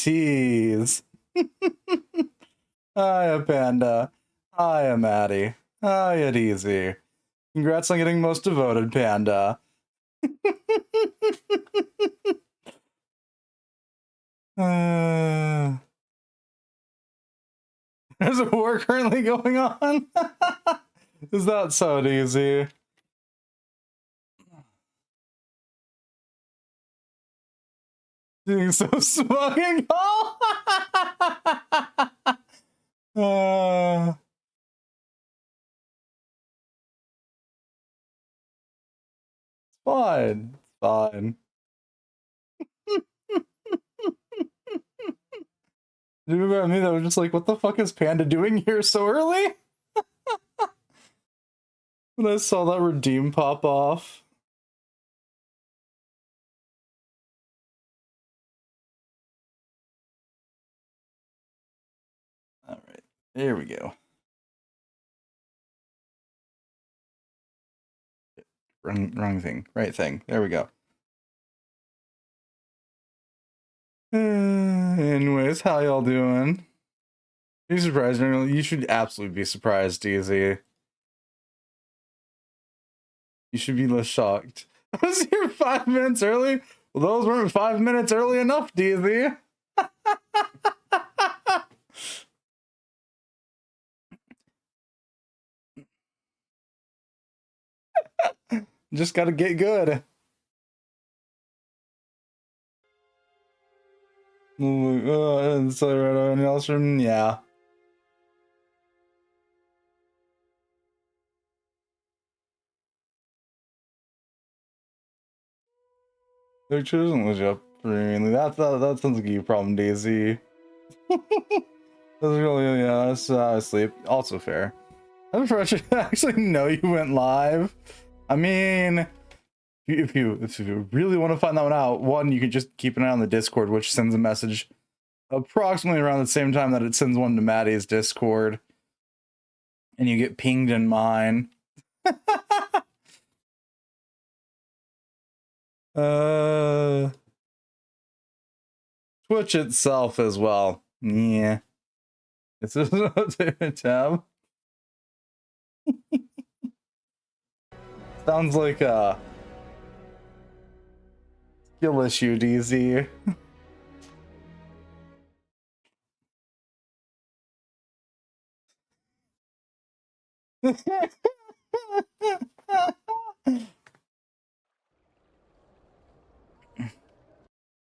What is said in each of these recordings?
tease. Hiya, Panda. Hiya, Maddie. Hiya, DZ. Congrats on getting most devoted, Panda. There's a war currently going on? Is that so, DZ? Doing so smoking. Fine. Fine. You remember me that was just like, what the fuck is Panda doing here so early? When I saw that redeem pop off. Alright, there we go. Wrong thing. Right thing. There we go. Anyways, how y'all doing? Are you surprised? You should absolutely be surprised, DZ. You should be less shocked. I was here 5 minutes early? Well, those weren't 5 minutes early enough, DZ. Just gotta get good. So anyone else from yeah. Picture doesn't look up for me. That sounds like a problem, Daisy. That's really that's sleep. Also fair. I'm sure I should actually know you went live. I mean, if you really want to find that one out, one, you can just keep an eye on the Discord, which sends a message approximately around the same time that it sends one to Maddie's Discord, and you get pinged in mine. Twitch itself as well. Yeah. This is a tab. Sounds like a skill issue, DZ.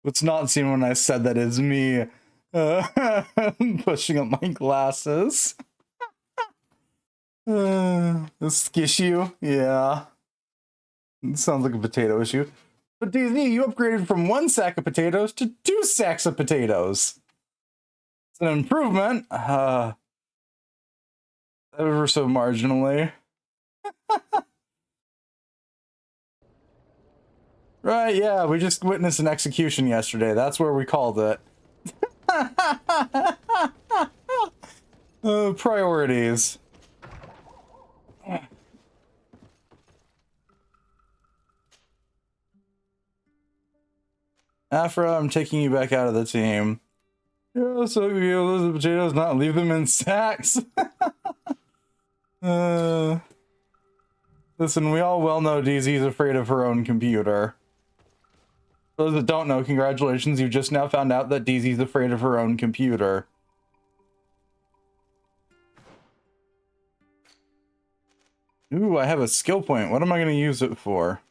What's not seen when I said that is me pushing up my glasses. This issue, yeah. It sounds like a potato issue. But DZ, you upgraded from 1 sack of potatoes to 2 sacks of potatoes. It's an improvement. Ever so marginally. Right, yeah, we just witnessed an execution yesterday. That's where we called it. Priorities. Afra, I'm taking you back out of the team. Yeah, so you know, those potatoes, not leave them in sacks. Listen, we all well know DZ's afraid of her own computer. For those that don't know, congratulations, you just now found out that DZ's afraid of her own computer. Ooh, I have a skill point. What am I going to use it for?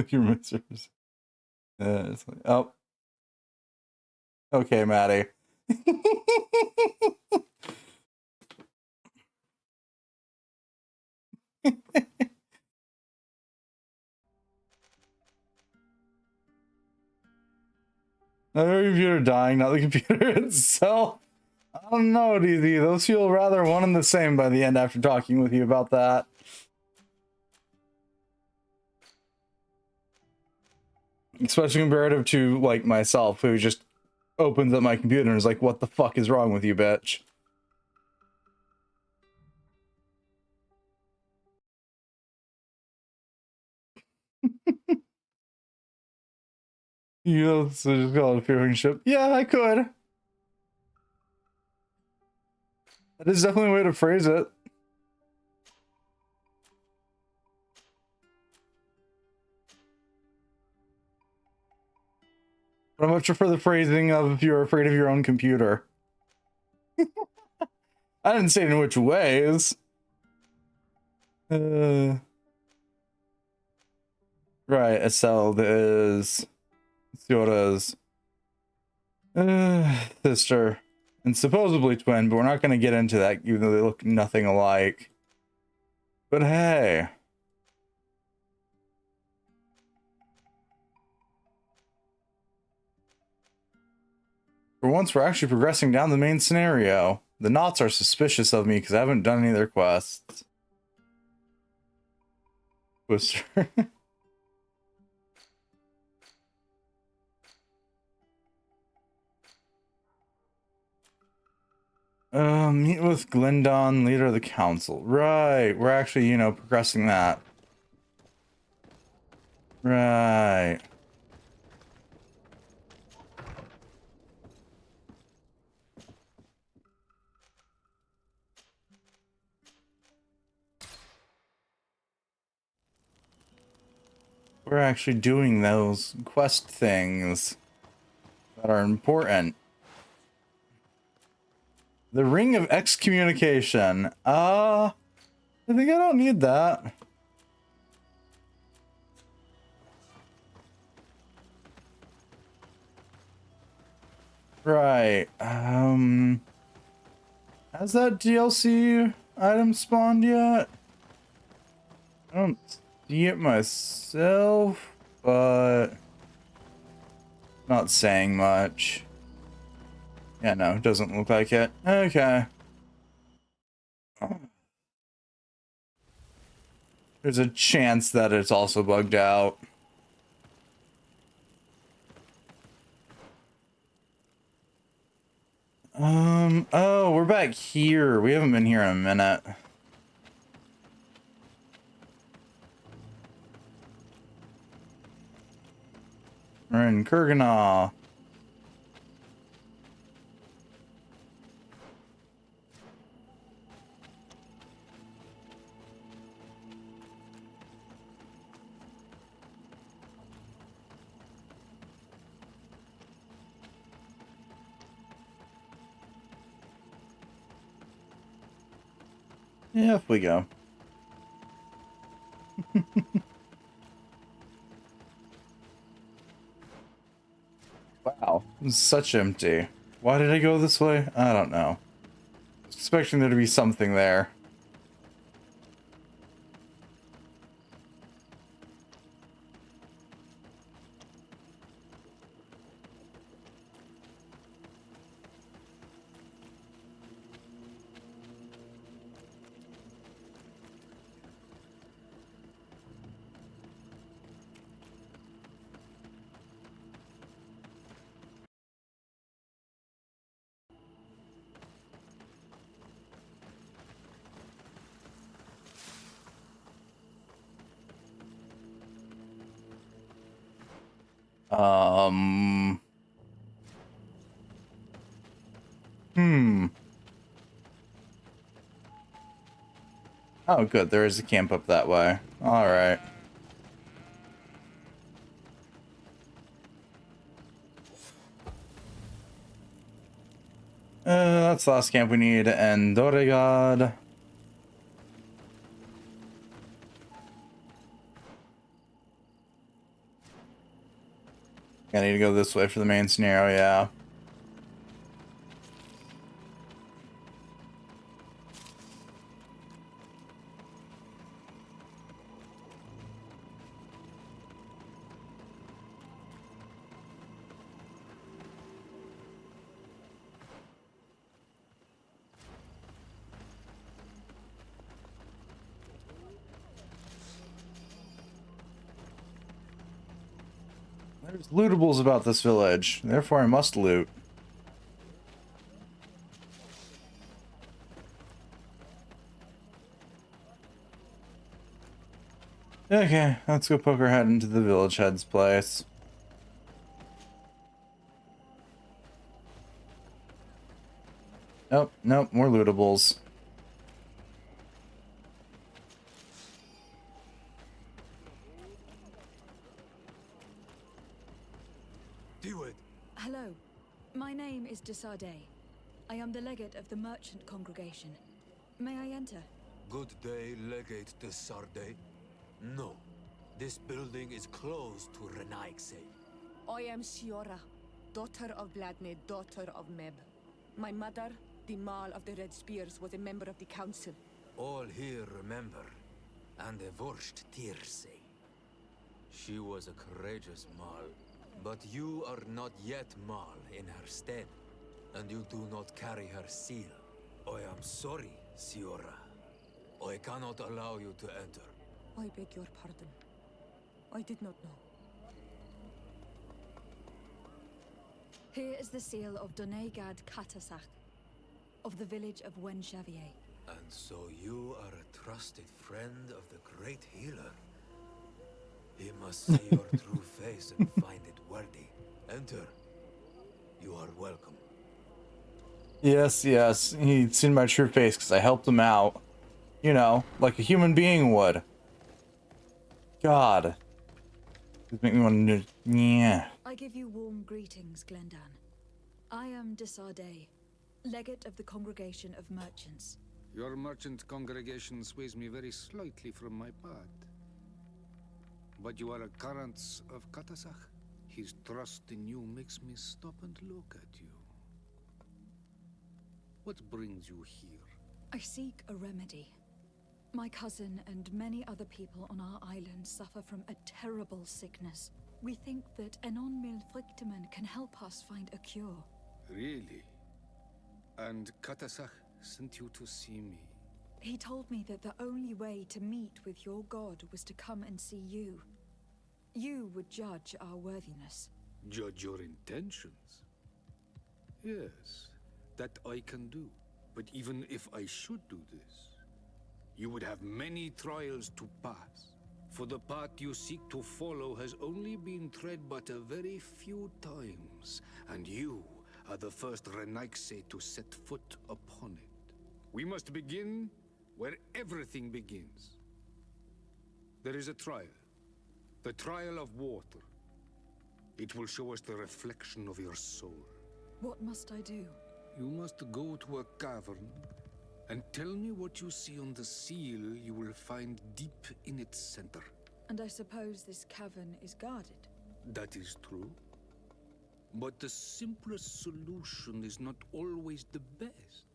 Your mistress. It's like, oh. Okay, Maddie. Not the computer dying, not the computer itself. I don't know, DZ. Those feel rather one and the same by the end after talking with you about that. Especially comparative to, like, myself, who just opens up my computer and is like, what the fuck is wrong with you, bitch? You know, so just call it a fearing ship. Yeah, I could. That is definitely a way to phrase it. But I much prefer the phrasing of if you're afraid of your own computer. I didn't say in which ways. Right, Estelle is... Let's see what it is. Sister. And supposedly twin, but we're not going to get into that, even though they look nothing alike. But hey. For once, we're actually progressing down the main scenario. The Knots are suspicious of me because I haven't done any of their quests. Twister. Meet with Glendon, leader of the council. Right, we're actually, you know, progressing that. Right. We're actually doing those quest things that are important. The Ring of Excommunication. I think I don't need that. Right. Has that DLC item spawned yet? I don't see it myself, but not saying much. Yeah, no, it doesn't look like it. Okay. There's a chance that it's also bugged out. Oh, we're back here. We haven't been here in a minute. We're in Kurganah. Yeah, if we go. Wow, it's such empty. Why did I go this way? I don't know. I was expecting there to be something there. Oh, good. There is a camp up that way. All right. That's the last camp we need. And Doregard. I need to go this way for the main scenario, yeah. There's lootables about this village, therefore I must loot. Okay, let's go poke our head into the village head's place. Nope, nope, more lootables. Hello, my name is Desardet. I am the legate of the merchant congregation. May I enter? Good day, Legate Desardet. No, this building is closed to Renaigse. I am Siora, daughter of Bladne, daughter of Meb. My mother, the Mal of the Red Spears, was a member of the council. All here remember, and the Vorsht Tirse. She was a courageous Mal, but you are not yet Mal in her stead, and you do not carry her seal. I am sorry, Siora. I cannot allow you to enter. I beg your pardon. I did not know. Here is the seal of Donegad Katasach, of the village of Wenxavier. And so you are a trusted friend of the great healer. He must see your true face and find it worthy. Enter. You are welcome. Yes, yes, he'd seen my true face because I helped him out. You know, like a human being would. God. This make me want to... Yeah. I give you warm greetings, Glendan. I am Desardet, legate of the congregation of merchants. Your merchant congregation sways me very slightly from my path. But you are a current of Katasach. His trust in you makes me stop and look at you. What brings you here? I seek a remedy. My cousin and many other people on our island suffer from a terrible sickness. We think that Enon Milfrichteman can help us find a cure. Really? And Katasach sent you to see me? He told me that the only way to meet with your god was to come and see you. You would judge our worthiness. Judge your intentions? Yes, that I can do. But even if I should do this, you would have many trials to pass. For the path you seek to follow has only been tread but a very few times, and you are the first Renaigse to set foot upon it. We must begin where everything begins. There is a trial. The trial of water. It will show us the reflection of your soul. What must I do? You must go to a cavern and tell me what you see on the seal you will find deep in its center. And I suppose this cavern is guarded? That is true. But the simplest solution is not always the best.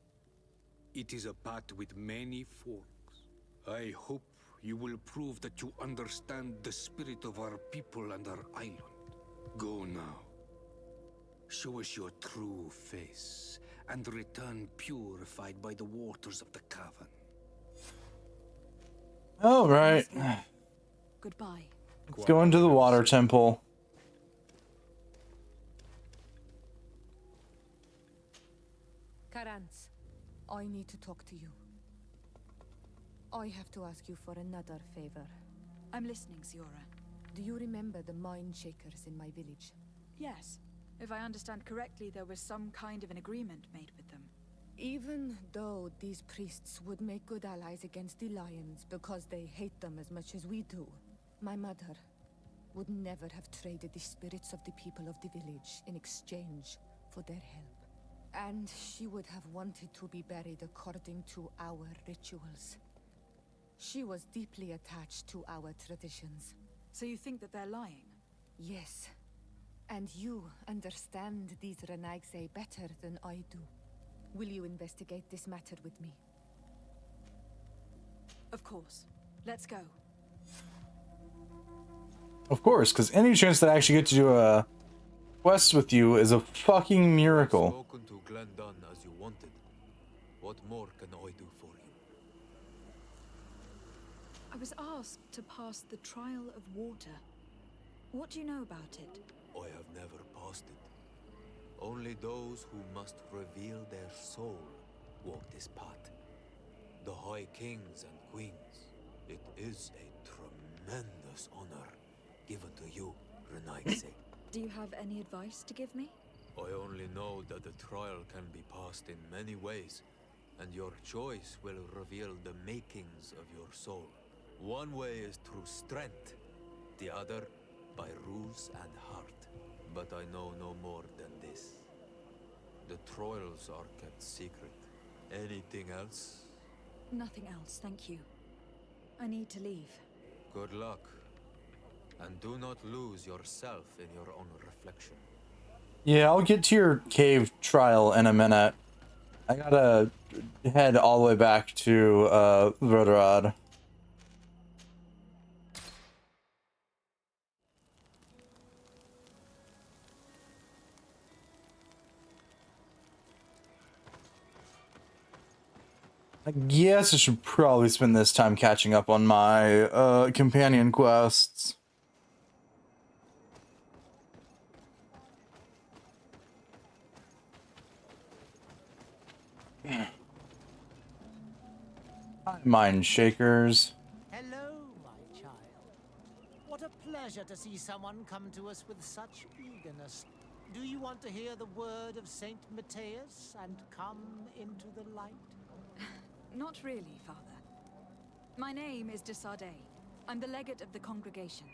It is a path with many forks. I hope you will prove that you understand the spirit of our people and our island. Go now. Show us your true face, and return purified by the waters of the cavern. All right. Goodbye. Let's go into the water temple. Karans, I need to talk to you. I have to ask you for another favor. I'm listening, Siora. Do you remember the mine shakers in my village? Yes. If I understand correctly, there was some kind of an agreement made with them. Even though these priests would make good allies against the lions because they hate them as much as we do, my mother would never have traded the spirits of the people of the village in exchange for their help. And she would have wanted to be buried according to our rituals. She was deeply attached to our traditions. So you think that they're lying? Yes. And you understand these Renaigse better than I do. Will you investigate this matter with me? Of course. Let's go. Of course, because any chance that I actually get to do a quest with you is a fucking miracle. Spoken to Glendan as you wanted. What more can I do for you? I was asked to pass the trial of water. What do you know about it? I have never passed it. Only those who must reveal their soul walk this path. The High Kings and Queens. It is a tremendous honor given to you, Renaigse. Do you have any advice to give me? I only know that the trial can be passed in many ways, and your choice will reveal the makings of your soul. One way is through strength, the other by ruse and heart. But I know no more than this. The trials are kept secret. Anything else? Nothing else, thank you. I need to leave. Good luck. And do not lose yourself in your own reflection. Yeah, I'll get to your cave trial in a minute. I gotta head all the way back to Roderod. I guess I should probably spend this time catching up on my companion quests. Hi, Mind Shakers. Hello, my child. What a pleasure to see someone come to us with such eagerness. Do you want to hear the word of Saint Matthias and come into the light? Not really, Father. My name is de Sardet. I'm the legate of the congregation.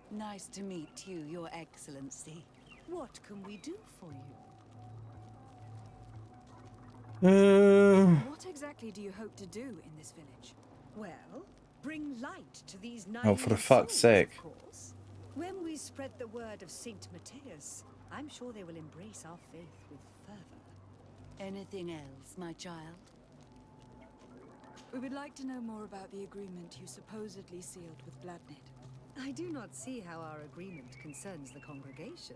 Nice to meet you, Your Excellency. What can we do for you? What exactly do you hope to do in this village? Well, bring light to these nine. Oh, for the fuck's sake. Of course. When we spread the word of Saint Matthias, I'm sure they will embrace our faith with fervor. Anything else, my child? We would like to know more about the agreement you supposedly sealed with Bladnid. I do not see how our agreement concerns the congregation.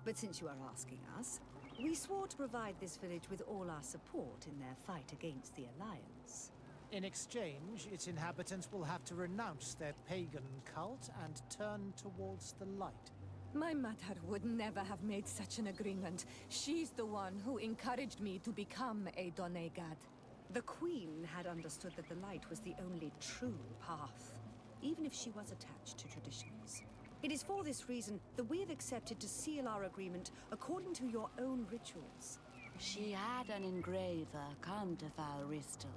But since you are asking us, we swore to provide this village with all our support in their fight against the Alliance. In exchange, its inhabitants will have to renounce their pagan cult and turn towards the light. My mother would never have made such an agreement. She's the one who encouraged me to become a Donegad. The Queen had understood that the light was the only true path, even if she was attached to traditions. It is for this reason that we have accepted to seal our agreement according to your own rituals. She had an engraver, Counterfile Ristel.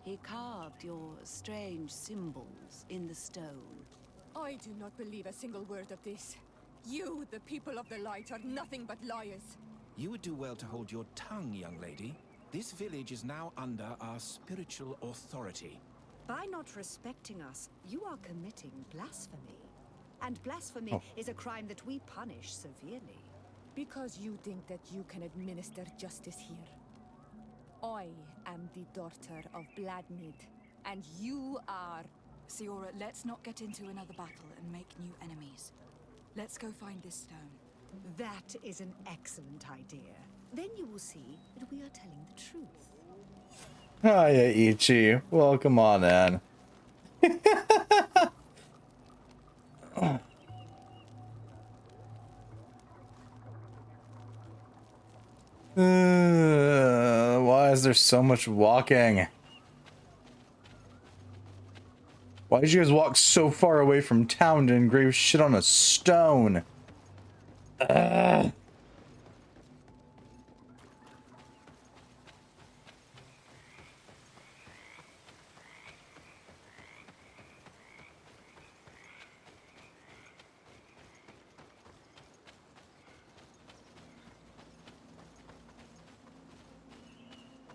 He carved your strange symbols in the stone. I do not believe a single word of this. You, the people of the light, are nothing but liars. You would do well to hold your tongue, young lady. This village is now under our spiritual authority. By not respecting us, you are committing blasphemy. And blasphemy is a crime that we punish severely. Because you think that you can administer justice here. I am the daughter of Bladnid, and you are... Siora, let's not get into another battle and make new enemies. Let's go find this stone. That is an excellent idea. Then you will see that we are telling the truth. Hiya, Ichi. Welcome on in. Why is there so much walking? Why did you guys walk so far away from town to engrave shit on a stone?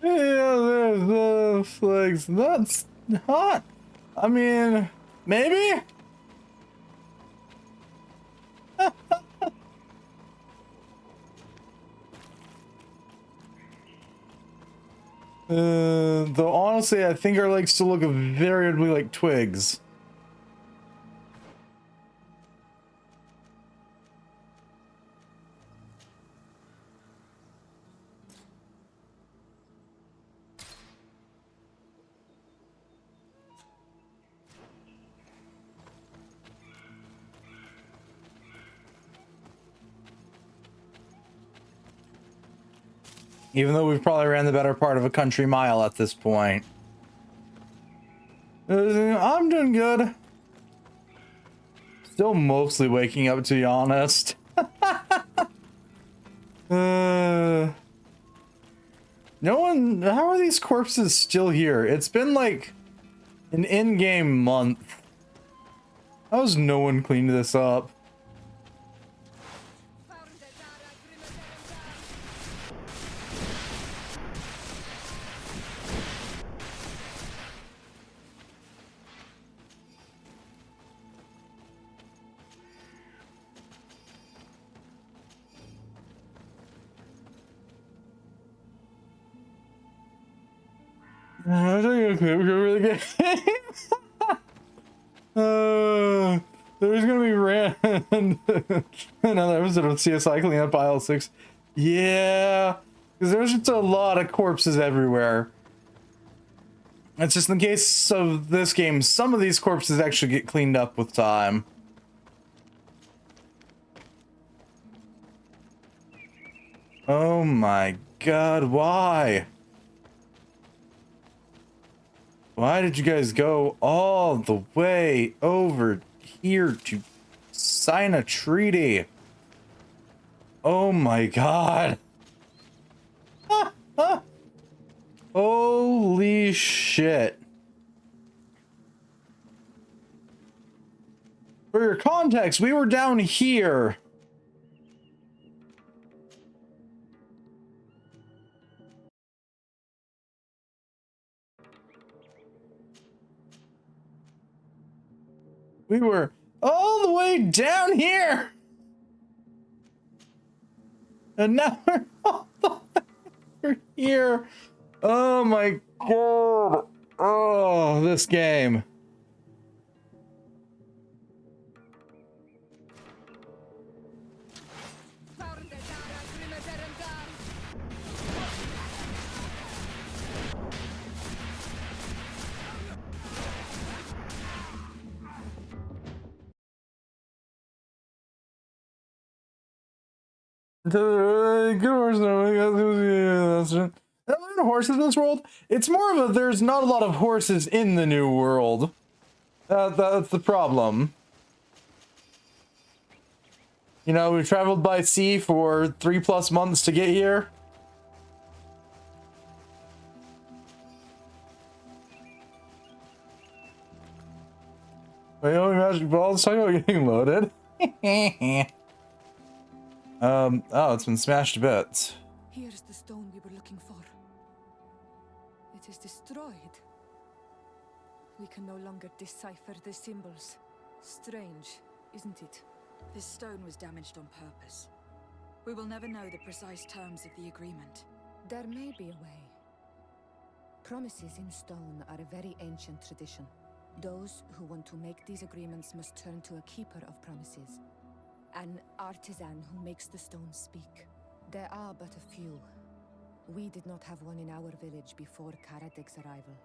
Yeah, there's flags. That's hot. I mean, maybe? Though honestly, I think our legs still look very ugly like twigs. Even though we've probably ran the better part of a country mile at this point. I'm doing good. Still mostly waking up, to be honest. No one. How are these corpses still here? It's been like an in-game month. How's no one cleaned this up? There's gonna be another episode of CSI cleaning up aisle 6. Yeah, because there's just a lot of corpses everywhere. It's just in the case of this game, some of these corpses actually get cleaned up with time. Oh my god, why? Why did you guys go all the way over here to sign a treaty? Oh my god. Holy shit. For your context, we were down here. We were all the way down here. And now we're all the way over here. Oh my god. Oh, this game. Good horse. Horses in this world? It's more of a there's not a lot of horses in the new world. That's the problem. You know, we traveled by sea for 3+ months to get here. Wait, magic balls talking about getting loaded. Oh, it's been smashed to bits. Here's the stone we were looking for. It is destroyed. We can no longer decipher the symbols. Strange, isn't it? This stone was damaged on purpose. We will never know the precise terms of the agreement. There may be a way. Promises in stone are a very ancient tradition. Those who want to make these agreements must turn to a keeper of promises. An artisan who makes the stones speak. There are but a few. We did not have one in our village before Karadek's arrival.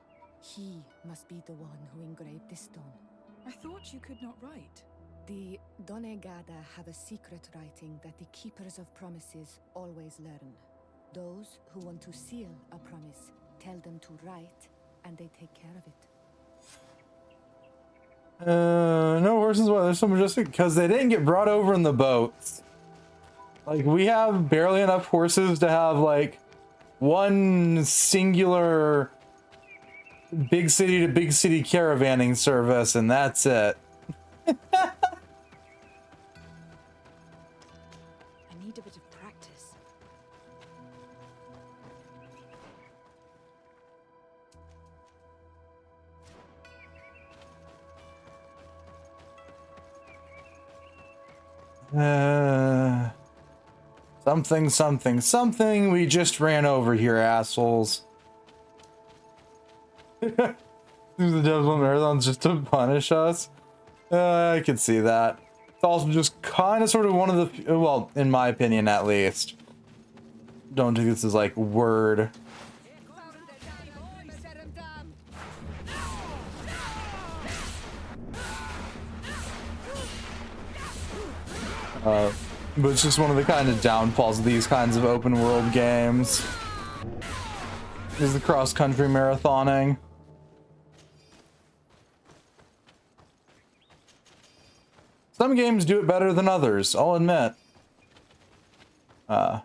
He must be the one who engraved this stone. I thought you could not write. The Donegada have a secret writing that the keepers of promises always learn. Those who want to seal a promise tell them to write, and they take care of it. No horses. Why there's so majestic? Because they didn't get brought over in the boats. Like, we have barely enough horses to have like one singular big city to big city caravanning service, and that's it. I need a bit of practice. Something we just ran over here, assholes. The devils want marathons just to punish us. I can see that. It's also just kind of sort of one of the, well, in my opinion at least. Don't take this as like word. But it's just one of the kind of downfalls of these kinds of open world games. Is the cross-country marathoning. Some games do it better than others, I'll admit. You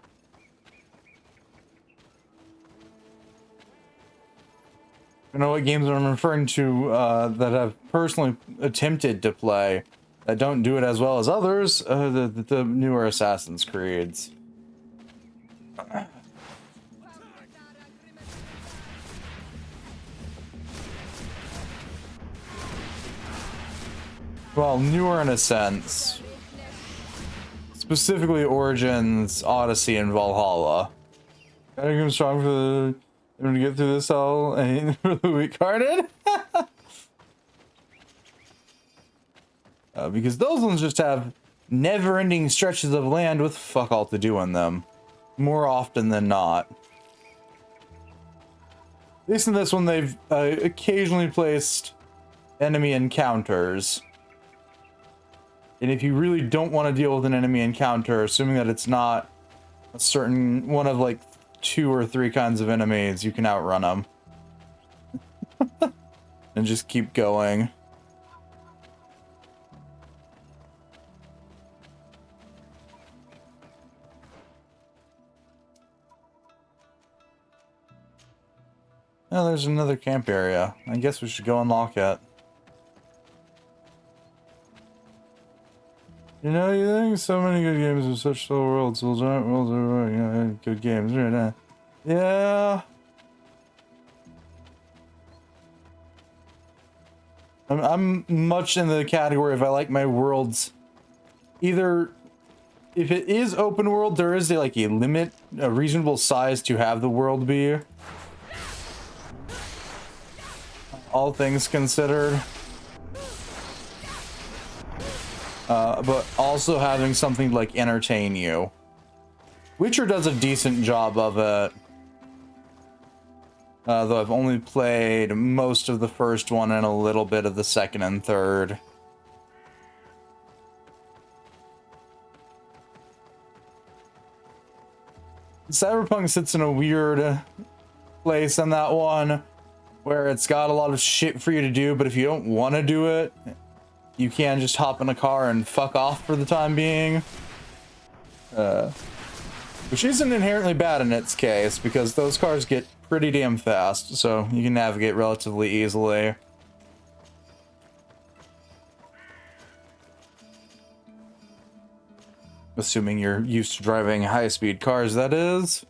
know what games I'm referring to that I've personally attempted to play that don't do it as well as others? The newer Assassin's Creeds. Well, newer in a sense. Specifically Origins, Odyssey, and Valhalla. Gotta get strong for them to get through this all and for the weak-hearted. Because those ones just have never-ending stretches of land with fuck all to do in them. More often than not. At least in this one, they've occasionally placed enemy encounters. And if you really don't want to deal with an enemy encounter, assuming that it's not a certain one of like 2 or 3 kinds of enemies, you can outrun them. And just keep going. Oh, there's another camp area. I guess we should go unlock it. You know, you think so many good games with such slow worlds, so giant worlds are, you know, good games, right now. Yeah. I'm much in the category of I like my worlds. Either, if it is open world, there is like a limit, a reasonable size to have the world be. All things considered. But also having something to, like, entertain you. Witcher does a decent job of it. Though I've only played most of the first one and a little bit of the second and third. Cyberpunk sits in a weird place on that one, where it's got a lot of shit for you to do, but if you don't want to do it, you can just hop in a car and fuck off for the time being. Which isn't inherently bad in its case, because those cars get pretty damn fast, so you can navigate relatively easily. Assuming you're used to driving high-speed cars, that is.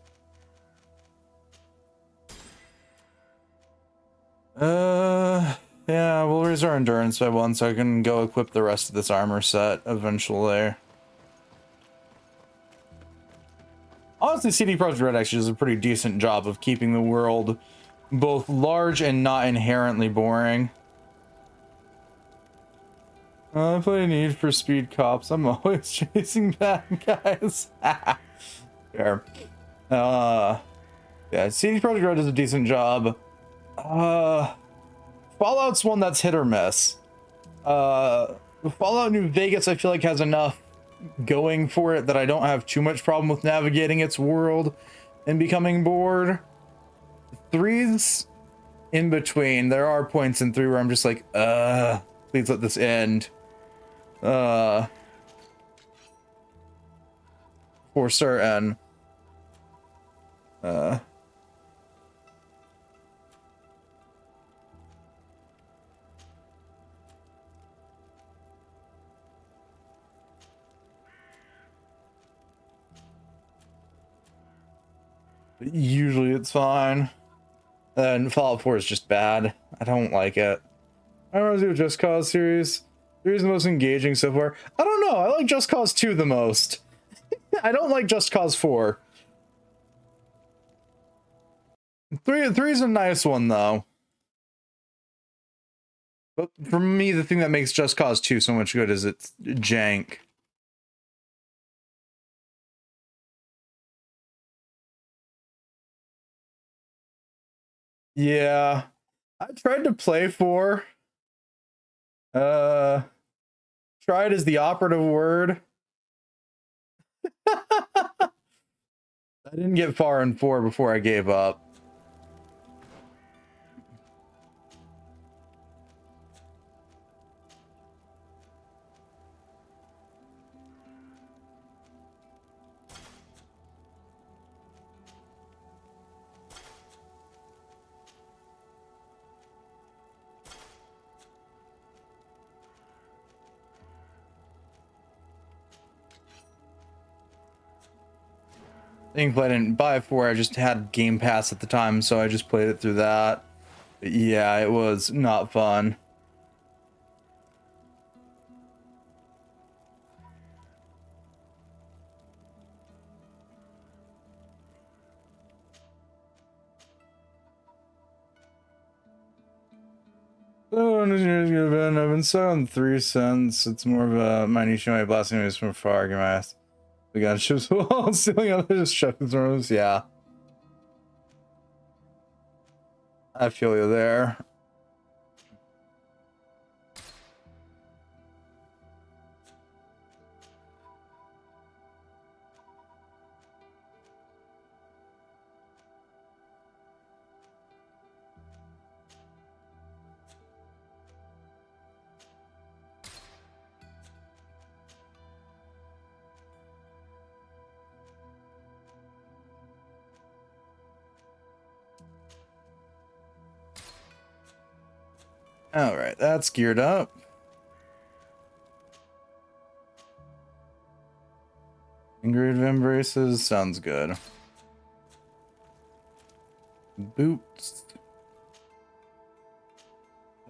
Yeah, we'll raise our endurance by 1 so I can go equip the rest of this armor set eventually. Honestly, CD Projekt Red actually does a pretty decent job of keeping the world both large and not inherently boring. I play Need for Speed Cops. I'm always chasing bad guys. Fair. Yeah, CD Projekt Red does a decent job. Fallout's one that's hit or miss. Fallout New Vegas, I feel like, has enough going for it that I don't have too much problem with navigating its world and becoming bored. 3's in between. There are points in 3 where I'm just like, please let this end. For certain. Usually it's fine. And Fallout 4 is just bad. I don't like it. I don't want to do a Just Cause series. Series the most engaging so far. I don't know. I like Just Cause 2 the most. I don't like Just Cause 4. 3's a nice one though. But for me, the thing that makes Just Cause 2 so much good is it's jank. Yeah. I tried to play 4. Tried is the operative word. I didn't get far in 4 before I gave up. Thankfully I didn't buy it for, I just had Game Pass at the time, so I just played it through that. But yeah, it was not fun. So, I've been selling 3 cents. It's more of a minutiae way blasting news from far. Math. We got ships while stealing other shipping rooms. Yeah. I feel you there. All right, that's geared up. Engraved embraces sounds good. Boots.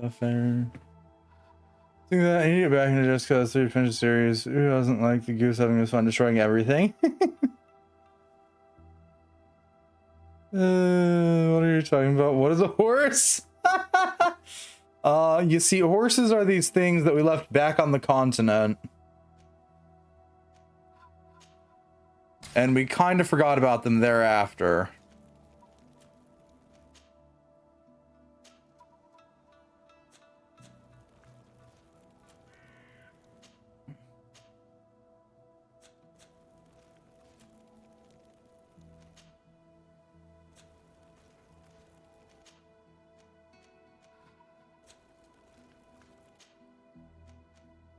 Affair. Think that I need to get back into just cause 3 finish series. Who doesn't like the goose having this fun destroying everything? What are you talking about? What is a horse? You see, horses are these things that we left back on the continent. And we kind of forgot about them thereafter.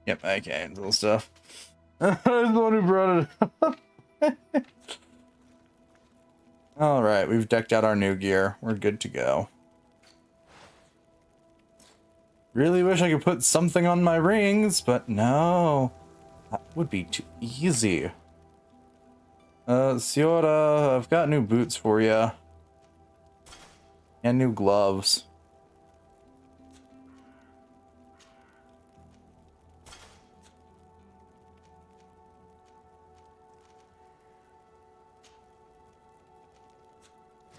Yep, okay, little stuff. I was the one who brought it up. Alright, we've decked out our new gear. We're good to go. Really wish I could put something on my rings, but no. That would be too easy. Siora, I've got new boots for you. And new gloves.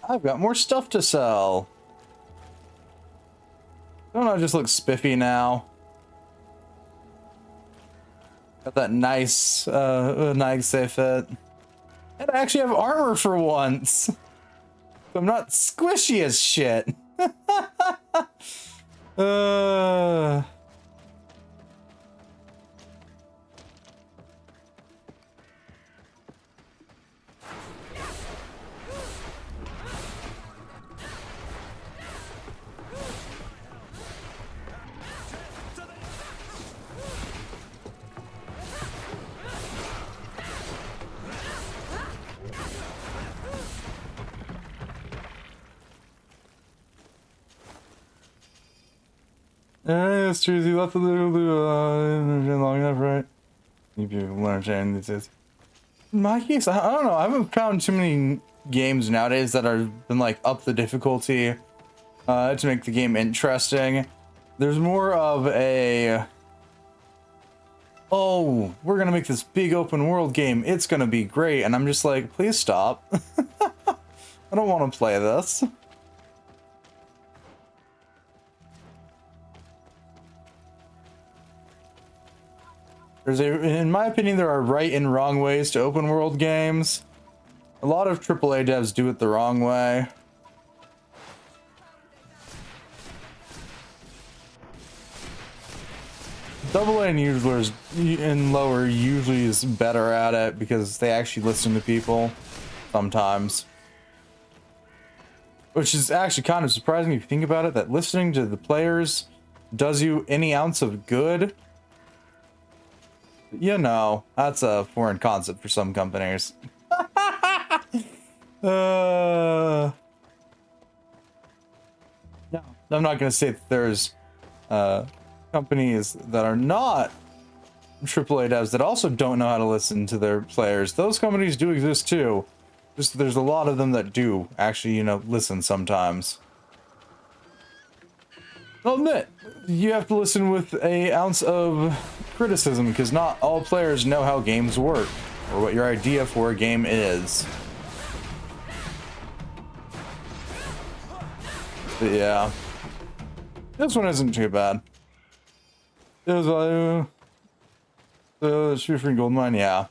I've got more stuff to sell. Don't I just look spiffy now? Got that nice, nice fit. And I actually have armor for once. So I'm not squishy as shit. That's true. You left a little long enough, right? You learn to end this. In my case, I don't know. I haven't found too many games nowadays that are been like up the difficulty to make the game interesting. There's more of a, oh, we're gonna make this big open world game. It's gonna be great, and I'm just like, please stop. I don't want to play this. In my opinion, there are right and wrong ways to open world games. A lot of AAA devs do it the wrong way. AA and lower usually is better at it because they actually listen to people sometimes. Which is actually kind of surprising if you think about it, that listening to the players does you any ounce of good. You know, that's a foreign concept for some companies. No, I'm not going to say that there's companies that are not AAA devs that also don't know how to listen to their players. Those companies do exist too. Just there's a lot of them that do actually, you know, listen sometimes. I'll admit, you have to listen with an ounce of criticism because not all players know how games work or what your idea for a game is. But yeah, this one isn't too bad. It was the Shoe Gold Mine, yeah.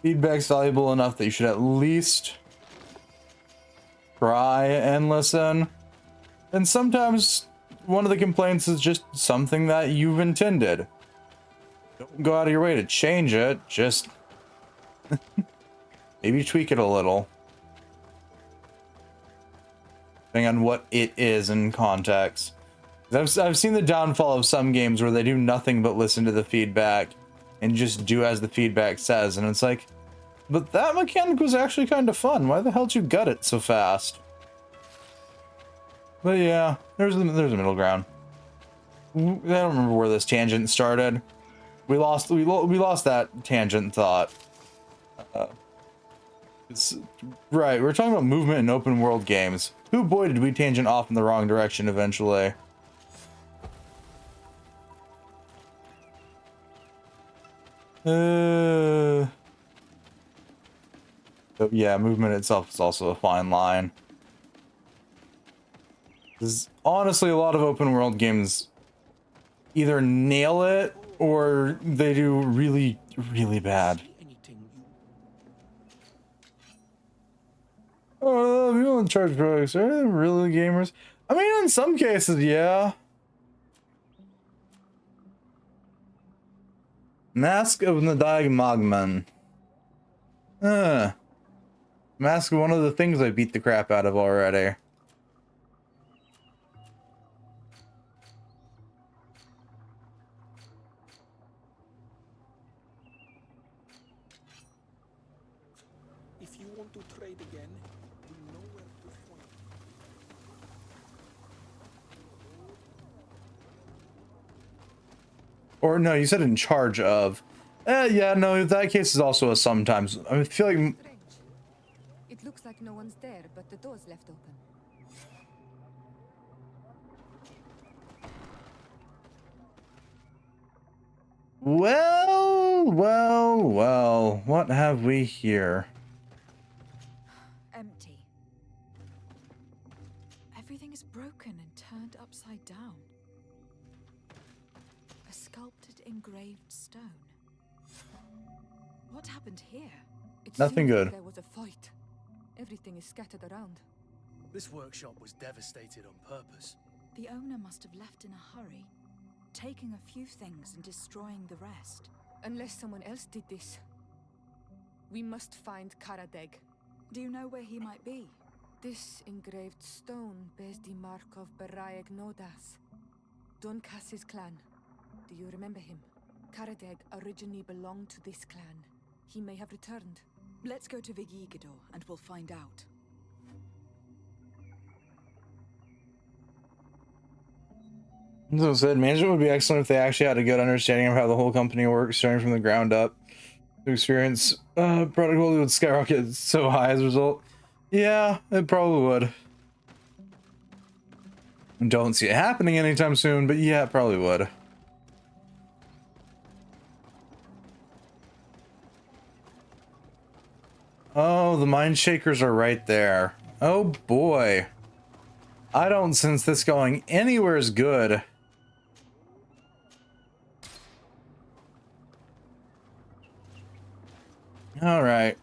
Feedback's valuable enough that you should at least try and listen. And sometimes one of the complaints is just something that you've intended. Don't go out of your way to change it, just maybe tweak it a little. Depending on what it is in context. I've seen the downfall of some games where they do nothing but listen to the feedback and just do as the feedback says, and it's like, but that mechanic was actually kind of fun. Why the hell did you gut it so fast? But yeah, there's a middle ground. I don't remember where this tangent started. We lost that tangent thought. Right, we're talking about movement in open world games. Who boy did we tangent off in the wrong direction eventually. But yeah, movement itself is also a fine line. Because honestly, a lot of open world games either nail it or they do really, really bad. Oh, people in charge products, are they really gamers? I mean, in some cases, yeah. Mask of Nadag Magman. Mask of one of the things I beat the crap out of already. If you want to trade again, you know where to find me. Or no, you said in charge of. Yeah, no, that case is also a sometimes. I feel like. Strange. It looks like no one's there, but the door's left open. Well, what have we here? Empty. Everything is broken and turned upside down. A sculpted, engraved stone. What happened here? It Nothing seems good. like there was a fight. Everything is scattered around. This workshop was devastated on purpose. The owner must have left in a hurry, taking a few things and destroying the rest. Unless someone else did this. We must find Karadeg. Do you know where he might be? This engraved stone bears the mark of Baraeg Nodas, Duncass's clan. Do you remember him? Karadeg originally belonged to this clan. He may have returned. Let's go to Vigigador and we'll find out. As I said, management would be excellent if they actually had a good understanding of how the whole company works, starting from the ground up. To experience product quality would skyrocket so high as a result. Yeah, it probably would. Don't see it happening anytime soon, but yeah, it probably would. Oh, the mine shakers are right there. Oh boy. I don't sense this going anywhere as good. Alright.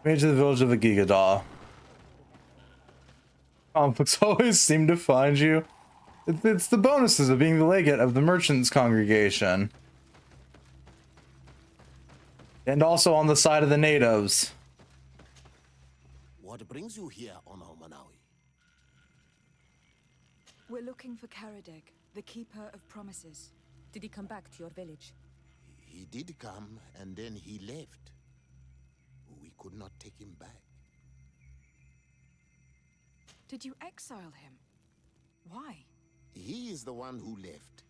Made to the village of the Gigadaw. Conflicts always seem to find you. It's the bonuses of being the legate of the merchants' congregation. And also on the side of the natives. What brings you here on Manawi? We're looking for Karadeg, the Keeper of Promises. Did he come back to your village? He did come, and then he left. We could not take him back. Did you exile him? Why? He is the one who left.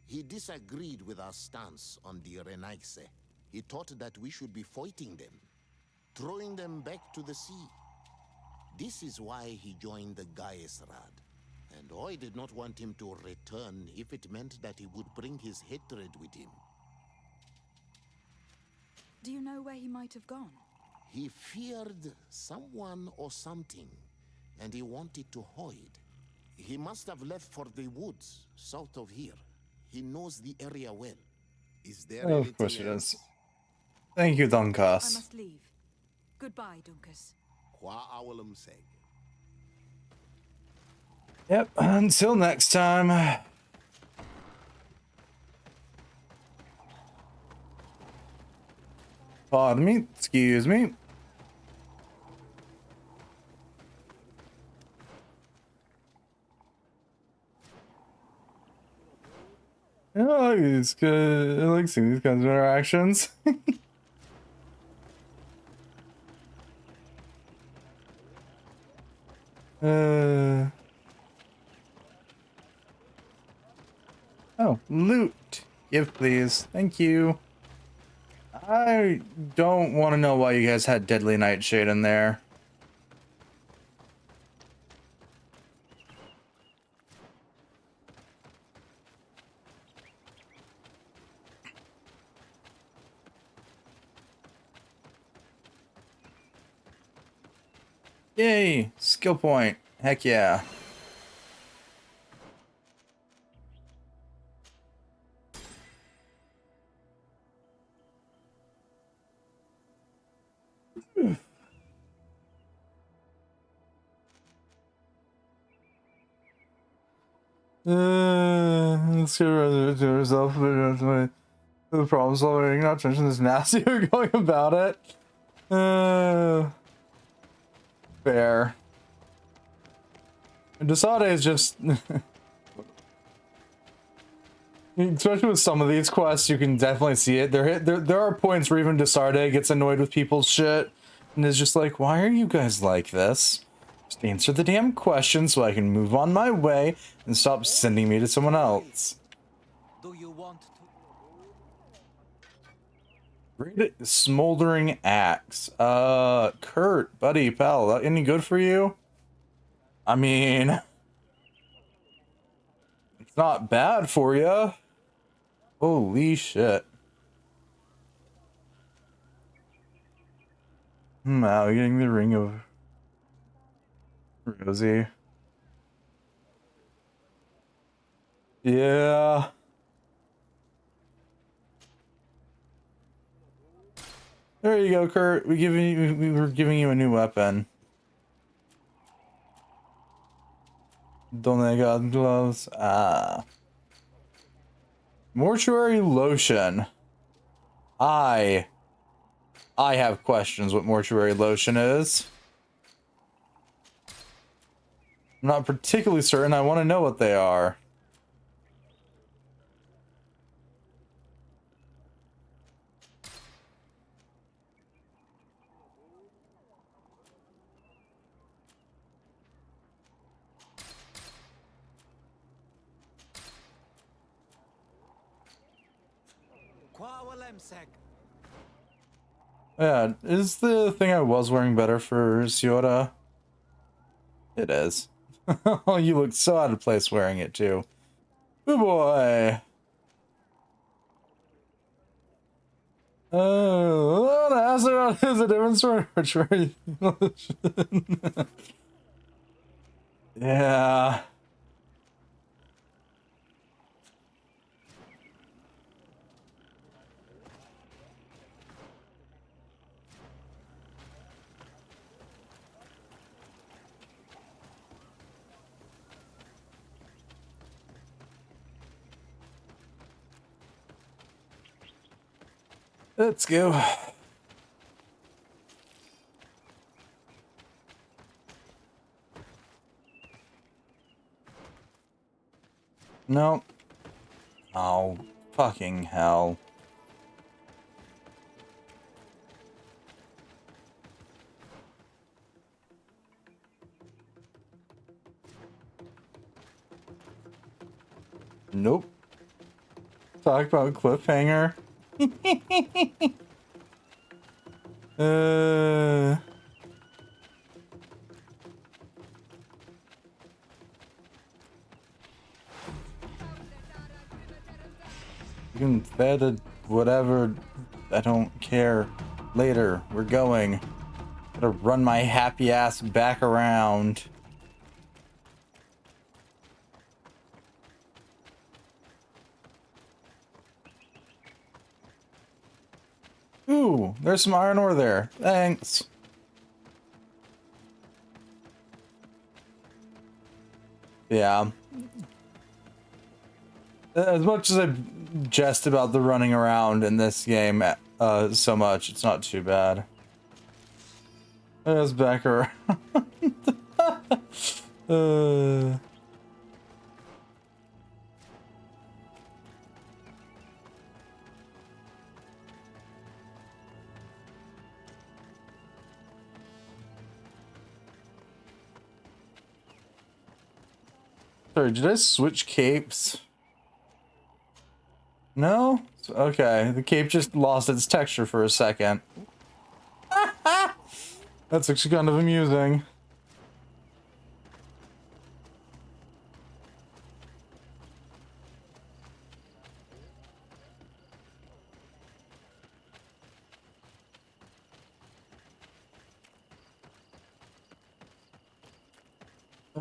He disagreed with our stance on the Renaigse. He thought that we should be fighting them, throwing them back to the sea. This is why he joined the Gaesrad. And I did not want him to return if it meant that he would bring his hatred with him. Do you know where he might have gone? He feared someone or something, and he wanted to hide. He must have left for the woods, south of here. He knows the area well. Is there anything Of course it else? is. Thank you, I Dunkas. must leave. Goodbye, Dunkus. Qua awalum seg. Yep, until next time. Pardon me, excuse me. I like these good. I like seeing these kinds of interactions. Oh, loot. Give, please. Thank you. I don't want to know why you guys had Deadly Nightshade in there. Yay! Skill point. Heck yeah. Let's get rid of yourself. The problem solving, not to mention this nasty way you're going about it. Fair. Desade is just... Especially with some of these quests, you can definitely see it. There are points where even Desade gets annoyed with people's shit, and is just like, why are you guys like this? Just answer the damn question so I can move on my way and stop sending me to someone else. Do you want to? Great smoldering axe. Kurt, buddy, pal, that any good for you? I mean, it's not bad for you. Holy shit. Now getting the ring of Rosie. Yeah. There you go, Kurt. We were giving you a new weapon. Don't they got gloves? Ah. Mortuary lotion. I have questions what mortuary lotion is. I'm not particularly certain. I want to know what they are. Yeah, is the thing I was wearing better for Siora? It is. Oh, you look so out of place wearing it too. Good boy. Oh, the astronaut is a difference from archery. Yeah. Let's go. No. Oh, fucking hell. Nope. Talk about cliffhanger. You can fed it whatever. I don't care. Later, we're going. Gotta run my happy ass back around. Ooh, there's some iron ore there. Thanks. Yeah. As much as I jest about the running around in this game so much, it's not too bad. There's back around. Sorry, did I switch capes? No? Okay, the cape just lost its texture for a second. That's actually kind of amusing.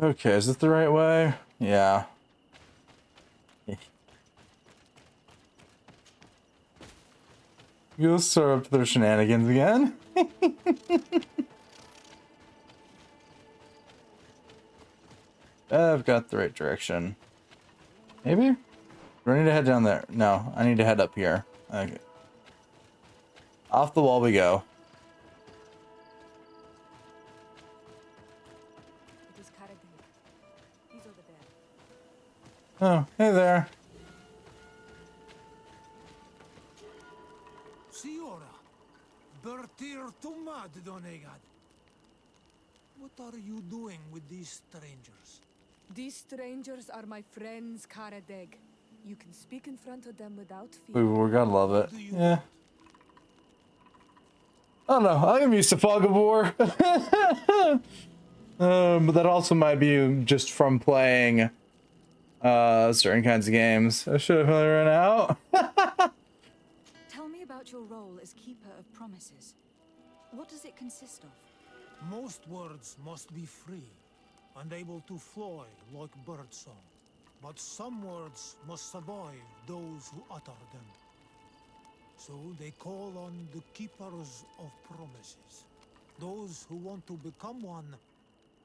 Okay, is this the right way? Yeah. You'll start up their shenanigans again. I've got the right direction. Maybe? Do I need to head down there? No, I need to head up here. Okay. Off the wall we go. It is Karadeg. He's over there. Oh, hey there. Siora, Bertir Tumad Donegad. What are you doing with these strangers? These strangers are my friends, Karadeg. You can speak in front of them without fear. We're gonna love it. Yeah. I don't know. I am used to Fog of War. But that also might be just from playing certain kinds of games. I should have really run out. Tell me about your role as Keeper of Promises. What does it consist of? Most words must be free and able to fly like birdsong. But some words must survive those who utter them. So they call on the Keepers of Promises. Those who want to become one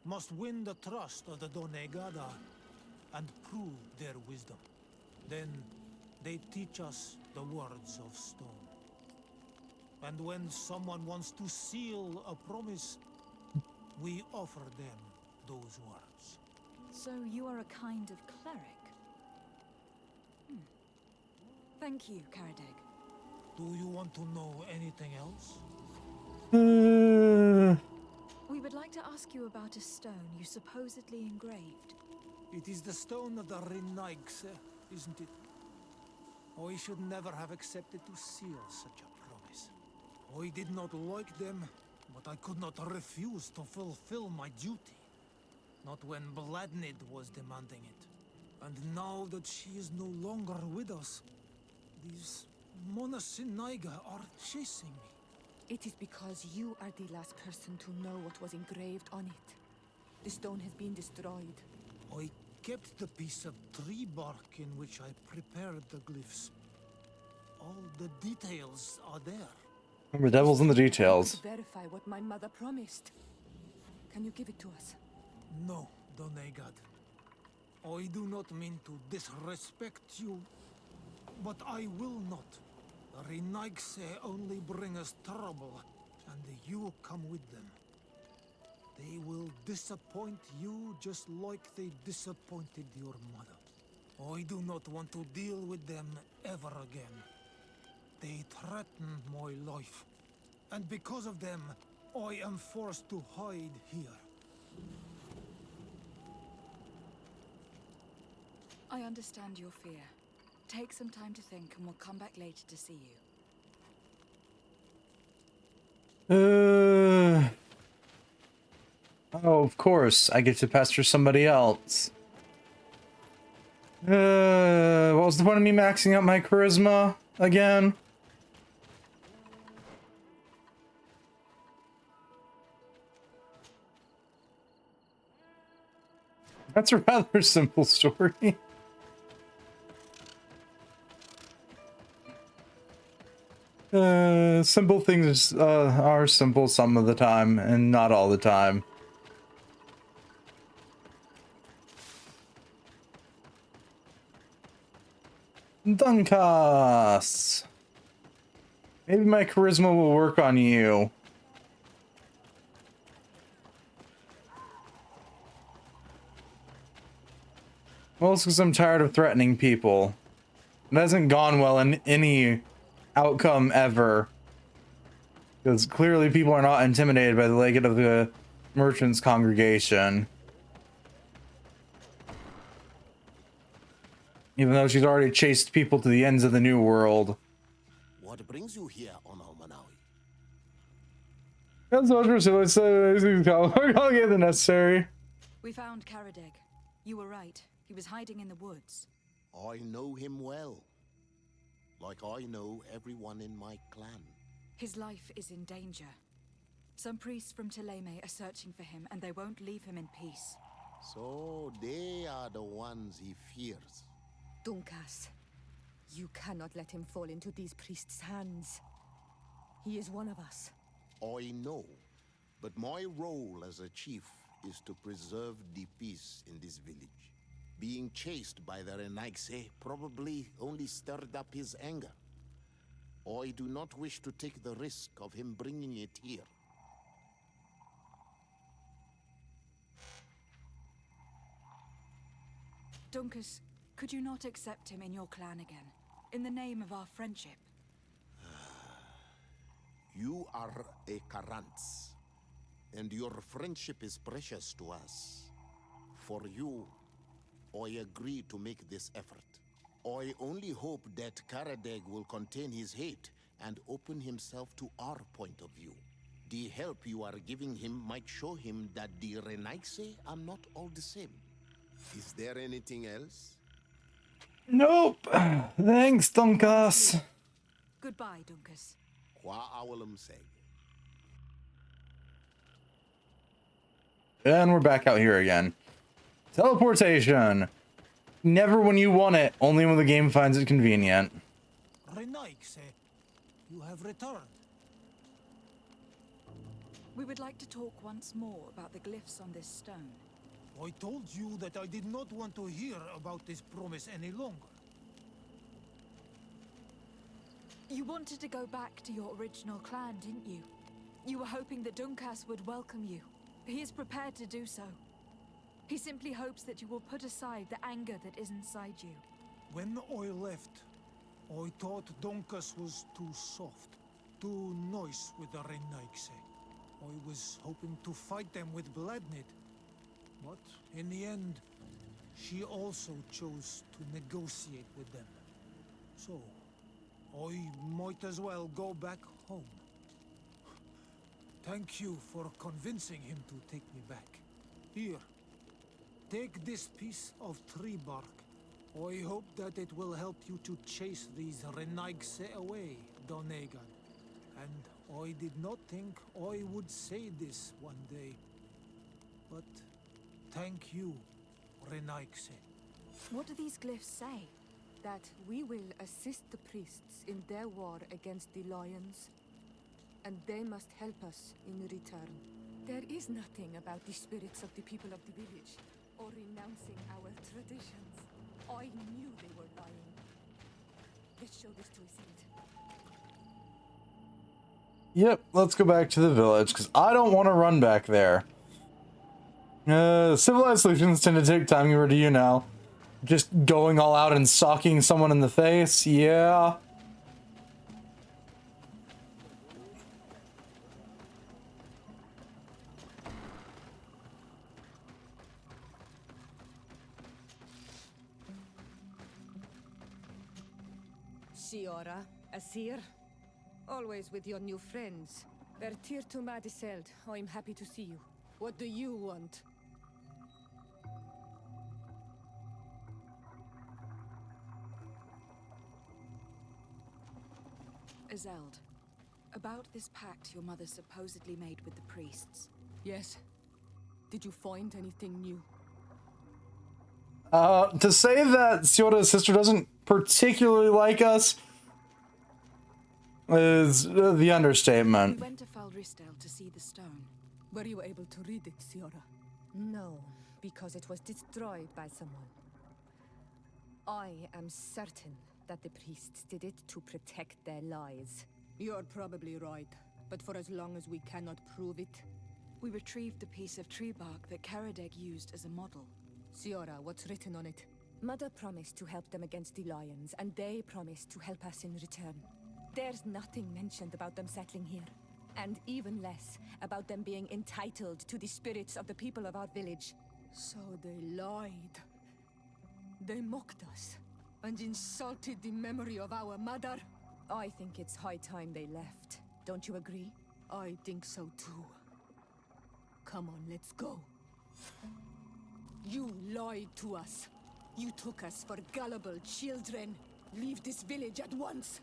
must win the trust of the Donegada and prove their wisdom. Then they teach us the words of stone. And when someone wants to seal a promise, we offer them those words. So you are a kind of cleric? Thank you, Karadeg. Do you want to know anything else? We would like to ask you about a stone you supposedly engraved. It is the stone of the Renaigse, isn't it? I should never have accepted to seal such a promise. I did not like them, but I could not refuse to fulfill my duty. Not when Bladnid was demanding it. And now that she is no longer with us, these Monasinaiga are chasing me. It is because you are the last person to know what was engraved on it. The stone has been destroyed. I kept the piece of tree bark in which I prepared the glyphs. All the details are there. Remember, devil's in the details. To verify what my mother promised. Can you give it to us? No, Donegad. I do not mean to disrespect you, but I will not. The Renaigse only bring us trouble, and you come with them. They will disappoint you just like they disappointed your mother. I do not want to deal with them ever again. They threaten my life, and because of them, I am forced to hide here. I understand your fear. Take some time to think and we'll come back later to see you. Oh, of course. I get to pester somebody else. What was the point of me maxing out my charisma again? That's a rather simple story. Simple things are simple some of the time, and not all the time. Dunkas! Maybe my charisma will work on you. Mostly because I'm tired of threatening people. It hasn't gone well in any outcome ever. Because clearly people are not intimidated by the legate of the merchant's congregation. Even though she's already chased people to the ends of the new world. What brings you here on Almanawi? That's what we're saying. I'll get the necessary. We found Karadeg. You were right. He was hiding in the woods. I know him well. Like I know everyone in my clan. His life is in danger. Some priests from Teleme are searching for him, and they won't leave him in peace. So they are the ones he fears. Dunkas, you cannot let him fall into these priests' hands. He is one of us. I know, but my role as a chief is to preserve the peace in this village. Being chased by the Renaigse probably only stirred up his anger. I do not wish to take the risk of him bringing it here. Dunkas, could you not accept him in your clan again? In the name of our friendship? You are a Karants, and your friendship is precious to us. For you, I agree to make this effort. I only hope that Karadeg will contain his hate and open himself to our point of view. The help you are giving him might show him that the Renaigse are not all the same. Is there anything else? Nope. Thanks, Dunkas. Goodbye, Dunkas. Qua awalum seg. And we're back out here again. Teleportation. Never when you want it, only when the game finds it convenient. Renaigse, you have returned. We would like to talk once more about the glyphs on this stone. I told you that I did not want to hear about this promise any longer. You wanted to go back to your original clan, didn't you? You were hoping that Dunkas would welcome you. He is prepared to do so. He simply hopes that you will put aside the anger that is inside you. When I left, I thought Dunkas was too soft, too nice with the Renaigse. I was hoping to fight them with Bladnid. But in the end, she also chose to negotiate with them. So, I might as well go back home. Thank you for convincing him to take me back. Here, take this piece of tree bark. I hope that it will help you to chase these Renaigse away, Donegan. And I did not think I would say this one day. But thank you, Renaigse. What do these glyphs say? That we will assist the priests in their war against the lions, and they must help us in return. There is nothing about the spirits of the people of the village, or renouncing our traditions. I knew they were lying. Let's show this to a saint. Yep, let's go back to the village, because I don't want to run back there. Civilized solutions tend to take time, you already know. Just going all out and socking someone in the face, yeah. Siora, Asir. Always with your new friends. Bertir to Madiseld. I'm happy to see you. What do you want? Azeld, about this pact your mother supposedly made with the priests. Yes. Did you find anything new? To say that Siora's sister doesn't particularly like us is the understatement. We went to Falristel to see the stone. Were you able to read it, Siora? No, because it was destroyed by someone. I am certain that the priests did it to protect their lies. You're probably right, but for as long as we cannot prove it... We retrieved a piece of tree bark that Karadeg used as a model. Siora, what's written on it? Mother promised to help them against the lions, and they promised to help us in return. There's nothing mentioned about them settling here, and even less about them being entitled to the spirits of the people of our village. So they lied. They mocked us, and insulted the memory of our mother. I think it's high time they left. Don't you agree? I think so too. Come on, let's go. You lied to us. You took us for gullible children. Leave this village at once.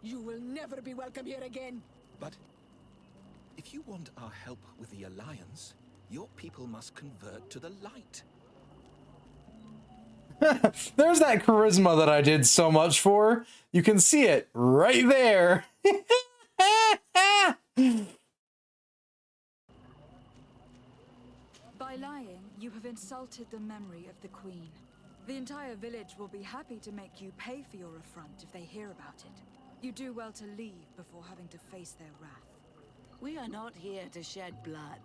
You will never be welcome here again. But if you want our help with the Alliance, your people must convert to the light. There's that charisma that I did so much for. You can see it right there. By lying, you have insulted the memory of the Queen. The entire village will be happy to make you pay for your affront if they hear about it. You do well to leave before having to face their wrath. We are not here to shed blood.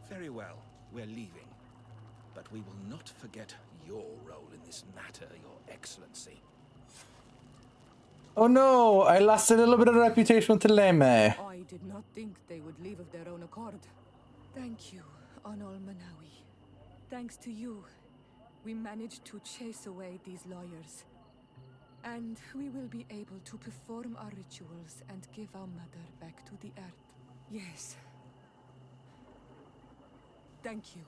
Very well, we're leaving. But we will not forget your role in this matter, Your Excellency. Oh no, I lost a little bit of reputation with Teleme. I did not think they would leave of their own accord. Thank you, Anol Manawi. Thanks to you, we managed to chase away these lawyers. And we will be able to perform our rituals and give our mother back to the earth. Yes. Thank you.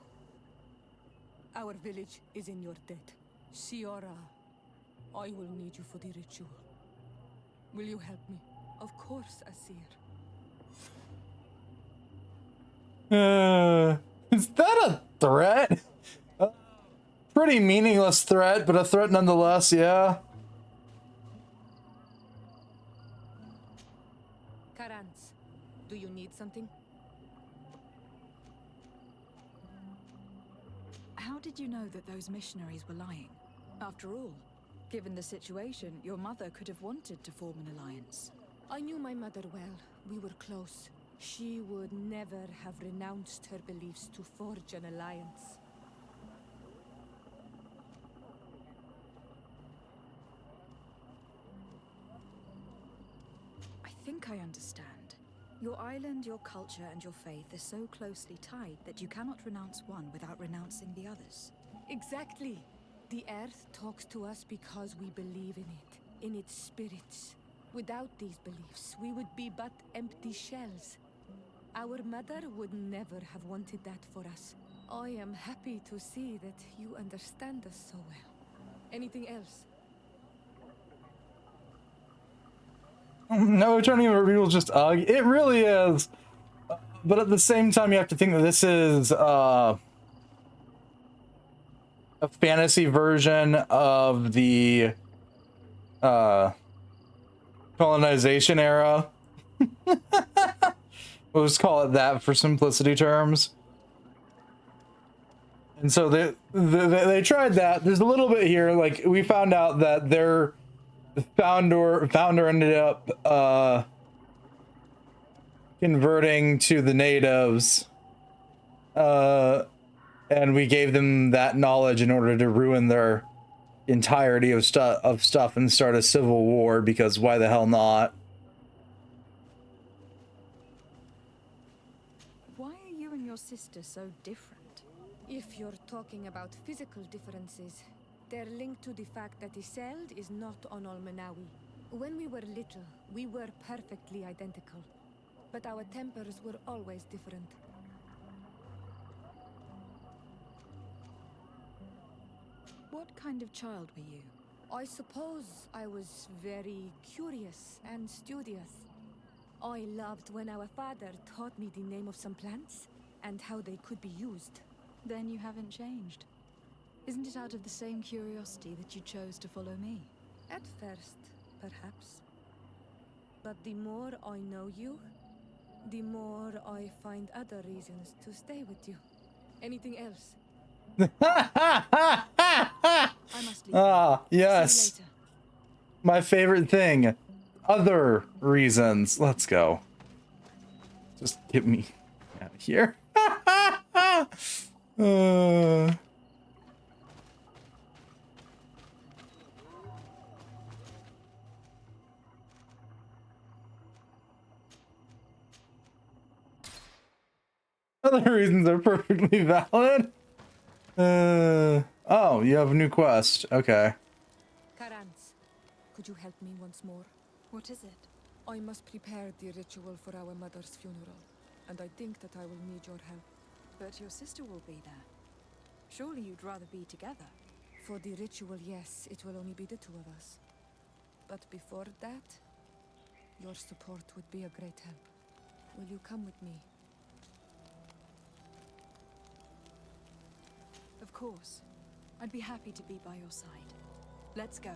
Our village is in your debt. Siora, I will need you for the ritual. Will you help me? Of course, Asir. Is that a threat? Pretty meaningless threat, but a threat nonetheless, yeah. Karans, do you need something? How did you know that those missionaries were lying? After all, given the situation, your mother could have wanted to form an alliance. I knew my mother well. We were close. She would never have renounced her beliefs to forge an alliance. I think I understand. Your island, your culture, and your faith are so closely tied that you cannot renounce one without renouncing the others. Exactly. The earth talks to us because we believe in it, in its spirits. Without these beliefs, we would be but empty shells. Our mother would never have wanted that for us. I am happy to see that you understand us so well. Anything else? No, Eternity of Reveal is just it really is. But at the same time, you have to think that this is a fantasy version of the colonization era. We'll just call it that for simplicity terms. And so they tried that. There's a little bit here, like we found out that their founder ended up converting to the natives, and we gave them that knowledge in order to ruin their entirety of stuff and start a civil war, because why the hell not? Why are you and your sister so different? If you're talking about physical differences, they're linked to the fact that Iseld is not Anol Manawi. When we were little, we were perfectly identical. But our tempers were always different. What kind of child were you? I suppose I was very curious and studious. I loved when our father taught me the name of some plants and how they could be used. Then you haven't changed. Isn't it out of the same curiosity that you chose to follow me? At first, perhaps. But the more I know you, the more I find other reasons to stay with you. Anything else? I must leave. Ah, See you yes. later. My favorite thing. Other reasons. Let's go. Just get me out of here. Other reasons are perfectly valid. Oh, you have a new quest. Okay. Karans, could you help me once more? What is it? I must prepare the ritual for our mother's funeral, and I think that I will need your help. But your sister will be there. Surely you'd rather be together. For the ritual, yes, it will only be the two of us. But before that, your support would be a great help. Will you come with me? Of course. I'd be happy to be by your side. Let's go.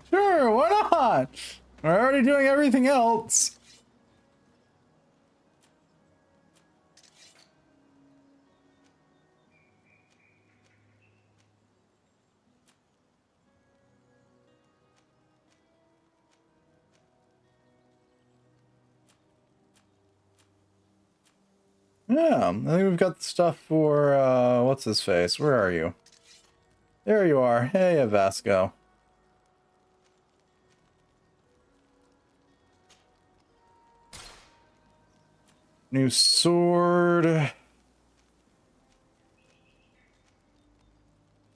Sure, why not? We're already doing everything else. Yeah, I think we've got the stuff for, what's his face? Where are you? There you are. Hey, Vasco. New sword.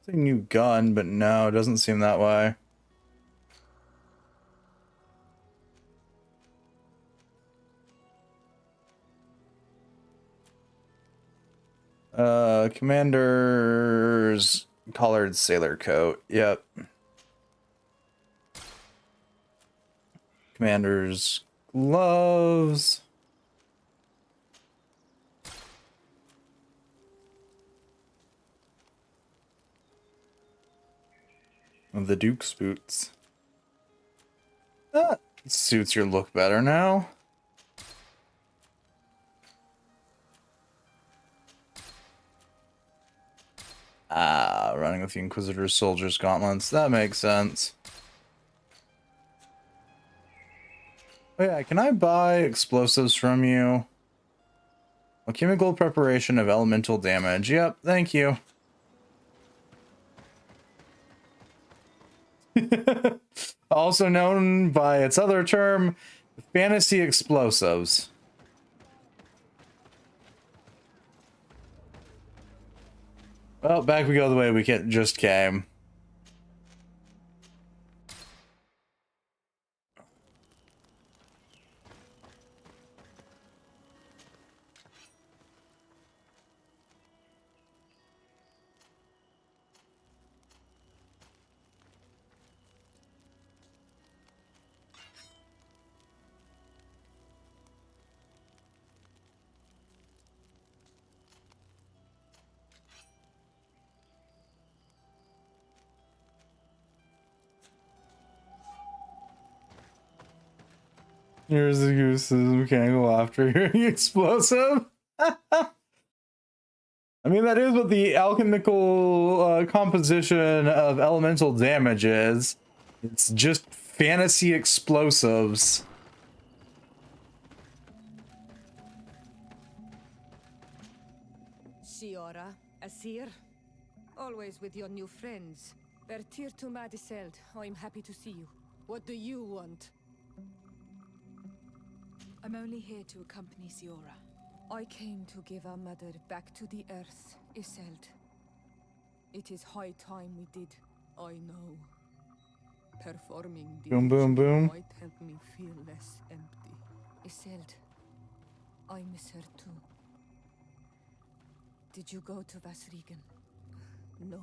Say new gun, but no, it doesn't seem that way. Commander's collared sailor coat. Yep. Commander's gloves. The Duke's boots. That suits your look better now. Ah, running with the Inquisitor's soldiers' gauntlets. That makes sense. Oh yeah, can I buy explosives from you? Alchemical preparation of elemental damage. Yep, thank you. Also known by its other term, fantasy explosives. Well, back we go the way we just came. Here's the goose's mechanical after hearing explosive. I mean, that is what the alchemical composition of elemental damage is. It's just fantasy explosives. Siora, Asir, always with your new friends. Bertir to Madiseld, I'm happy to see you. What do you want? I'm only here to accompany Siora. I came to give our mother back to the earth, Iselt. It is high time we did. I know. Performing the Boom, boom, ritual boom. might help me feel less empty. Isolde, I miss her too. Did you go to Vasrigan? No.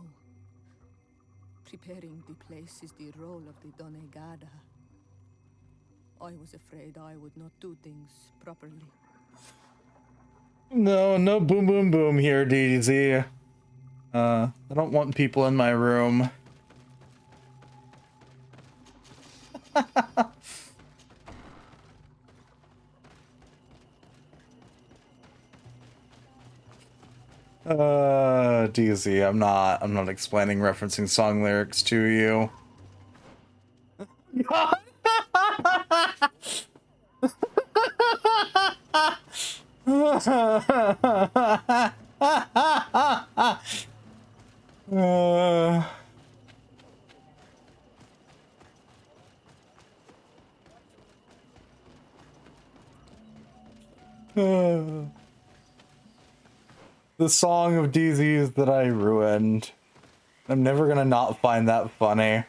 Preparing the place is the role of the Donegada. I was afraid I would not do things properly. No, no boom boom boom here, DDZ. I don't want people in my room. DZ, I'm not explaining referencing song lyrics to you. The song of DZ's that I ruined. I'm never gonna not find that funny.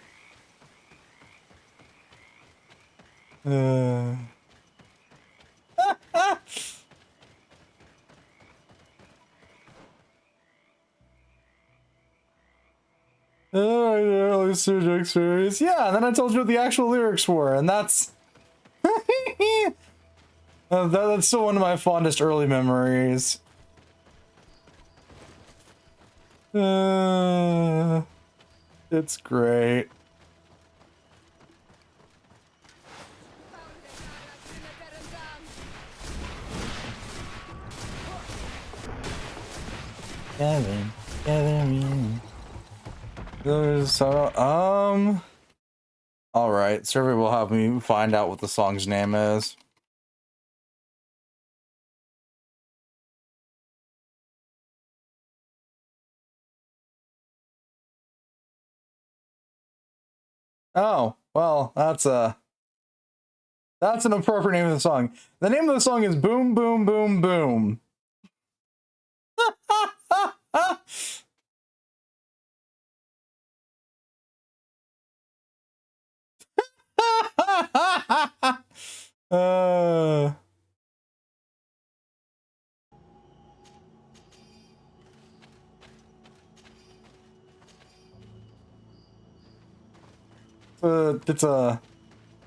Early surgery experience. Yeah, and then I told you what the actual lyrics were, and that's that's still one of my fondest early memories. It's great. Kevin. So, alright, survey will have me find out what the song's name is. Oh, well, that's an appropriate name of the song. The name of the song is Boom Boom Boom Boom.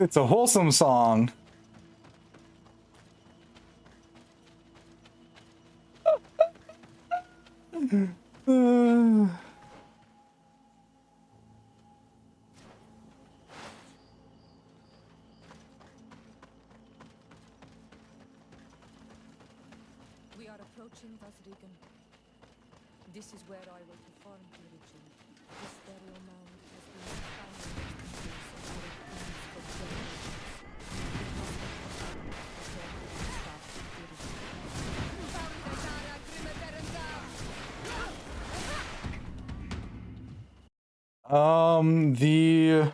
It's a wholesome song. We are approaching Vasrigan. This is where I will perform the ritual. This burial mound has been a foundation place of our kings for generations. The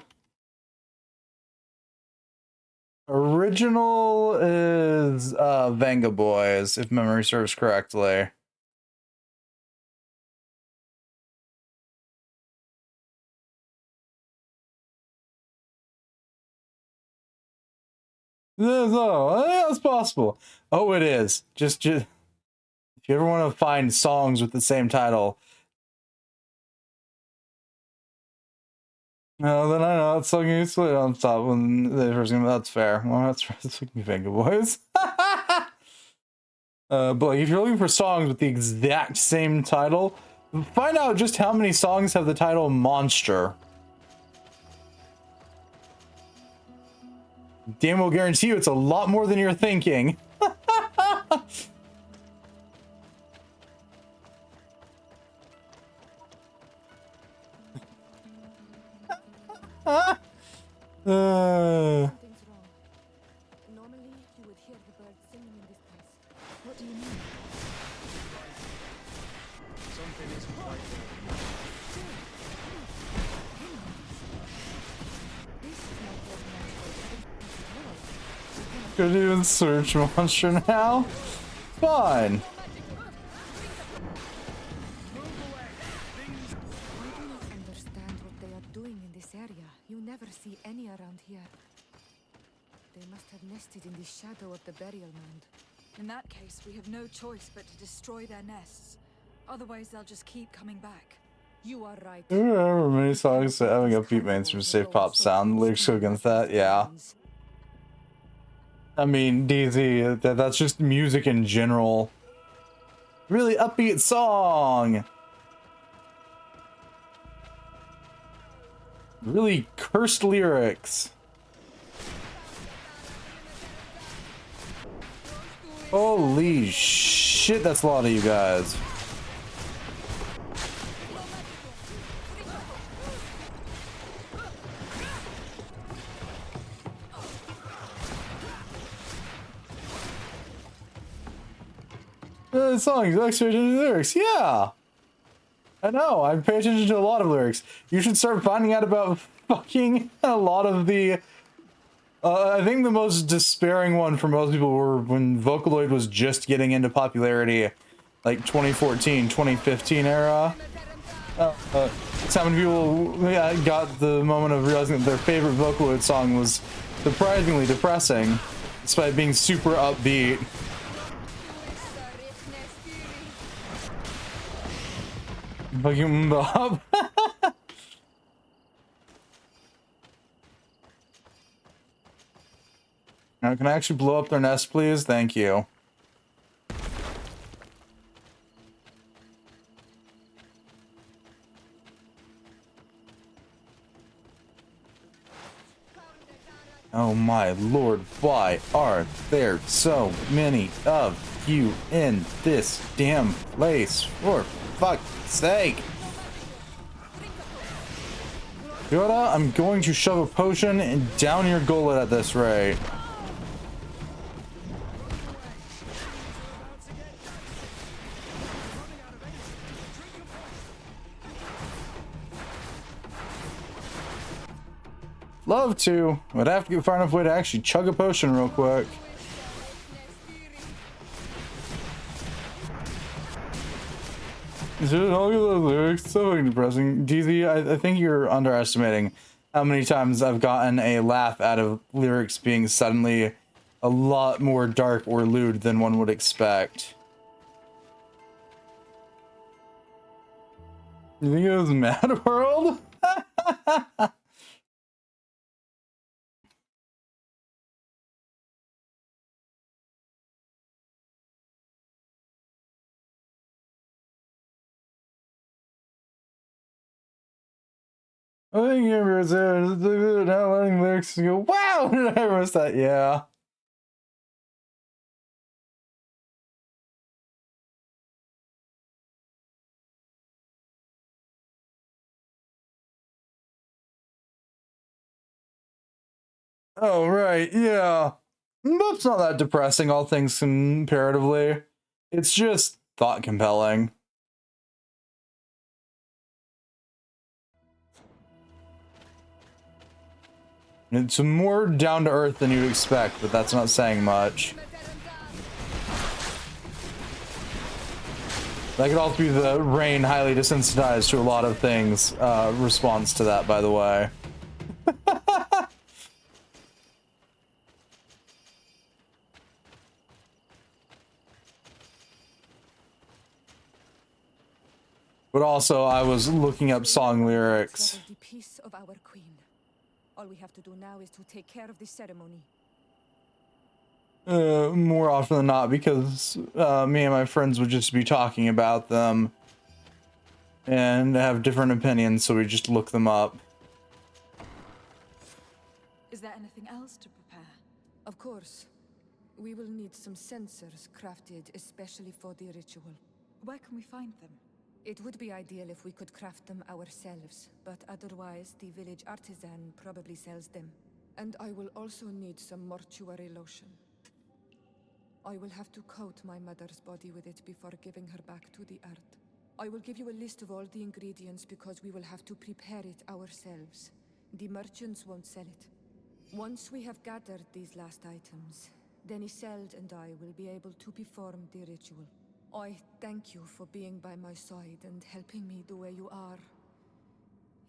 original is Venga Boys, if memory serves correctly. Yeah, it's possible. Oh, it is. Just if you ever want to find songs with the same title. No, then I know it's song you split on top when they first came. That's fair. Well, that's Venga Boys. But like, if you're looking for songs with the exact same title, find out just how many songs have the title Monster. Dan will guarantee you it's a lot more than you're thinking. Something's wrong. Normally, you would hear the birds singing in this place. What do you mean? Something isn't quite Could even search Monster now? Fine. I do not understand what they are doing never see any around here. They must have nested in the shadow of the burial mound. In that case, we have no choice but to destroy their nests. Otherwise, they'll just keep coming back. You are right. I remember many songs having upbeat mainstream safe pop sound. Lyrics go against that, yeah. I mean, DZ, that's just music in general. Really upbeat song. Really cursed lyrics. Holy shit, that's a lot of you guys. The song, you like to pay attention to the lyrics? Yeah! I know, I pay attention to a lot of lyrics. You should start finding out about fucking a lot of the... I think the most despairing one for most people were when Vocaloid was just getting into popularity, like 2014, 2015 era. So many people got the moment of realizing that their favorite Vocaloid song was surprisingly depressing, despite being super upbeat. Fucking Bob. Now, can I actually blow up their nest, please? Thank you. Oh my lord, why are there so many of you in this damn place? For fuck's sake! Yoda, I'm going to shove a potion down your gullet at this rate. Love to. I'd have to get far enough away to actually chug a potion real quick. All those lyrics, so fucking depressing. DZ, I think you're underestimating how many times I've gotten a laugh out of lyrics being suddenly a lot more dark or lewd than one would expect. You think it was Mad World? I think you ever said now learning lyrics and go, wow! Did I miss that? Yeah. Oh, right, yeah. That's not that depressing, all things comparatively. It's just thought compelling. It's more down to earth than you'd expect, but that's not saying much. That could also be the rain highly desensitized to a lot of things response to that, by the way. But also, I was looking up song lyrics. The peace of our queen. All we have to do now is to take care of this ceremony. More often than not, because me and my friends would just be talking about them and have different opinions, so we just look them up. Is there anything else to prepare? Of course. We will need some sensors crafted especially for the ritual. Where can we find them? It would be ideal if we could craft them ourselves, but otherwise the village artisan probably sells them. And I will also need some mortuary lotion. I will have to coat my mother's body with it before giving her back to the earth. I will give you a list of all the ingredients because we will have to prepare it ourselves. The merchants won't sell it. Once we have gathered these last items, then Isolde and I will be able to perform the ritual. I thank you for being by my side and helping me the way you are.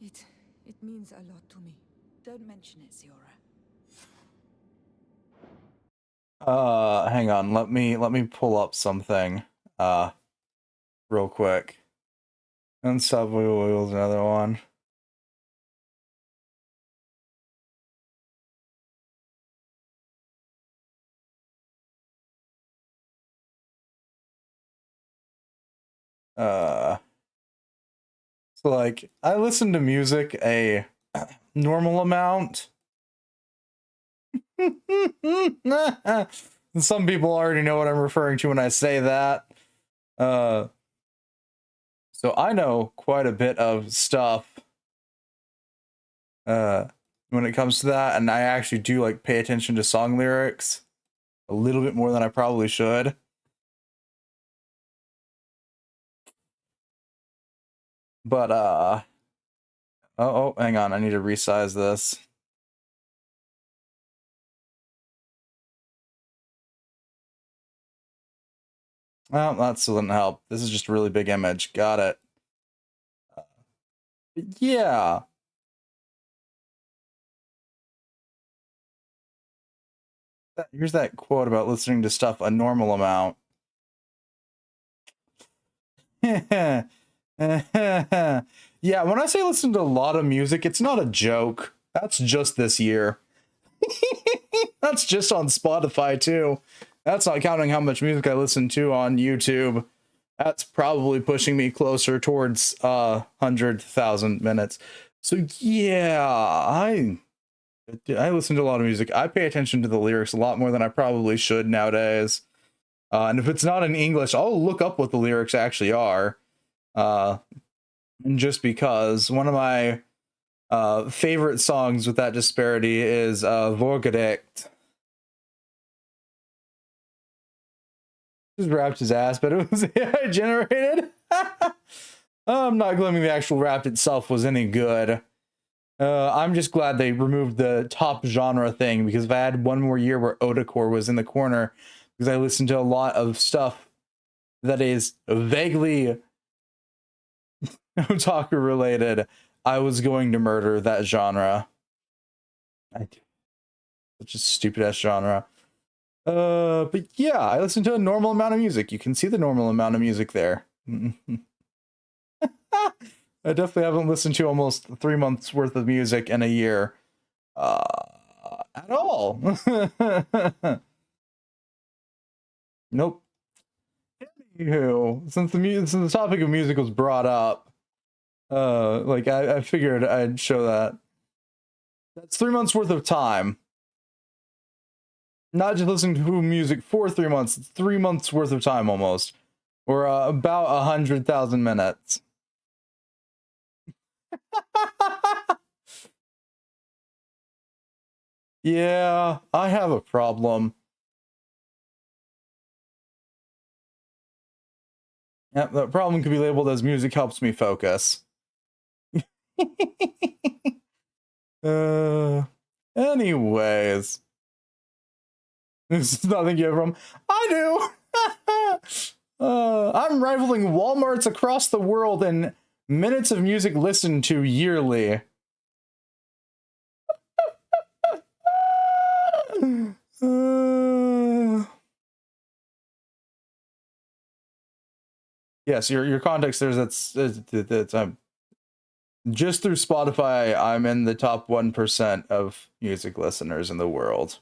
It means a lot to me. Don't mention it, Ziora. Hang on, let me pull up something real quick. And Subway Wheels, another one. So like I listen to music a normal amount. Some people already know what I'm referring to when I say that. So I know quite a bit of stuff when it comes to that, and I actually do like pay attention to song lyrics a little bit more than I probably should. But oh, hang on, I need to resize this. Well, that still didn't help. This is just a really big image. Got it. Yeah. Here's that quote about listening to stuff a normal amount. Yeah, when I say listen to a lot of music, it's not a joke. That's just this year. That's just on Spotify too. That's not counting how much music I listen to on YouTube. That's probably pushing me closer towards 100,000 minutes. So yeah, I listen to a lot of music. I pay attention to the lyrics a lot more than I probably should nowadays. And if it's not in English, I'll look up what the lyrics actually are. Just because one of my favorite songs with that disparity is Vorgedicht. Just rapped his ass, but it was AI generated. I'm not claiming the actual rap itself was any good. I'm just glad they removed the top genre thing, because if I had one more year where Otacore was in the corner, because I listened to a lot of stuff that is vaguely otaku related, I was going to murder that genre. Such a stupid ass genre. But yeah, I listen to a normal amount of music. You can see the normal amount of music there. I definitely haven't listened to almost 3 months worth of music in a year. At all. Nope. Anywho, since the topic of music was brought up, like I figured I'd show that. That's 3 months worth of time. Not just listening to music for 3 months, it's 3 months worth of time almost. Or about 100,000 minutes. Yeah, I have a problem. Yeah, that problem could be labeled as music helps me focus. Anyways. This is nothing you have from. I do! I'm rivaling Walmarts across the world in minutes of music listened to yearly. Yes, your context there's it's just through Spotify, I'm in the top 1% of music listeners in the world.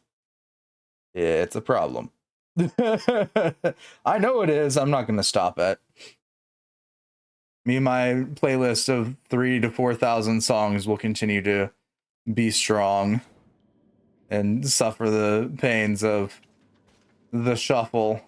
It's a problem. I know it is. I'm not going to stop it. Me and my playlist of 3,000 to 4,000 songs will continue to be strong and suffer the pains of the shuffle.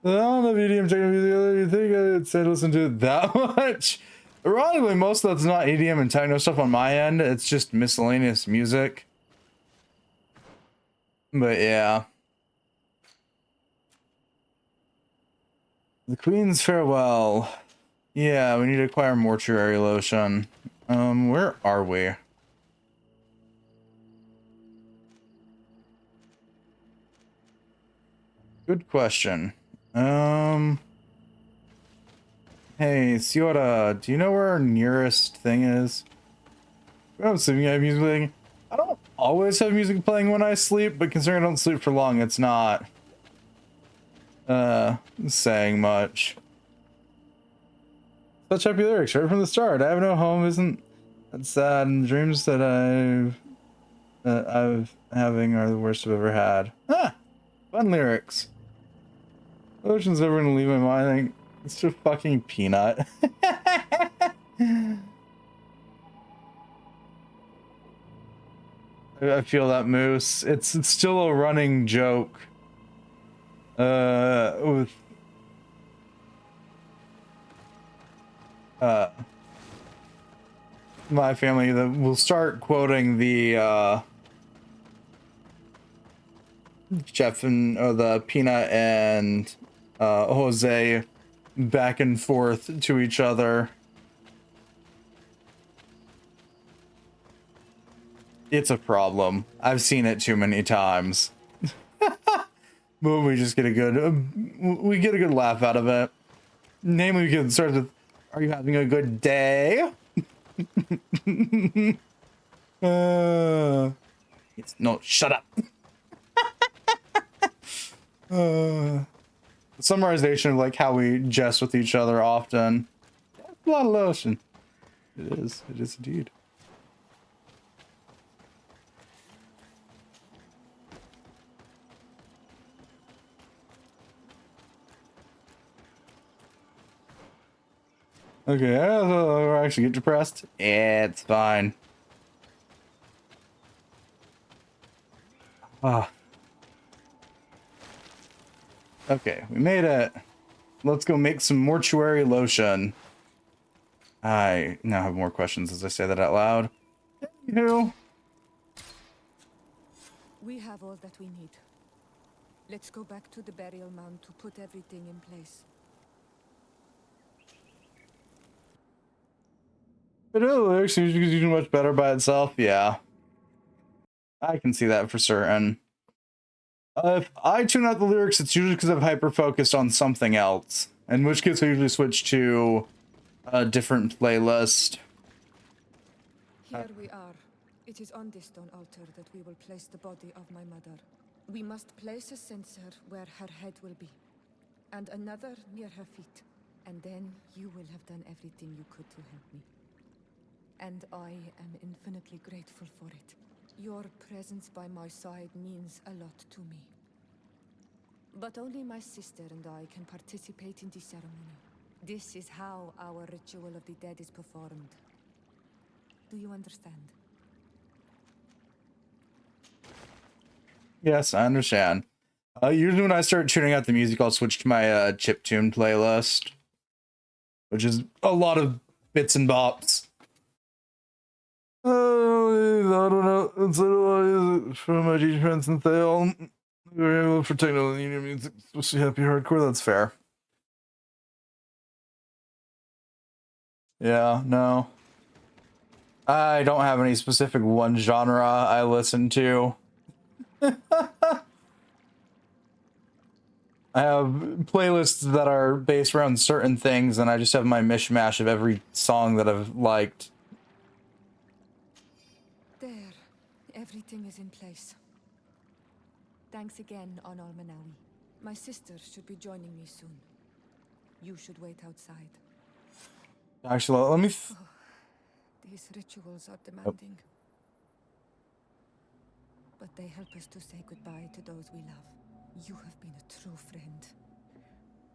I don't know if EDM techno music, you think I'd say listen to it that much? Ironically, most of that's not EDM and techno stuff on my end. It's just miscellaneous music. But yeah. The Queen's Farewell. Yeah, we need to acquire mortuary lotion. Where are we? Good question. Hey, Siora, do you know where our nearest thing is? I'm assuming I have music playing. I don't always have music playing when I sleep, but considering I don't sleep for long, it's not saying much. Such happy lyrics right from the start. I have no home isn't that sad, and the dreams that I've having are the worst I've ever had. Ah, fun lyrics. Ocean's never gonna leave my mind. I think it's just fucking Peanut. I feel that, Moose. It's still a running joke. With my family that will start quoting the Jeff and the Peanut and Jose back and forth to each other. It's a problem. I've seen it too many times. But we just get a good laugh out of it. Namely, we can start with, "Are you having a good day?" No, shut up. Summarization of like how we jest with each other often. A lot of lotion. It is indeed. Okay, I actually get depressed. Yeah, it's fine. Ah. Okay, we made it. Let's go make some mortuary lotion. I now have more questions as I say that out loud. Anywho. We have all that we need. Let's go back to the burial mound to put everything in place. But it actually do much better by itself. Yeah, I can see that for certain. If I tune out the lyrics, it's usually because I'm hyper focused on something else. In which case, I usually switch to a different playlist. Here we are. It is on this stone altar that we will place the body of my mother. We must place a censer where her head will be, and another near her feet. And then you will have done everything you could to help me. And I am infinitely grateful for it. Your presence by my side means a lot to me. But only my sister and I can participate in the ceremony. This is how our ritual of the dead is performed. Do you understand? Yes, I understand. Usually when I start tuning out the music, I'll switch to my chiptune playlist, which is a lot of bits and bops. I don't know. It's from my G friends, and they all were able for techno music, especially happy hardcore. That's fair. Yeah, no. I don't have any specific one genre I listen to. I have playlists that are based around certain things, and I just have my mishmash of every song that I've liked. There. Everything is in place. Thanks again, Honor Manawi. My sister should be joining me soon. You should wait outside. Actually, let me... These rituals are demanding. But they help us to say goodbye to those we love. You have been a true friend.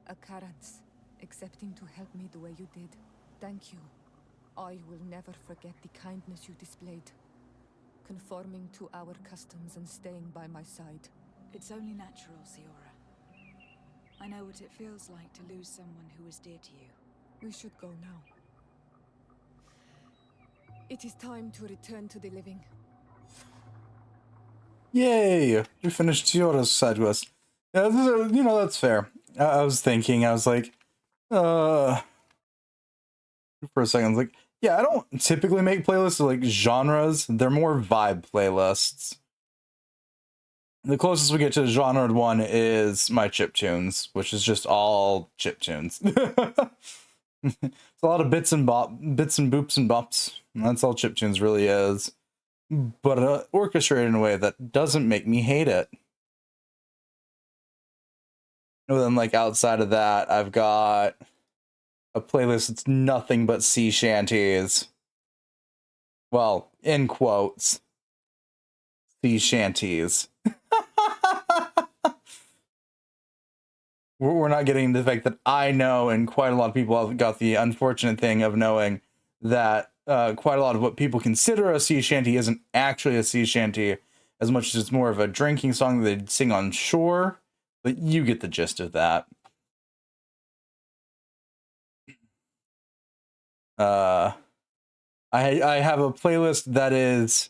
A Karans, accepting to help me the way you did. Thank you. I will never forget the kindness you displayed. Conforming to our customs and staying by my side. It's only natural, Siora. I know what it feels like to lose someone who is dear to you. We should go now. It is time to return to the living. Yay! You finished Siora's side quest. Yeah, you know, that's fair. I was thinking, I was like, for a second, I was like, yeah, I don't typically make playlists of like genres. They're more vibe playlists. The closest we get to the genre one is my chiptunes, which is just all chiptunes. It's a lot of bits and boops and bops. And that's all chiptunes really is. But orchestrated in a way that doesn't make me hate it. And then, like, outside of that, I've got a playlist that's nothing but sea shanties. Well, in quotes, sea shanties. We're not getting the fact that I know, and quite a lot of people have got the unfortunate thing of knowing that quite a lot of what people consider a sea shanty isn't actually a sea shanty, as much as it's more of a drinking song that they'd sing on shore. But you get the gist of that. I have a playlist that is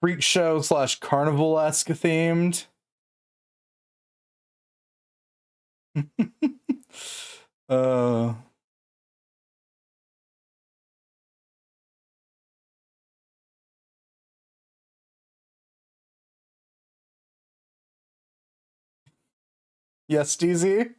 freak show / carnival-esque themed. Yes, DZ.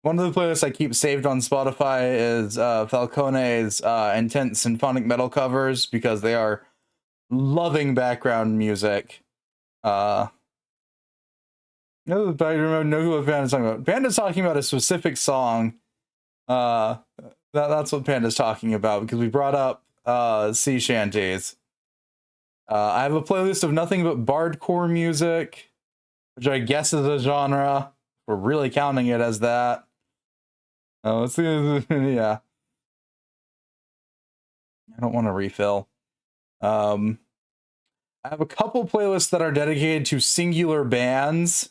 One of the playlists I keep saved on Spotify is Falcone's intense symphonic metal covers, because they are loving background music. No, but I remember who Panda's talking about. Panda's talking about a specific song. That's what Panda's talking about, because we brought up sea shanties. I have a playlist of nothing but bardcore music, which I guess is a genre. We're really counting it as that. Oh, it's yeah. I don't want to refill. I have a couple playlists that are dedicated to singular bands,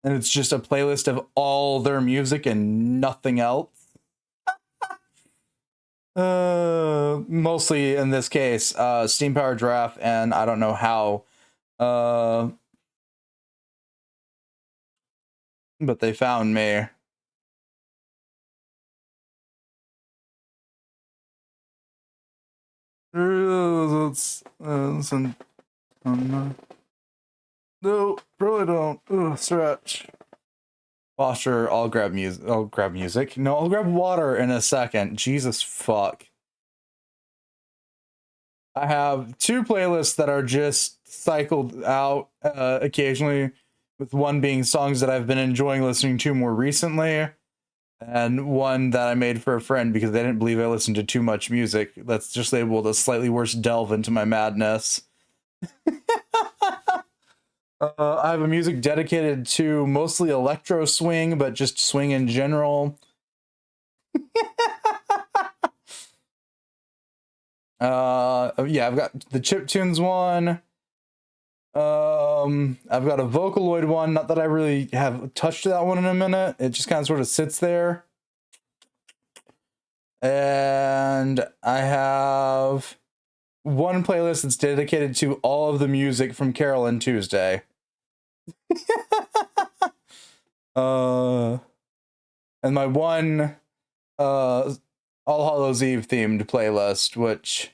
and it's just a playlist of all their music and nothing else. Mostly in this case, Steam Power Giraffe, and I don't know how. But they found me. Let's listen. No, really don't. Ugh, stretch. Foster, I'll grab music. I'll grab music. No, I'll grab water in a second. Jesus fuck. I have 2 playlists that are just cycled out occasionally, with one being songs that I've been enjoying listening to more recently, and one that I made for a friend because they didn't believe I listened to too much music. That's just labeled a slightly worse delve into my madness. I have a music dedicated to mostly electro swing, but just swing in general. Yeah, I've got the chiptunes one. I've got a Vocaloid one. Not that I really have touched that one in a minute. It just kind of sort of sits there. And I have one playlist that's dedicated to all of the music from Carol and Tuesday. And my one All Hallows Eve themed playlist, which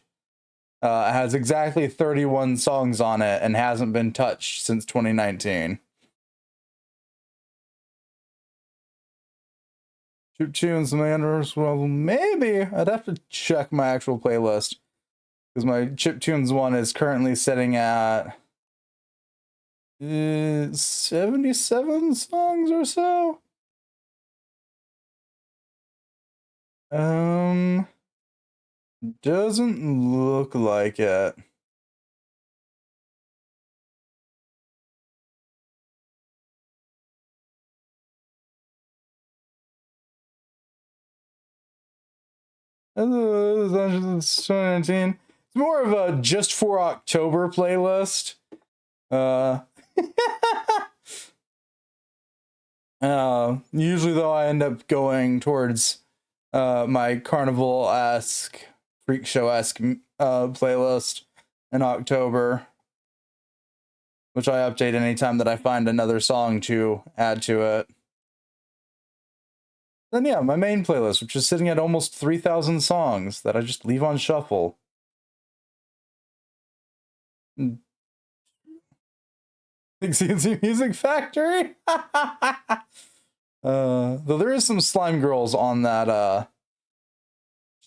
has exactly 31 songs on it and hasn't been touched since 2019. Chip tunes, Manders. Well, maybe I'd have to check my actual playlist, because my chip tunes one is currently sitting at 77 songs or so. Doesn't look like it. It's 2019. It's more of a just for October playlist. Usually though, I end up going towards my carnival-esque, freak show-esque playlist in October, which I update anytime that I find another song to add to it. Then yeah, my main playlist, which is sitting at almost 3,000 songs that I just leave on shuffle. Big CNC Music Factory. Though there is some Slime Girls on that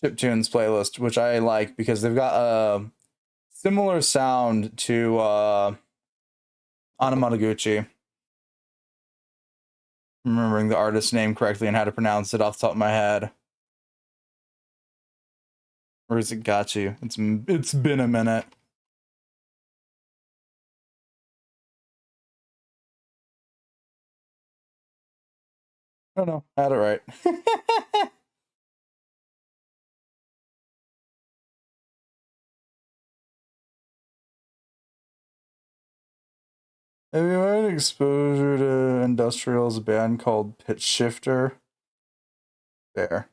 chiptunes playlist, which I like because they've got a similar sound to Anamanaguchi. Remembering the artist's name correctly and how to pronounce it off the top of my head. Or is it Gachi? It's been a minute. Oh no, I had it right. Have you had exposure to Industrial's band called Pitch Shifter? There.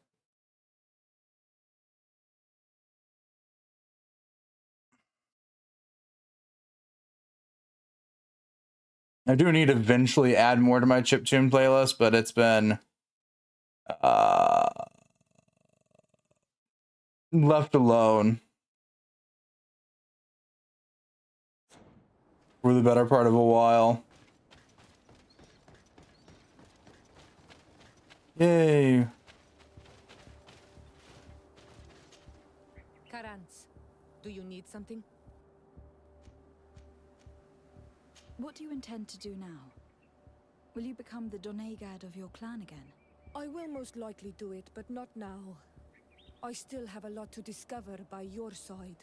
I do need to eventually add more to my chiptune playlist, but it's been left alone for the better part of a while. Yay. Karans, do you need something? What do you intend to do now? Will you become the Donegad of your clan again? I will most likely do it, but not now. I still have a lot to discover by your side.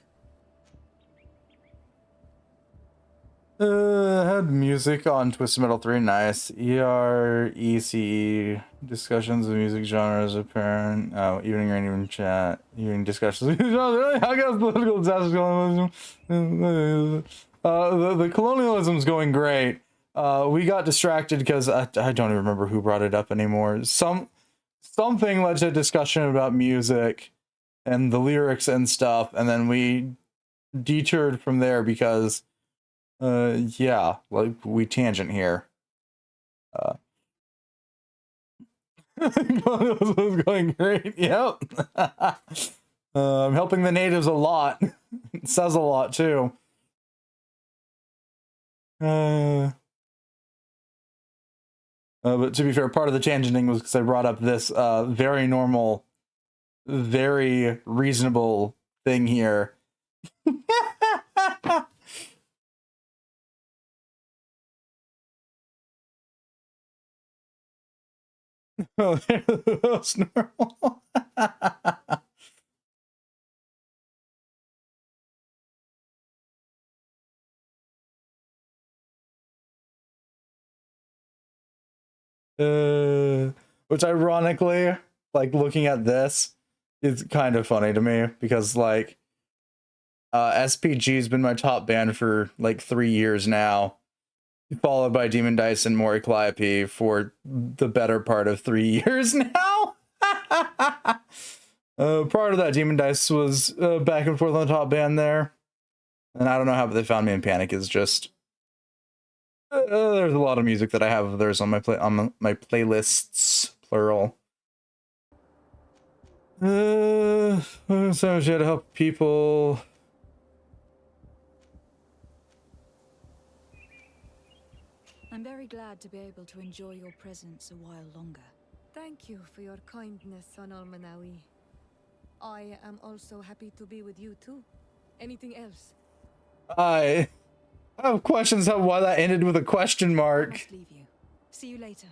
Had music on Twisted Metal 3, nice. ECE, discussions of music genres apparent. Oh, evening or even chat. Evening discussions. How guess political disasters colonialism? The colonialism's going great. We got distracted because I don't even remember who brought it up anymore. Something led to a discussion about music and the lyrics and stuff, and then we detoured from there because yeah, like we tangent here. Colonialism is going great. Yep. I'm helping the natives a lot. It says a lot too. But to be fair, part of the tangenting was because I brought up this very normal, very reasonable thing here. Oh, that's normal. Which ironically, like looking at this, is kind of funny to me because like SPG's been my top band for like 3 years now, followed by Demon Dice and Mori Calliope for the better part of 3 years now. Prior to that, Demon Dice was back and forth on the top band there, and I don't know how they found me in Panic is just there's a lot of music that I have of theirs on my playlists, plural. So she had to help people. I'm very glad to be able to enjoy your presence a while longer. Thank you for your kindness, Son Almanawi. I am also happy to be with you too. Anything else? I have questions on why that ended with a question mark. I must leave you. See you later.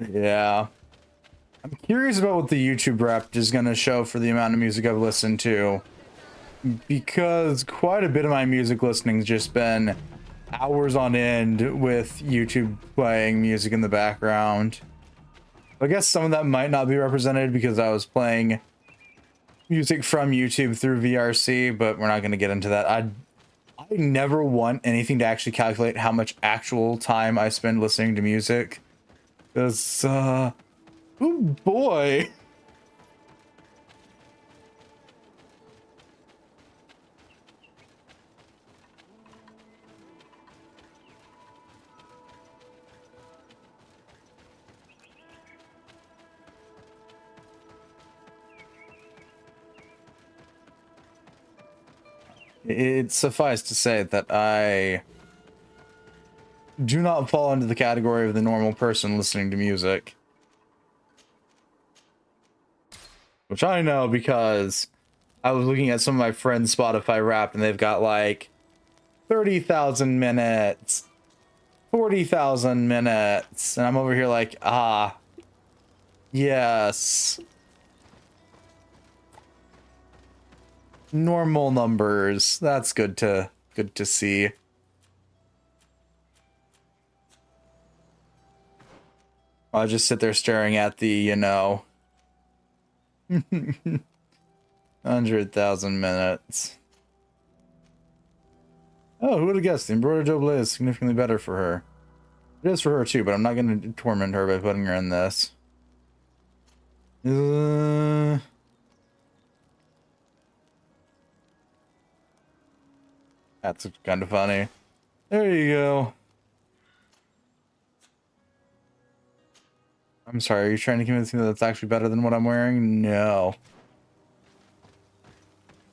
Yeah. I'm curious about what the YouTube Wrapped is going to show for the amount of music I've listened to. Because quite a bit of my music listening's just been hours on end with YouTube playing music in the background. I guess some of that might not be represented because I was playing music from YouTube through VRC, but we're not going to get into that. I never want anything to actually calculate how much actual time I spend listening to music. Because, oh boy. It suffice to say that I do not fall into the category of the normal person listening to music. Which I know because I was looking at some of my friends' Spotify Wrapped and they've got like 30,000 minutes, 40,000 minutes, and I'm over here like, ah, yes. Normal numbers. That's good to see. I just sit there staring at the, you know, 100,000 minutes. Oh, who would have guessed? The embroidered doublet is significantly better for her. It is for her too, but I'm not going to torment her by putting her in this. That's kind of funny. There you go. I'm sorry, are you trying to convince me that that's actually better than what I'm wearing? No.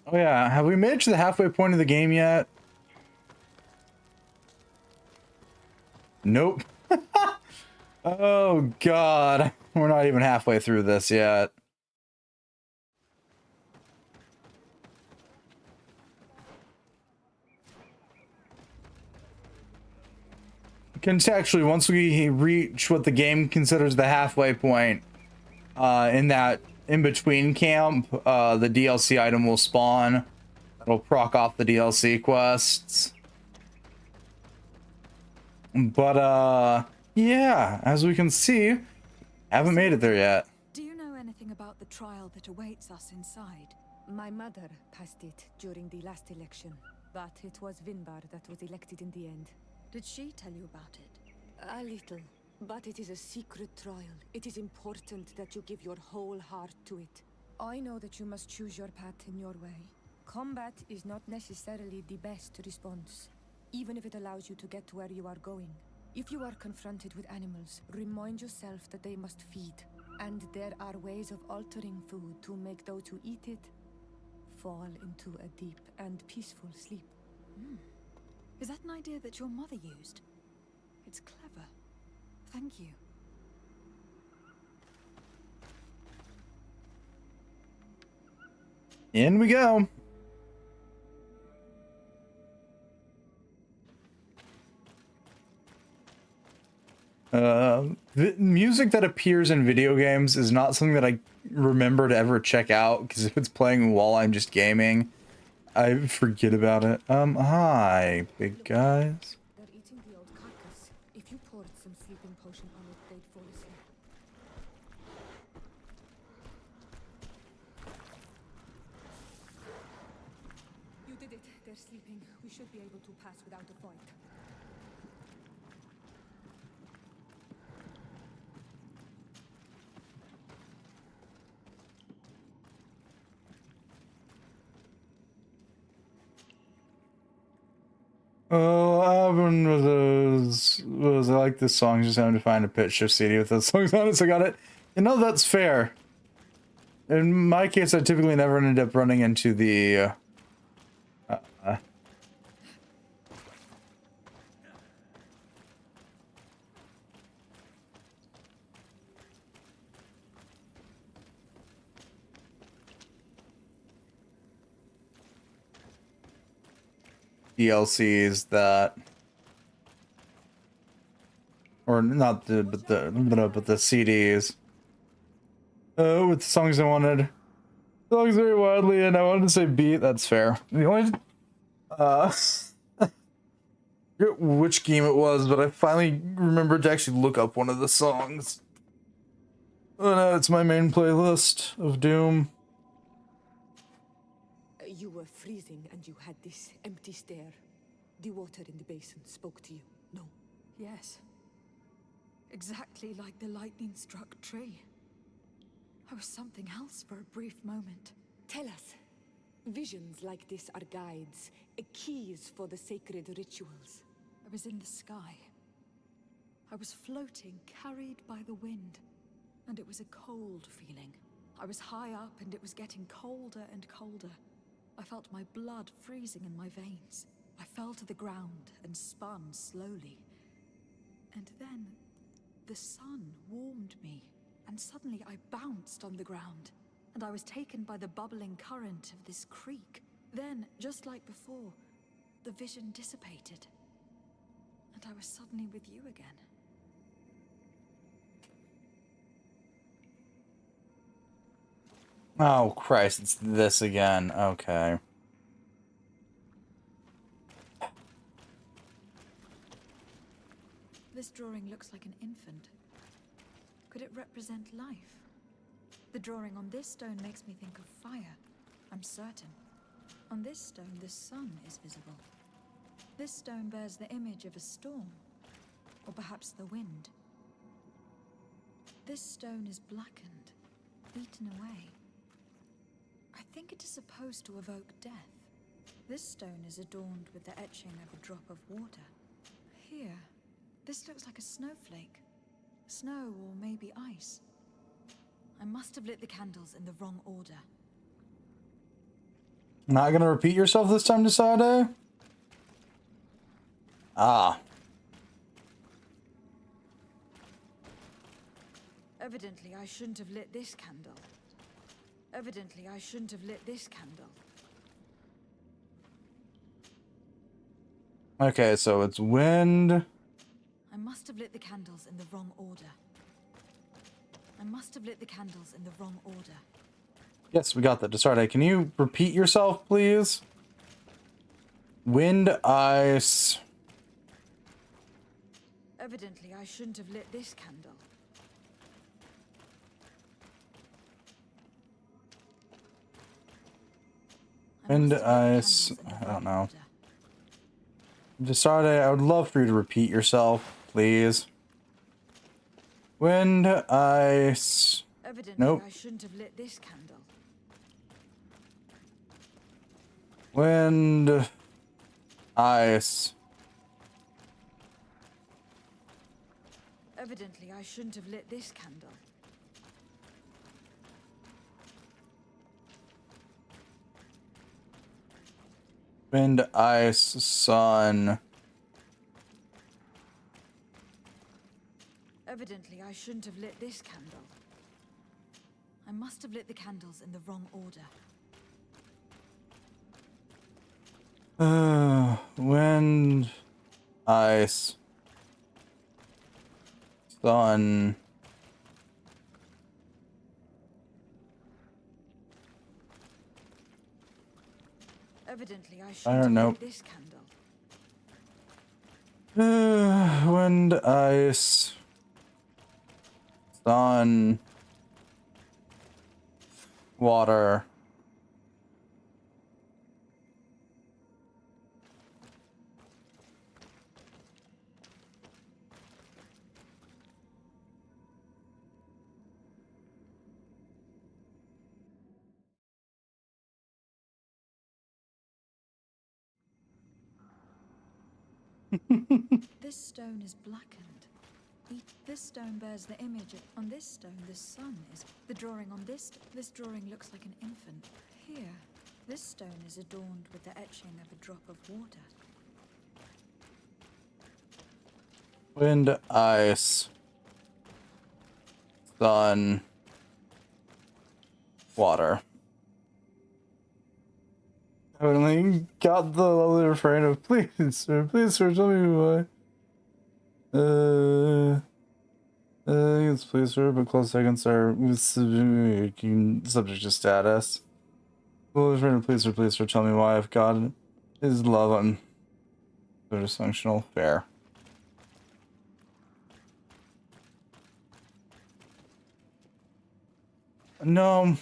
Oh yeah, have we made it to the halfway point of the game yet? Nope. Oh god, we're not even halfway through this yet. Contextually, once we reach what the game considers the halfway point, in that in-between camp, the DLC item will spawn. It'll proc off the DLC quests. But, yeah, as we can see, haven't made it there yet. Do you know anything about the trial that awaits us inside? My mother passed it during the last election, but it was Vinbar that was elected in the end. Did she tell you about it? A little, but it is a secret trial. It is important that you give your whole heart to it. I know that you must choose your path in your way. Combat is not necessarily the best response, even if it allows you to get to where you are going. If you are confronted with animals, remind yourself that they must feed, and there are ways of altering food to make those who eat it fall into a deep and peaceful sleep. Is that an idea that your mother used? It's clever. Thank you. In we go. The music that appears in video games is not something that I remember to ever check out, because if it's playing while I'm just gaming, I forget about it. Hi, big guys. They're eating the old carcass. If you poured some sleeping potion on it, they'd fall asleep. You did it. They're sleeping. We should be able to pass without a fight. Oh, what happened was I like this song, just having to find a pitch shift CD with those songs on it, so I got it. You know, that's fair. In my case, I typically never ended up running into the DLCs that, or not the, but the CDs with songs I wanted. Songs very widely, and I wanted to say beat. That's fair. The only I forget which game it was, but I finally remembered to actually look up one of the songs. Oh no, it's my main playlist of Doom. You were freezing and you had this empty stare. The water in the basin spoke to you, no? Yes. Exactly like the lightning-struck tree. I was something else for a brief moment. Tell us. Visions like this are guides, keys for the sacred rituals. I was in the sky. I was floating, carried by the wind. And it was a cold feeling. I was high up and it was getting colder and colder. I felt my blood freezing in my veins. I fell to the ground and spun slowly. And then the sun warmed me, and suddenly I bounced on the ground, and I was taken by the bubbling current of this creek. Then, just like before, the vision dissipated, and I was suddenly with you again. Oh, Christ, it's this again. Okay. This drawing looks like an infant. Could it represent life? The drawing on this stone makes me think of fire. I'm certain. On this stone, the sun is visible. This stone bears the image of a storm, or perhaps the wind. This stone is blackened, eaten away. I think it is supposed to evoke death. This stone is adorned with the etching of a drop of water. Here, this looks like a snowflake. Snow or maybe ice. I must have lit the candles in the wrong order. Not gonna repeat yourself this time, Desade? Ah. Evidently, I shouldn't have lit this candle. Evidently, I shouldn't have lit this candle. Okay, so it's wind. I must have lit the candles in the wrong order. I must have lit the candles in the wrong order. Yes, we got that. Desade, can you repeat yourself, please? Wind, ice. Evidently, I shouldn't have lit this candle. Wind, ice. I don't know. Desade, I would love for you to repeat yourself, please. Wind, ice. Evidently, Nope. I shouldn't have lit this candle. Wind, ice. Evidently, I shouldn't have lit this candle. Wind, ice, sun. Evidently, I shouldn't have lit this candle. I must have lit the candles in the wrong order. Wind, ice, sun. Evidently, I I shouldn't don't have know. lit this candle. Wind, ice, sun, water. This stone is blackened. This stone bears the image of... On this stone, the sun is... The drawing on this drawing looks like an infant. Here, this stone is adorned with the etching of a drop of water. Wind, ice, sun, water. I only got the lovely refrain of please, sir, tell me why. It's please, sir, but close seconds are subject to status. Lovely refrain of please, sir, tell me why if God is love, I'm dysfunctional. Fair. No.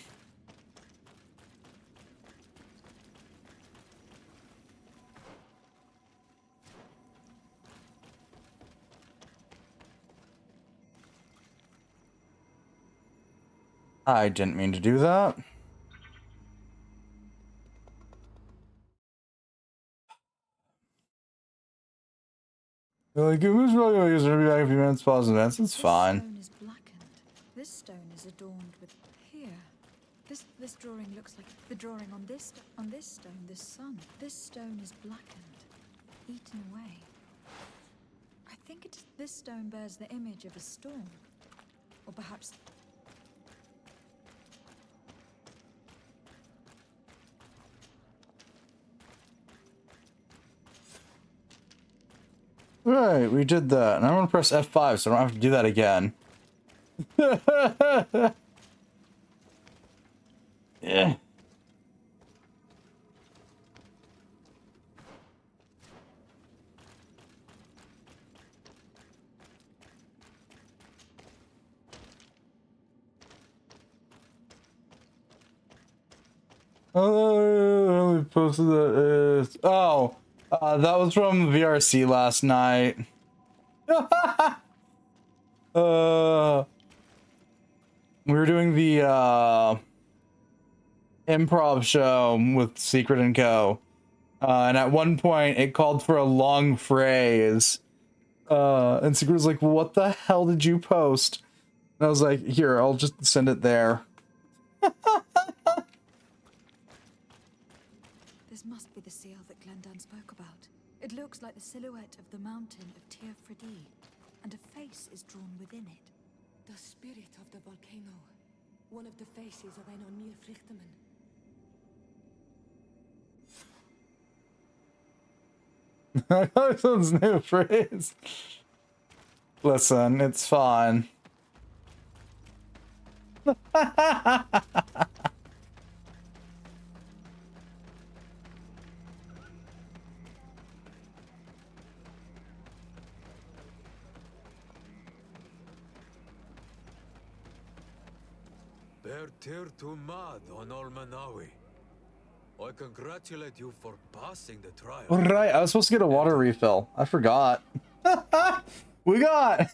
I didn't mean to do that. Like, who's really going to use it? Be back a few minutes, pause events. It's fine. This stone is blackened. This stone is adorned with... Here, This drawing looks like the drawing on this stone, this sun. This stone is blackened, eaten away. I think this stone bears the image of a storm, or perhaps. Right, we did that. And I'm gonna press F5 so I don't have to do that again. Yeah. Oh, we posted that. That was from VRC last night. We were doing the improv show with Secret and Co. And at one point it called for a long phrase. And Secret was like, "What the hell did you post?" And I was like, "Here, I'll just send it there." This must be the seal that Glendan spoke about. It looks like the silhouette of the mountain of Tir Fredi, and a face is drawn within it. The spirit of the volcano. One of the faces of Einar Mýrflyktimann. That sounds new phrase. Listen, it's fine. Bertir to mad on Olmanawi. I congratulate you for passing the trial. Right, I was supposed to get a water refill. I forgot. We got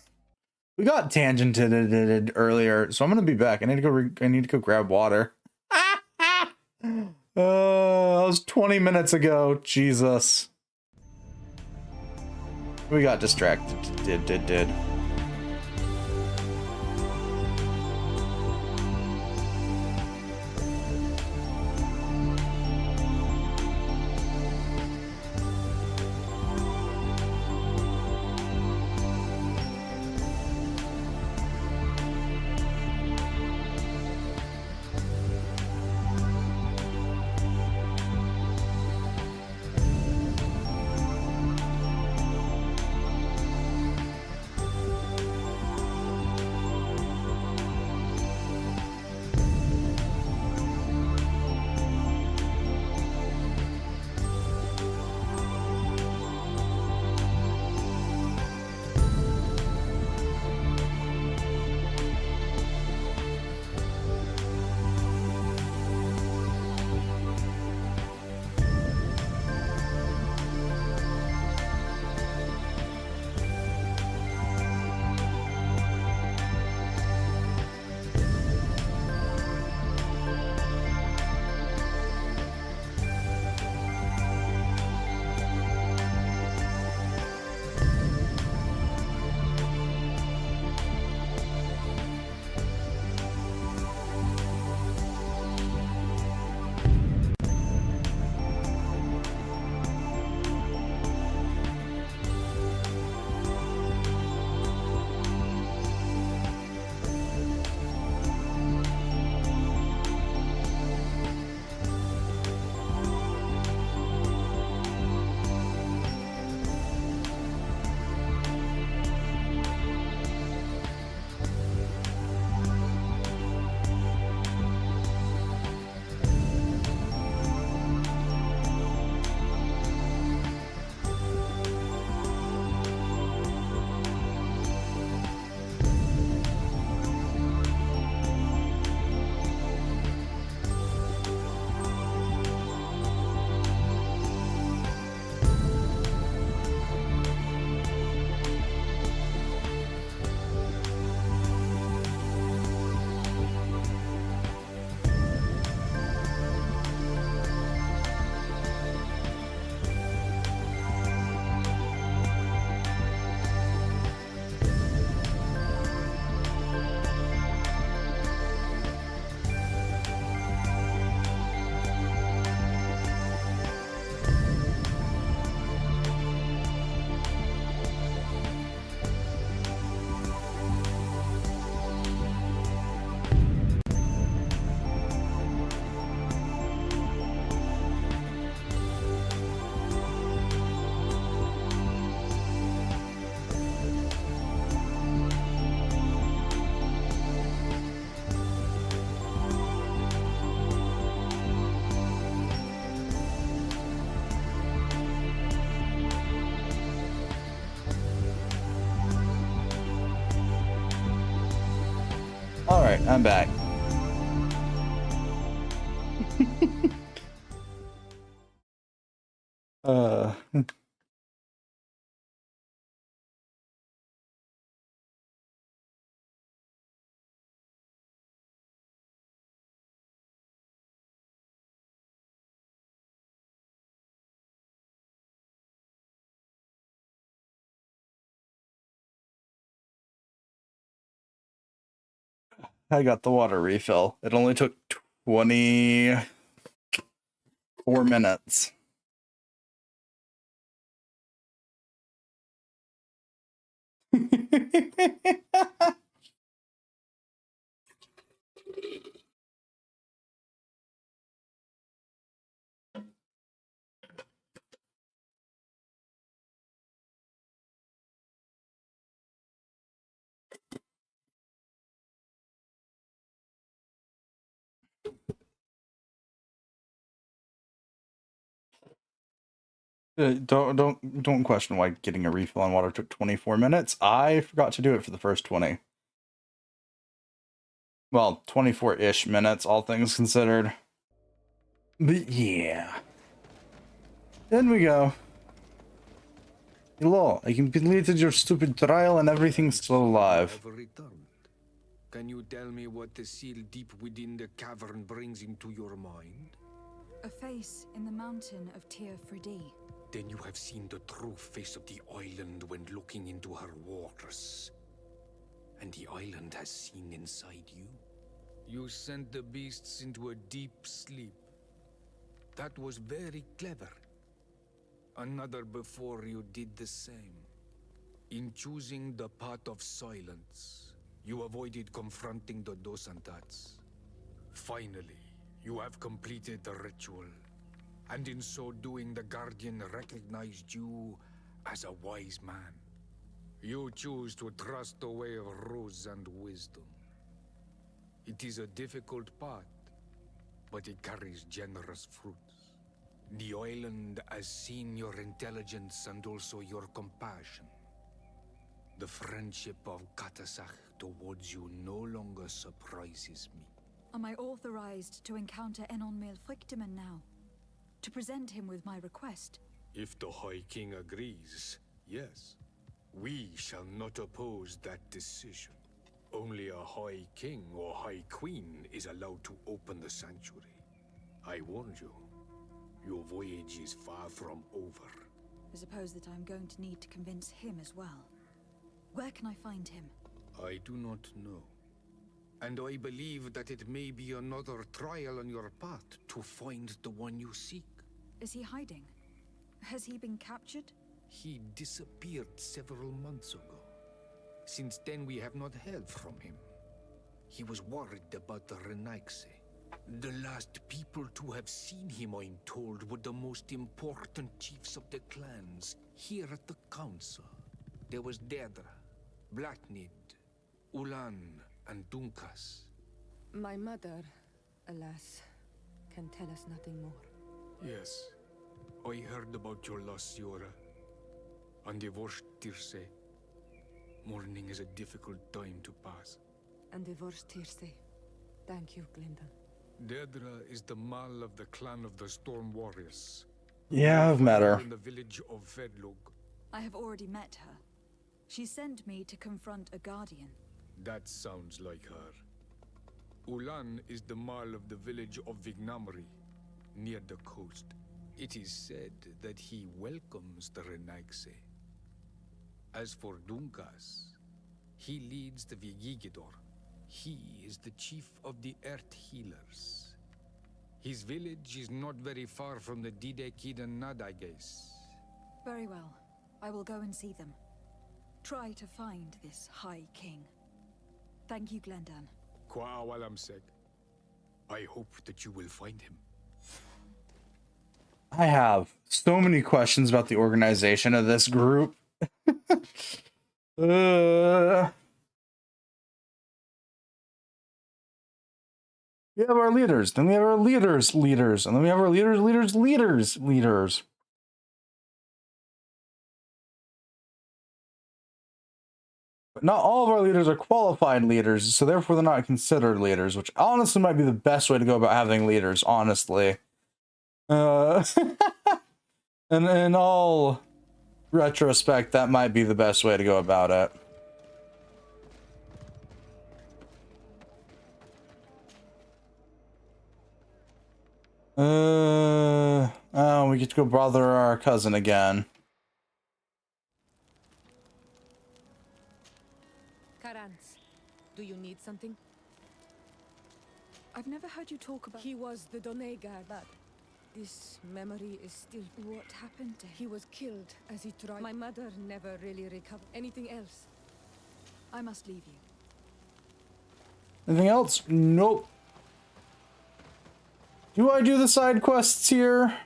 tangented earlier, so I'm gonna be back. I need to go grab water. That was 20 minutes ago. Jesus. We got distracted. Did. Alright, I'm back. uh... I got the water refill. It only took 24 minutes. Don't question why getting a refill on water took 24 minutes. I forgot to do it for the first 20. Well, 24-ish minutes, all things considered. But yeah. In we go. Hello, I completed your stupid trial and everything's still alive. Can you tell me what the seal deep within the cavern brings into your mind? A face in the mountain of Tir Fridi. Then you have seen the true face of the island when looking into her waters. And the island has seen inside you. You sent the beasts into a deep sleep. That was very clever. Another before you did the same. In choosing the path of silence, you avoided confronting the Dosantats. Finally, you have completed the ritual. And in so doing, the Guardian recognized you as a wise man. You choose to trust the way of ruse and wisdom. It is a difficult path, but it carries generous fruits. The island has seen your intelligence and also your compassion. The friendship of Katasach towards you no longer surprises me. Am I authorized to encounter Enon Milfrictiman now? To present him with my request? If the High King agrees, yes. We shall not oppose that decision. Only a High King or High Queen is allowed to open the sanctuary. I warned you. Your voyage is far from over. I suppose that I'm going to need to convince him as well. Where can I find him? I do not know. And I believe that it may be another trial on your path to find the one you seek. Is he hiding? Has he been captured? He disappeared several months ago. Since then, we have not heard from him. He was worried about the Renaigse. The last people to have seen him, I'm told, were the most important chiefs of the clans here at the council. There was Deirdre, Blatnid, Ulan, and Dunkas. My mother, alas, can tell us nothing more. Yes, I heard about your loss, Yora. And divorced Tirce. Mourning is a difficult time to pass. And divorced Tirce. Thank you, Glyndon. Deirdre is the Mal of the clan of the Storm Warriors. Yeah, I've met her. In the village of Vedlug. I have already met her. She sent me to confront a guardian. That sounds like her. Ulan is the Mal of the village of Vignamri, near the coast. It is said that he welcomes the Renaigse. As for Dunkas, he leads the Vigigidor. He is the chief of the Earth Healers. His village is not very far from the Didekid and Nadages. Very well. I will go and see them. Try to find this High King. Thank you, Glendan. Kwa'awalamsek. I hope that you will find him. I have so many questions about the organization of this group. We have our leaders, then we have our leaders, and then we have our leaders. But not all of our leaders are qualified leaders, so therefore they're not considered leaders, which honestly might be the best way to go about having leaders, honestly. And in all retrospect, that might be the best way to go about it. Oh, we get to go bother our cousin again. Karans, do you need something? I've never heard you talk about... He was the Donegar, but this memory is still... What happened to him? He was killed as he tried... My mother never really recovered. Anything else? I must leave you. Anything else? Nope. Do I do the side quests here?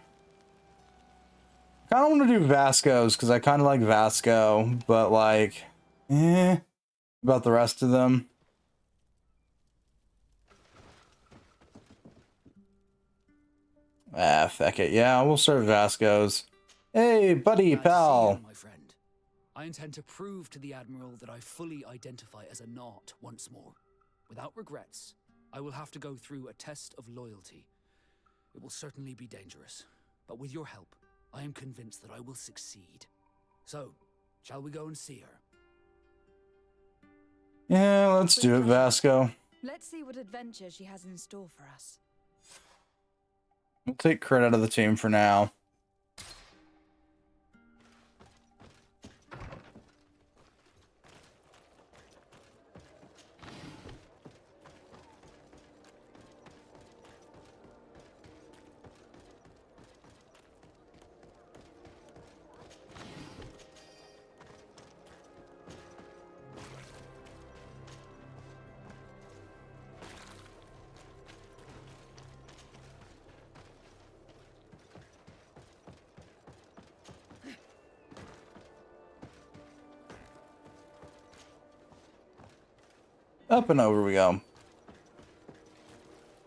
I kind of want to do Vasco's because I kind of like Vasco, but like, about the rest of them. Ah, feck it. Yeah, we'll serve Vasco's. Hey, buddy, pal. My friend. I intend to prove to the Admiral that I fully identify as a Naut once more. Without regrets, I will have to go through a test of loyalty. It will certainly be dangerous, but with your help, I am convinced that I will succeed. So, shall we go and see her? Yeah, let's do it, Vasco. Let's see what adventure she has in store for us. We'll take credit out of the team for now. Up and over we go.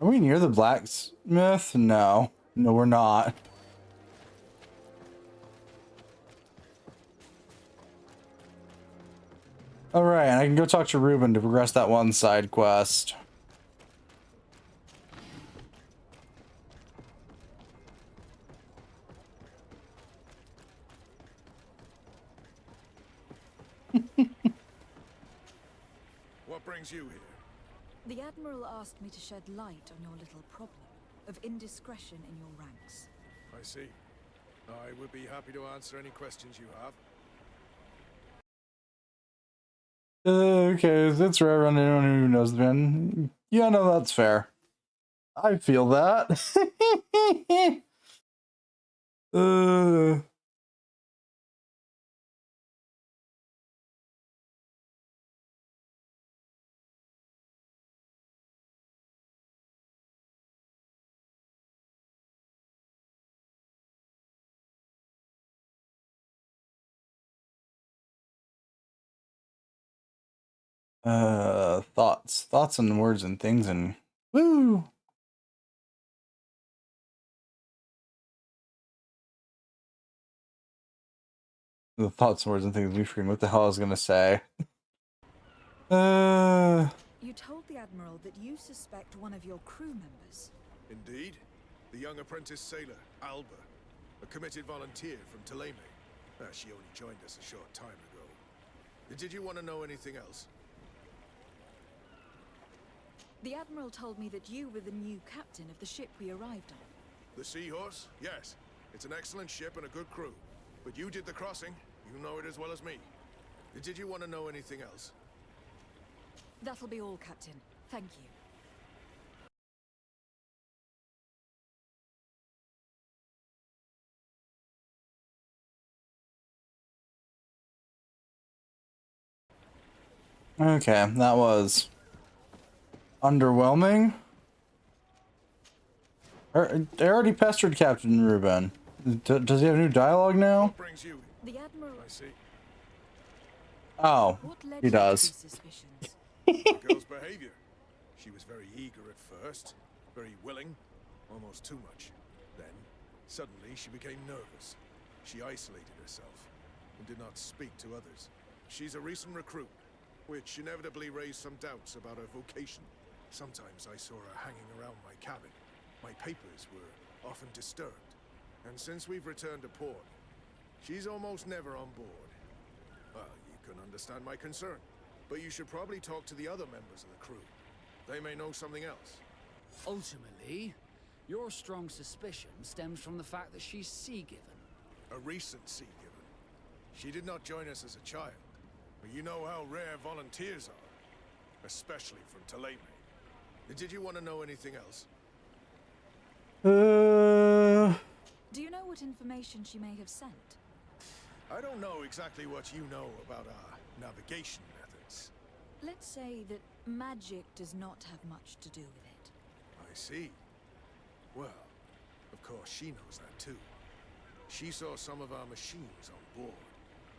Are we near the blacksmith? No. No, we're not. Alright, I can go talk to Ruben to progress that one side quest. What brings you here? The Admiral asked me to shed light on your little problem of indiscretion in your ranks. I see. I would be happy to answer any questions you have. Okay, that's for everyone who knows the man. Yeah, no, that's fair. I feel that. Thoughts and words and things and woo. The thoughts and words and things we forget what the hell I was gonna say. You told the Admiral that you suspect one of your crew members. Indeed. The young apprentice sailor, Alba. A committed volunteer from Ptolemy. She only joined us a short time ago. Did you want to know anything else? The Admiral told me that you were the new captain of the ship we arrived on. The Seahorse? Yes. It's an excellent ship and a good crew. But you did the crossing. You know it as well as me. Did you want to know anything else? That'll be all, Captain. Thank you. Okay, that was underwhelming. I already pestered Captain Ruben. Does he have new dialogue now? What brings you? The Admiral. I see. Oh, he does. The girl's behavior. She was very eager at first, very willing, almost too much. Then, suddenly, she became nervous. She isolated herself and did not speak to others. She's a recent recruit. which inevitably raised some doubts about her vocation. Sometimes I saw her hanging around my cabin. My papers were often disturbed, and since we've returned to port, she's almost never on board. Well, you can understand my concern, but you should probably talk to the other members of the crew. They may know something else. Ultimately, your strong suspicion stems from the fact that she's sea-given. A recent sea-given. She did not join us as a child, but you know how rare volunteers are, especially from Taleme. Did you want to know anything else? Do you know what information she may have sent? I don't know exactly what you know about our navigation methods. Let's say that magic does not have much to do with it. I see. Well, of course she knows that too. She saw some of our machines on board,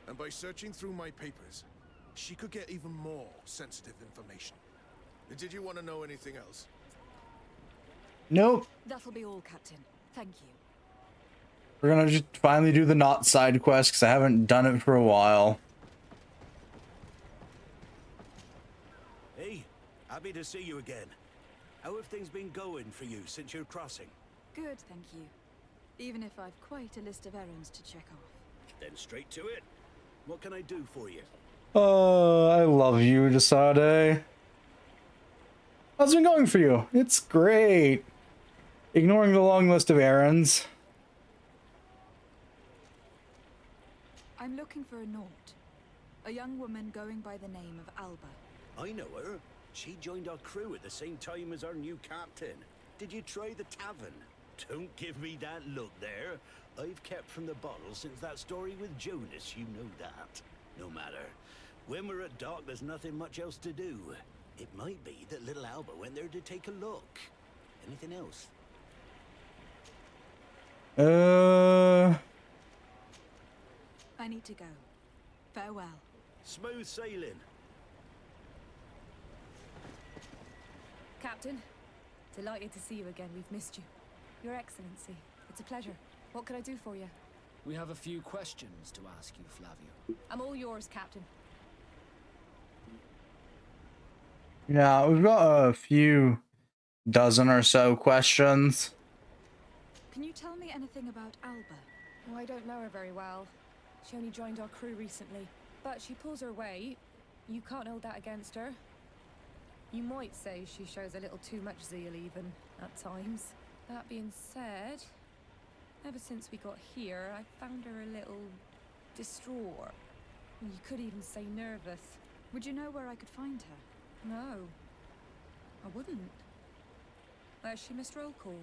and by searching through my papers, she could get even more sensitive information. Did you want to know anything else? Nope. That'll be all, Captain. Thank you. We're gonna just finally do the not side quest because I haven't done it for a while. Hey, happy to see you again. How have things been going for you since your crossing? Good, thank you. Even if I've quite a list of errands to check off. Then straight to it. What can I do for you? Oh, I love you, Desade. How's it been going for you? It's great. Ignoring the long list of errands. I'm looking for a Naut. A young woman going by the name of Alba. I know her. She joined our crew at the same time as our new captain. Did you try the tavern? Don't give me that look there. I've kept from the bottle since that story with Jonas, you know that. No matter. When we're at dock, there's nothing much else to do. It might be that little Alba went there to take a look. Anything else? I need to go. Farewell. Smooth sailing. Captain, delighted to see you again. We've missed you. Your Excellency, it's a pleasure. What can I do for you? We have a few questions to ask you, Flavio. I'm all yours, Captain. Yeah, we've got a few dozen or so questions. Can you tell me anything about Alba? Oh, I don't know her very well. She only joined our crew recently. But she pulls her weight. You can't hold that against her. You might say she shows a little too much zeal even, at times. That being said, ever since we got here, I found her a little distraught. You could even say nervous. Would you know where I could find her? No, I wouldn't. She missed roll call.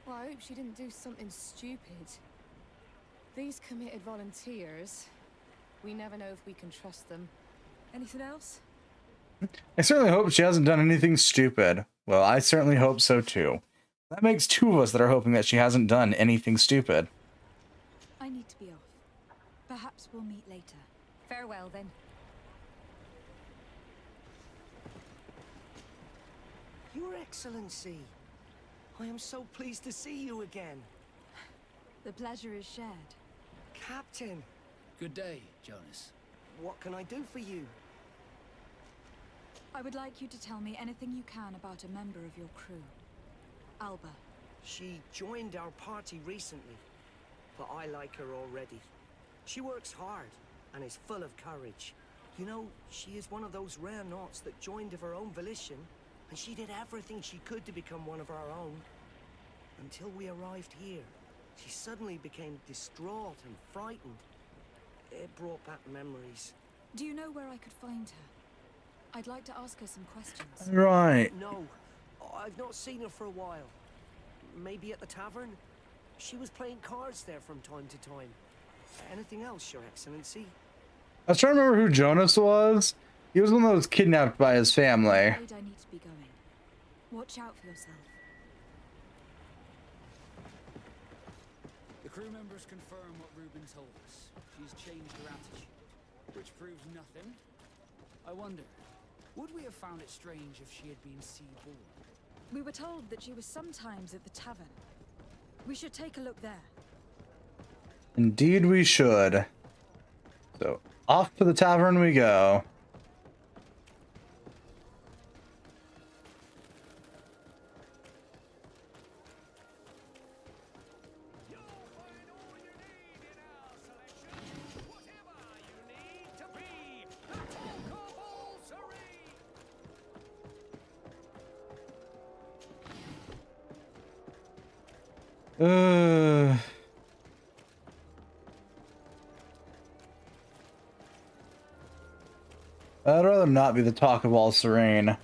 Well, I hope she didn't do something stupid. These committed volunteers, we never know if we can trust them. Anything else? I certainly hope she hasn't done anything stupid. Well, I certainly hope so too. That makes two of us that are hoping that she hasn't done anything stupid. I need to be off. Perhaps we'll meet later. Farewell, then. Your Excellency, I am so pleased to see you again. The pleasure is shared. Captain. Good day, Jonas. What can I do for you? I would like you to tell me anything you can about a member of your crew. Alba. She joined our party recently, but I like her already. She works hard and is full of courage. You know, she is one of those rare Nauts that joined of her own volition, and she did everything she could to become one of our own. Until we arrived here, she suddenly became distraught and frightened. It brought back memories. Do you know where I could find her? I'd like to ask her some questions. Right. No, I've not seen her for a while. Maybe at the tavern? She was playing cards there from time to time. Anything else, Your Excellency? I was trying to remember who Jonas was. He was one that was kidnapped by his family. I'm afraid I need to be going. Watch out for yourself. The crew members confirm what Reuben told us. She's changed her attitude, which proves nothing. I wonder, would we have found it strange if she had been sea-born? We were told that she was sometimes at the tavern. We should take a look there. Indeed we should. So, off to the tavern we go. Uh. I'd rather not be the talk of all Serene.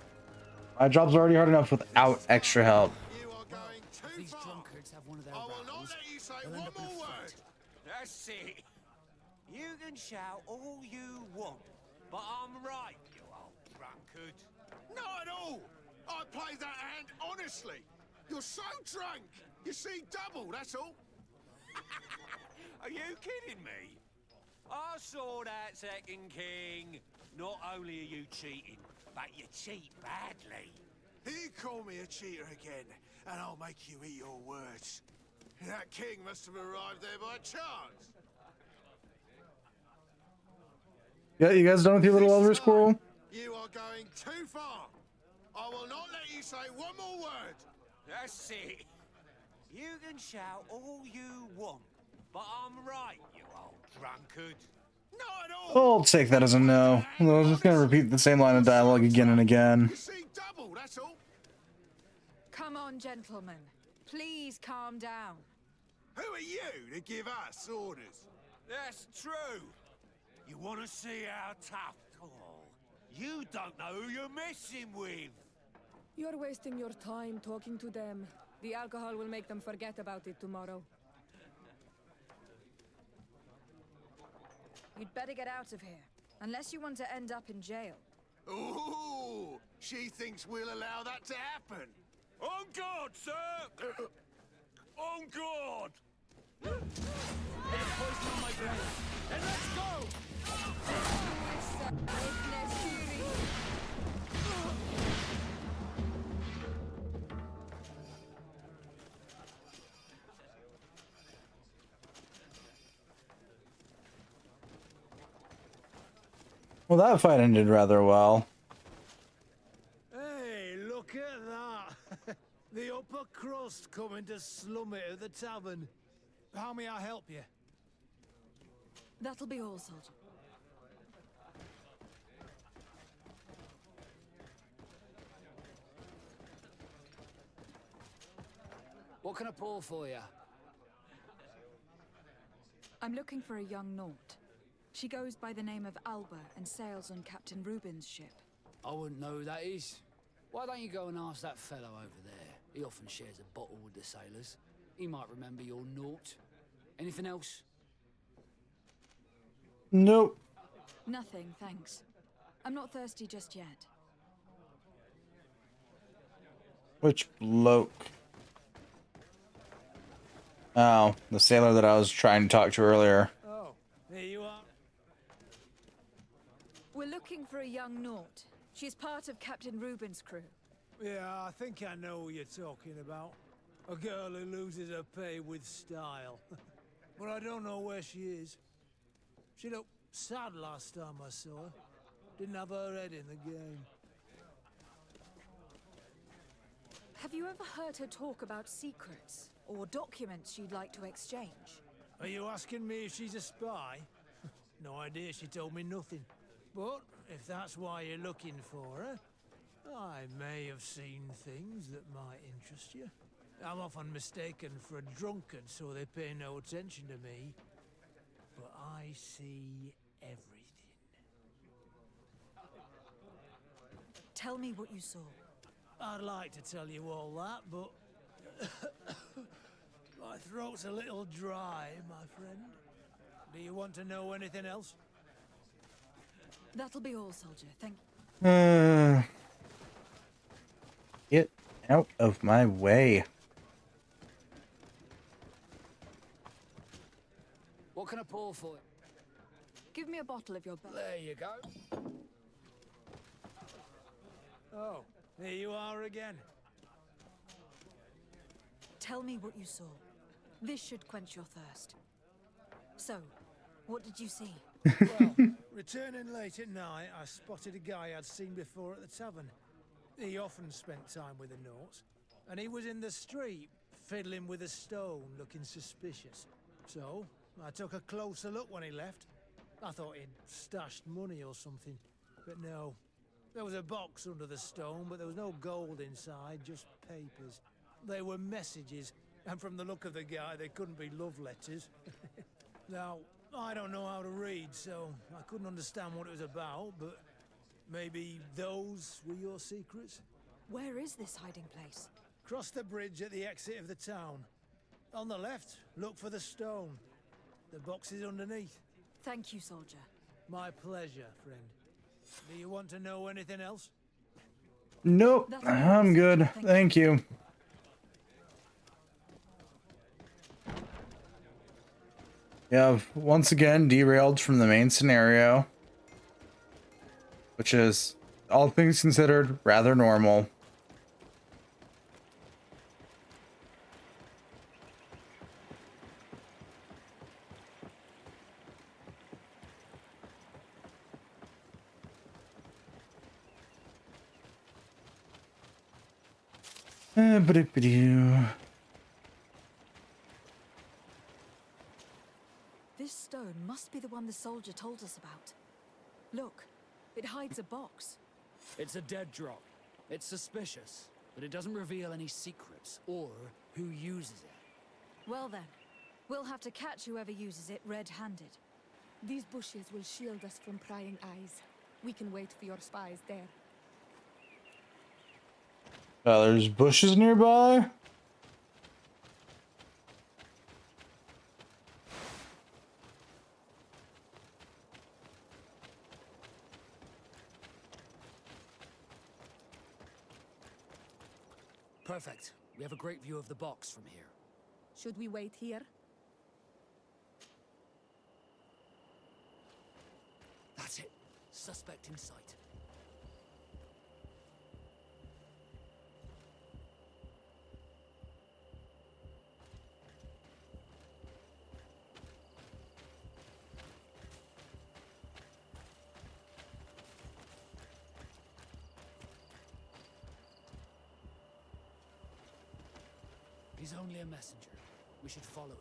My job's already hard enough without extra help. If these drunkards have one of their rows, they'll end up in a fight. That's it. You can shout all you want, but I'm right, you old drunkard. Not at all! I played that hand honestly! You're so drunk! You see double, that's all! Are you kidding me? I saw that second king. Not only are you cheating, but you cheat badly. He called me a cheater again, and I'll make you eat your words. That king must have arrived there by chance. Yeah, you guys done with your little elder squirrel? You are going too far. I will not let you say one more word. That's it. You can shout all you want, but I'm right, you old drunkard. Not at all. I'll take that as a no. I was just gonna repeat the same line of dialogue again and again. You see double, that's all. Come on, gentlemen. Please calm down. Who are you to give us orders? That's true. You want to see how tough? Oh, you don't know who you're messing with. You're wasting your time talking to them. The alcohol will make them forget about it tomorrow. You'd better get out of here, unless you want to end up in jail. Ooh, she thinks we'll allow that to happen. On guard, sir! On guard! There's poison on my brain. Then let's go! Well, that fight ended rather well. Hey, look at that. The upper crust coming to slum it at the tavern. How may I help you? That'll be all, soldier. What can I pull for you? I'm looking for a young Naut. She goes by the name of Alba and sails on Captain Reuben's ship. I wouldn't know who that is. Why don't you go and ask that fellow over there? He often shares a bottle with the sailors. He might remember your Naut. Anything else? Nope. Nothing, thanks. I'm not thirsty just yet. Which bloke? Oh, the sailor that I was trying to talk to earlier. Oh, there you are. We're looking for a young Naut. She's part of Captain Reuben's crew. Yeah, I think I know who you're talking about. A girl who loses her pay with style. But I don't know where she is. She looked sad last time I saw her. Didn't have her head in the game. Have you ever heard her talk about secrets or documents she'd like to exchange? Are you asking me if she's a spy? No idea, she told me nothing. But if that's why you're looking for her, I may have seen things that might interest you. I'm often mistaken for a drunkard, so they pay no attention to me. But I see everything. Tell me what you saw. I'd like to tell you all that, but my throat's a little dry, my friend. Do you want to know anything else? That'll be all, soldier. Thank Get out of my way. What can I pour for you? Give me a bottle of your best. There you go. Oh, there you are again. Tell me what you saw. This should quench your thirst. So, what did you see? Well, returning late at night, I spotted a guy I'd seen before at the tavern. He often spent time with the Nauts, and he was in the street, fiddling with a stone, looking suspicious. So, I took a closer look when he left. I thought he'd stashed money or something, but no. There was a box under the stone, but there was no gold inside, just papers. They were messages, And from the look of the guy, they couldn't be love letters. Now, I don't know how to read, so I couldn't understand what it was about, but maybe those were your secrets? Where is this hiding place? Cross the bridge at the exit of the town. On the left, look for the stone. The box is underneath. Thank you, soldier. My pleasure, friend. Do you want to know anything else? Nope, I'm good. Thank you. We have once again derailed from the main scenario, which is, all things considered, rather normal. This stone must be the one the soldier told us about. Look, it hides a box. It's a dead drop. It's suspicious, but it doesn't reveal any secrets or who uses it. Well then, we'll have to catch whoever uses it red-handed. These bushes will shield us from prying eyes. We can wait for your spies there. There's bushes nearby. Perfect. We have a great view of the box from here. Should we wait here? That's it. Suspect in sight. He's only a messenger. We should follow him.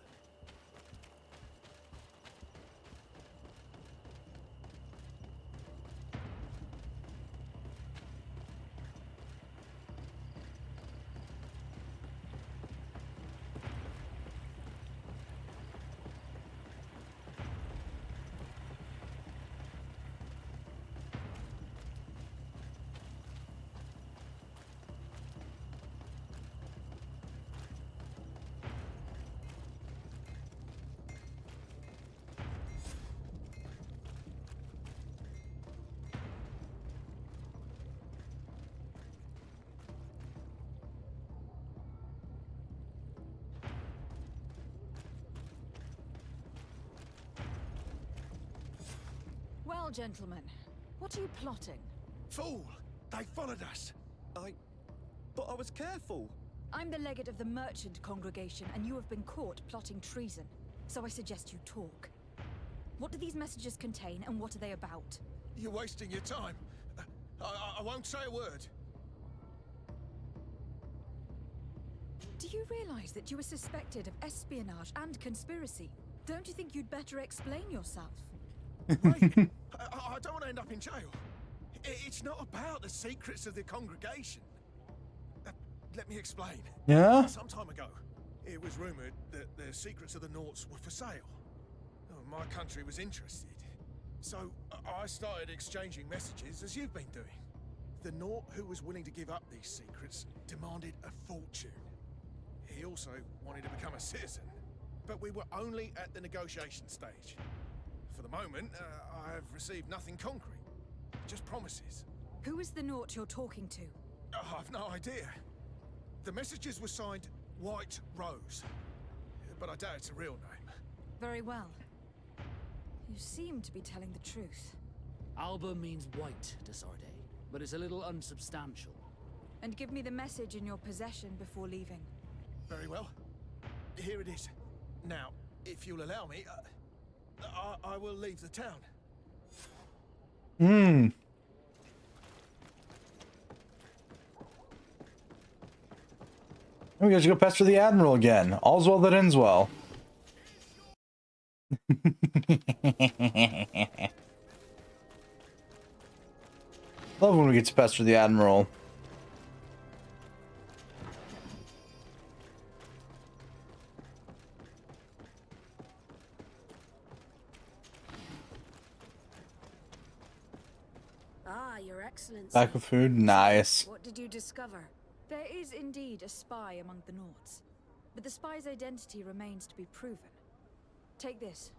Well, gentlemen, what are you plotting? Fool! They followed us! But I was careful! I'm the legate of the merchant congregation, and you have been caught plotting treason. So I suggest you talk. What do these messages contain, and what are they about? You're wasting your time. I won't say a word. Do you realize that you are suspected of espionage and conspiracy? Don't you think you'd better explain yourself? Wait, I don't want to end up in jail. It's not about the secrets of the congregation. Let me explain. Yeah? Some time ago, it was rumored that the secrets of the Nauts were for sale. My country was interested. So I started exchanging messages as you've been doing. The Naut who was willing to give up these secrets demanded a fortune. He also wanted to become a citizen. But we were only at the negotiation stage. For the moment, I have received nothing concrete. Just promises. Who is the Naut you're talking to? I've no idea. The messages were signed White Rose. But I doubt it's a real name. Very well. You seem to be telling the truth. Alba means white to Sarday, but it's a little unsubstantial. And give me the message in your possession before leaving. Very well. Here it is. Now, if you'll allow me, I will leave the town. We got to go pester the Admiral again. All's well that ends well. Love when we get to pester the Admiral. Ah, Your Excellency. Back with food? Nice. What did you discover? There is indeed a spy among the Nords, but the spy's identity remains to be proven. Take this.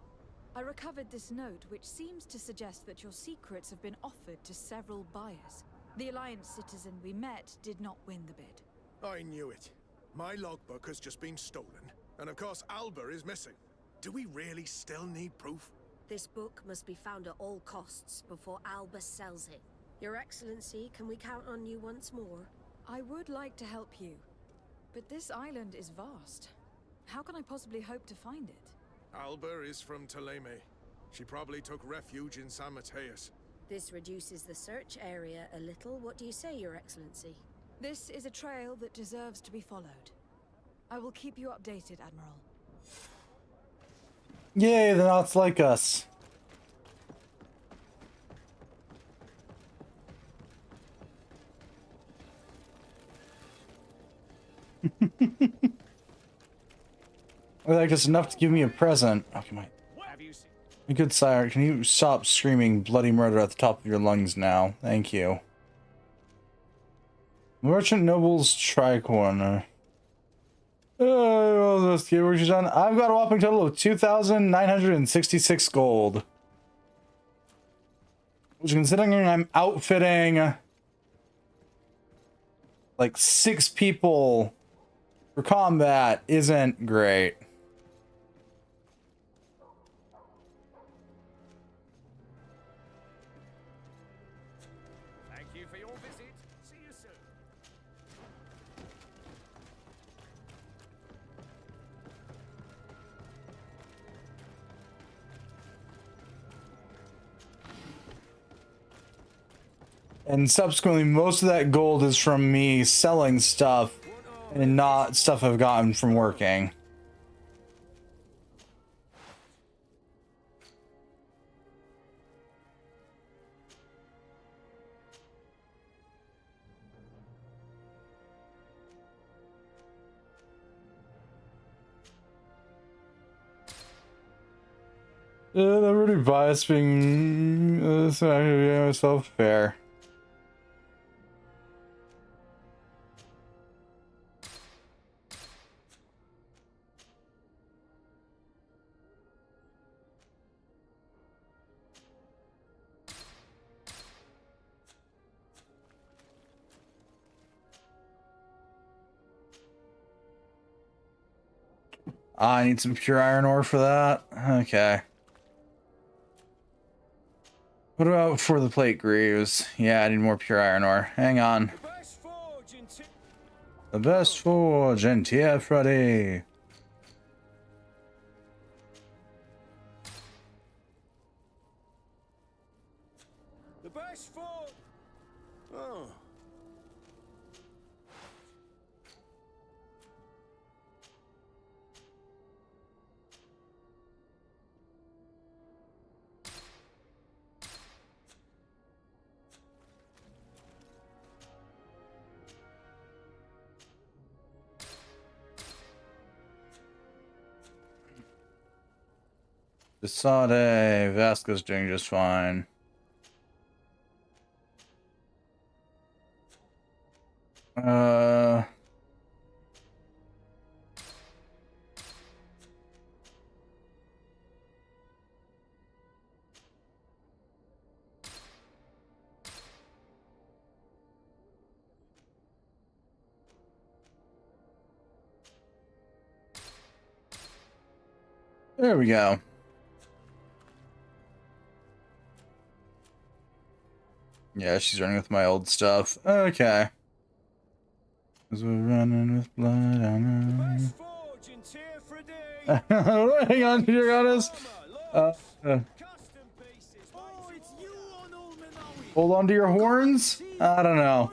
I recovered this note, which seems to suggest that your secrets have been offered to several buyers. The Alliance citizen we met did not win the bid. I knew it. My logbook has just been stolen, and of course Alba is missing. Do we really still need proof? This book must be found at all costs before Alba sells it. Your Excellency, can we count on you once more? I would like to help you, but this island is vast. How can I possibly hope to find it? Alba is from Teleme. She probably took refuge in San Mateus. This reduces the search area a little. What do you say, Your Excellency? This is a trail that deserves to be followed. I will keep you updated, Admiral. Yay, the Knots like us. I like us enough to give me a present. Okay, my good sire, can you stop screaming bloody murder at the top of your lungs now? Thank you. Merchant Noble's Tricorner. Oh, let's see what she's done. I've got a whopping total of 2,966 gold. Which, considering I'm outfitting like 6 people for combat, isn't great. Thank you for your visit. See you soon. And subsequently, most of that gold is from me selling stuff and not stuff I've gotten from working. I'm really biased being myself fair. I need some pure iron ore for that. Okay. What about for the plate greaves? Yeah, I need more pure iron ore. Hang on. The best forge in Tiefradi. The best forge. Oh. Desade, Vasquez doing just fine. There we go. Yeah, she's running with my old stuff. Okay. Cause we're running with blood on her. Hang on, you're honest. Hold on to your horns? I don't know.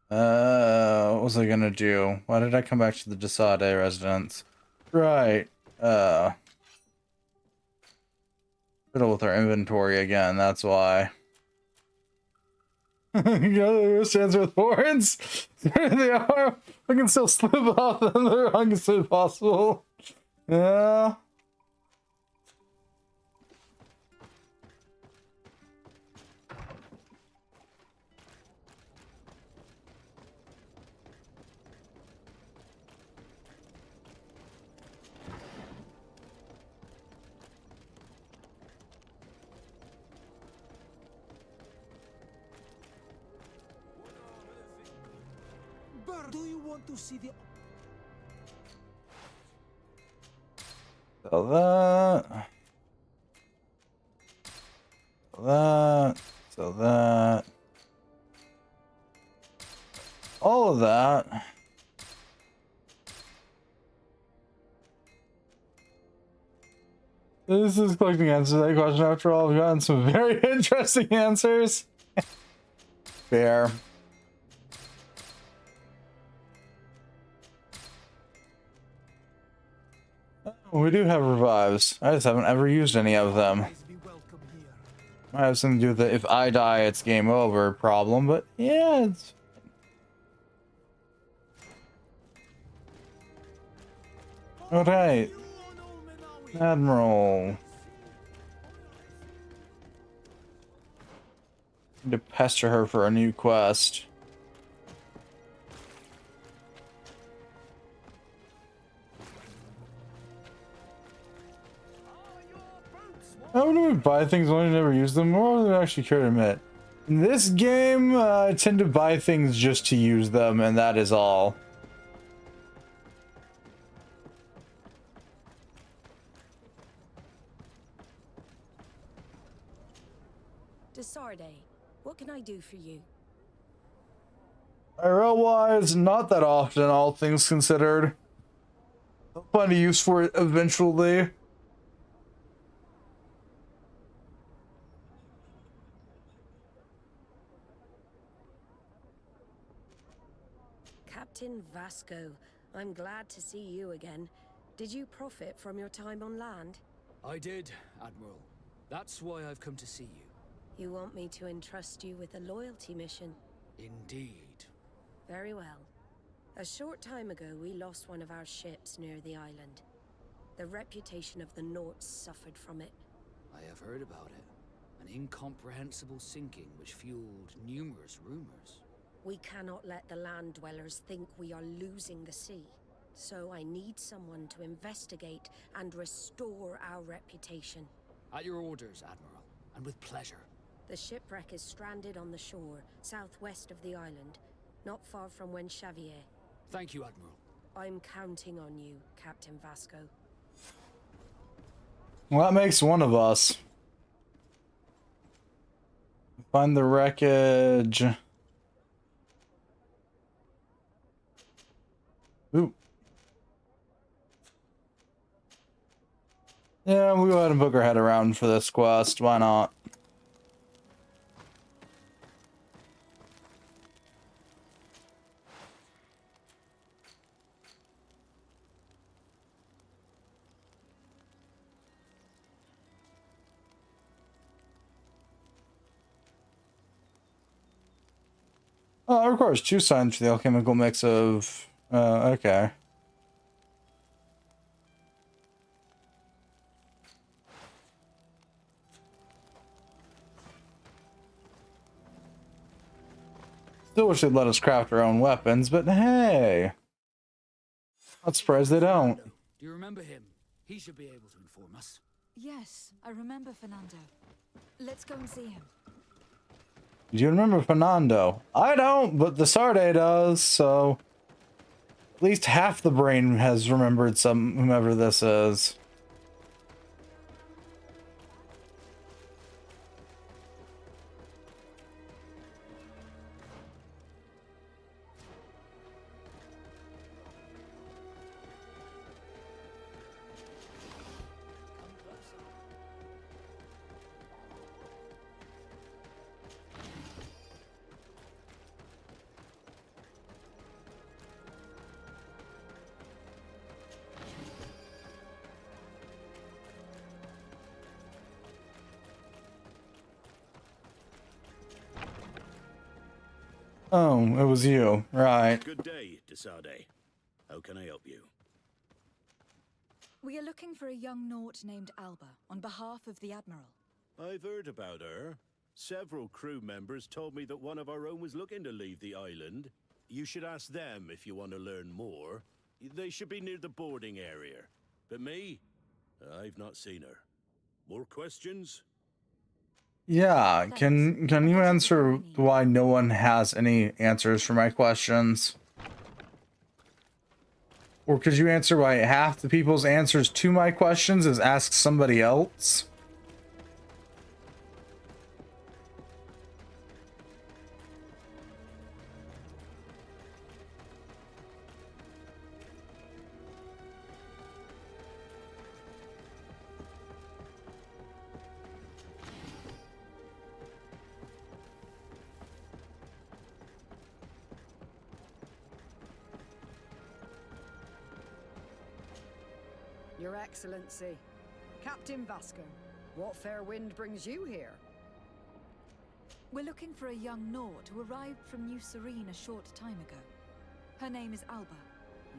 What was I gonna do? Why did I come back to the Desade residence? Right. Fiddle with our inventory again, that's why. You know, stands with horns. There they are. I can still slip off them. They're honestly possible. Yeah. Do you want to see the... So that. So that. So that. All of that. This is collecting answers to that question. After all, I've gotten some very interesting answers. Fair. We do have revives. I just haven't ever used any of them. Might have something to do with the if I die, it's game over problem, but yeah, it's... Alright. Admiral. Need to pester her for a new quest. How do we buy things when I never use them? More than I actually care to admit. In this game, I tend to buy things just to use them, and that is all. Desarde, what can I do for you? IRL-wise, not that often, all things considered. I'll find a use for it eventually. Captain Vasco, I'm glad to see you again. Did you profit from your time on land? I did, Admiral. That's why I've come to see you. You want me to entrust you with a loyalty mission? Indeed. Very well. A short time ago, we lost one of our ships near the island. The reputation of the Norts suffered from it. I have heard about it. An incomprehensible sinking which fueled numerous rumors. We cannot let the land dwellers think we are losing the sea. So I need someone to investigate and restore our reputation. At your orders, Admiral, and with pleasure. The shipwreck is stranded on the shore, southwest of the island, not far from Xavier. Thank you, Admiral. I'm counting on you, Captain Vasco. Well, that makes one of us. Find the wreckage. Ooh. Yeah, we'll go ahead and book our head around for this quest. Why not? Oh, of course, 2 signs for the alchemical mix of... okay. Still wish they'd let us craft our own weapons, but hey! Not surprised they don't. Do you remember him? He should be able to inform us. Yes, I remember Fernando. Let's go and see him. Do you remember Fernando? I don't, but the Sarde does, so... At least half the brain has remembered whomever this is. Oh, it was you. Right. Good day, Desade. How can I help you? We are looking for a young Naut named Alba on behalf of the Admiral. I've heard about her. Several crew members told me that one of our own was looking to leave the island. You should ask them if you want to learn more. They should be near the boarding area. But me? I've not seen her. More questions? Yeah, can you answer why no one has any answers for my questions? Or could you answer why half the people's answers to my questions is ask somebody else? Your Excellency, Captain Vasco, what fair wind brings you here? We're looking for a young Naut who arrived from New Serene a short time ago. Her name is Alba.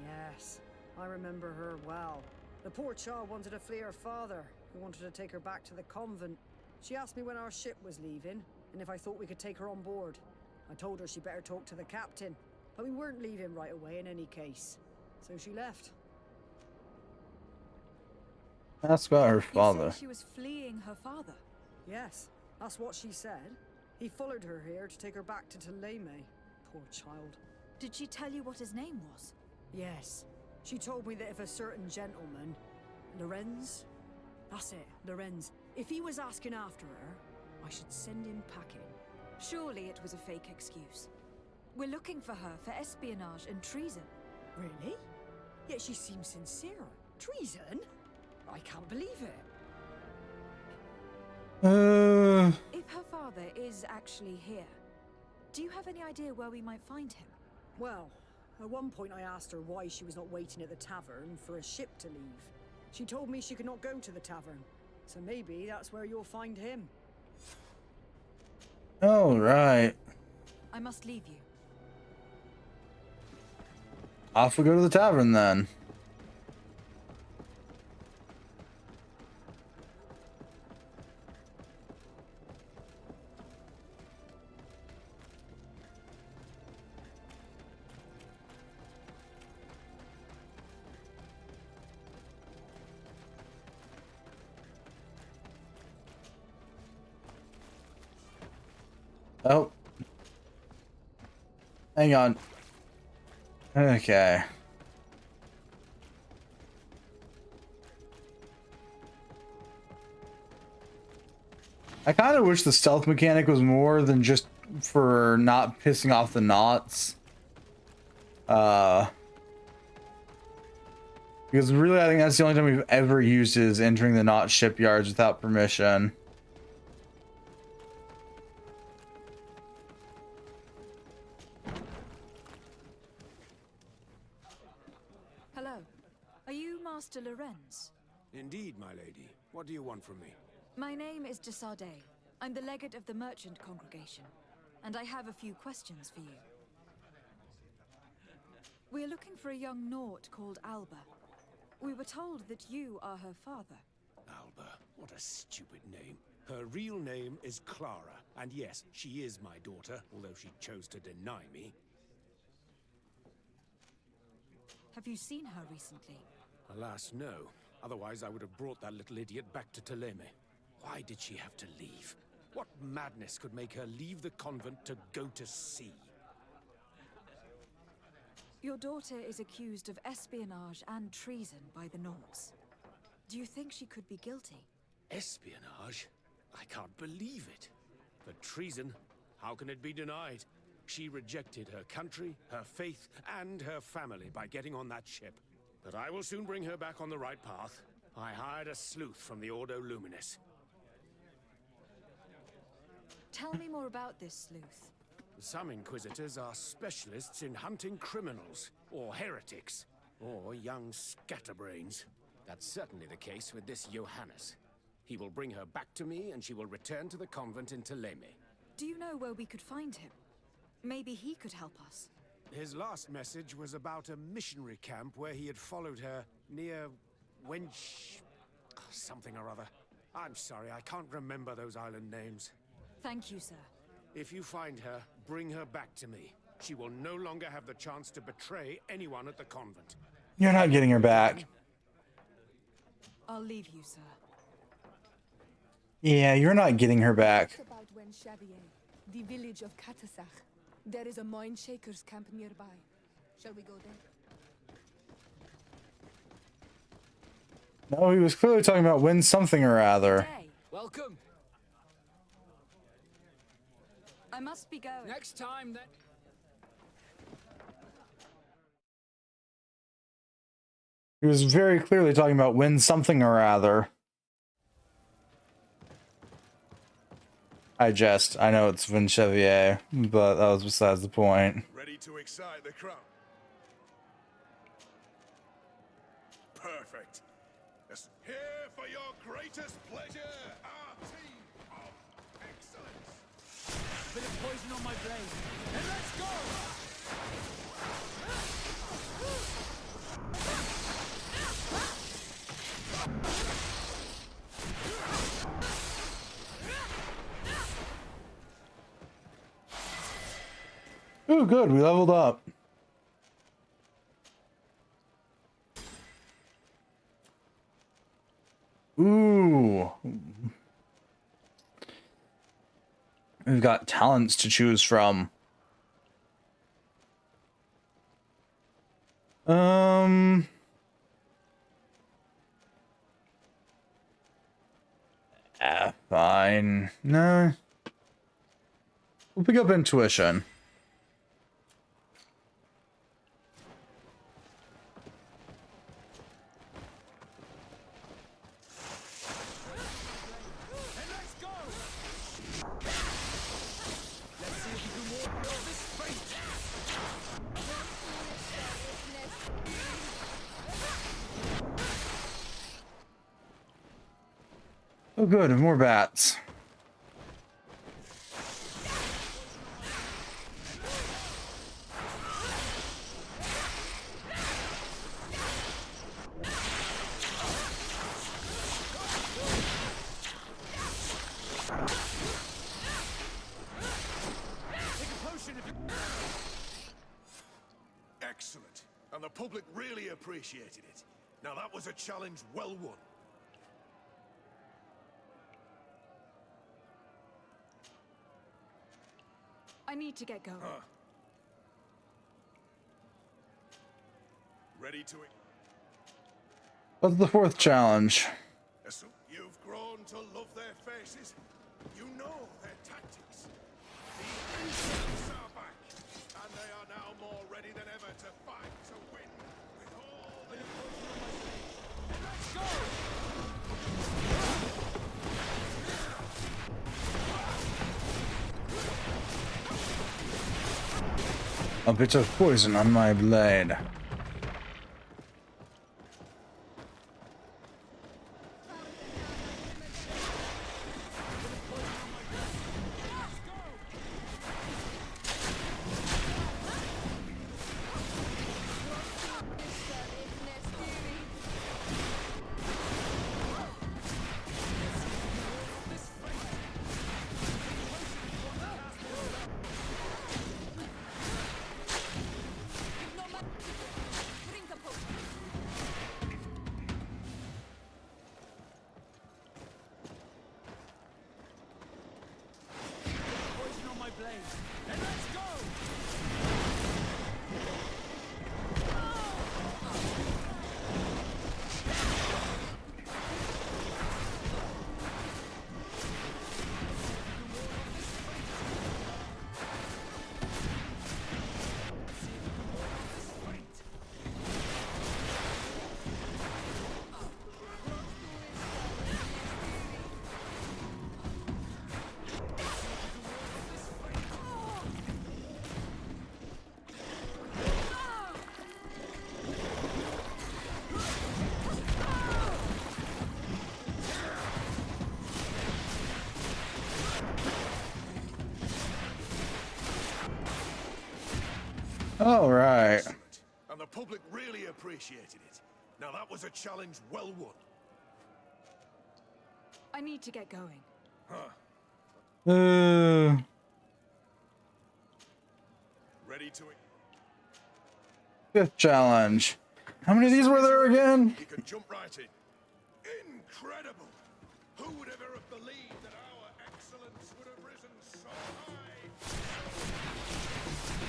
Yes, I remember her well. The poor child wanted to flee her father, who wanted to take her back to the convent. She asked me when our ship was leaving, and if I thought we could take her on board. I told her she better talk to the captain, but we weren't leaving right away in any case. So she left. Ask about her You father. said she was fleeing her father? Yes, that's what she said. He followed her here to take her back to Thélème. Poor child. Did she tell you what his name was? Yes. She told me that if a certain gentleman, Lorenz? That's it, Lorenz. If he was asking after her, I should send him packing. Surely it was a fake excuse. We're looking for her for espionage and treason. Really? Yet she seems sincere. Treason? I can't believe it. If her father is actually here, do you have any idea where we might find him? Well, at one point I asked her why she was not waiting at the tavern for a ship to leave. She told me she could not go to the tavern, so maybe that's where you'll find him. All right. I must leave you. Off we go to the tavern then. Oh. Hang on. Okay. I kind of wish the stealth mechanic was more than just for not pissing off the knots. Because really I think that's the only time we've ever used it, is entering the knot shipyards without permission. Hello. Are you Master Lorenz? Indeed, my lady. What do you want from me? My name is Desade. I'm the legate of the merchant congregation, and I have a few questions for you. We're looking for a young Naut called Alba. We were told that you are her father. Alba. What a stupid name. Her real name is Clara, and yes, she is my daughter, although she chose to deny me. Have you seen her recently? Alas, no. Otherwise, I would have brought that little idiot back to Thélème. Why did she have to leave? What madness could make her leave the convent to go to sea? Your daughter is accused of espionage and treason by the Nauts. Do you think she could be guilty? Espionage? I can't believe it. But treason? How can it be denied? She rejected her country, her faith, and her family by getting on that ship. But I will soon bring her back on the right path. I hired a sleuth from the Ordo Luminis. Tell me more about this sleuth. Some Inquisitors are specialists in hunting criminals, or heretics, or young scatterbrains. That's certainly the case with this Johannes. He will bring her back to me, and she will return to the convent in Thélème. Do you know where we could find him? Maybe he could help us. His last message was about a missionary camp where he had followed her near Wench... something or other. I'm sorry, I can't remember those island names. Thank you, sir. If you find her, bring her back to me. She will no longer have the chance to betray anyone at the convent. You're not getting her back. I'll leave you, sir. Yeah, you're not getting her back. About Wenchavier, the village of Katasach. There is a mine shaker's camp nearby. Shall we go there? No, he was clearly talking about win something or other. Hey. Welcome. I must be going. Next time, then. He was very clearly talking about win something or other. I jest. I know it's Vinchevier, but that was besides the point. Ready to excite the crowd? Perfect. Yes. Here for your greatest pleasure, our team of excellence. Bit of poison on my blade. And let's go! Ooh, good. We leveled up. Ooh. We've got talents to choose from. Fine. No. We'll pick up intuition. Oh good, more bats. Excellent. And the public really appreciated it. Now that was a challenge well won. I need to get going. Ready to... What's the fourth challenge? So you've grown to love their faces. You know their tactics. The instincts are back, and they are now more ready than ever to fight to win with all their... Let's go! A bit of poison on my blade. All right. And the public really appreciated it. Now that was a challenge well won. I need to get going. Ready to... Fifth challenge. How many of these were there again? You could jump right in. Incredible! Who would ever have believed that our excellence would have risen so high?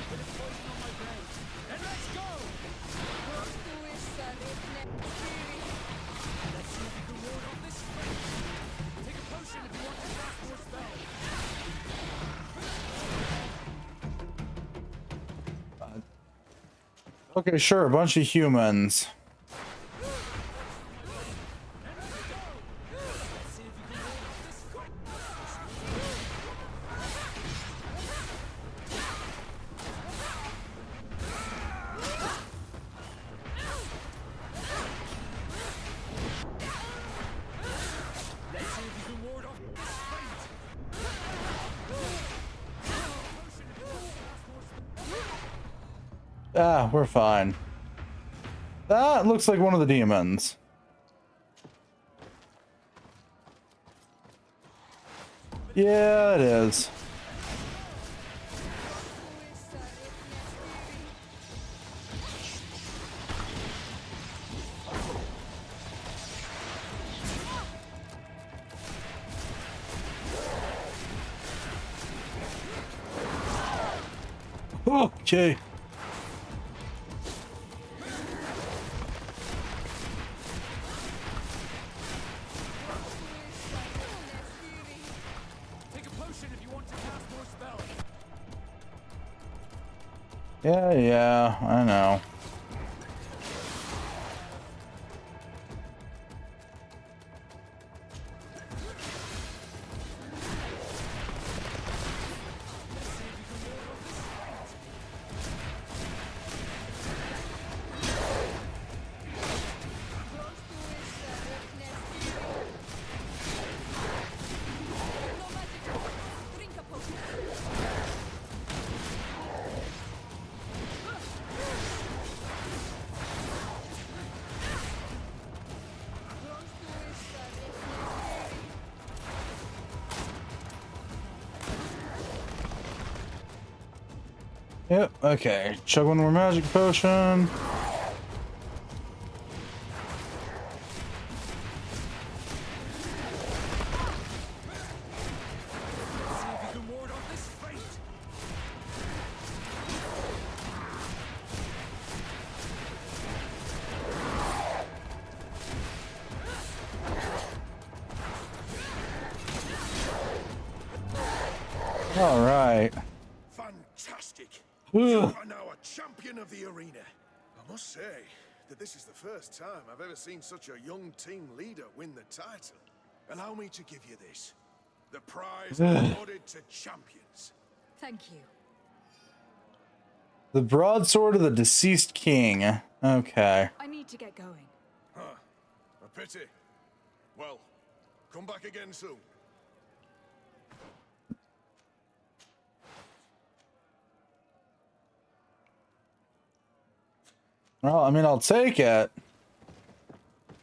Put a poison on my brain. And let's go! Let's see if you can ward off this fate. Take a potion if you want to cast more spells. Okay, sure, a bunch of humans. Ah, we're fine. That looks like one of the demons. Yeah, it is. Okay. Yeah, I know. Yep, okay. Chug one more magic potion. All right. Fantastic. You are now a champion of the arena. I must say that this is the first time I've ever seen such a young team leader win the title. Allow me to give you this. The prize awarded to champions. Thank you. The broadsword of the deceased king. Okay. I need to get going. Huh. A pity. Well, come back again soon. Well, I mean, I'll take it.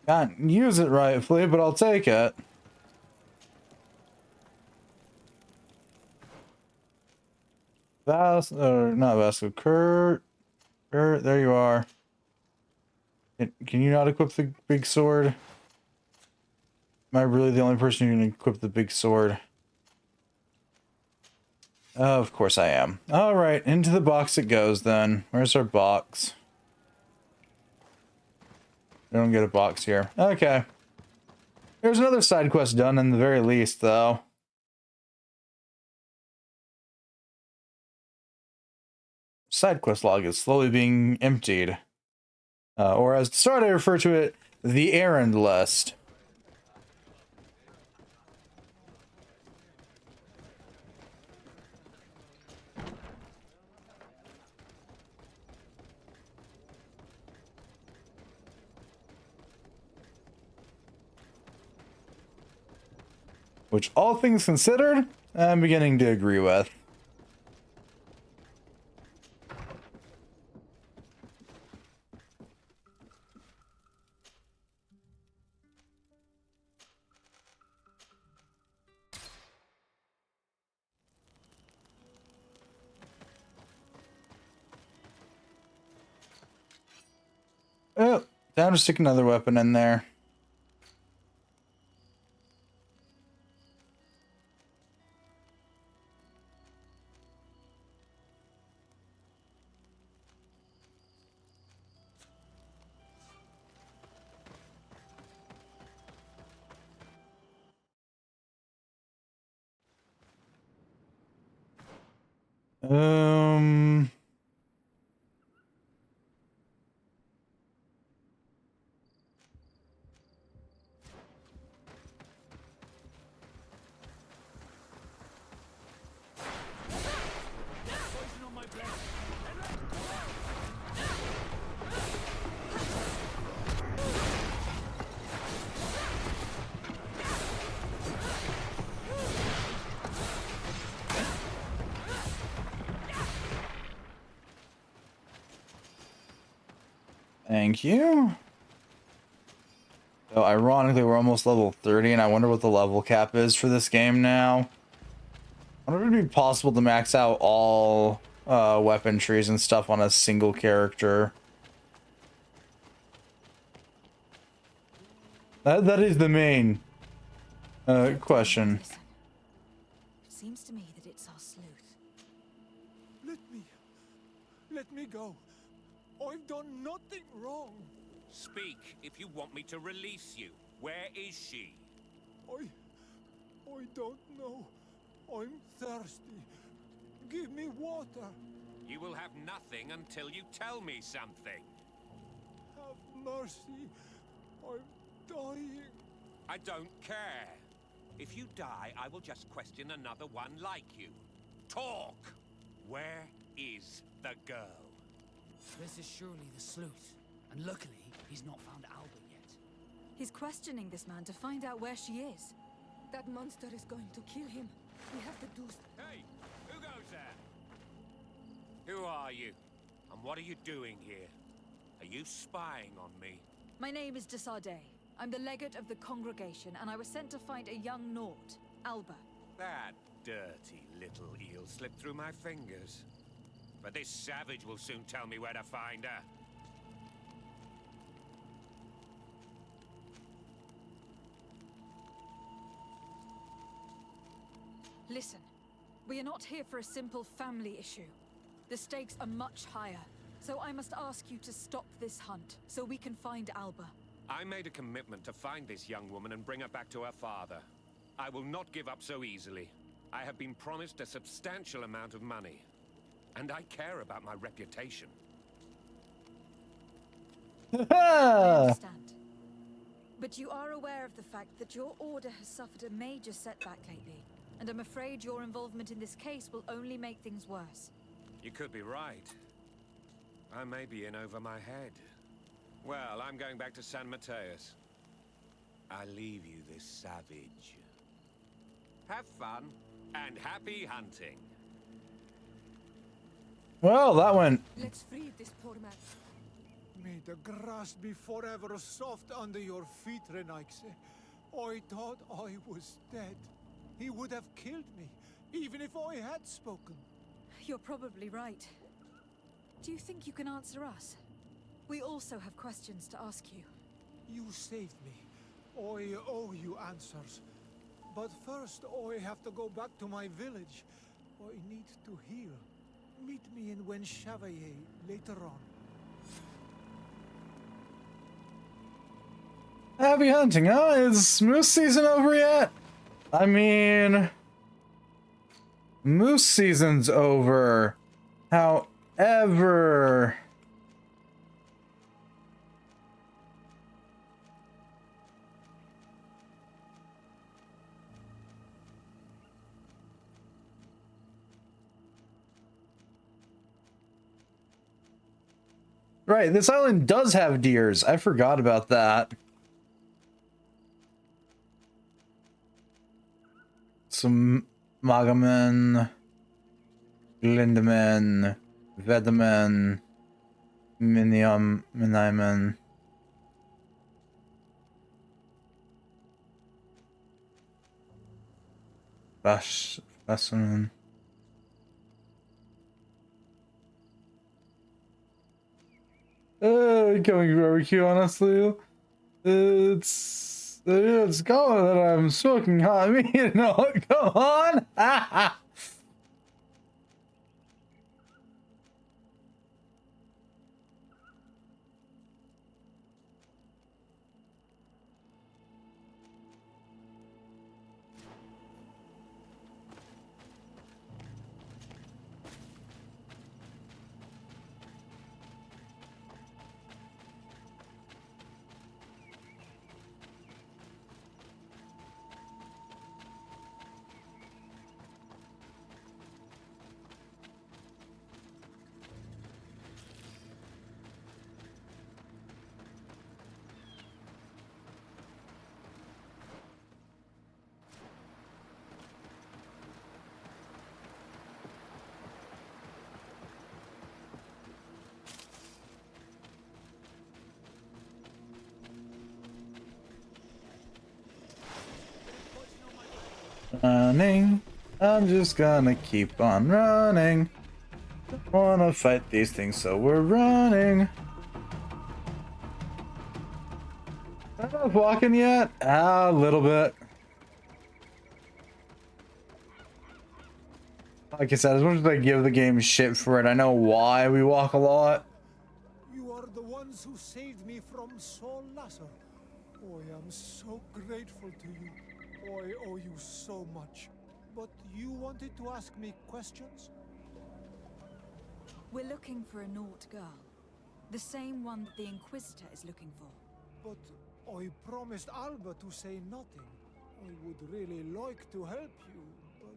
Can't use it rightfully, but I'll take it. Not Vasco, Kurt, there you are. Can you not equip the big sword? Am I really the only person who can equip the big sword? Oh, of course I am. All right, into the box it goes then. Where's our box? I don't get a box here. Okay. There's another side quest done in the very least, though. Side quest log is slowly being emptied. Or as the start I refer to it, the errand list. Which, all things considered, I'm beginning to agree with. Down to stick another weapon in there. Um. Thank you. So ironically, we're almost level 30, and I wonder what the level cap is for this game now. I wonder if it'd be possible to max out all weapon trees and stuff on a single character. That is the main question. It seems to me that it's our sleuth. Let me go. I've done nothing wrong. Speak if you want me to release you. Where is she? I don't know. I'm thirsty. Give me water. You will have nothing until you tell me something. Have mercy. I'm dying. I don't care. If you die, I will just question another one like you. Talk! Where is the girl? This is surely the sleuth, and luckily he's not found Alba yet. He's questioning this man to find out where she is. That monster is going to kill him. We have to do... Hey! Who goes there? Who are you? And what are you doing here? Are you spying on me? My name is de Sardet. I'm the legate of the congregation, and I was sent to find a young Naut, Alba. That dirty little eel slipped through my fingers. But this savage will soon tell me where to find her. Listen, we are not here for a simple family issue. The stakes are much higher, so I must ask you to stop this hunt, so we can find Alba. I made a commitment to find this young woman and bring her back to her father. I will not give up so easily. I have been promised a substantial amount of money. And I care about my reputation. I understand. But you are aware of the fact that your order has suffered a major setback lately, and I'm afraid your involvement in this case will only make things worse. You could be right. I may be in over my head. Well, I'm going back to San Mateus. I leave you this savage. Have fun, and happy hunting. Well, that went. Let's free this poor man. May the grass be forever soft under your feet, Renaix. I thought I was dead. He would have killed me, even if I had spoken. You're probably right. Do you think you can answer us? We also have questions to ask you. You saved me. I owe you answers. But first, I have to go back to my village. I need to heal. Meet me in Wen Chevalier later on. Happy hunting, huh? Is moose season over yet? I mean, moose season's over. However, right, this island does have deers. I forgot about that. Some Magamen, Lindeman, Vedaman, Minium, Miniman. Bassaman. Coming barbecue, honestly. It's going that I'm smoking hot meat. No, come on. Running. I'm just gonna keep on running. Don't wanna fight these things, so we're running. Am I walking yet? A little bit. Like I said, as much as I give the game shit for it, I know why we walk a lot. You are the ones who saved me from Saul Lasser. Oh, I am so grateful to you. Oh, I owe you so much. But you wanted to ask me questions? We're looking for a Naut girl. The same one that the Inquisitor is looking for. But I promised Alba to say nothing. I would really like to help you, but...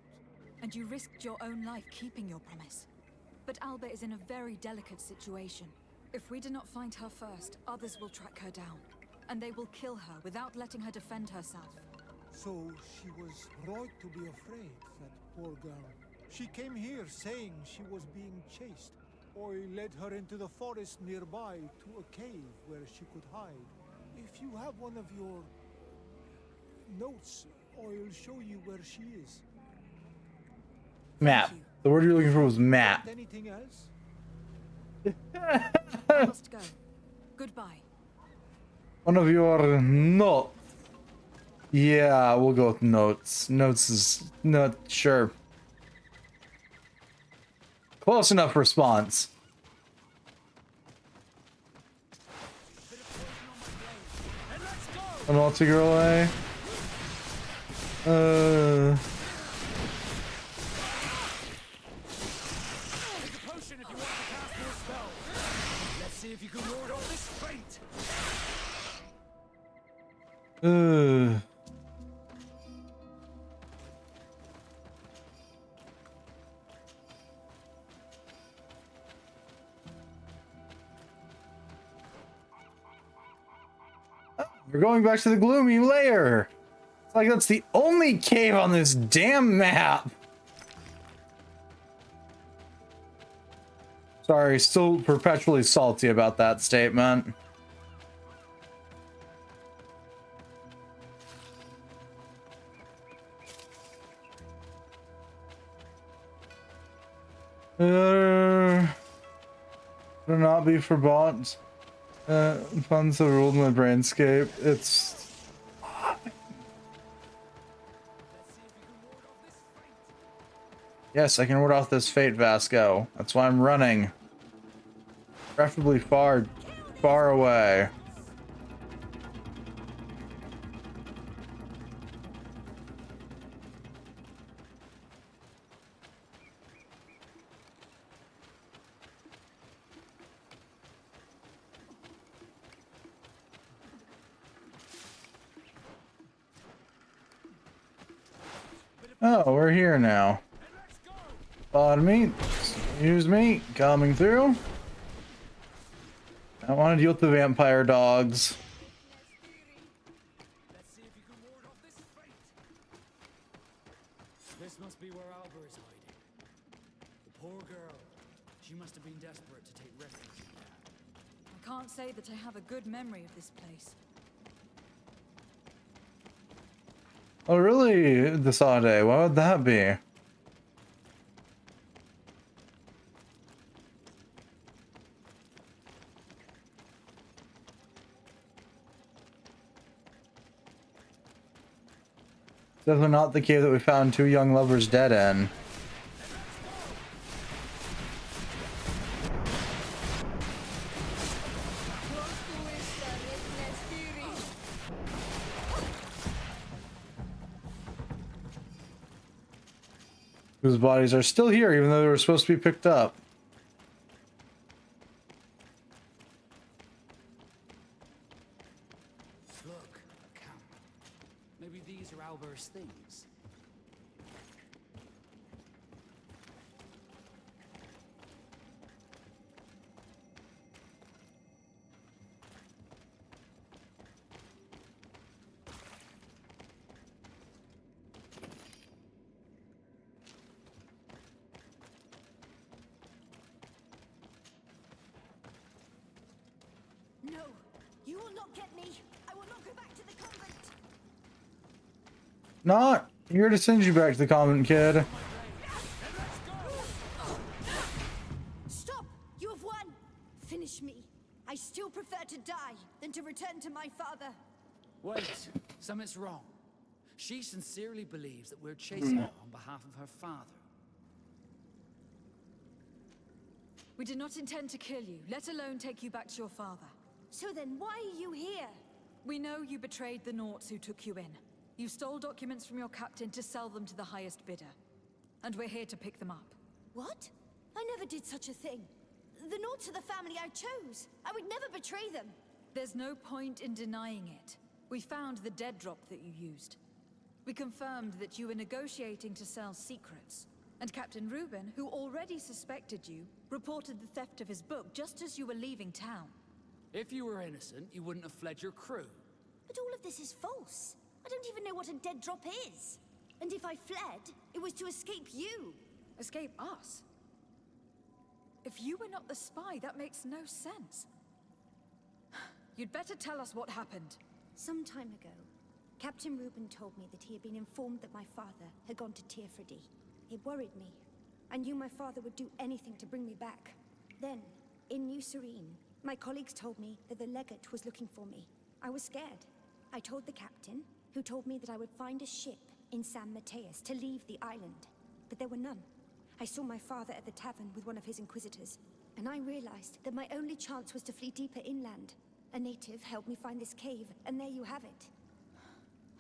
And you risked your own life keeping your promise. But Alba is in a very delicate situation. If we do not find her first, others will track her down. And they will kill her without letting her defend herself. So she was right to be afraid, that poor girl. She came here saying she was being chased. I led her into the forest nearby to a cave where she could hide. If you have one of your notes, I'll show you where she is. Map. The word you're looking for was map. Anything else? I must go. Goodbye. One of your notes. Yeah, we'll go with notes. Notes is not sure. Close enough response. An ulti girl, eh? Let's see if you can ward off this fate. We're going back to the gloomy lair. It's like that's the only cave on this damn map. Sorry, still perpetually salty about that statement. Would not be for bots. Funds have ruled my brainscape. It's... Yes, I can ward off this fate, Vasco. That's why I'm running. Preferably far, far away. Oh, we're here now. Follow me. Excuse me. Coming through. I want to deal with the vampire dogs. This must be where Alba is hiding. The poor girl. She must have been desperate to take refuge in there. I can't say that I have a good memory of this place. Oh, really? The Sade? Why would that be? Definitely not the cave that we found two young lovers dead in. Whose bodies are still here, even though they were supposed to be picked up. Look, a camp. Maybe these are Albert's things. No, you will not get me. I will not go back to the convent. Not here to send you back to the convent, kid. Stop! You have won! Finish me. I still prefer to die than to return to my father. Wait, something's wrong. She sincerely believes that we're chasing her on behalf of her father. We did not intend to kill you, let alone take you back to your father. So then why are you here? We know you betrayed the Nauts who took you in. You stole documents from your captain to sell them to the highest bidder. And we're here to pick them up. What? I never did such a thing. The Nauts are the family I chose. I would never betray them. There's no point in denying it. We found the dead drop that you used. We confirmed that you were negotiating to sell secrets. And Captain Reuben, who already suspected you, reported the theft of his book just as you were leaving town. If you were innocent, you wouldn't have fled your crew. But all of this is false. I don't even know what a dead drop is. And if I fled, it was to escape you. Escape us? If you were not the spy, that makes no sense. You'd better tell us what happened. Some time ago, Captain Reuben told me that he had been informed that my father had gone to Teerfredy. It worried me. I knew my father would do anything to bring me back. Then, in New Serene, my colleagues told me that the legate was looking for me. I was scared. I told the captain, who told me that I would find a ship in San Mateus to leave the island. But there were none. I saw my father at the tavern with one of his inquisitors, and I realized that my only chance was to flee deeper inland. A native helped me find this cave, and there you have it.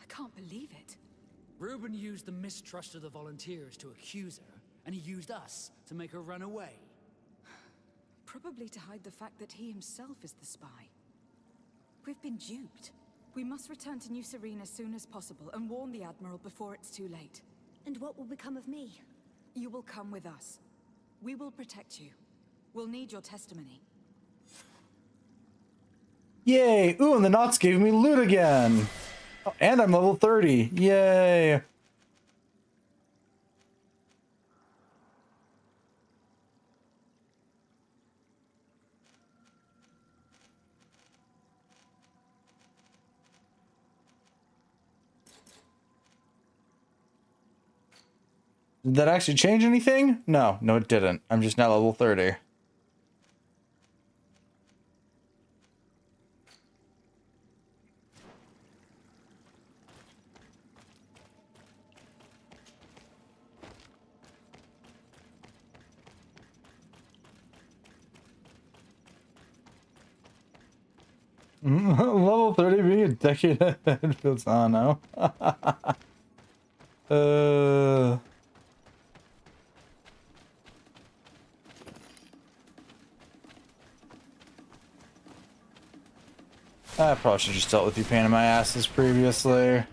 I can't believe it. Reuben used the mistrust of the volunteers to accuse her, and he used us to make her run away. Probably to hide the fact that he himself is the spy. We've been duped. We must return to New Serene as soon as possible and warn the Admiral before it's too late. And what will become of me? You will come with us. We will protect you. We'll need your testimony. Yay! Ooh, and the Knots gave me loot again! Oh, and I'm level 30. Yay! Did that actually change anything? No, it didn't. I'm just now level 30. Level 30 being a decade ahead feels... Oh no. I probably should just dealt with you pain in my asses previously.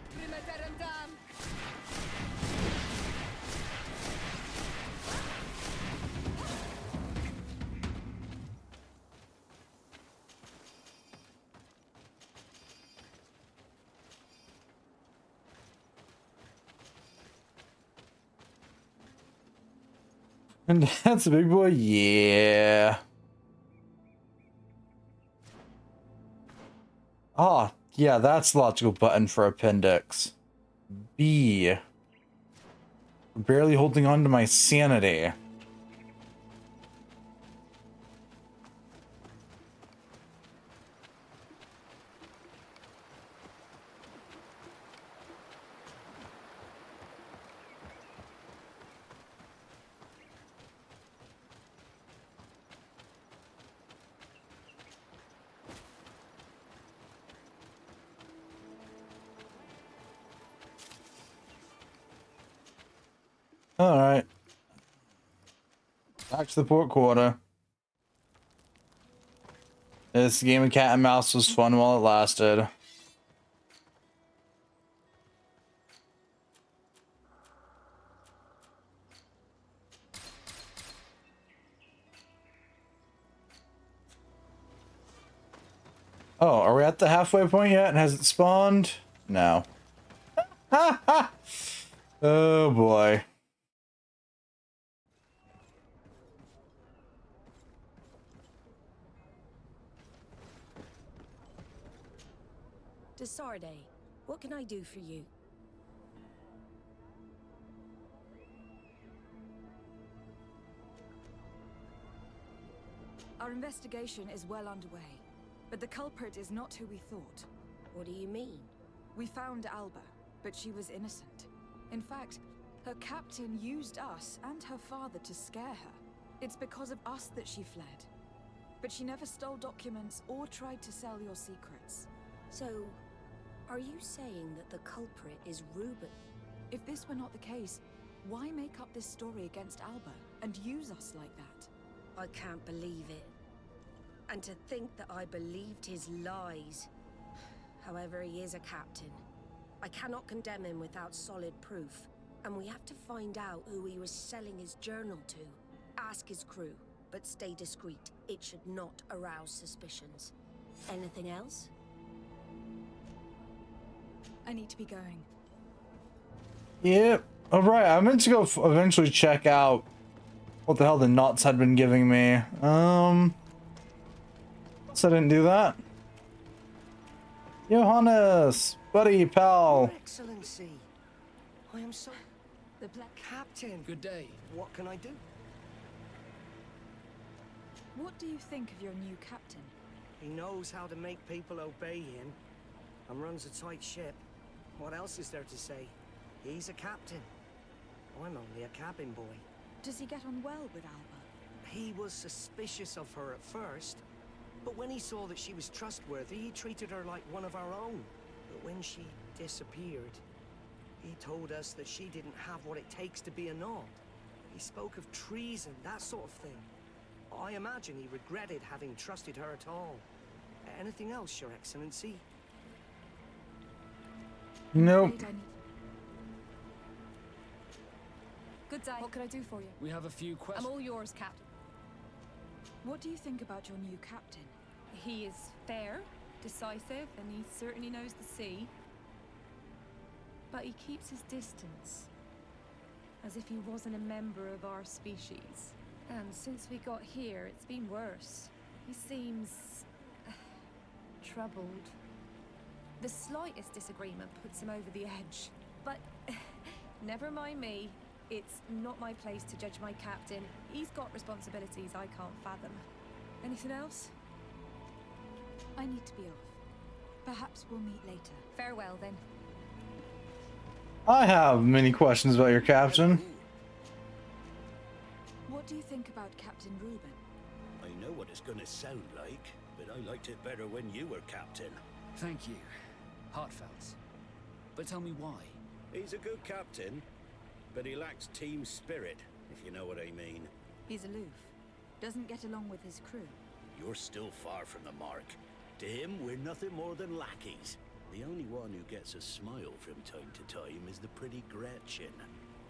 And that's a big boy, yeah. Ah, yeah, that's the logical button for appendix. B. Barely holding on to my sanity. Alright. Back to the port quarter. This game of cat and mouse was fun while it lasted. Oh, are we at the halfway point yet? Has it spawned? No. Oh boy. Desarde, what can I do for you? Our investigation is well underway, but the culprit is not who we thought. What do you mean? We found Alba, but she was innocent. In fact, her captain used us and her father to scare her. It's because of us that she fled. But she never stole documents or tried to sell your secrets. So, are you saying that the culprit is Reuben? If this were not the case, why make up this story against Alba and use us like that? I can't believe it. And to think that I believed his lies. However, he is a captain. I cannot condemn him without solid proof. And we have to find out who he was selling his journal to. Ask his crew, but stay discreet. It should not arouse suspicions. Anything else? I need to be going. Yep. Alright, I meant to go eventually check out what the hell the knots had been giving me. So I didn't do that. Johannes, buddy, pal. Your Excellency, I am so... The Black Captain. Good day. What can I do? What do you think of your new captain? He knows how to make people obey him and runs a tight ship. What else is there to say? He's a captain. I'm only a cabin boy. Does he get on well with Alba? He was suspicious of her at first, but when he saw that she was trustworthy, he treated her like one of our own. But when she disappeared, he told us that she didn't have what it takes to be a Nod. He spoke of treason, that sort of thing. I imagine he regretted having trusted her at all. Anything else, Your Excellency? Nope. Good day. What can I do for you? We have a few questions. I'm all yours, Captain. What do you think about your new captain? He is fair, decisive, and he certainly knows the sea. But he keeps his distance, as if he wasn't a member of our species. And since we got here, it's been worse. He seems... troubled. The slightest disagreement puts him over the edge. But never mind me. It's not my place to judge my captain. He's got responsibilities I can't fathom. Anything else? I need to be off. Perhaps we'll meet later. Farewell, then. I have many questions about your captain. What do you think about Captain Reuben? I know what it's gonna sound like, but I liked it better when you were captain. Thank you. Heartfelt. But tell me why. He's a good captain, but he lacks team spirit, if you know what I mean. He's aloof. Doesn't get along with his crew. You're still far from the mark. To him, we're nothing more than lackeys. The only one who gets a smile from time to time is the pretty Gretchen,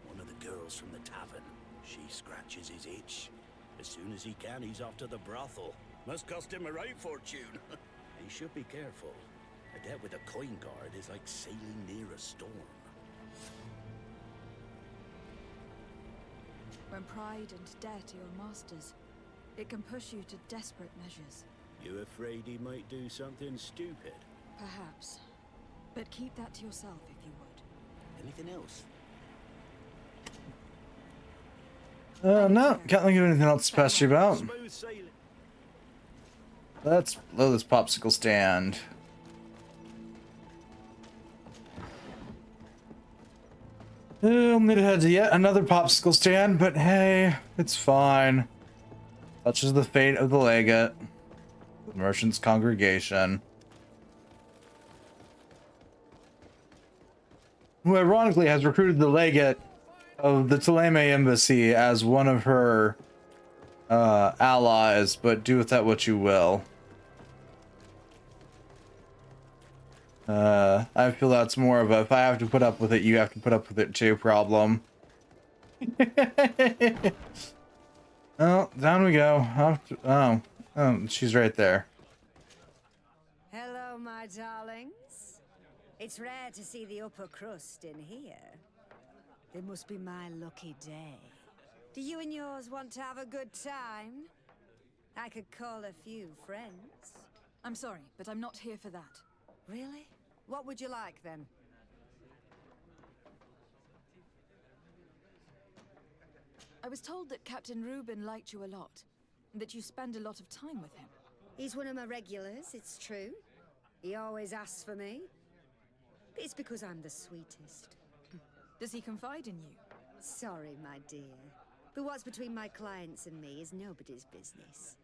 one of the girls from the tavern. She scratches his itch. As soon as he can, he's off to the brothel. Must cost him a right fortune. He should be careful. A debt with a coin guard is like sailing near a storm. When pride and debt are your masters, it can push you to desperate measures. You afraid he might do something stupid? Perhaps. But keep that to yourself if you would. Anything else? No, can't think of anything else to pass you about. Smooth sailing. Let's blow this popsicle stand. I'll need to head to yet another popsicle stand, but hey, it's fine. Such is the fate of the legate, the merchant's congregation. Who ironically has recruited the legate of the Thélème embassy as one of her allies, but do with that what you will. I feel that's more of a if I have to put up with it, you have to put up with it too problem. Oh, down we go. Oh, she's right there. Hello, my darlings. It's rare to see the upper crust in here. It must be my lucky day. Do you and yours want to have a good time? I could call a few friends. I'm sorry, but I'm not here for that. Really? What would you like, then? I was told that Captain Reuben liked you a lot, and that you spend a lot of time with him. He's one of my regulars, it's true. He always asks for me. It's because I'm the sweetest. Does he confide in you? Sorry, my dear. But what's between my clients and me is nobody's business.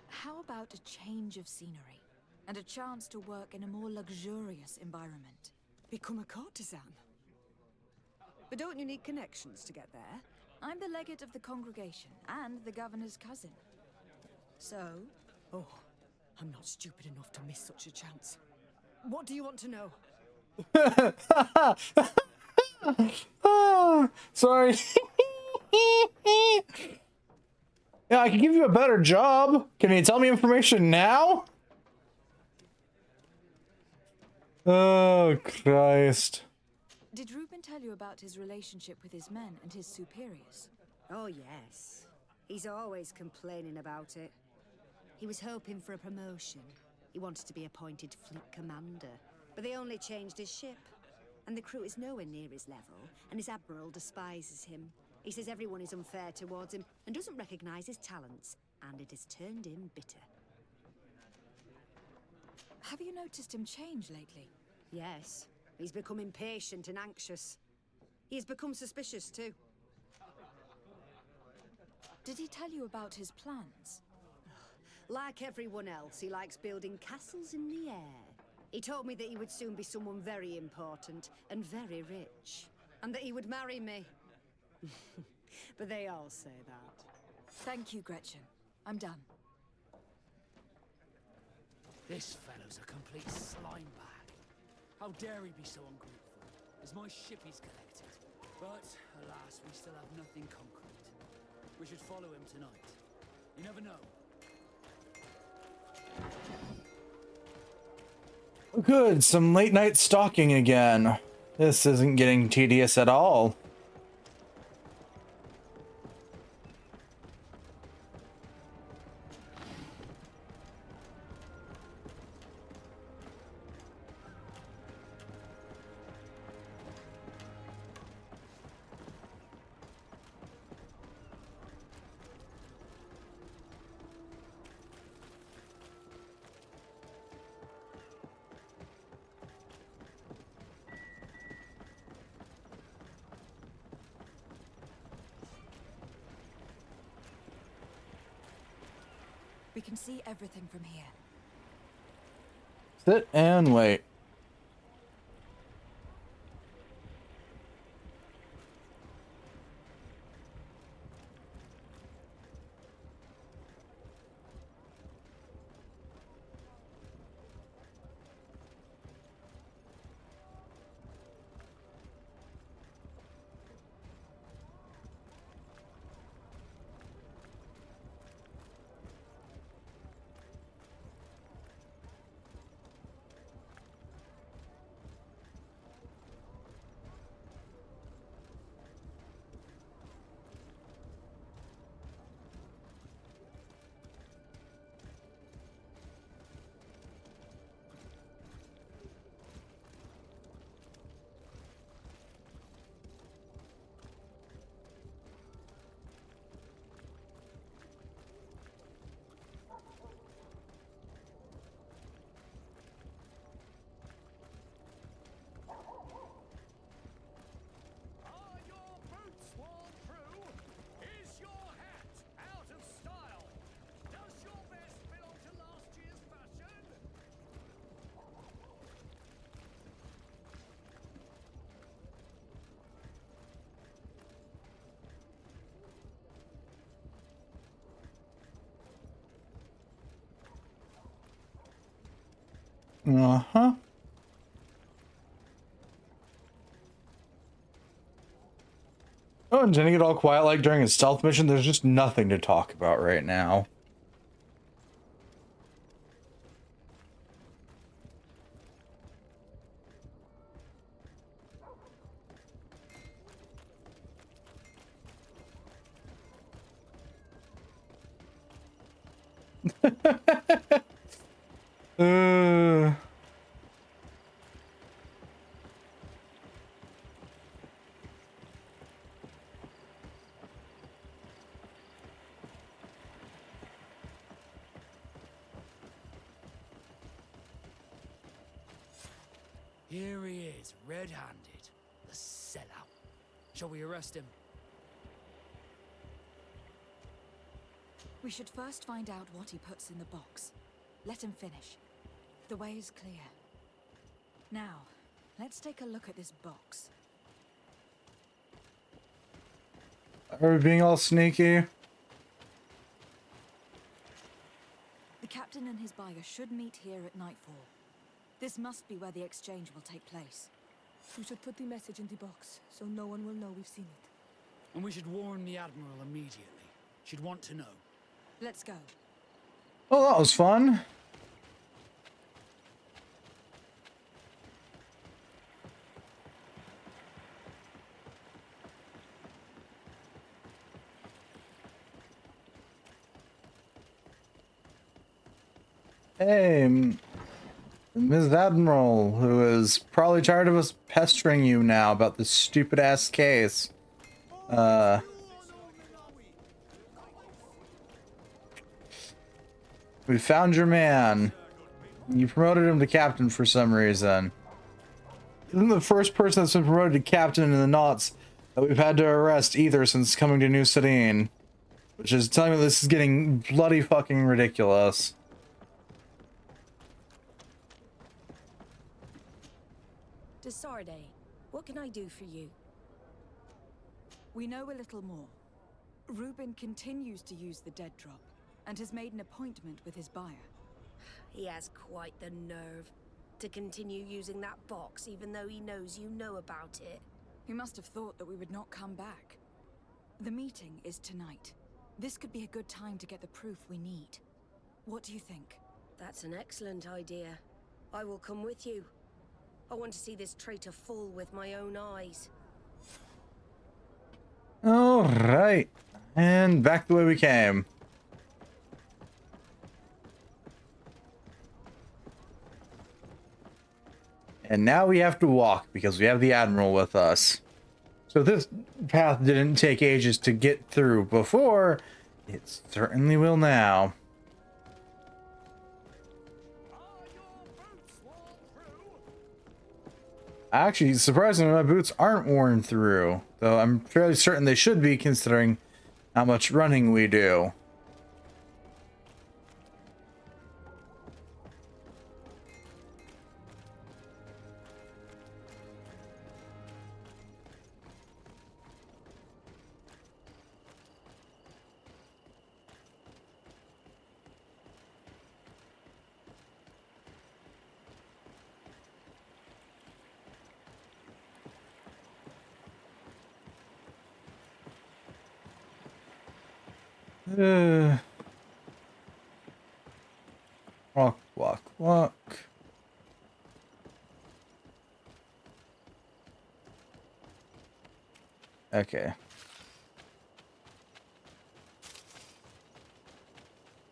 How about a change of scenery? And a chance to work in a more luxurious environment? Become a courtesan? But don't you need connections to get there? I'm the legate of the congregation, and the governor's cousin. So? Oh, I'm not stupid enough to miss such a chance. What do you want to know? Sorry. Yeah, I can give you a better job. Can you tell me information now? Oh, Christ. Did Reuben tell you about his relationship with his men and his superiors? Oh, yes. He's always complaining about it. He was hoping for a promotion. He wanted to be appointed fleet commander, but they only changed his ship. And the crew is nowhere near his level, and his admiral despises him. He says everyone is unfair towards him and doesn't recognize his talents, and it has turned him bitter. Have you noticed him change lately? Yes. He's become impatient and anxious. He's become suspicious, too. Did he tell you about his plans? Like everyone else, he likes building castles in the air. He told me that he would soon be someone very important and very rich, and that he would marry me. But they all say that. Thank you, Gretchen. I'm done. This fellow's a complete slime bag. How dare he be so ungrateful? It's my ship he's collected. But, alas, we still have nothing concrete. We should follow him tonight. You never know. Good, some late night stalking again. This isn't getting tedious at all. We can see everything from here. Sit and wait. Uh-huh. Oh, and didn't get all quiet like during his stealth mission. There's just nothing to talk about right now. uh... Here he is, red-handed. The sellout. Shall we arrest him? We should first find out what he puts in the box. Let him finish. The way is clear. Now, let's take a look at this box. Are we being all sneaky? The captain and his buyer should meet here at nightfall. This must be where the exchange will take place. We should put the message in the box, so no one will know we've seen it. And we should warn the Admiral immediately. She'd want to know. Let's go. Oh, that was fun. Hey, Ms. Admiral, who is probably tired of us pestering you now about this stupid-ass case. We found your man. You promoted him to captain for some reason. Isn't the first person that's been promoted to captain in the knots that we've had to arrest either since coming to New Sedin. Which is telling me this is getting bloody fucking ridiculous. Desarde, what can I do for you? We know a little more. Reuben continues to use the dead drop and has made an appointment with his buyer. He has quite the nerve to continue using that box even though he knows you know about it. He must have thought that we would not come back. The meeting is tonight. This could be a good time to get the proof we need. What do you think? That's an excellent idea. I will come with you. I want to see this traitor fall with my own eyes. All right, and back the way we came. And now we have to walk because we have the Admiral with us. So this path didn't take ages to get through before. It certainly will now. Actually, surprisingly, my boots aren't worn through, though I'm fairly certain they should be considering how much running we do. Walk, walk, walk. Okay.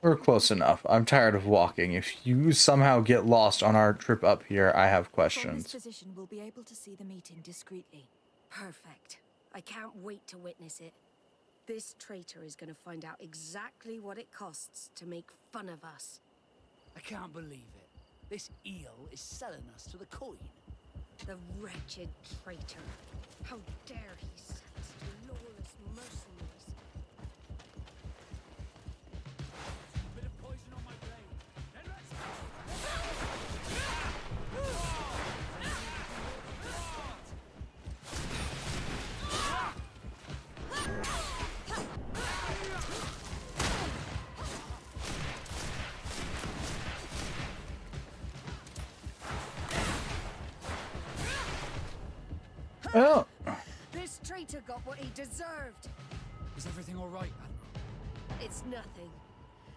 We're close enough. I'm tired of walking. If you somehow get lost on our trip up here, I have From questions. this position, we'll be able to see the meeting discreetly. Perfect. I can't wait to witness it. This traitor is going to find out exactly what it costs to make fun of us. I can't believe it. This eel is selling us to the coin. The wretched traitor. How dare he sell us to lawless mercenaries? Bit of poison on my blade. Then let's go! Oh. This traitor got what he deserved. Is everything all right, Admiral? It's nothing.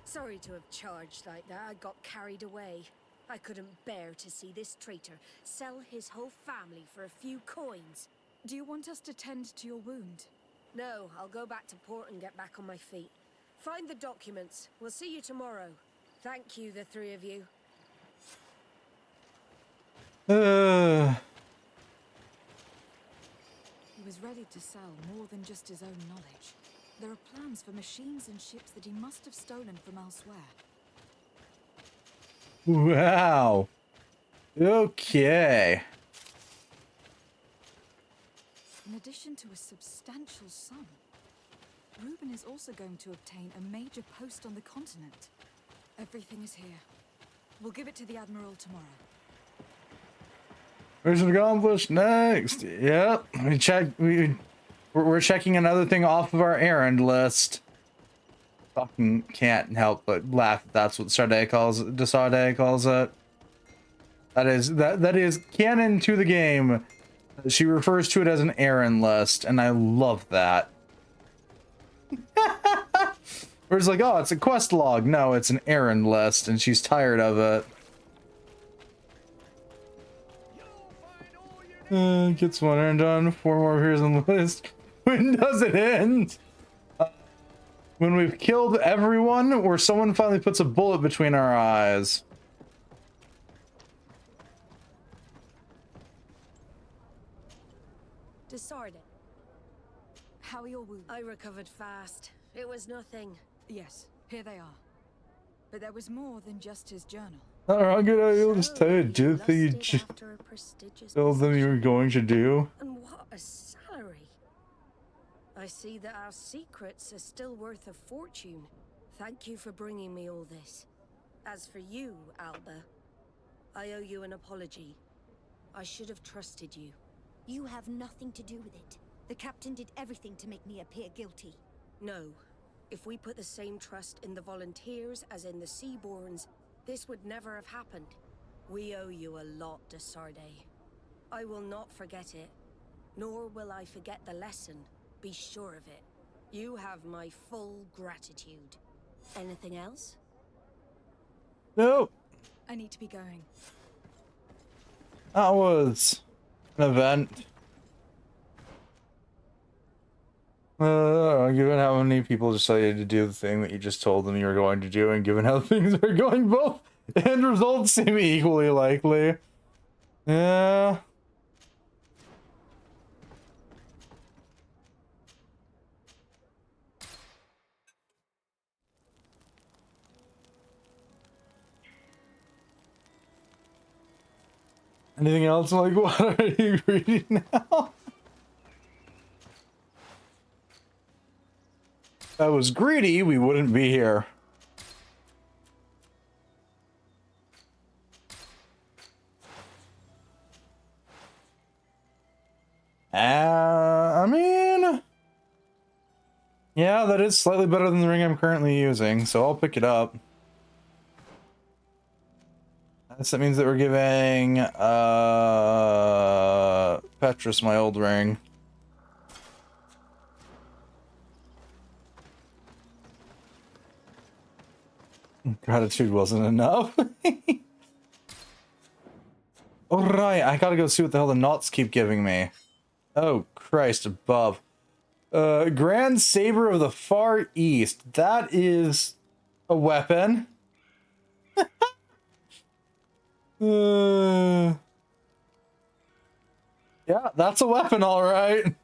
Sorry to have charged like that. I got carried away. I couldn't bear to see this traitor sell his whole family for a few coins. Do you want us to tend to your wound? No, I'll go back to port and get back on my feet. Find the documents. We'll see you tomorrow. Thank you, the three of you. He was ready to sell more than just his own knowledge. There are plans for machines and ships that he must have stolen from elsewhere. Wow. Okay. In addition to a substantial sum, Reuben is also going to obtain a major post on the continent. Everything is here. We'll give it to the Admiral tomorrow. Mission accomplished. Next. Yep. We're checking another thing off of our errand list. Fucking can't help but laugh. That's what Desarde calls it. That is canon to the game. She refers to it as an errand list, and I love that. Where it's like, oh, it's a quest log. No, it's an errand list, and she's tired of it. Gets one errand done. 4 more appears on the list. When does it end? When we've killed everyone, or someone finally puts a bullet between our eyes. Desarde. How are your wounds? I recovered fast. It was nothing. Yes, here they are. But there was more than just his journal. Alright, good idea. You'll just tell you to do the thing you just told them you were going to do. And what a salary. I see that our secrets are still worth a fortune. Thank you for bringing me all this. As for you, Alba, I owe you an apology. I should have trusted you. You have nothing to do with it. The captain did everything to make me appear guilty. No. If we put the same trust in the volunteers as in the Seaborns, this would never have happened. We owe you a lot, Desarde. I will not forget it, nor will I forget the lesson. Be sure of it. You have my full gratitude. Anything else? No. I need to be going. That was an event. Given how many people decided to do the thing that you just told them you were going to do, and given how things are going, both end results seem equally likely. Yeah. Anything else? Like, what are you reading now? If I was greedy, we wouldn't be here. I mean, yeah, that is slightly better than the ring I'm currently using, so I'll pick it up. That means that we're giving Petrus my old ring. Gratitude wasn't enough. Alright, I gotta go see what the hell the knots keep giving me. Oh, Christ above. Grand Saber of the Far East. That is a weapon. Yeah, that's a weapon, alright.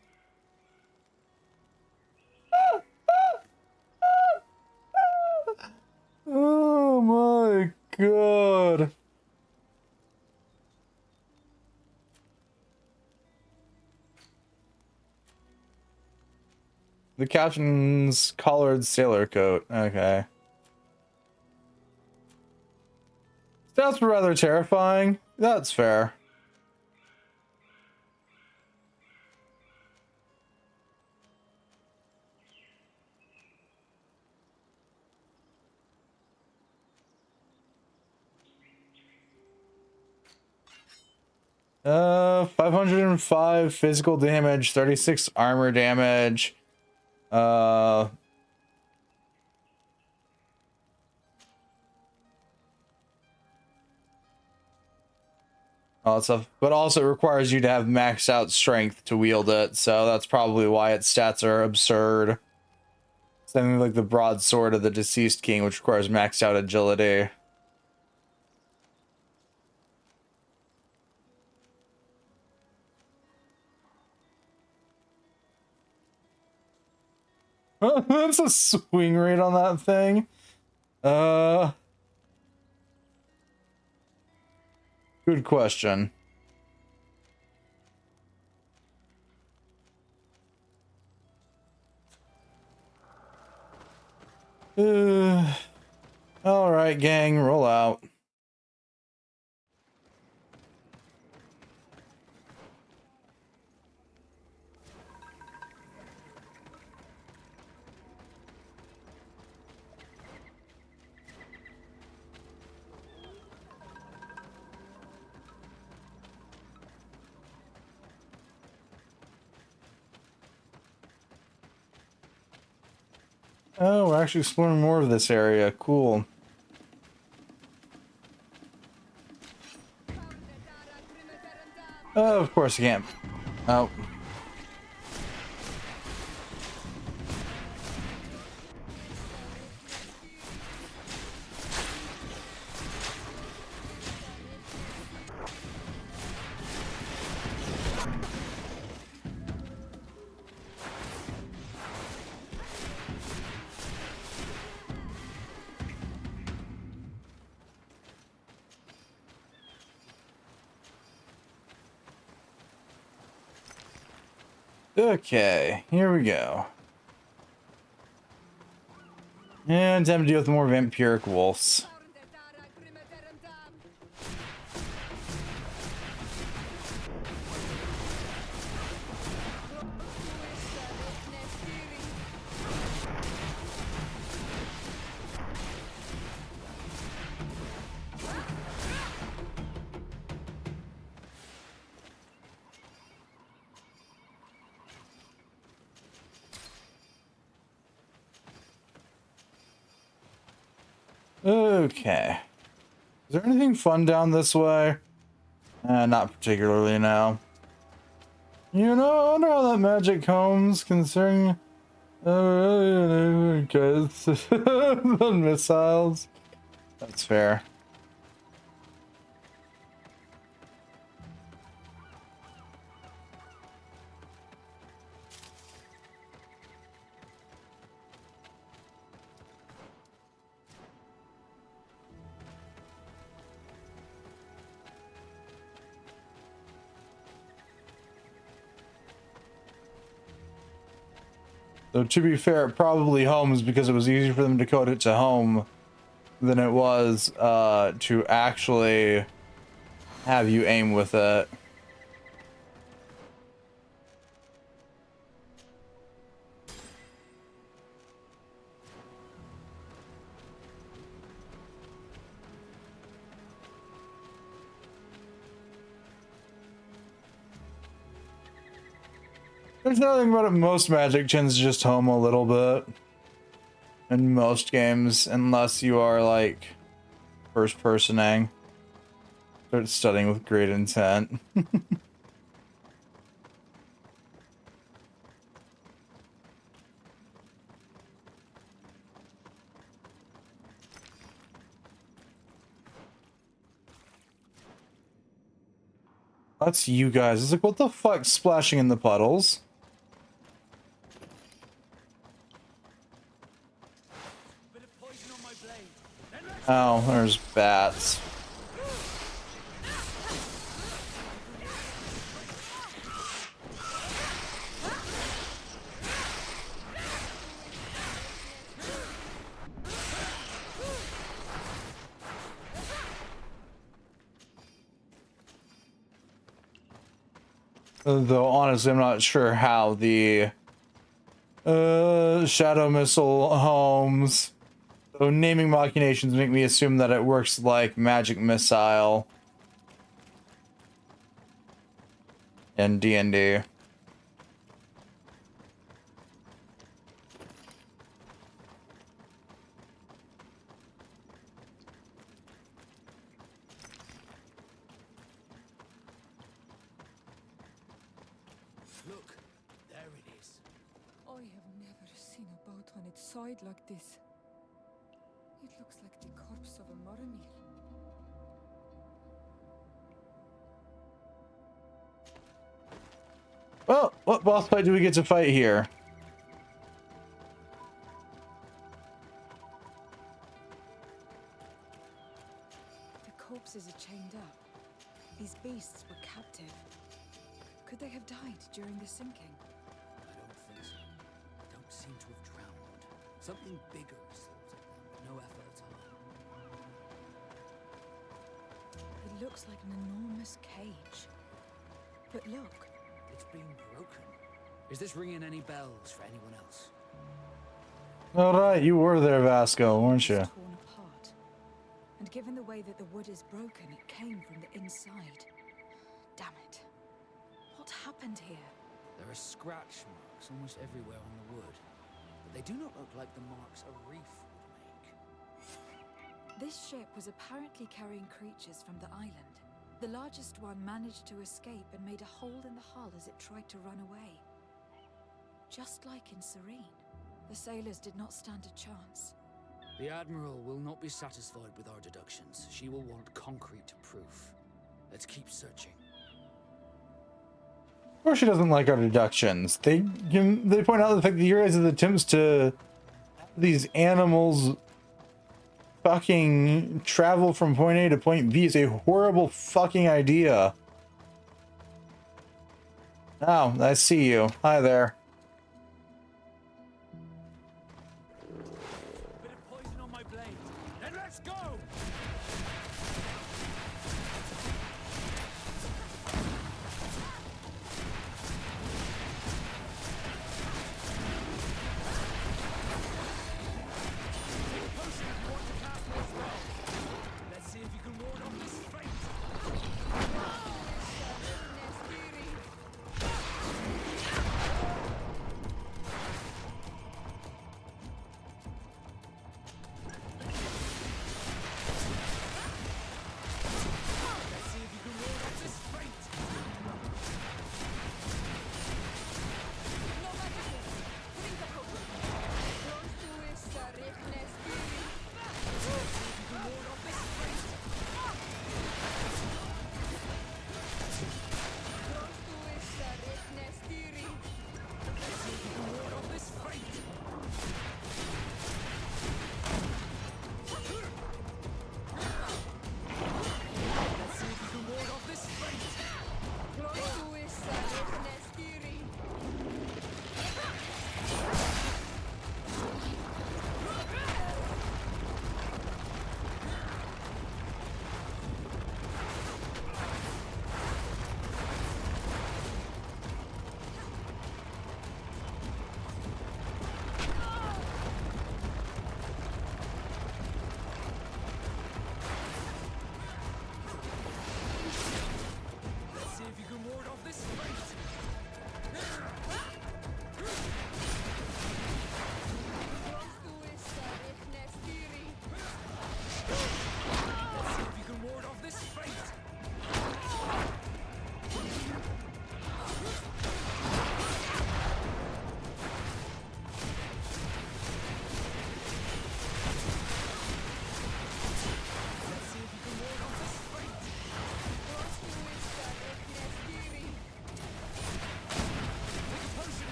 Oh my god. The captain's collared sailor coat. Okay. That's rather terrifying. That's fair. 505 physical damage, 36 armor damage. All that stuff, but also requires you to have maxed out strength to wield it, so that's probably why its stats are absurd. Something like the broadsword of the deceased king, which requires maxed out agility. That's a swing rate on that thing. Good question. All right, gang, roll out. Oh, we're actually exploring more of this area. Cool. Oh, of course I can't. Oh. Okay, here we go. And time to deal with more vampiric wolves. Okay. Is there anything fun down this way? Not particularly, no. You know, I wonder how that magic comes, considering... because... the missiles. That's fair. So to be fair, it probably homes because it was easier for them to code it to home than it was to actually have you aim with it. There's nothing about it. Most magic tends to just home a little bit in most games, unless you are like first personing. Start studying with great intent. That's you guys. It's like, what the fuck, splashing in the puddles? Oh, there's bats. Though honestly, I'm not sure how the shadow missile homes. So naming machinations make me assume that it works like magic missile. in D&D. Look, there it is. I have never seen a boat on its side like this. It looks like the corpse of a Moramir. Well, what boss fight do we get to fight here? The corpses are chained up. These beasts were captive. Could they have died during the sinking? I don't think so. They don't seem to have drowned. Something bigger slaughtered them, but no effort at all. It looks like an enormous cage. But look. It's been broken. Is this ringing any bells for anyone else? All right, you were there, Vasco, weren't you? Torn apart. And given the way that the wood is broken, it came from the inside. Damn it. What happened here? There are scratch marks almost everywhere on the wood, but they do not look like the marks a reef would make. This ship was apparently carrying creatures from the island. The largest one managed to escape and made a hole in the hull as it tried to run away. Just like in Serene, the sailors did not stand a chance. The Admiral will not be satisfied with our deductions. She will want concrete proof. Let's keep searching. Of course she doesn't like our deductions. They point out the fact that your guys' attempts to these animals fucking travel from point A to point B is a horrible fucking idea. Oh, I see you. Hi there. Bit of poison on my blade. Then let's go! Let's see if you can ward off this fate.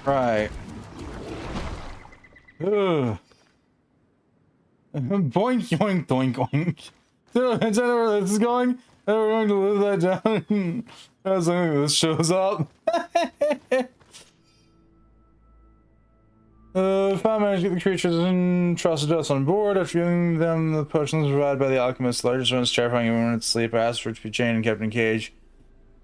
Right. Ugh. Boink, yoink, doink, oink. Is that where this is going? We're going to lose that down as soon as this shows up. Found managed to get the creatures entrusted us on board. After giving them the potions provided by the alchemist, the largest one is terrifying even when it's asleep. I asked for it to be chained and kept in a cage.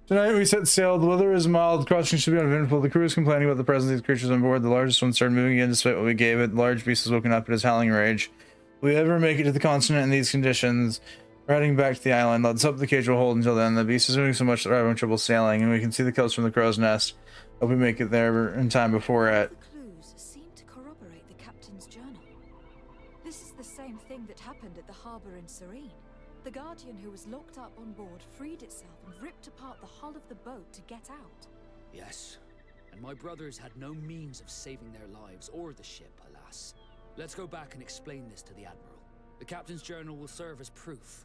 Tonight we set sail. The weather is mild. Crossing should be uneventful. The crew is complaining about the presence of these creatures on board. The largest one started moving again despite what we gave it. The large beast has woken up at his howling rage. Will we ever make it to the continent in these conditions? We're heading back to the island. Let's hope the cage will hold until then. The beast is moving so much that we're having trouble sailing, and we can see the coast from the crow's nest. Hope we make it there in time before it. Clues seem to corroborate the captain's journal. This is the same thing that happened at the harbor in Serene. The Guardian who was locked up on board freed itself and ripped apart the hull of the boat to get out. Yes, and my brothers had no means of saving their lives or the ship, alas. Let's go back and explain this to the Admiral. The captain's journal will serve as proof.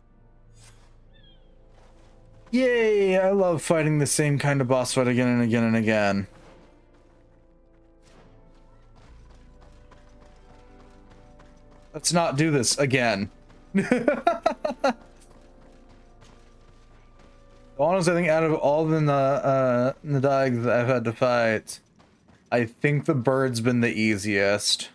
Yay! I love fighting the same kind of boss fight again and again and again. Let's not do this again. Honestly, I think out of all the Nadags that I've had to fight, I think the bird's been the easiest.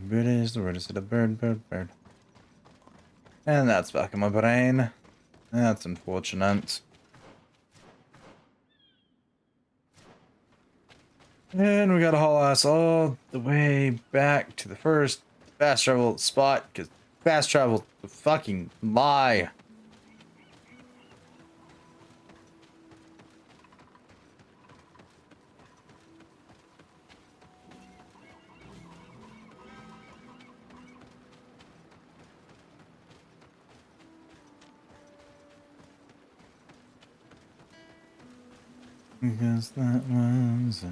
Bird is the word instead of bird. And that's back in my brain. That's unfortunate. And we gotta haul ass all the way back to the first fast travel spot, because fast travel's a fucking lie. Because that was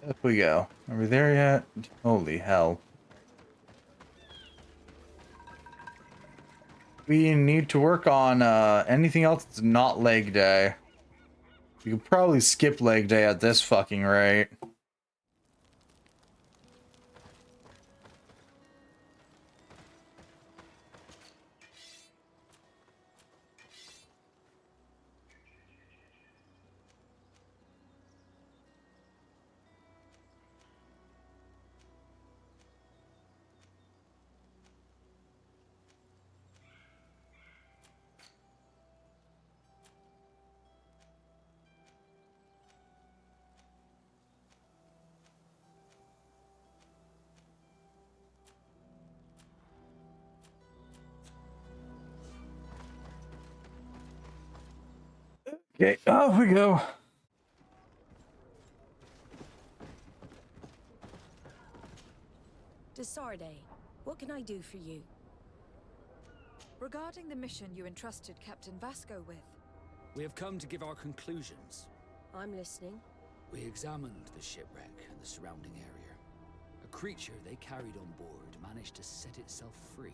Up we go. Are we there yet? Holy hell. We need to work on anything else that's not leg day. You could probably skip leg day at this fucking rate. Okay, off we go. Desarde, what can I do for you? Regarding the mission you entrusted Captain Vasco with. We have come to give our conclusions. I'm listening. We examined the shipwreck and the surrounding area. A creature they carried on board managed to set itself free.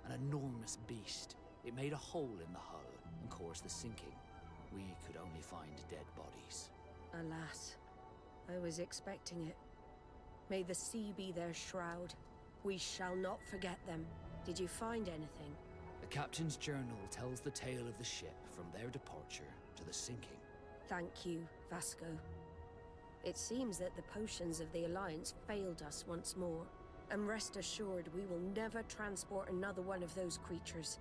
An enormous beast. It made a hole in the hull and caused the sinking. We could only find dead bodies. Alas, I was expecting it. May the sea be their shroud. We shall not forget them. Did you find anything? The captain's journal tells the tale of the ship from their departure to the sinking. Thank you, Vasco. It seems that the potions of the Alliance failed us once more. And rest assured, we will never transport another one of those creatures.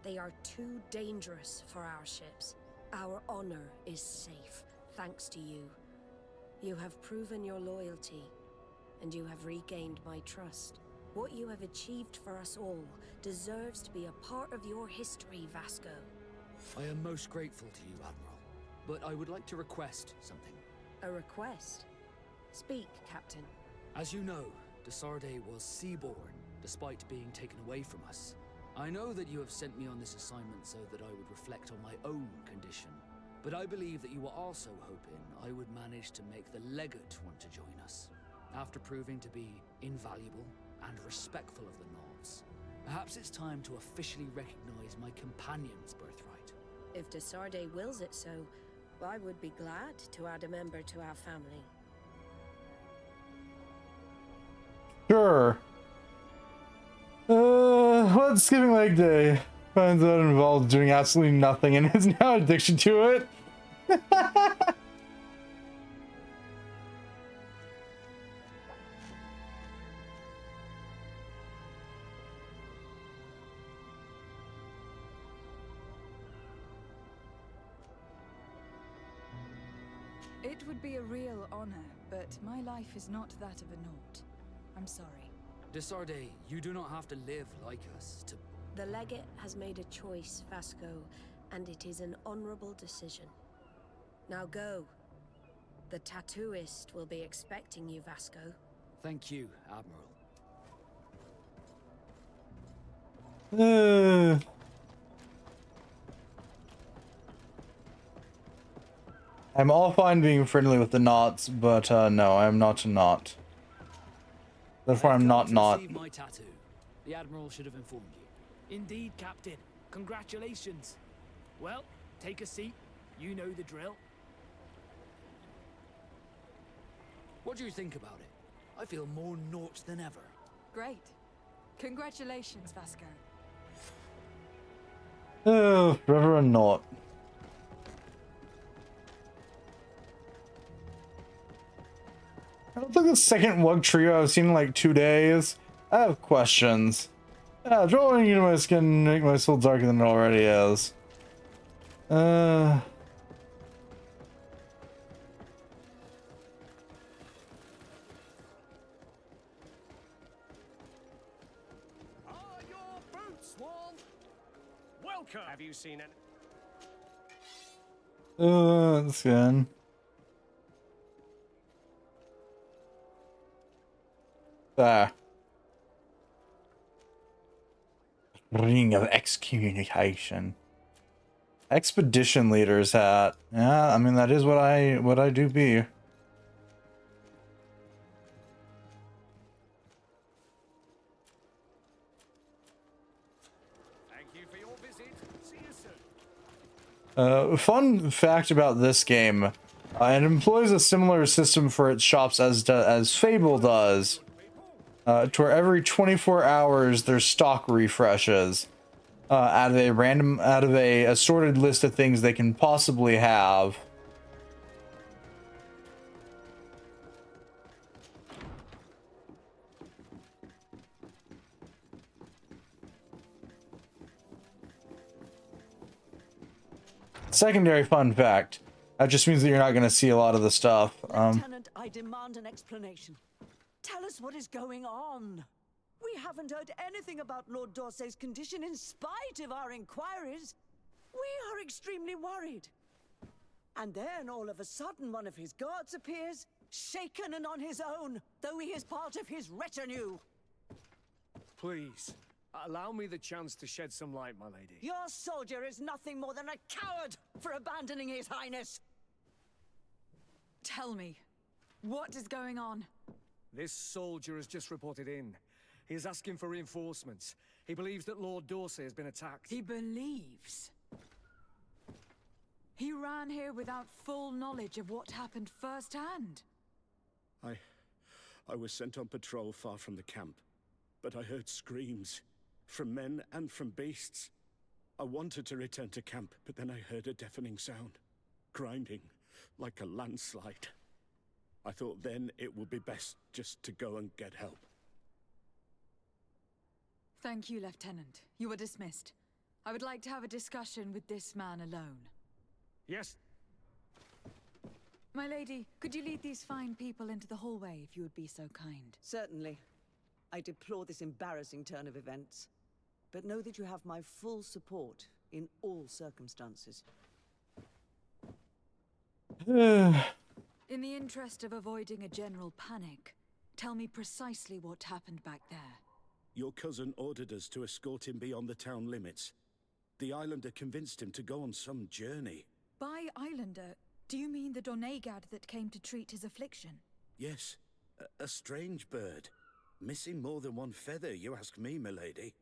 They are too dangerous for our ships. Our honor is safe, thanks to you. You have proven your loyalty, and you have regained my trust. What you have achieved for us all deserves to be a part of your history, Vasco. I am most grateful to you, Admiral, but I would like to request something. A request? Speak, Captain. As you know, Desarde was seaborn, despite being taken away from us. I know that you have sent me on this assignment so that I would reflect on my own condition. But I believe that you were also hoping I would manage to make the legate want to join us, after proving to be invaluable and respectful of the Nords. Perhaps it's time to officially recognize my companion's birthright. If de Sardet wills it so, I would be glad to add a member to our family. Sure. What's skipping leg day? Finds out involved doing absolutely nothing and is now addiction to it. It would be a real honor, but my life is not that of a Nort. I'm sorry. De Sardet, you do not have to live like us to... The legate has made a choice, Vasco, and it is an honorable decision. Now go. The tattooist will be expecting you, Vasco. Thank you, Admiral. I'm all fine being friendly with the knots, but no, I'm not a knot. Therefore, I'm not not. My tattoo. The Admiral should have informed you. Indeed, Captain. Congratulations. Well, take a seat. You know the drill. What do you think about it? I feel more Nort than ever. Great. Congratulations, Vasco. Oh, forever a knot. I don't think the second Wug trio I've seen in like 2 days. I have questions. Yeah, drawing into my skin make my soul darker than it already is. Welcome. Have you seen it? That's good. There. Ring of excommunication. Expedition leader's hat. Yeah, I mean that is what I do be. Thank you for your visit. See you soon. Fun fact about this game. It employs a similar system for its shops as Fable does. To where every 24 hours there's stock refreshes out of a assorted list of things they can possibly have. Secondary fun fact. That just means that you're not going to see a lot of the stuff. Lieutenant, I demand an explanation. Tell us what is going on. We haven't heard anything about Lord D'Orsay's condition in spite of our inquiries. We are extremely worried. And then all of a sudden one of his guards appears, shaken and on his own, though he is part of his retinue. Please, allow me the chance to shed some light, my lady. Your soldier is nothing more than a coward for abandoning his highness. Tell me, what is going on? This soldier has just reported in. He is asking for reinforcements. He believes that Lord D'Orsay has been attacked. He believes? He ran here without full knowledge of what happened firsthand. I was sent on patrol far from the camp, but I heard screams from men and from beasts. I wanted to return to camp, but then I heard a deafening sound, grinding like a landslide. I thought then it would be best just to go and get help. Thank you, Lieutenant. You are dismissed. I would like to have a discussion with this man alone. Yes. My lady, could you lead these fine people into the hallway if you would be so kind? Certainly. I deplore this embarrassing turn of events, but know that you have my full support in all circumstances. In the interest of avoiding a general panic, tell me precisely what happened back there. Your cousin ordered us to escort him beyond the town limits. The islander convinced him to go on some journey. By say Islander, do you mean the Donegad that came to treat his affliction? Yes, a strange bird. Missing more than one feather, you ask me, milady.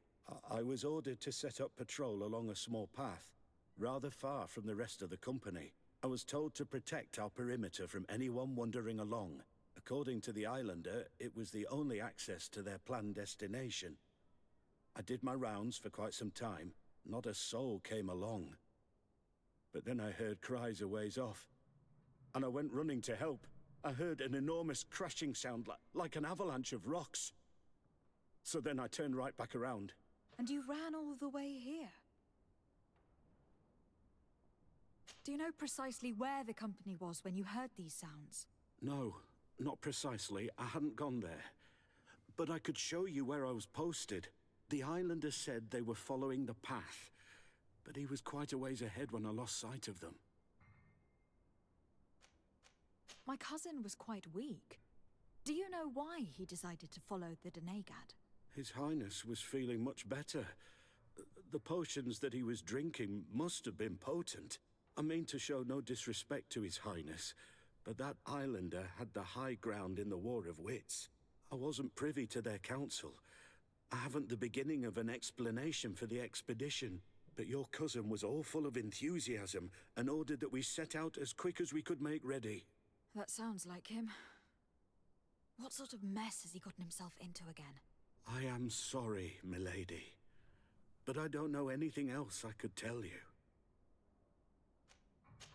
I was ordered to set up patrol along a small path, rather far from the rest of the company. I was told to protect our perimeter from anyone wandering along. According to the Islander, it was the only access to their planned destination. I did my rounds for quite some time. Not a soul came along. But then I heard cries a ways off, and I went running to help. I heard an enormous crashing sound like an avalanche of rocks. So then I turned right back around. And you ran all the way here? Do you know precisely where the company was when you heard these sounds? No, not precisely. I hadn't gone there. But I could show you where I was posted. The Islander said they were following the path, but he was quite a ways ahead when I lost sight of them. My cousin was quite weak. Do you know why he decided to follow the Donegad? His Highness was feeling much better. The potions that he was drinking must have been potent. I mean to show no disrespect to His Highness, but that Islander had the high ground in the War of Wits. I wasn't privy to their counsel. I haven't the beginning of an explanation for the expedition, but your cousin was all full of enthusiasm and ordered that we set out as quick as we could make ready. That sounds like him. What sort of mess has he gotten himself into again? I am sorry, milady, but I don't know anything else I could tell you.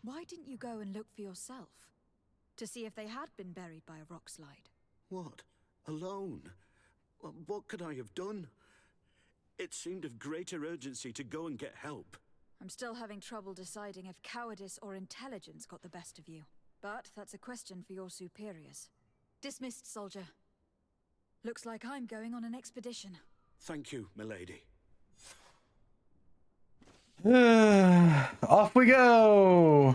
Why didn't you go and look for yourself? To see if they had been buried by a rock slide? What? Alone? What could I have done? It seemed of greater urgency to go and get help. I'm still having trouble deciding if cowardice or intelligence got the best of you. But that's a question for your superiors. Dismissed, soldier. Looks like I'm going on an expedition. Thank you, milady. Off we go!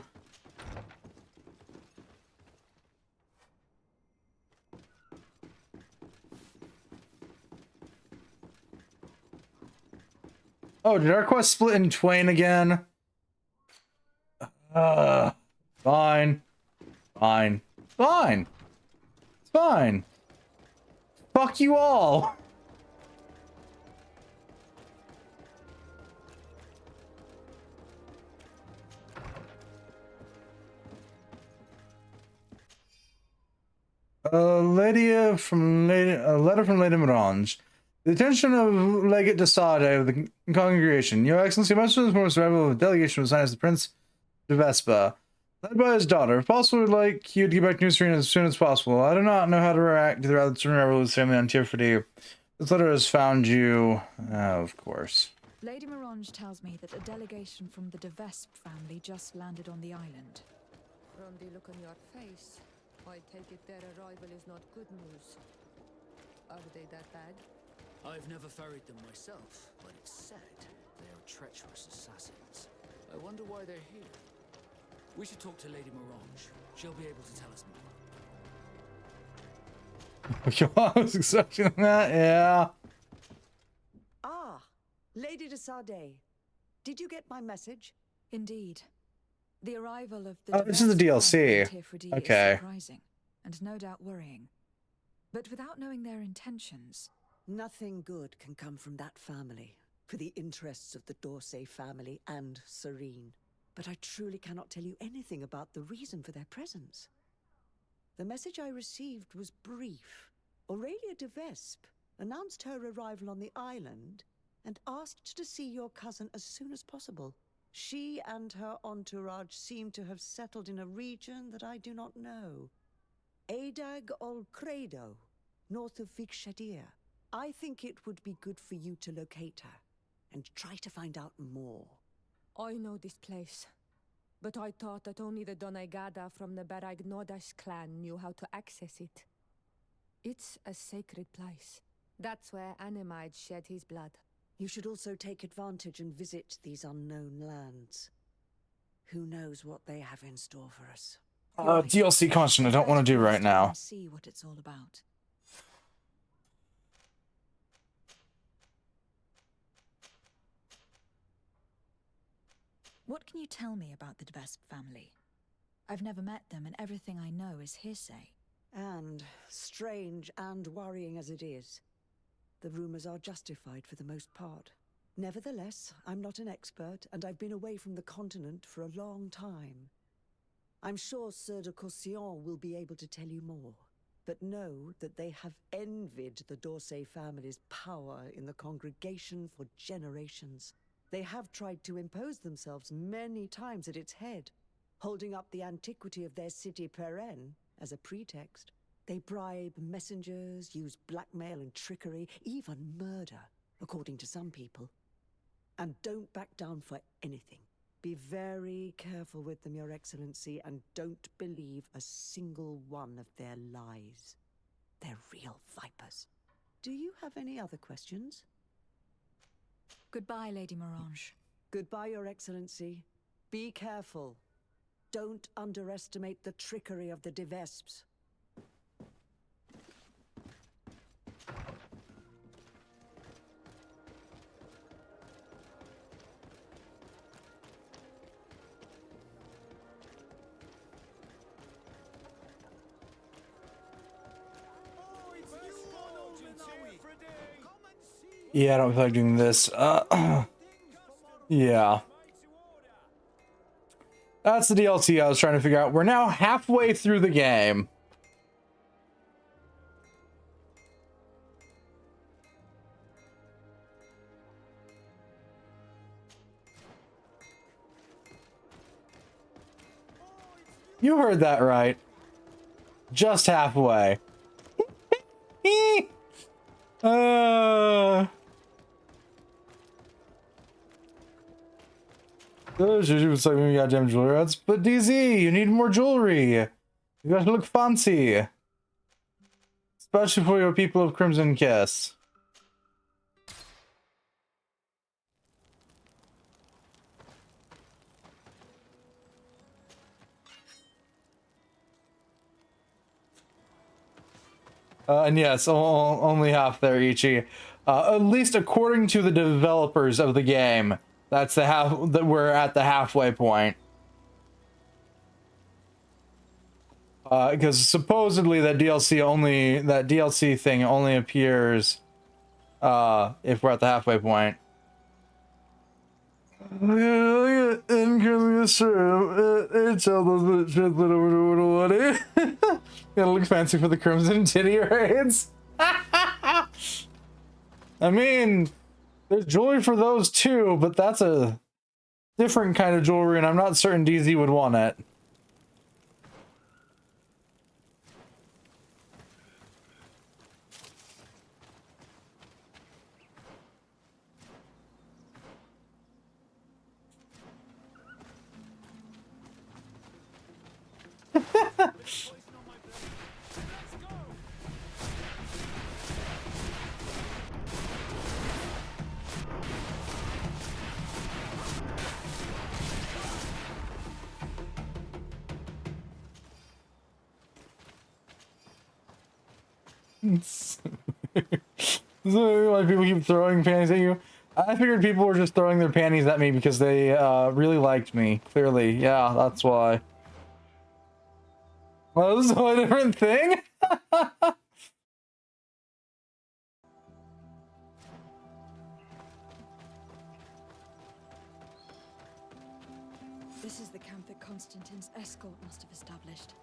Oh, did our quest split in twain again? Fine. Fine. Fine. It's fine. Fuck you all! A letter from Lady Mirange. The attention of Legate de Sade of the congregation. Your Excellency, much of the survival of a delegation was assigned as the Prince de Vespa, led by his daughter. If possible, we'd like you to get back to New Serene as soon as possible. I do not know how to react to the rather survival of his family on Tirfidi. This letter has found you, of course. Lady Mirange tells me that a delegation from the de Vespe family just landed on the island. From the look on your face, I take it their arrival is not good news. Are they that bad? I've never ferried them myself, but it's said they are treacherous assassins. I wonder why they're here. We should talk to Lady Mirange. She'll be able to tell us more. I was expecting that, yeah. Ah, Lady de Sade. Did you get my message? Indeed. The arrival of the this is the DLC. Okay. is surprising, and no doubt worrying. But without knowing their intentions... Nothing good can come from that family, for the interests of the Dorsey family and Serene. But I truly cannot tell you anything about the reason for their presence. The message I received was brief. Aurelia de Vespe announced her arrival on the island and asked to see your cousin as soon as possible. She and her entourage seem to have settled in a region that I do not know. Adag ol Credo, north of Vikshadir. I think it would be good for you to locate her and try to find out more. I know this place, but I thought that only the Donegada from the Baragnodas clan knew how to access it. It's a sacred place. That's where Animide shed his blood. You should also take advantage and visit these unknown lands. Who knows what they have in store for us? DLC content I don't want to do right now. See what it's all about. What can you tell me about the Dvesp family? I've never met them, and everything I know is hearsay. And, strange and worrying as it is, the rumors are justified for the most part. Nevertheless, I'm not an expert, and I've been away from the continent for a long time. I'm sure Sieur de Caution will be able to tell you more. But know that they have envied the d'Orsay family's power in the congregation for generations. They have tried to impose themselves many times at its head, holding up the antiquity of their city Perenne as a pretext. They bribe messengers, use blackmail and trickery, even murder, according to some people. And don't back down for anything. Be very careful with them, Your Excellency, and don't believe a single one of their lies. They're real vipers. Do you have any other questions? Goodbye, Lady Morange. Goodbye, Your Excellency. Be careful. Don't underestimate the trickery of the Dvesps. Yeah, I don't feel like doing this. Yeah. That's the DLC I was trying to figure out. We're now halfway through the game. You heard that right. Just halfway. She was like, we got damn jewelry rats. But DZ, you need more jewelry. You gotta look fancy. Especially for your people of Crimson Kiss. And yes, only half there, Ichi. At least according to the developers of the game, that's the half that we're at the halfway point. Because supposedly that DLC thing only appears if we're at the halfway point. Gotta look fancy for the Crimson Titty raids. I mean, there's jewelry for those too, but that's a different kind of jewelry, and I'm not certain DZ would want it. So why people keep throwing panties at you? I figured people were just throwing their panties at me because they really liked me. Clearly, yeah, that's why. Well, this is a whole different thing. This is the camp that Constantine's escort must have established.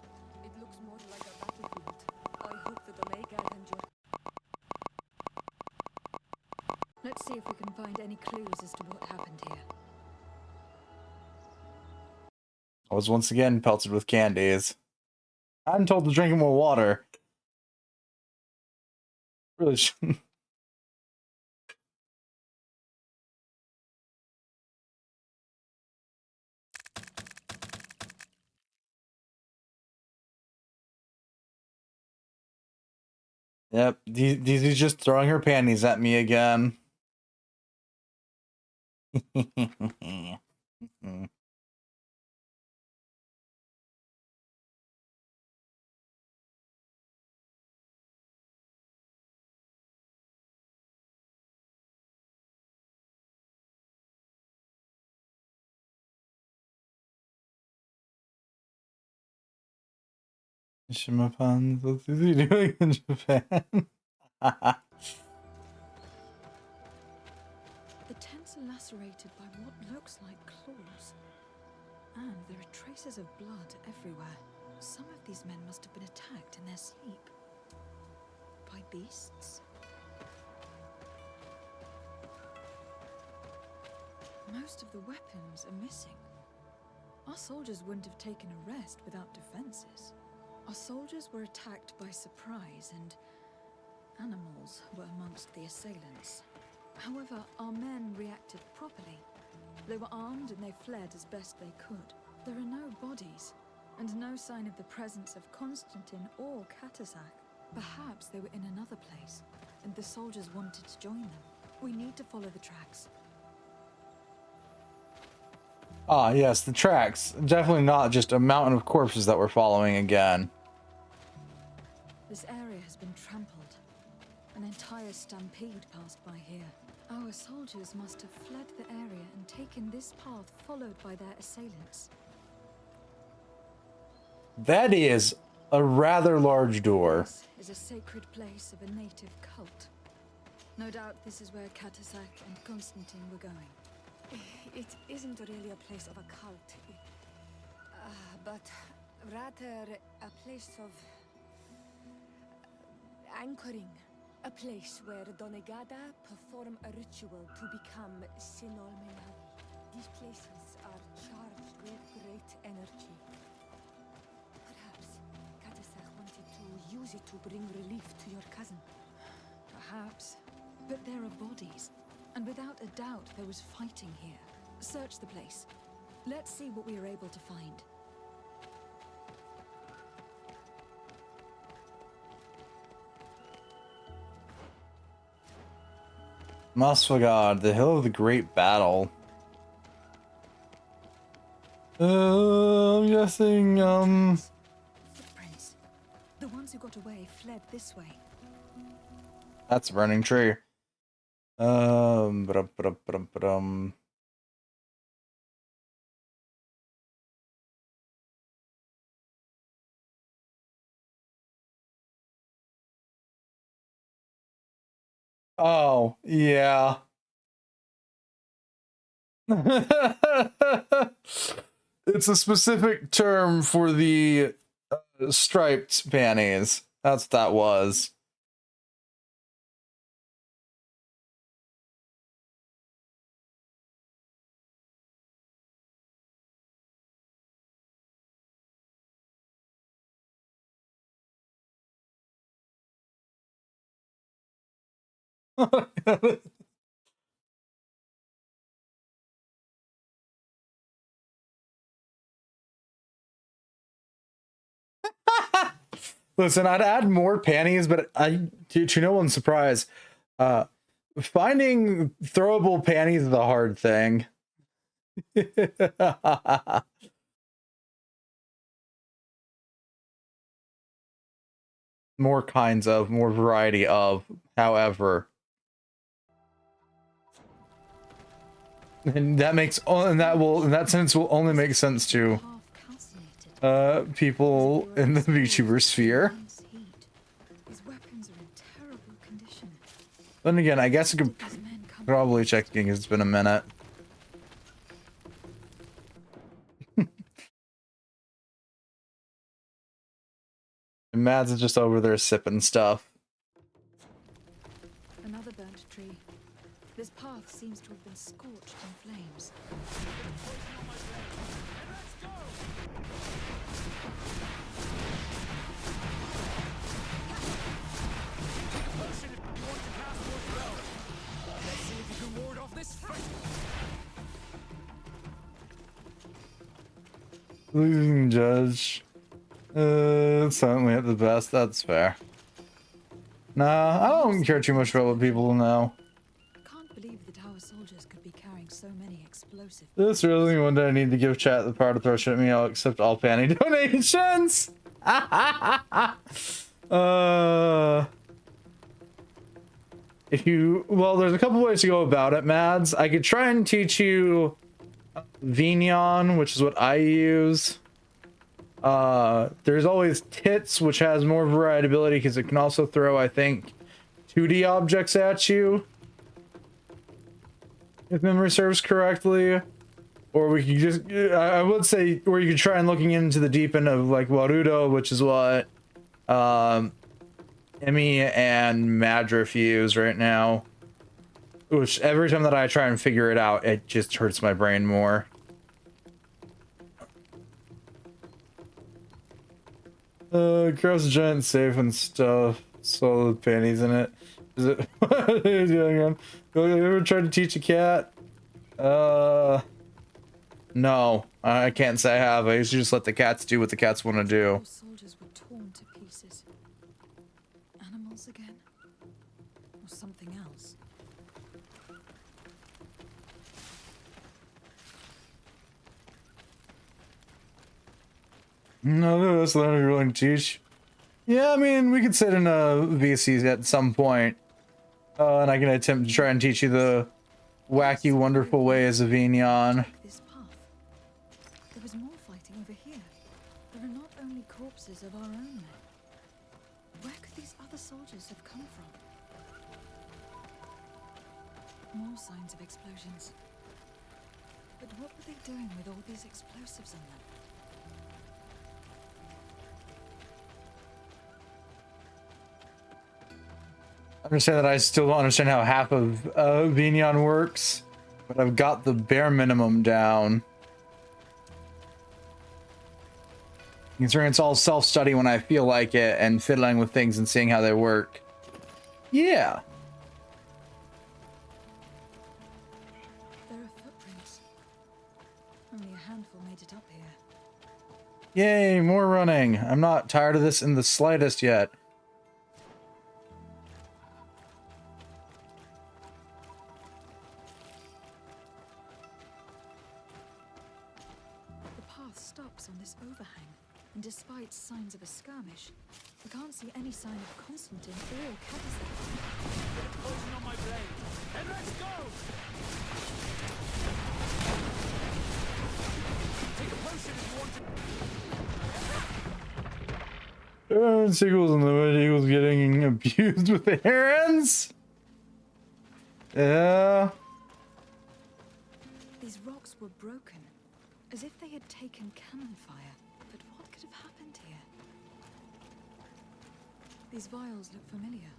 It looks more like a battlefield. I hope that the Maygad and your... Let's see if we can find any clues as to what happened here. I was once again pelted with candies. I'm told to drink more water. Really shouldn't. Yep, DZ's just throwing her panties at me again. Shimapan, what's he doing in Japan? The tents are lacerated by what looks like claws. And there are traces of blood everywhere. Some of these men must have been attacked in their sleep. By beasts? Most of the weapons are missing. Our soldiers wouldn't have taken a rest without defenses. Our soldiers were attacked by surprise, and animals were amongst the assailants. However, our men reacted properly. They were armed and they fled as best they could. There are no bodies, and no sign of the presence of Constantine or Katasak. Perhaps they were in another place, and the soldiers wanted to join them. We need to follow the tracks. Ah, yes, the tracks. Definitely not just a mountain of corpses that we're following again. This area has been trampled. An entire stampede passed by here. Our soldiers must have fled the area and taken this path followed by their assailants. That is a rather large door. This is a sacred place of a native cult. No doubt this is where Katasak and Constantine were going. It isn't really a place of a cult, but rather a place of anchoring. A place where Donegada perform a ritual to become Sinolmenal. These places are charged with great energy. Perhaps Katasak wanted to use it to bring relief to your cousin. Perhaps. But there are bodies. And without a doubt, there was fighting here. Search the place. Let's see what we are able to find. Masvagad, the hill of the great battle. I'm guessing, Footprints. The ones who got away fled this way. That's a burning tree. Oh, yeah. It's a specific term for the striped panties. That's what that was. Listen, I'd add more panties, but to no one's surprise, finding throwable panties is the hard thing. More kinds of, more variety of, however. And that makes, and that sentence will only make sense to people in the VTuber sphere. Then again, I guess I could probably check again because it's been a minute. And Mads is just over there sipping stuff. Another burnt tree. This path seems to have been scorched in flames. Losing judge. Certainly at the best, that's fair. Nah, I don't care too much about what people know. Can't believe that our soldiers could be carrying so many explosives. This really one day I need to give chat the power to throw shit at me. I'll accept all panty donations. Well, there's a couple ways to go about it, Mads. I could try and teach you Vignon, which is what I use. There's always Tits, which has more variability because it can also throw, I think, 2D objects at you, if memory serves correctly. Or we could just, I would say, or you could try and looking into the deep end of like Warudo, which is what Emmy and Madriff use right now. Which every time that I try and figure it out, it just hurts my brain more. Gross giant safe and stuff. So the panties in it. Is it? What are you doing, man? You ever tried to teach a cat? No, I can't say I have. I usually just let the cats do what the cats want to do. Those soldiers were torn to pieces. Animals again? Or something else? No, that's not you're willing to teach. Yeah, I mean, we could sit in a VC at some point. And I can attempt to try and teach you the wacky, wonderful ways of Vignon. This path. There was more fighting over here. There are not only corpses of our own men. Where could these other soldiers have come from? More signs of explosions. But what were they doing with all these explosives on them? I understand that I still don't understand how half of Vignon works, but I've got the bare minimum down. Considering it's all self-study when I feel like it, and fiddling with things and seeing how they work. Yeah. There are footprints. Only a handful made it up here. Yay, more running. I'm not tired of this in the slightest yet. Stops on this overhang, and despite signs of a skirmish, I can't see any sign of Constantine or Catisac. Poison on my blade, and let's go! Take a potion if you want to. Seagulls and the eagles getting abused with the herons? Yeah. These rocks were broken. As if they had taken cannon fire. But what could have happened here? These vials look familiar.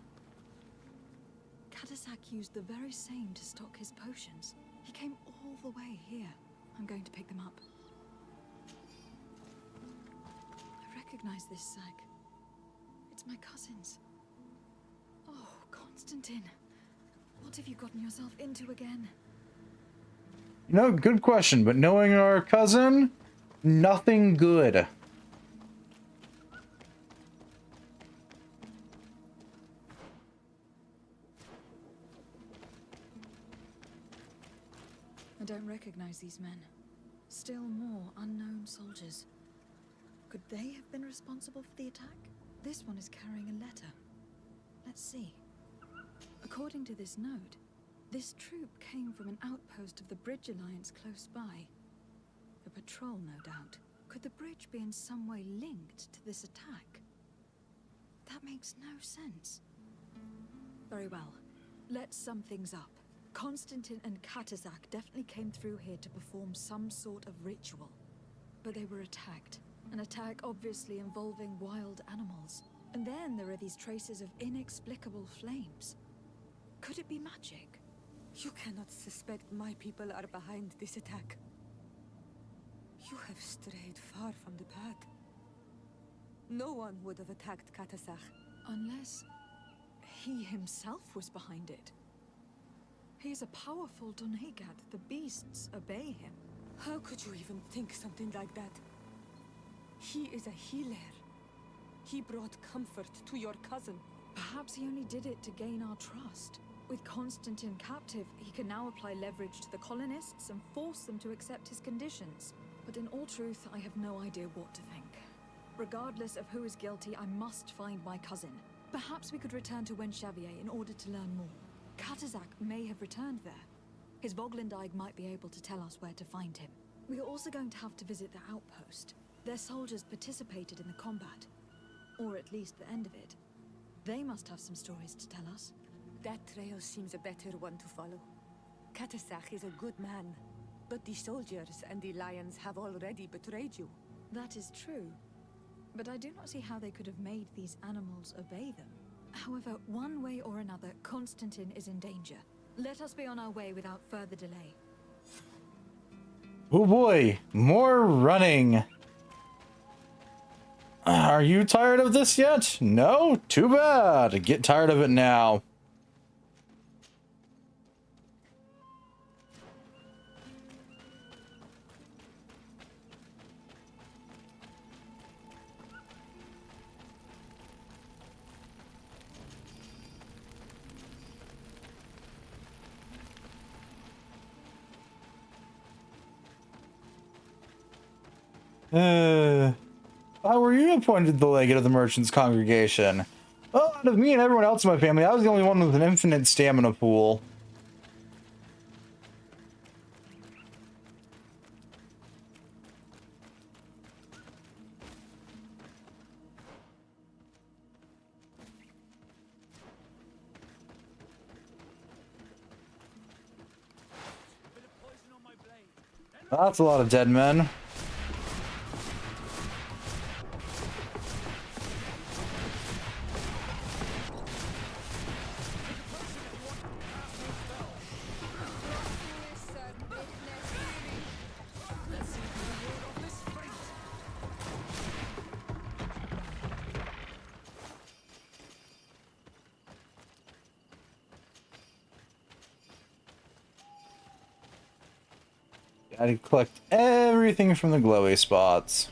Catisac used the very same to stock his potions. He came all the way here. I'm going to pick them up. I recognize this sack. It's my cousin's. Oh, Constantine. What have you gotten yourself into again? You know, good question, but knowing our cousin, nothing good. I don't recognize these men. Still more unknown soldiers. Could they have been responsible for the attack? This one is carrying a letter. Let's see. According to this note, this troop came from an outpost of the Bridge Alliance close by. A patrol, no doubt. Could the bridge be in some way linked to this attack? That makes no sense. Very well. Let's sum things up. Constantine and Catisac definitely came through here to perform some sort of ritual. But they were attacked. An attack obviously involving wild animals. And then there are these traces of inexplicable flames. Could it be magic? You cannot suspect my people are behind this attack. You have strayed far from the path. No one would have attacked Catisac. Unless he himself was behind it. He is a powerful Donegat. The beasts obey him. How could you even think something like that? He is a healer. He brought comfort to your cousin. Perhaps he only did it to gain our trust. With Constantine captive, he can now apply leverage to the colonists and force them to accept his conditions. But in all truth, I have no idea what to think. Regardless of who is guilty, I must find my cousin. Perhaps we could return to Wenxavier in order to learn more. Catisac may have returned there. His Voglindaig might be able to tell us where to find him. We are also going to have to visit the outpost. Their soldiers participated in the combat, or at least the end of it. They must have some stories to tell us. That trail seems a better one to follow. Katasach is a good man, but the soldiers and the lions have already betrayed you. That is true, but I do not see how they could have made these animals obey them. However, one way or another, Constantine is in danger. Let us be on our way without further delay. Oh boy, more running. Are you tired of this yet? No? Too bad. Get tired of it now. How were you appointed the legate of the merchant's congregation? Well, out of me and everyone else in my family, I was the only one with an infinite stamina pool. That's a lot of dead men. Gotta collect everything from the glowy spots.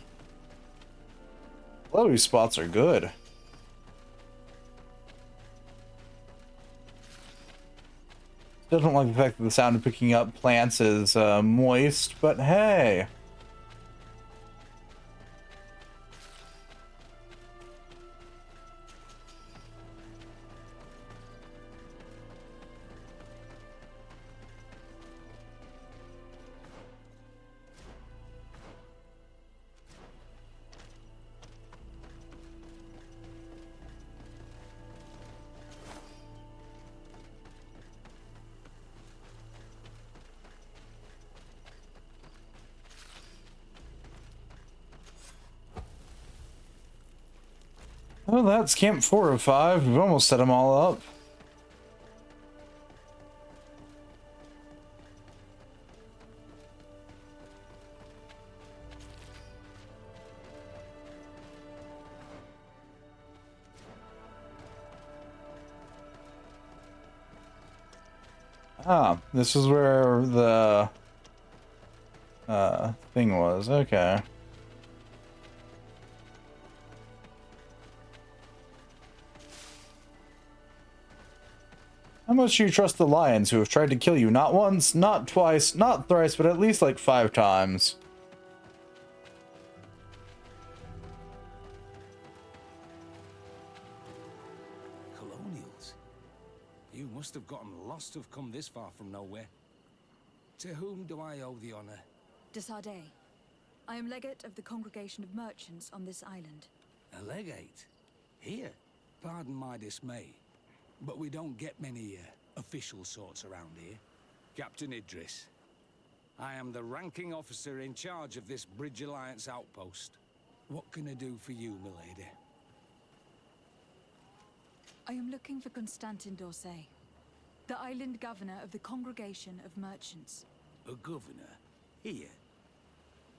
Glowy spots are good. Still don't like the fact that the sound of picking up plants is moist, but hey. Well, that's camp 4 of 5. We've almost set them all up. Ah, this is where the thing was. Okay. How much do you trust the lions who have tried to kill you not once, not twice, not thrice, but at least like 5 times? Colonials? You must have gotten lost to have come this far from nowhere. To whom do I owe the honor? De Sardet. I am legate of the Congregation of Merchants on this island. A legate? Here? Pardon my dismay, but we don't get many official sorts around here. Captain Idris. I am the ranking officer in charge of this Bridge Alliance outpost. What can I do for you, milady? I am looking for Constantin d'Orsay, the island governor of the Congregation of Merchants. A governor? Here?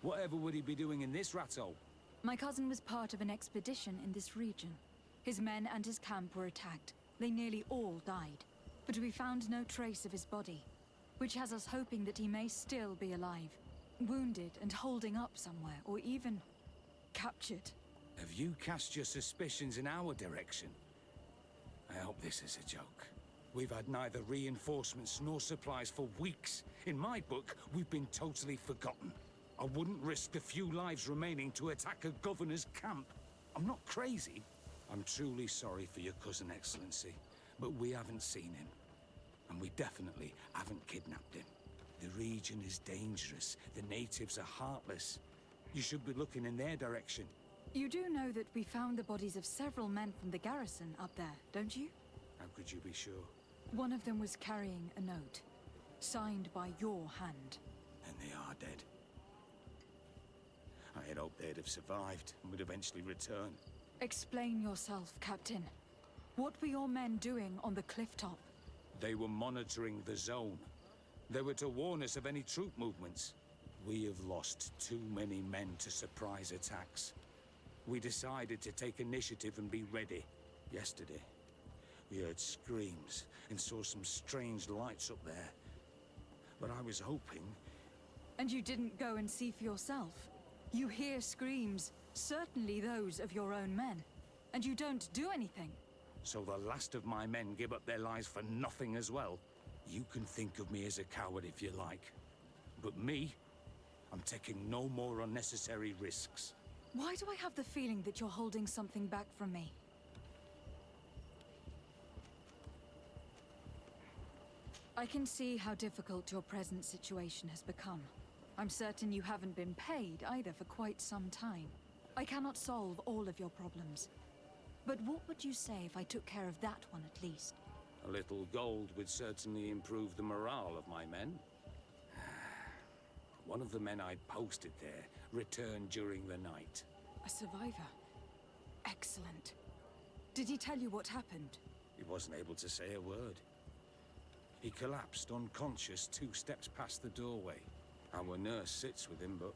Whatever would he be doing in this rat hole? My cousin was part of an expedition in this region. His men and his camp were attacked. They nearly all died. But we found no trace of his body, which has us hoping that he may still be alive, wounded and holding up somewhere, or even captured. Have you cast your suspicions in our direction? I hope this is a joke. We've had neither reinforcements nor supplies for weeks. In my book, we've been totally forgotten. I wouldn't risk the few lives remaining to attack a governor's camp. I'm not crazy. I'm truly sorry for your cousin, Excellency, but we haven't seen him. And we definitely haven't kidnapped him. The region is dangerous. The natives are heartless. You should be looking in their direction. You do know that we found the bodies of several men from the garrison up there, don't you? How could you be sure? One of them was carrying a note, signed by your hand. And they are dead. I had hoped they'd have survived and would eventually return. Explain yourself, Captain. What were your men doing on the cliff top? They were monitoring the zone. They were to warn us of any troop movements. We have lost too many men to surprise attacks. We decided to take initiative and be ready. Yesterday, we heard screams and saw some strange lights up there. But I was hoping... And you didn't go and see for yourself? You hear screams, certainly those of your own men, and you don't do anything. So the last of my men give up their lives for nothing as well? You can think of me as a coward if you like. But me, I'm taking no more unnecessary risks. Why do I have the feeling that you're holding something back from me? I can see how difficult your present situation has become. I'm certain you haven't been paid either for quite some time. I cannot solve all of your problems. But what would you say if I took care of that one at least? A little gold would certainly improve the morale of my men. One of the men I posted there returned during the night. A survivor? Excellent. Did he tell you what happened? He wasn't able to say a word. He collapsed unconscious 2 steps past the doorway. Our nurse sits with him, but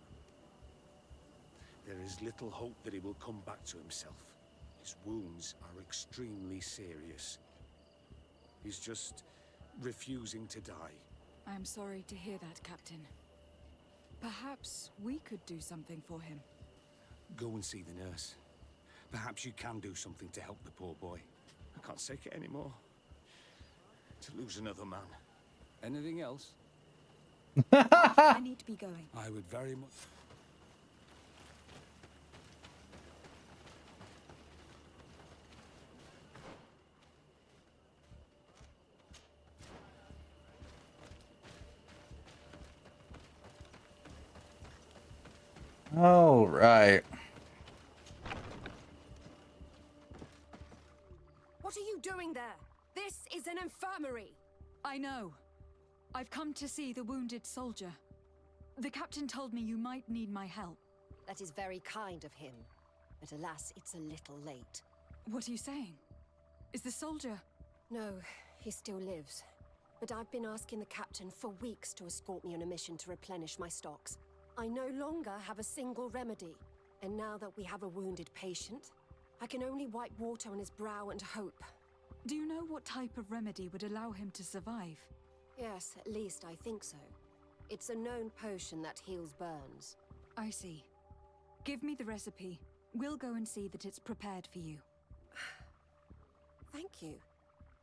there is little hope that he will come back to himself. His wounds are extremely serious. He's just refusing to die. I am sorry to hear that, Captain. Perhaps we could do something for him. Go and see the nurse. Perhaps you can do something to help the poor boy. I can't take it anymore. To lose another man. Anything else? I need to be going. I would very much... All right. What are you doing there? This is an infirmary. I know. I've come to see the wounded soldier. The captain told me you might need my help. That is very kind of him. But alas, it's a little late. What are you saying? Is the soldier... No, he still lives. But I've been asking the captain for weeks to escort me on a mission to replenish my stocks. I no longer have a single remedy. And now that we have a wounded patient, I can only wipe water on his brow and hope. Do you know what type of remedy would allow him to survive? Yes, at least I think so. It's a known potion that heals burns. I see. Give me the recipe. We'll go and see that it's prepared for you. Thank you.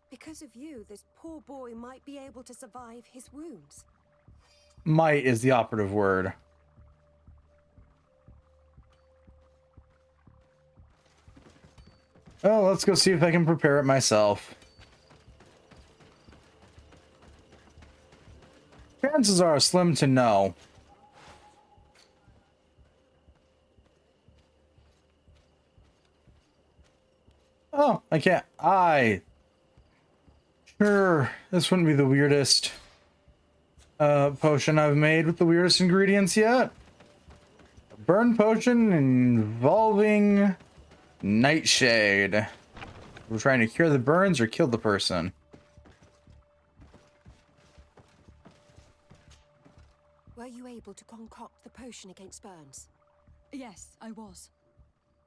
Because of you, this poor boy might be able to survive his wounds. Might is the operative word. Well, let's go see if I can prepare it myself. Chances are slim to no. Oh, I can't. Sure, this wouldn't be the weirdest potion I've made with the weirdest ingredients yet. A burn potion involving Nightshade. We're trying to cure the burns or kill the person. Were you able to concoct the potion against burns? Yes, I was.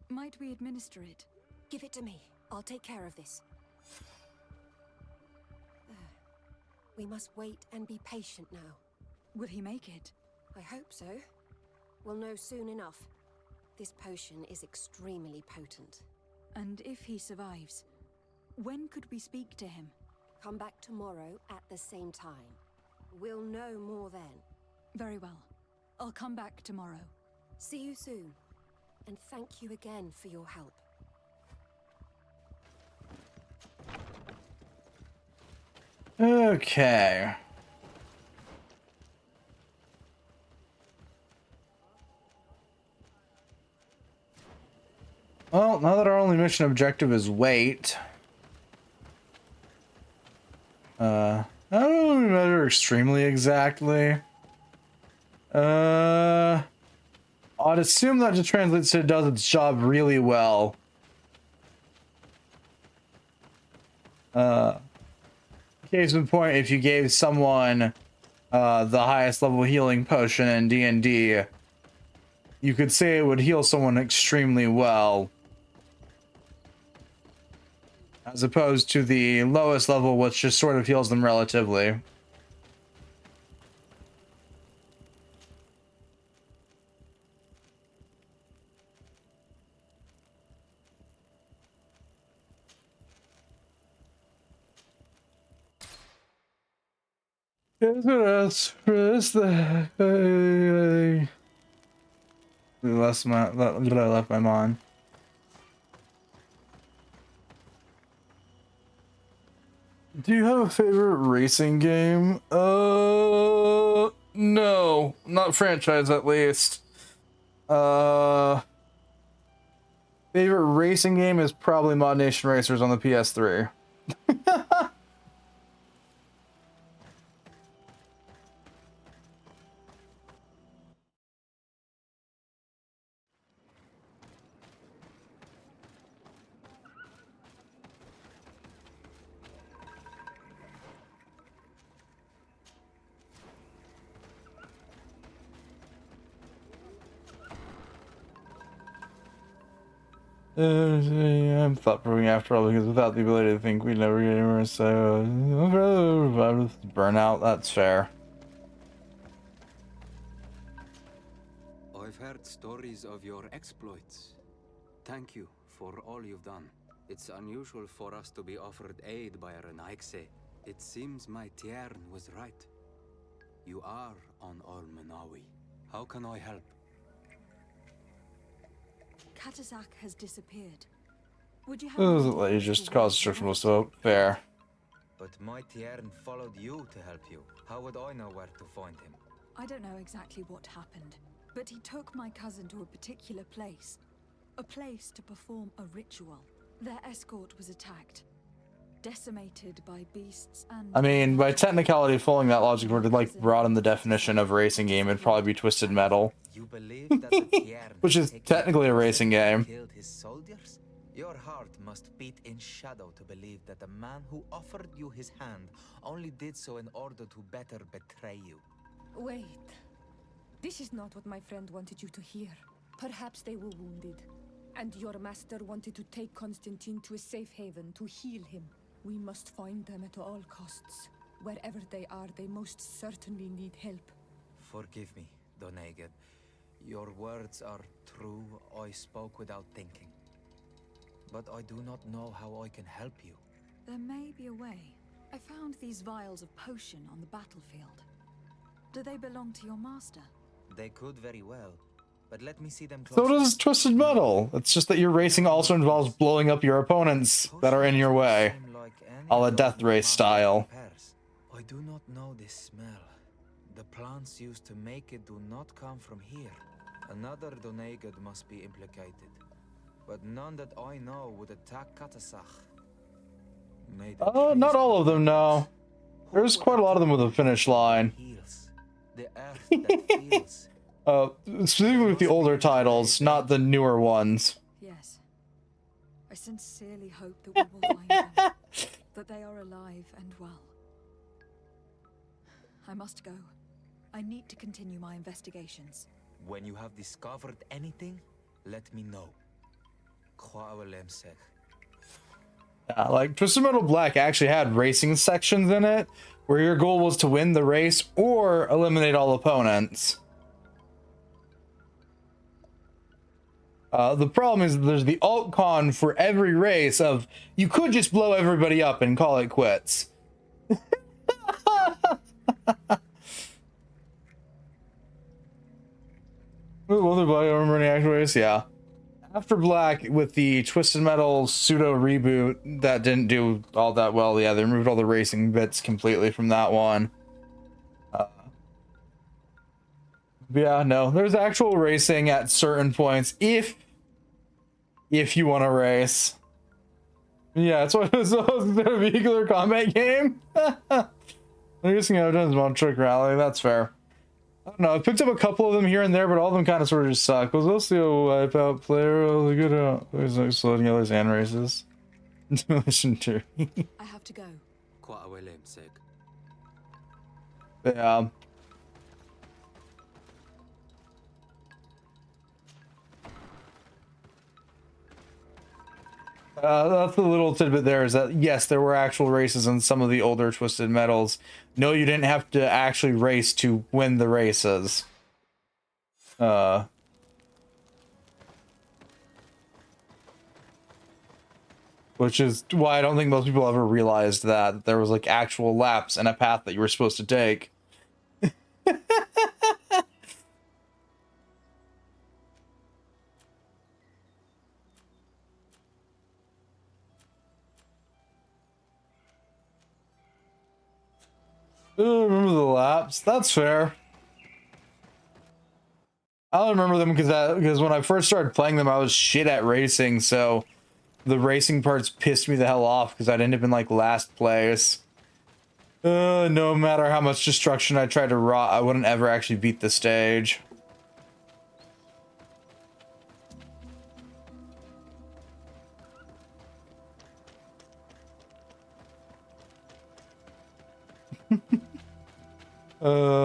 Might we administer it? Give it to me. I'll take care of this. We must wait and be patient now. Will he make it? I hope so. We'll know soon enough. This potion is extremely potent. And if he survives, when could we speak to him? Come back tomorrow at the same time. We'll know more then. Very well. I'll come back tomorrow. See you soon. And thank you again for your help. Okay. Well, now that our only mission objective is wait. I don't really measure extremely exactly. I'd assume that just translates to it does its job really well. Case in point, if you gave someone the highest level healing potion in D&D, you could say it would heal someone extremely well. As opposed to the lowest level, which just sort of heals them relatively. Lost my mind. Do you have a favorite racing game? No, not franchise at least. Favorite racing game is probably Mod Nation Racers on the PS3. I'm thought-provoking after all, because without the ability to think, we'd never get anywhere, so I'd rather revive with burnout. That's fair. I've heard stories of your exploits. Thank you for all you've done. It's unusual for us to be offered aid by a Renaigse. It seems my Tiern was right. You are on Al-Manawi. How can I help? Katazak has disappeared. Would you have Doesn't let you just cause destruction, so fair. But my Tiern followed you to help you. How would I know where to find him? I don't know exactly what happened, but he took my cousin to a particular place. A place to perform a ritual. Their escort was attacked. Decimated by beasts and... I mean, by technicality, following that logic were to like broaden the definition of racing game, it'd probably be Twisted Metal. You believe that the Tiern which is technically a racing game. Killed his soldiers? Your heart must beat in shadow to believe that the man who offered you his hand only did so in order to better betray you. Wait. This is not what my friend wanted you to hear. Perhaps they were wounded, and your master wanted to take Constantine to a safe haven to heal him. We must find them at all costs. Wherever they are, they most certainly need help. Forgive me, Doneged. Your words are true. I spoke without thinking. But I do not know how I can help you. There may be a way. I found these vials of potion on the battlefield. Do they belong to your master? They could very well. But let me see them So closer. does Twisted Metal. It's just that your racing also involves blowing up your opponents that are in your way. A la Death Race style. I do not know this smell. The plants used to make it do not come from here. Another Doneged must be implicated. But none that I know would attack Katasach. Not all of them, no. There's quite a lot of them with a finish line. The earth that feels. Specifically with the older titles, not the newer ones. Yes. I sincerely hope that we will find them. That they are alive and well. I must go. I need to continue my investigations. When you have discovered anything, let me know. Yeah, like Twisted Metal Black actually had racing sections in it, where your goal was to win the race or eliminate all opponents. The problem is that there's the alt con for every race of you could just blow everybody up and call it quits. Running actual race, yeah. After Black, with the Twisted Metal pseudo reboot that didn't do all that well, yeah, they removed all the racing bits completely from that one. Yeah, no, there's actual racing at certain points. If if you want to race. Yeah, it's what it's a vehicular combat game. I'm guessing I've done small trick rally. That's fair. I don't know. I picked up a couple of them here and there, but all of them kind of sort of just suck. Was also a wipeout player. Was a good. Was like slow together hand races. Mission 2. I have to go. Quite a lame sake. Yeah. That's the little tidbit there is that, yes, there were actual races in some of the older Twisted Metals. No, you didn't have to actually race to win the races. Which is why I don't think most people ever realized that there was like actual laps and a path that you were supposed to take. Remember the laps? That's fair. I don't remember them because when I first started playing them, I was shit at racing, so the racing parts pissed me the hell off because I'd end up in like last place. No matter how much destruction I tried to rot, I wouldn't ever actually beat the stage.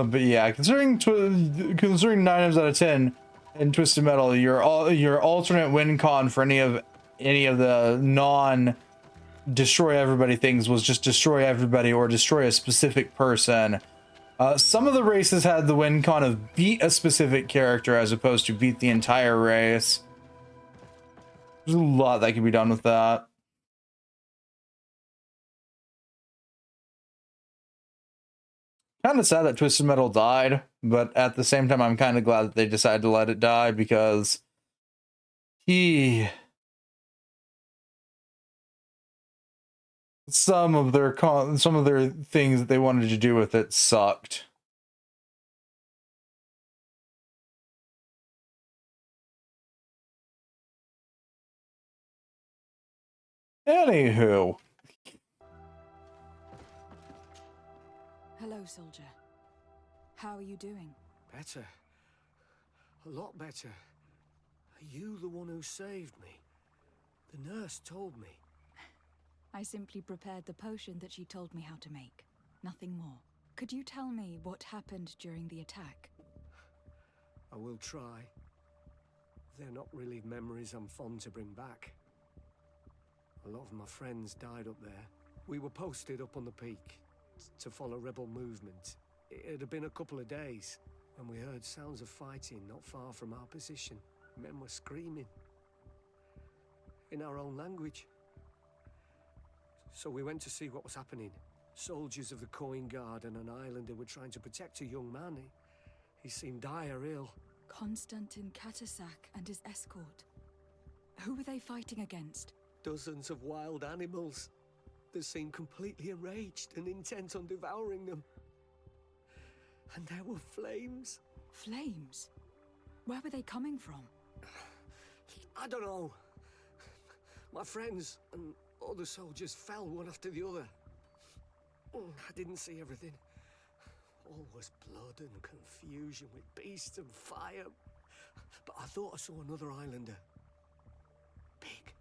But yeah, considering 9 times out of 10 in Twisted Metal, your alternate win con for any of the non destroy everybody things was just destroy everybody or destroy a specific person. Some of the races had the win con of beat a specific character as opposed to beat the entire race. There's a lot that can be done with that. Kind of sad that Twisted Metal died, but at the same time, I'm kind of glad that they decided to let it die because some of their things that they wanted to do with it sucked. Anywho. Hello, soldier. How are you doing? Better. A lot better. Are you the one who saved me? The nurse told me. I simply prepared the potion that she told me how to make. Nothing more. Could you tell me what happened during the attack? I will try. They're not really memories I'm fond to bring back. A lot of my friends died up there. We were posted up on the peak to follow rebel movement. It had been a couple of days when we heard sounds of fighting not far from our position. Men were screaming in our own language. So we went to see what was happening. Soldiers of the Coin Guard and an islander were trying to protect a young man. He seemed dire ill. Konstantin Katasak and his escort. Who were they fighting against? Dozens of wild animals. They seemed completely enraged and intent on devouring them. And there were flames. Flames? Where were they coming from? I don't know. My friends and other soldiers fell one after the other. I didn't see everything. All was blood and confusion with beasts and fire. But I thought I saw another islander. Big.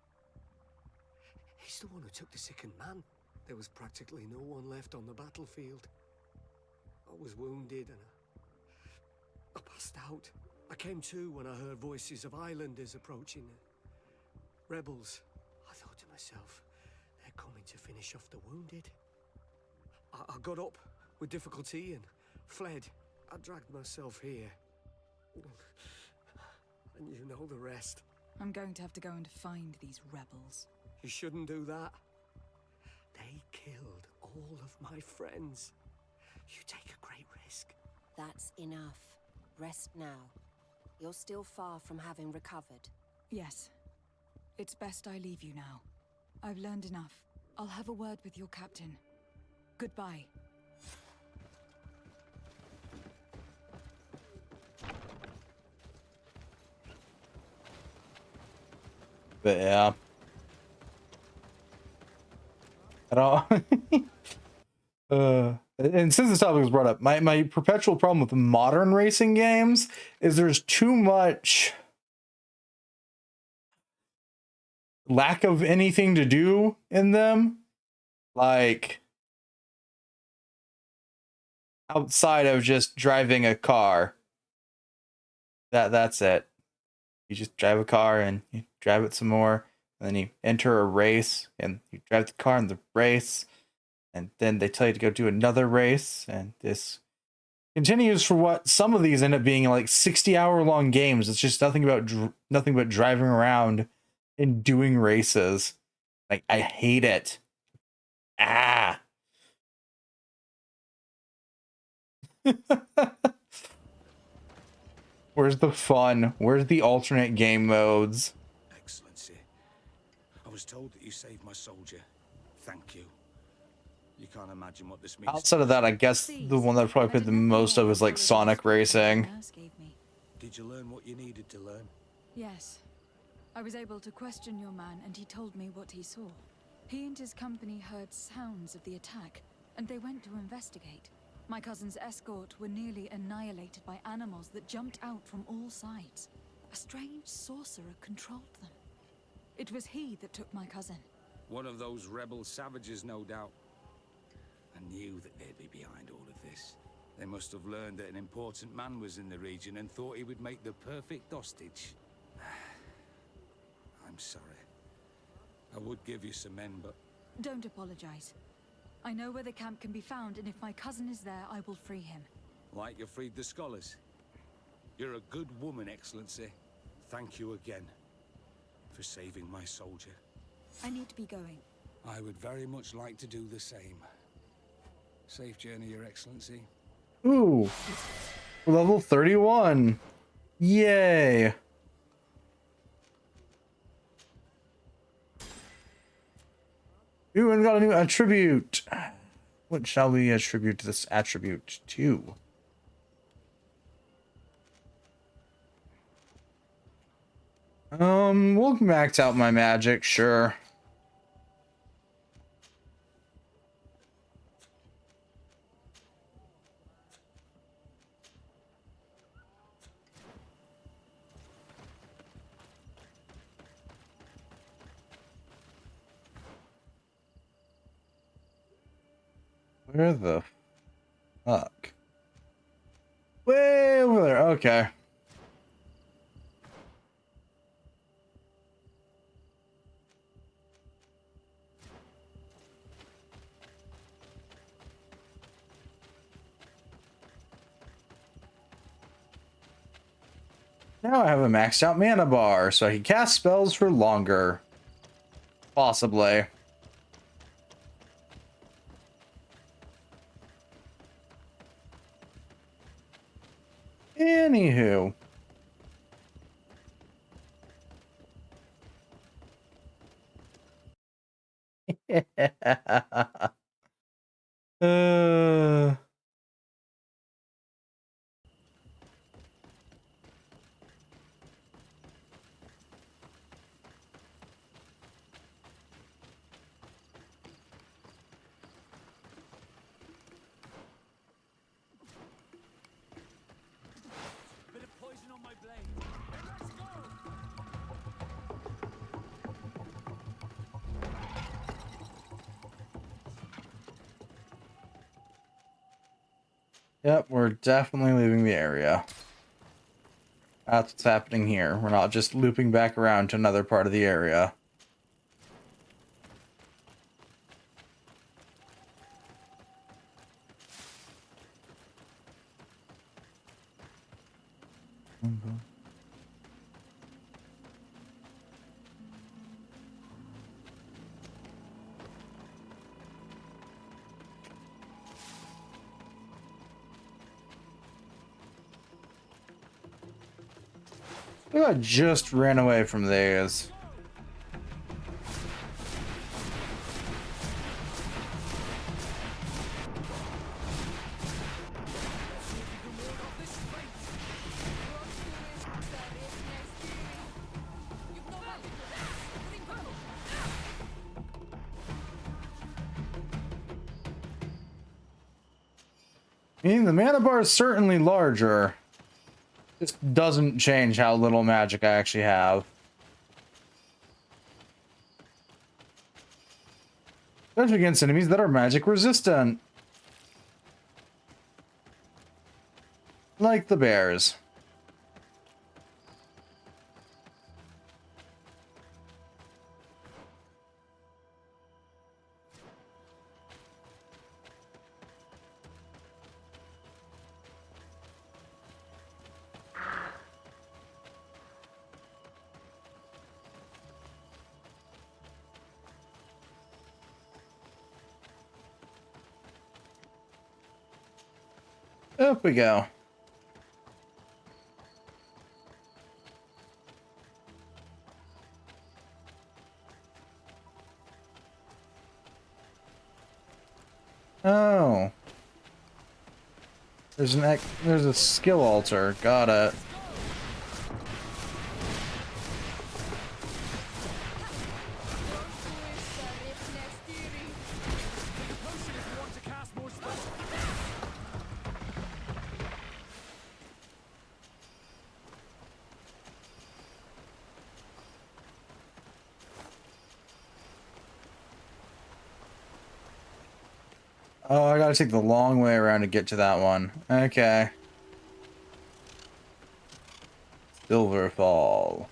He's the one who took the sickened man. There was practically no one left on the battlefield. I was wounded and I passed out. I came to when I heard voices of islanders approaching. Rebels. I thought to myself, they're coming to finish off the wounded. I got up with difficulty and fled. I dragged myself here. And you know the rest. I'm going to have to go and find these rebels. You shouldn't do that. They killed all of my friends. You take a great risk. That's enough. Rest now. You're still far from having recovered. Yes. It's best I leave you now. I've learned enough. I'll have a word with your captain. Goodbye. But yeah. At all. And since this topic was brought up, my perpetual problem with modern racing games is there's too much lack of anything to do in them. Like, outside of just driving a car. That's it. You just drive a car and you drive it some more, and then you enter a race and you drive the car in the race, and then they tell you to go do another race, and this continues for what some of these end up being like 60-hour-long games. It's just nothing but driving around and doing races. Like, I hate it. Ah. Where's the fun? Where's the alternate game modes? Excellency, I was told that you saved my soldier. Thank you. You can't imagine what this means. Outside of that, I guess the one that I probably played the most of is like Sonic Racing. Did you learn what you needed to learn? Yes. I was able to question your man, and he told me what he saw. He and his company heard sounds of the attack, and they went to investigate. My cousin's escort were nearly annihilated by animals that jumped out from all sides. A strange sorcerer controlled them. It was he that took my cousin. One of those rebel savages, no doubt. I knew that they'd be behind all of this. They must have learned that an important man was in the region and thought he would make the perfect hostage. I'm sorry. I would give you some men, but... Don't apologize. I know where the camp can be found, and if my cousin is there, I will free him. Like you freed the scholars. You're a good woman, Excellency. Thank you again for saving my soldier. I need to be going. I would very much like to do the same. Safe journey, Your Excellency. Ooh. Level 31. Yay. Ooh, and got a new attribute. What shall we attribute this attribute to? We'll max out my magic, sure. Where the fuck? Way over there. Okay. Now I have a maxed out mana bar, so I can cast spells for longer. Possibly. Anywho. Bit of poison on my blade. Let's go! Yep, we're definitely leaving the area. That's what's happening here. We're not just looping back around to another part of the area. I just ran away from these. I mean, the mana bar is certainly larger. This doesn't change how little magic I actually have. Especially against enemies that are magic resistant. Like the bears. Up we go. Oh. There's a skill altar. Got it. Oh, I gotta take the long way around to get to that one. Okay. Silverfall.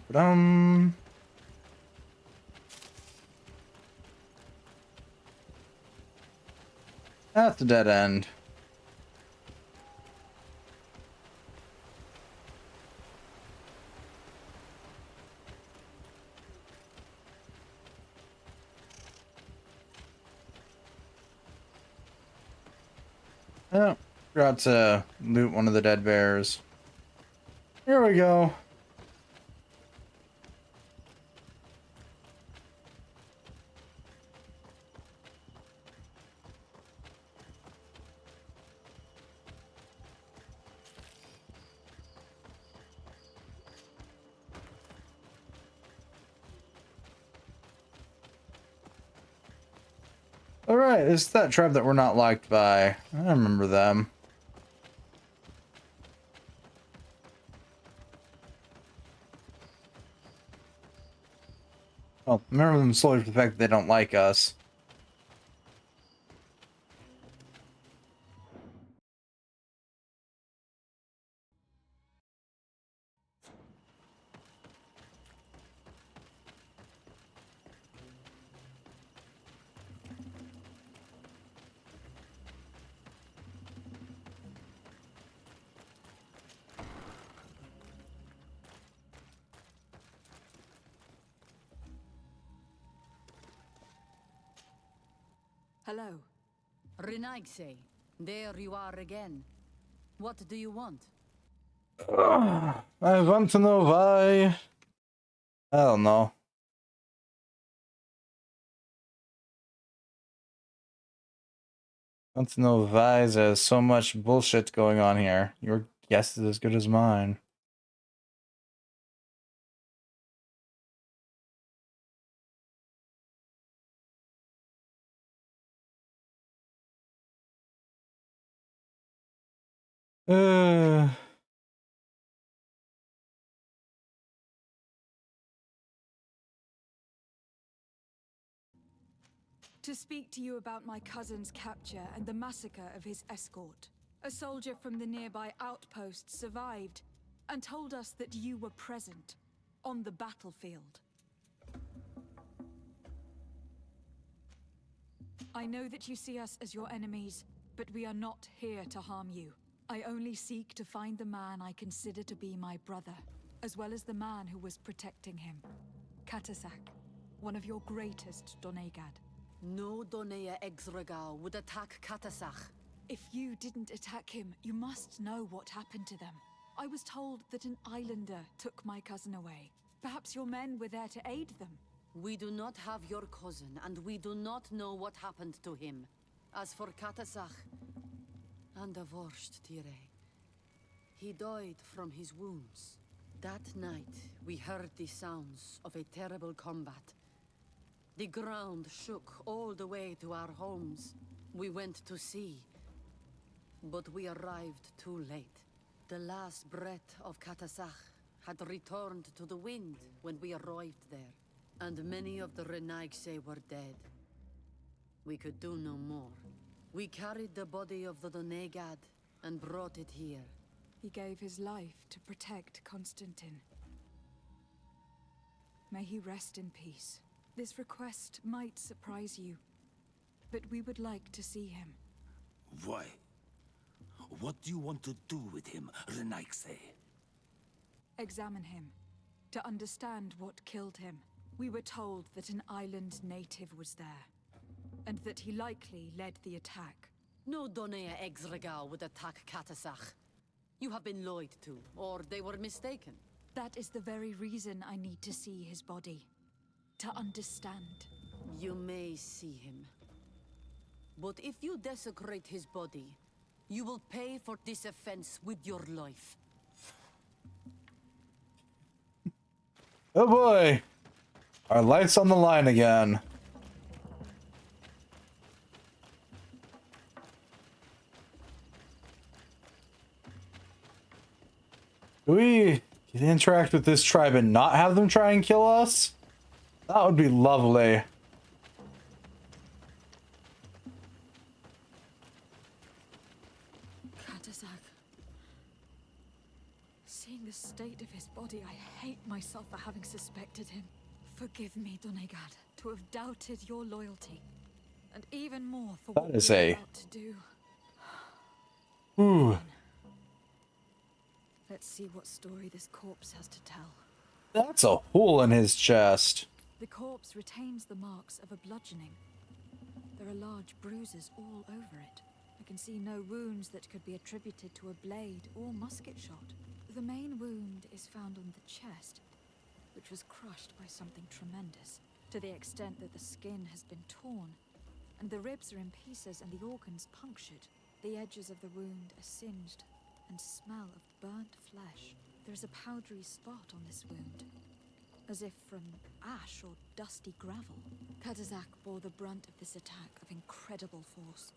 Ba-dum. That's a dead end. Oh, forgot to loot one of the dead bears. Here we go. Alright, it's that tribe that we're not liked by. I remember them. Well, remember them solely for the fact that they don't like us. Hello. Renaigse, there you are again. What do you want? I want to know why. I don't know. I want to know why there's so much bullshit going on here. Your guess is as good as mine. Uh... To speak to you about my cousin's capture and the massacre of his escort. A soldier from the nearby outpost survived and told us that you were present on the battlefield. I know that you see us as your enemies, but we are not here to harm you. I only seek to find the man I consider to be my brother. as well as the man who was protecting him. Katasak, one of your greatest Donegad. No Donea Exregal would attack Katasach. If you didn't attack him, you must know what happened to them. I was told that an islander took my cousin away. Perhaps your men were there to aid them. We do not have your cousin, and we do not know what happened to him. As for Katasach, and the Vorst, Tire, he died from his wounds. That night, we heard the sounds of a terrible combat. The ground shook all the way to our homes. We went to see, but we arrived too late. The last breath of Katasach had returned to the wind when we arrived there, and many of the Renaigse were dead. We could do no more. We carried the body of the Donegad and brought it here. He gave his life to protect Constantine. May he rest in peace. This request might surprise you, but we would like to see him. Why? What do you want to do with him, Renaigse? Examine him, to understand what killed him. We were told that an island native was there, and that he likely led the attack. No Donea Exregal would attack Katasach. You have been lied to, or they were mistaken. That is the very reason I need to see his body. To understand. You may see him. But if you desecrate his body, you will pay for this offense with your life. Oh boy! Our life's on the line again. Do we interact with this tribe and not have them try and kill us? That would be lovely. Katasak. Seeing the state of his body, I hate myself for having suspected him. Forgive me, Donegad, to have doubted your loyalty. And even more for what we're about to do. Ooh. Let's see what story this corpse has to tell. That's a hole in his chest. The corpse retains the marks of a bludgeoning. There are large bruises all over it. I can see no wounds that could be attributed to a blade or musket shot. The main wound is found on the chest, which was crushed by something tremendous, to the extent that the skin has been torn, and the ribs are in pieces and the organs punctured. The edges of the wound are singed and smell of burnt flesh. There is a powdery spot on this wound, as if from ash or dusty gravel. Katasak bore the brunt of this attack of incredible force.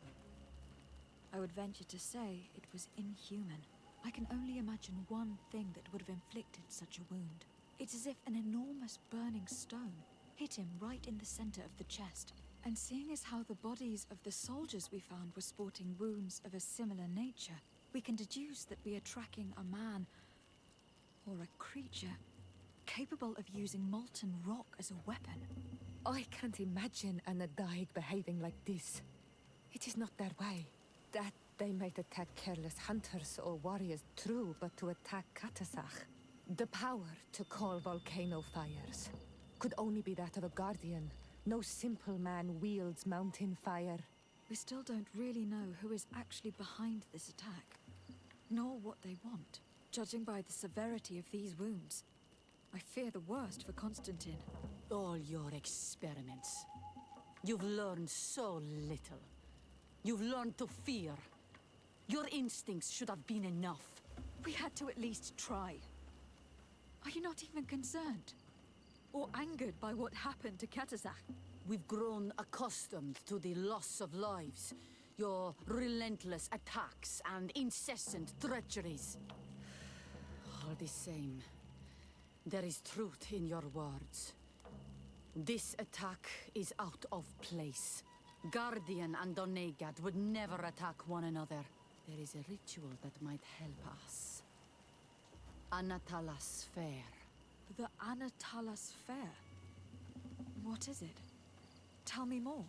I would venture to say it was inhuman. I can only imagine one thing that would have inflicted such a wound. It's as if an enormous burning stone hit him right in the center of the chest. And seeing as how the bodies of the soldiers we found were sporting wounds of a similar nature, we can deduce that we are tracking a man or a creature capable of using molten rock as a weapon. I can't imagine an Adaig behaving like this. It is not their way. That they might attack careless hunters or warriors, true, but to attack Katasach, the power to call volcano fires, could only be that of a guardian. No simple man wields mountain fire. We still don't really know who is actually behind this attack, nor what they want. Judging by the severity of these wounds, I fear the worst for Constantine. All your experiments. You've learned so little. You've learned to fear. Your instincts should have been enough. We had to at least try. Are you not even concerned? Or angered by what happened to Katasak? We've grown accustomed to the loss of lives, your relentless attacks and incessant treacheries. All the same, there is truth in your words. This attack is out of place. Guardian and Donegad would never attack one another. There is a ritual that might help us. Anatalas Fair. The Anatalas Fair? What is it? Tell me more.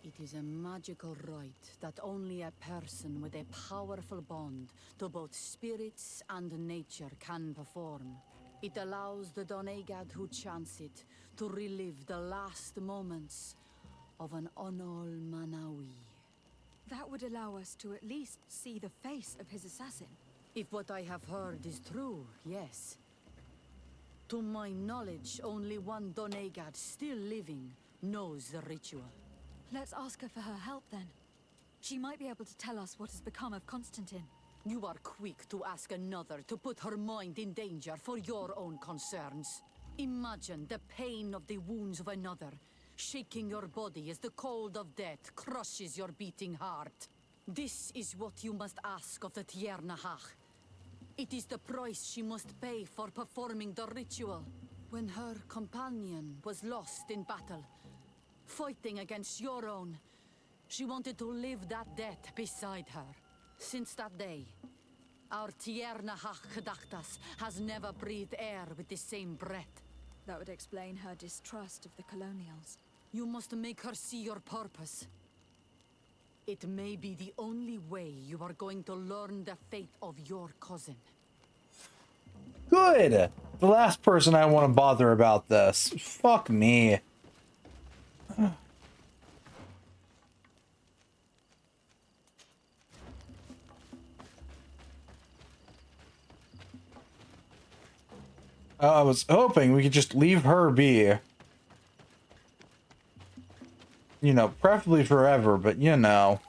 It is a magical rite that only a person with a powerful bond to both spirits and nature can perform. It allows the Doneigad who chants it to relive the last moments of an Onol Manawi. That would allow us to at least see the face of his assassin. If what I have heard is true, yes. To my knowledge, only one Doneigad still living knows the ritual. Let's ask her for her help then. She might be able to tell us what has become of Constantine. You are quick to ask another to put her mind in danger for your own concerns. Imagine the pain of the wounds of another, shaking your body as the cold of death crushes your beating heart. This is what you must ask of the Tiernahach. It is the price she must pay for performing the ritual. When her companion was lost in battle, fighting against your own, she wanted to live that death beside her. Since that day, our Tiernahach Gedachtas has never breathed air with the same breath. That would explain her distrust of the colonials. You must make her see your purpose. It may be the only way you are going to learn the fate of your cousin. Good! The last person I want to bother about this. Fuck me. I was hoping we could just leave her be. You know, preferably forever, but you know.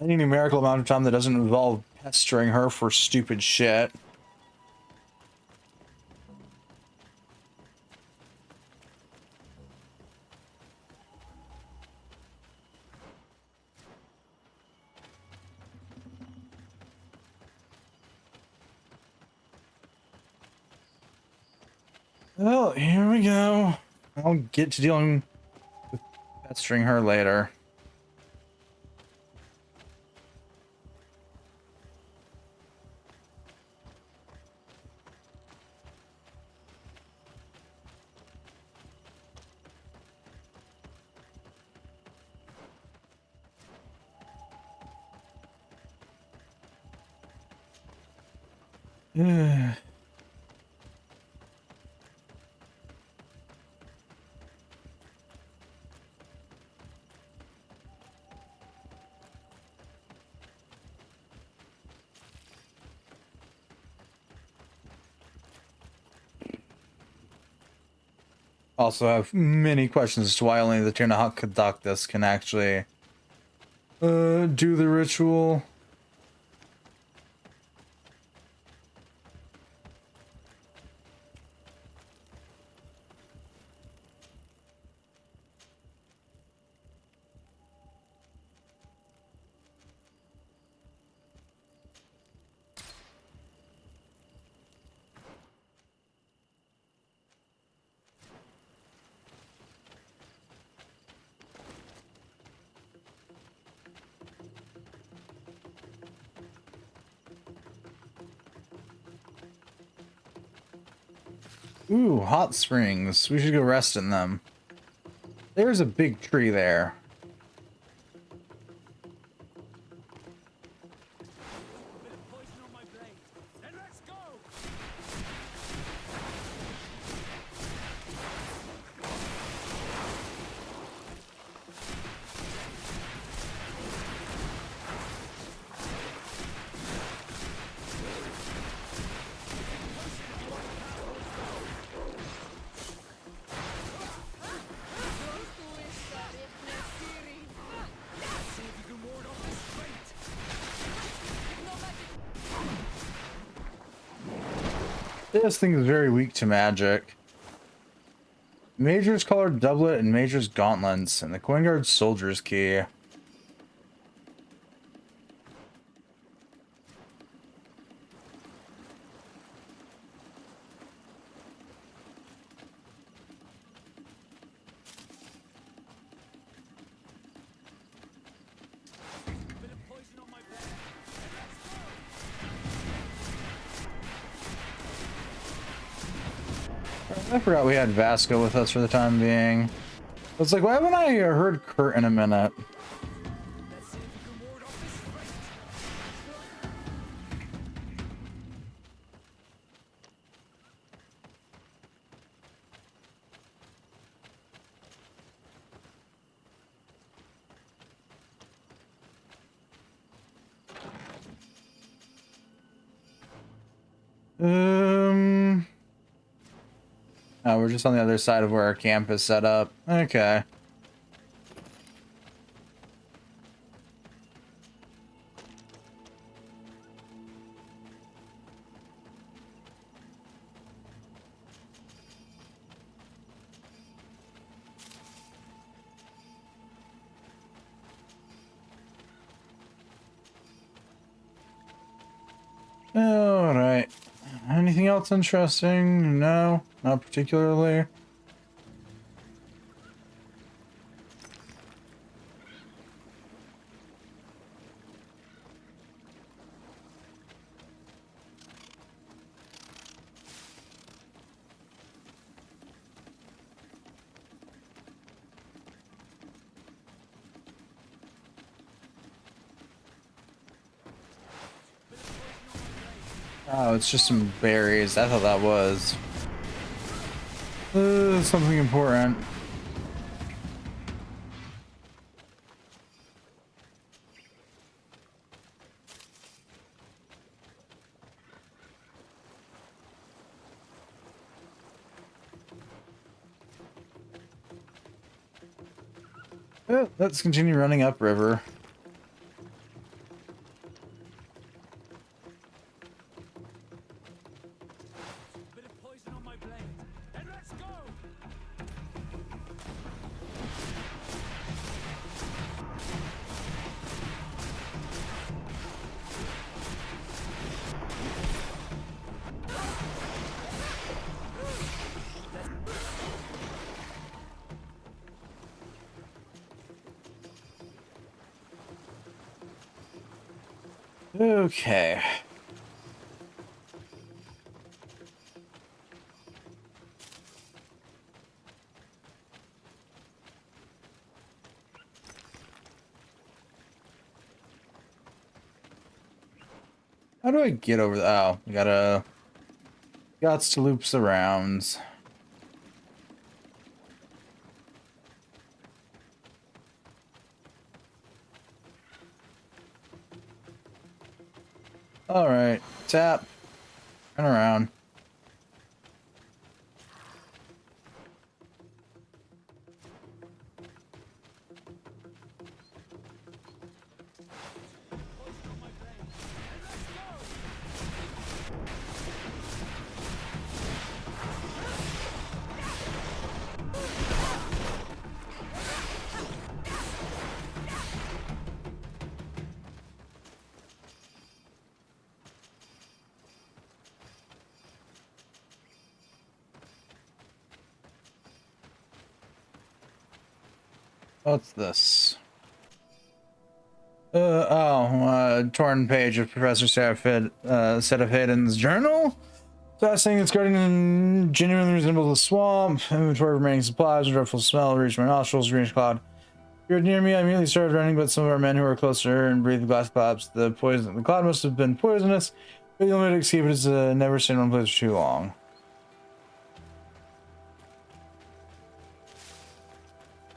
Any numerical amount of time that doesn't involve pestering her for stupid shit. Well, here we go. I'll get to dealing with pestering her later. Also have many questions as to why only the Tiernahach Gedachtas can actually do the ritual. Ooh, hot springs. We should go rest in them. There's a big tree there. This thing is very weak to magic. Major's colored doublet and Major's gauntlets, and the Coinguard soldier's key. I forgot we had Vasco with us for the time being. I was like, why haven't I heard Kurt in a minute? Oh, we're just on the other side of where our camp is set up. Okay. All right. Anything else interesting? No, not particularly. Oh, it's just some berries. I thought that was something important. Let's continue running upriver. Okay. How do I get over the... Oh, we gotta... Gots to loops the rounds. Alright. Tap. Turn around. What's this? Torn page of Professor Setafidin's journal. Fascinating, it's garden genuinely resembles a swamp. Inventory of remaining supplies, a dreadful smell reached my nostrils, greenish cloud. You're near me, I immediately started running, but some of our men who were closer and breathed glass clouds. The cloud must have been poisonous, but the only way to escape it is never stay in one place for too long.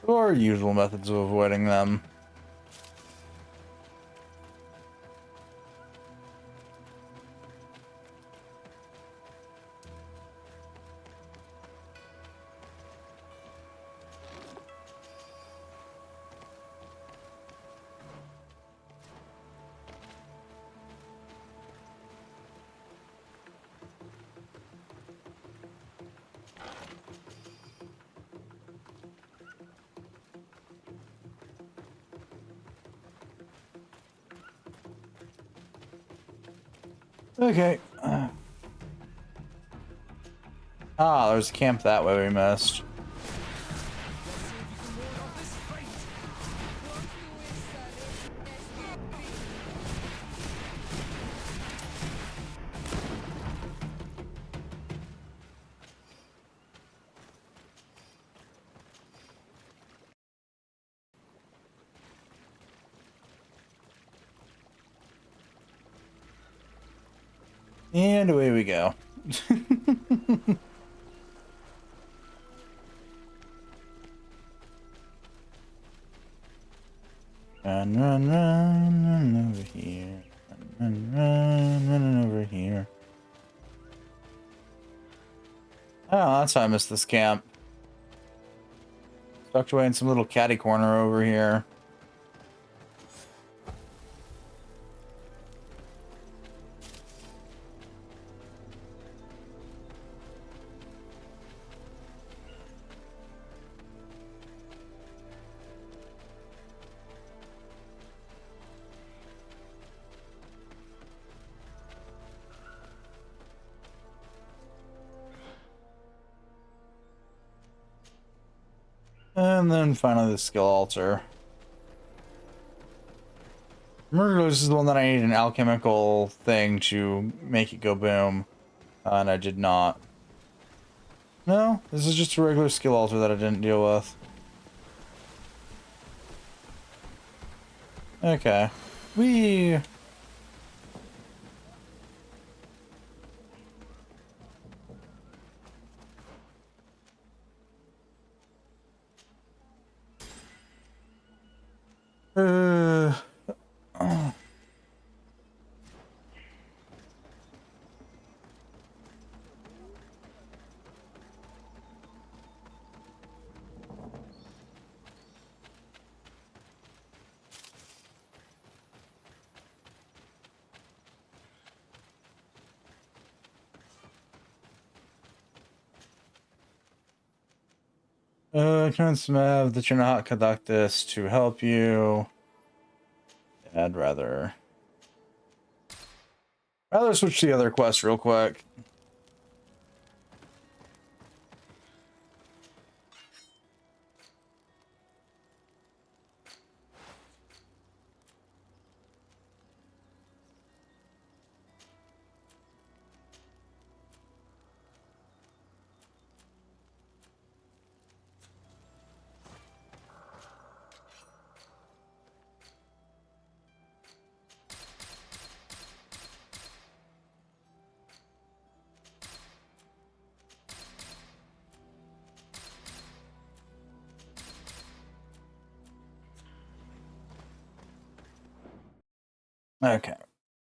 Or usual methods of avoiding them. Okay. There's a camp that way we missed. And away we go. Run over here. Run over here. Oh, that's why I missed this camp. Tucked away in some little catty corner over here. And then finally the skill altar. Remember, this is the one that I need an alchemical thing to make it go boom. And I did not. No, this is just a regular skill altar that I didn't deal with. Okay. We... oh. Can have that you're not conduct this to help you. I'd rather switch to the other quest real quick. Okay.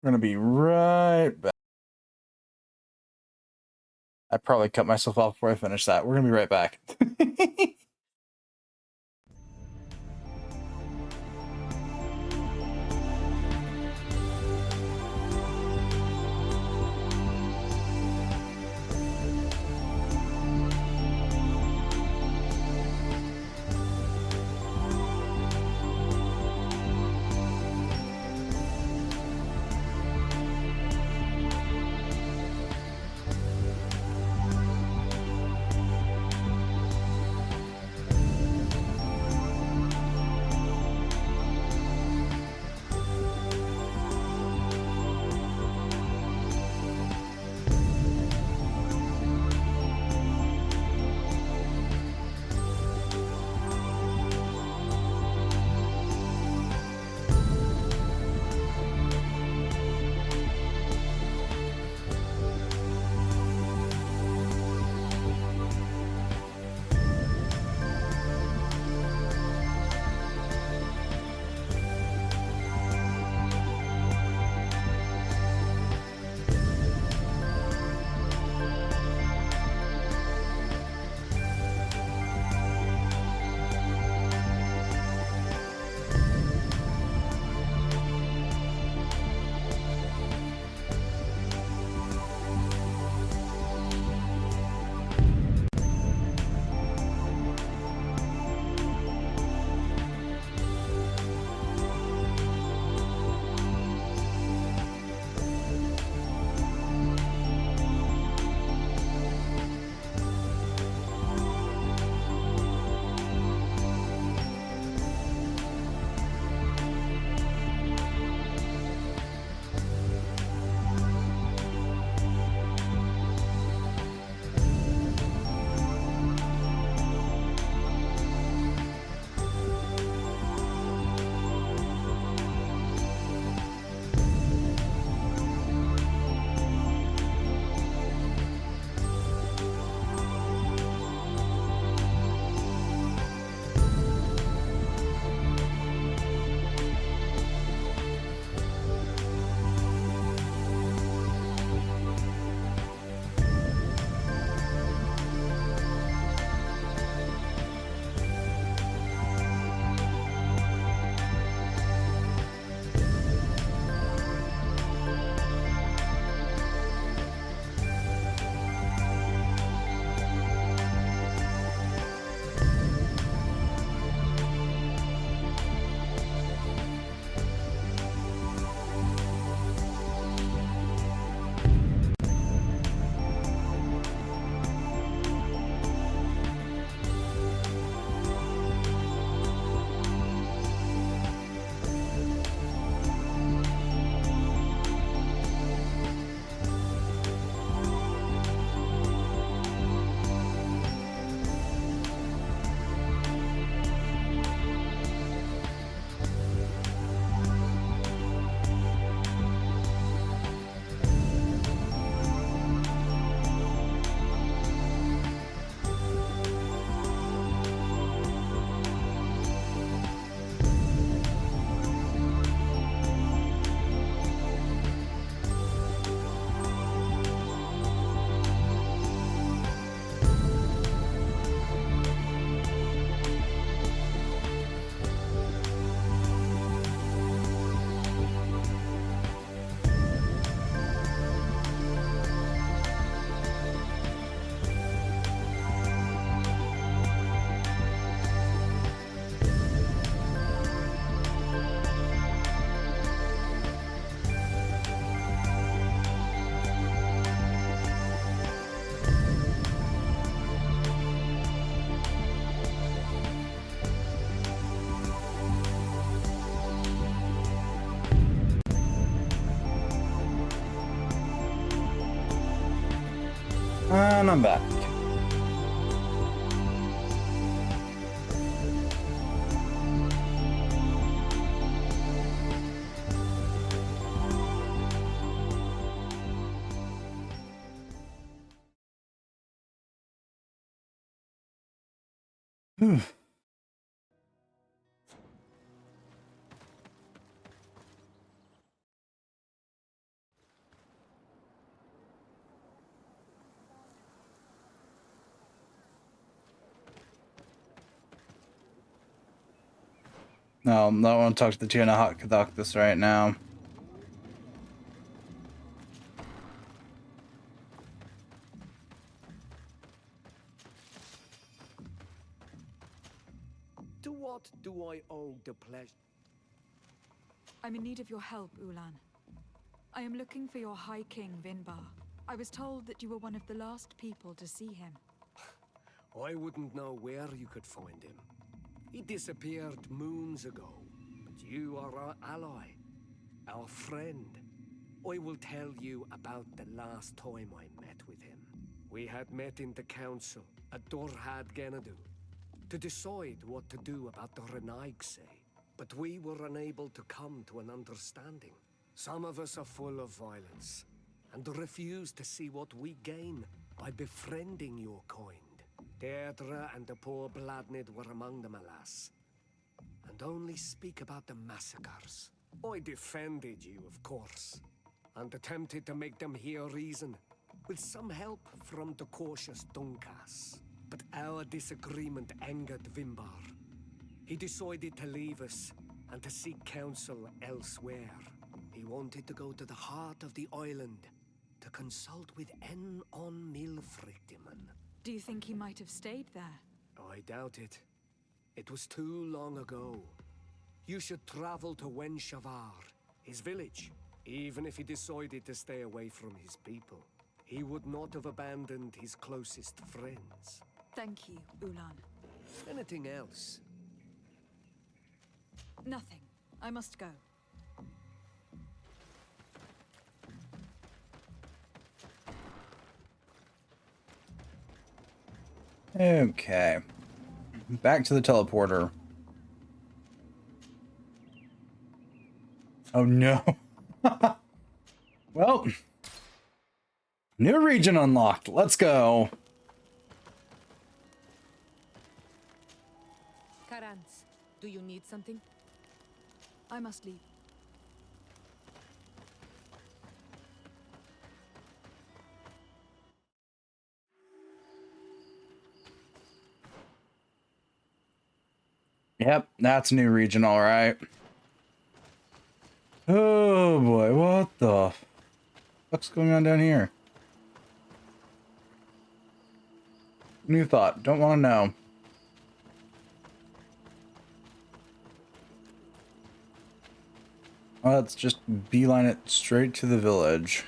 We're gonna be right back. I probably cut myself off before I finish that. We're gonna be right back. And I'm back. No, I don't want to talk to the Tiana Hawk right now. To what do I owe the pleasure? I'm in need of your help, Ulan. I am looking for your High King, Vinbar. I was told that you were one of the last people to see him. I wouldn't know where you could find him. He disappeared moons ago, but you are our ally, our friend. I will tell you about the last time I met with him. We had met in the council at Dorhad Genadu to decide what to do about the Renaigse, but we were unable to come to an understanding. Some of us are full of violence and refuse to see what we gain by befriending your kind. Deirdre and the poor Bladnid were among them, alas, and only speak about the massacres. I defended you, of course, and attempted to make them hear reason, with some help from the cautious Dunkas. But our disagreement angered Vimbar. He decided to leave us and to seek counsel elsewhere. He wanted to go to the heart of the island to consult with on Milfrictiman. Do you think he might have stayed there? I doubt it. It was too long ago. You should travel to Wenshavar, his village. Even if he decided to stay away from his people, he would not have abandoned his closest friends. Thank you, Ulan. Anything else? Nothing. I must go. Okay. Back to the teleporter. Oh no. Well, new region unlocked. Let's go. Karans, do you need something? I must leave. Yep, that's a new region, all right. Oh boy, what the fuck's going on down here? New thought, don't want to know. Let's just beeline it straight to the village.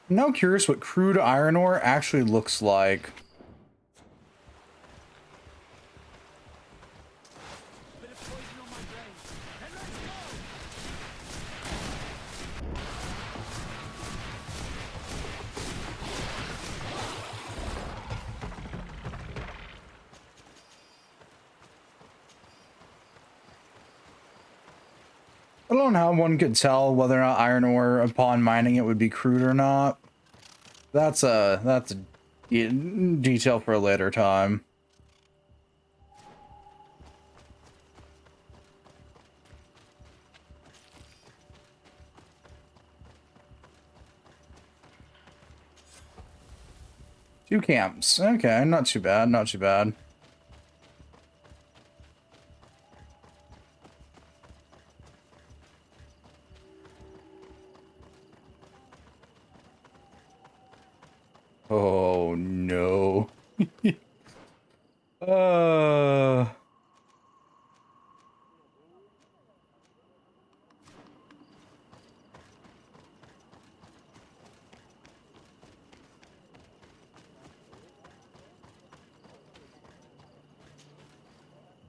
I'm now curious what crude iron ore actually looks like. I don't know how one could tell whether or not iron ore upon mining it would be crude or not. That's a detail for a later time. Two camps. Okay, not too bad, not too bad. Oh no. uh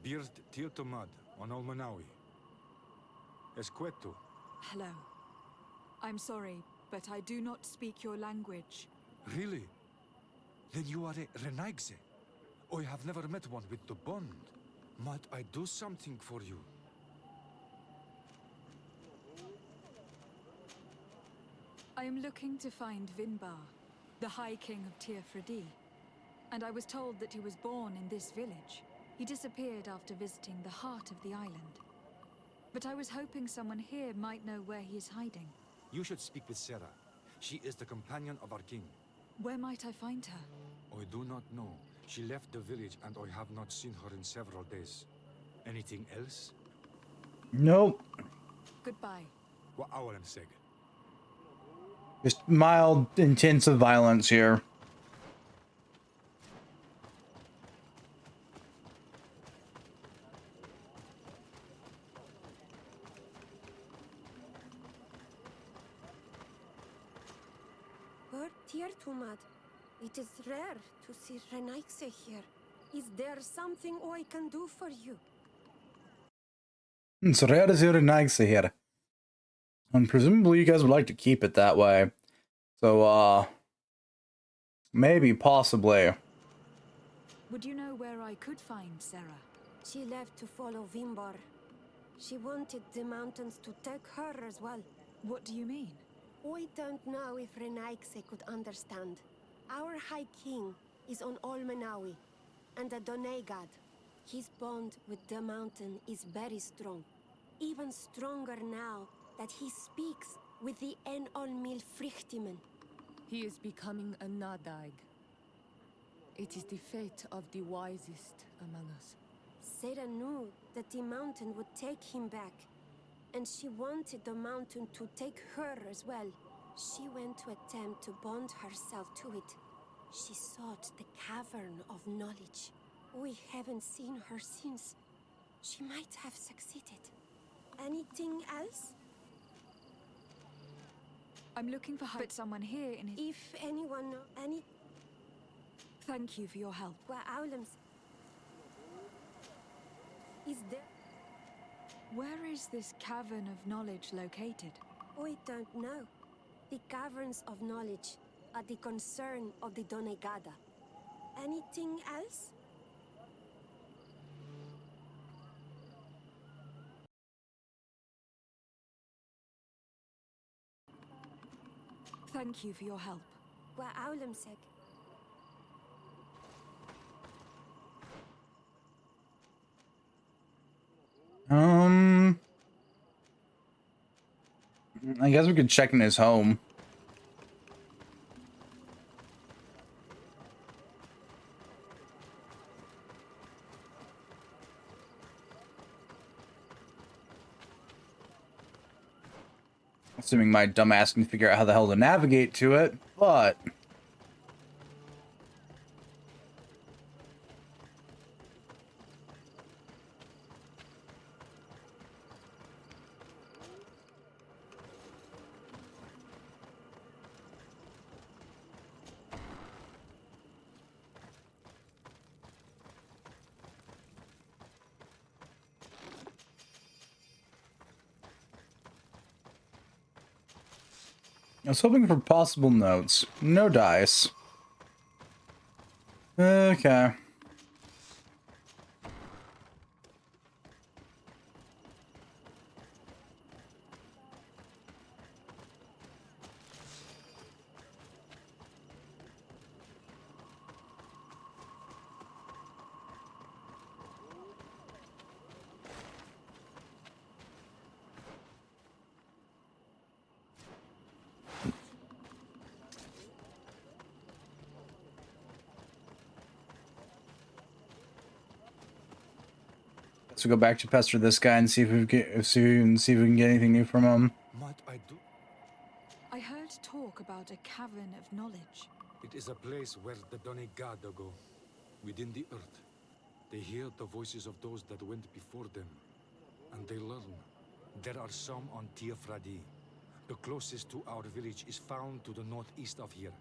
Bird Tiltomad on Olmanawi. Esqueto. Hello. I'm sorry, but I do not speak your language. Really? Then you are a Renaigse. I have never met one with the bond. Might I do something for you? I am looking to find Vinbar, the High King of Tearfredi. And I was told that he was born in this village. He disappeared after visiting the heart of the island. But I was hoping someone here might know where he is hiding. You should speak with Sarah. She is the companion of our king. Where might I find her? I do not know. She left the village and I have not seen her in several days. Anything else? nope. Goodbye. What our seg? Just mild, intensive violence here. Lord Tiertumad, it is rare to see Renaigse here. Is there something I can do for you? It's rare to see Renaigse here. And presumably you guys would like to keep it that way. So, maybe, possibly. Would you know where I could find Sarah? She left to follow Vimbar. She wanted the mountains to take her as well. What do you mean? I don't know if Renaigse could understand. Our High King is on Olmenawi, and a Doneigad. His bond with the mountain is very strong. Even stronger now that he speaks with the Enolmil Frichtimen. He is becoming a Nadaig. It is the fate of the wisest among us. Sarah knew that the mountain would take him back, and she wanted the mountain to take her as well. She went to attempt to bond herself to it. She sought the Cavern of Knowledge. We haven't seen her since. She might have succeeded. Anything else? I'm looking for someone here in his... If anyone know any... Thank you for your help. Is there... Where is this Cavern of Knowledge located? I don't know. The Caverns of Knowledge are the concern of the Doneigada. Anything else? Thank you for your help. I guess we could check in his home. Assuming my dumbass can figure out how the hell to navigate to it, but... I was hoping for possible notes. No dice. Okay. So go back to pester this guy and see if we can get anything new from him. Might I do? I heard talk about a Cavern of Knowledge. It is a place where the Donegada go, within the earth. They hear the voices of those that went before them, and they learn. There are some on Tiafradi. The closest to our village is found to the northeast of here,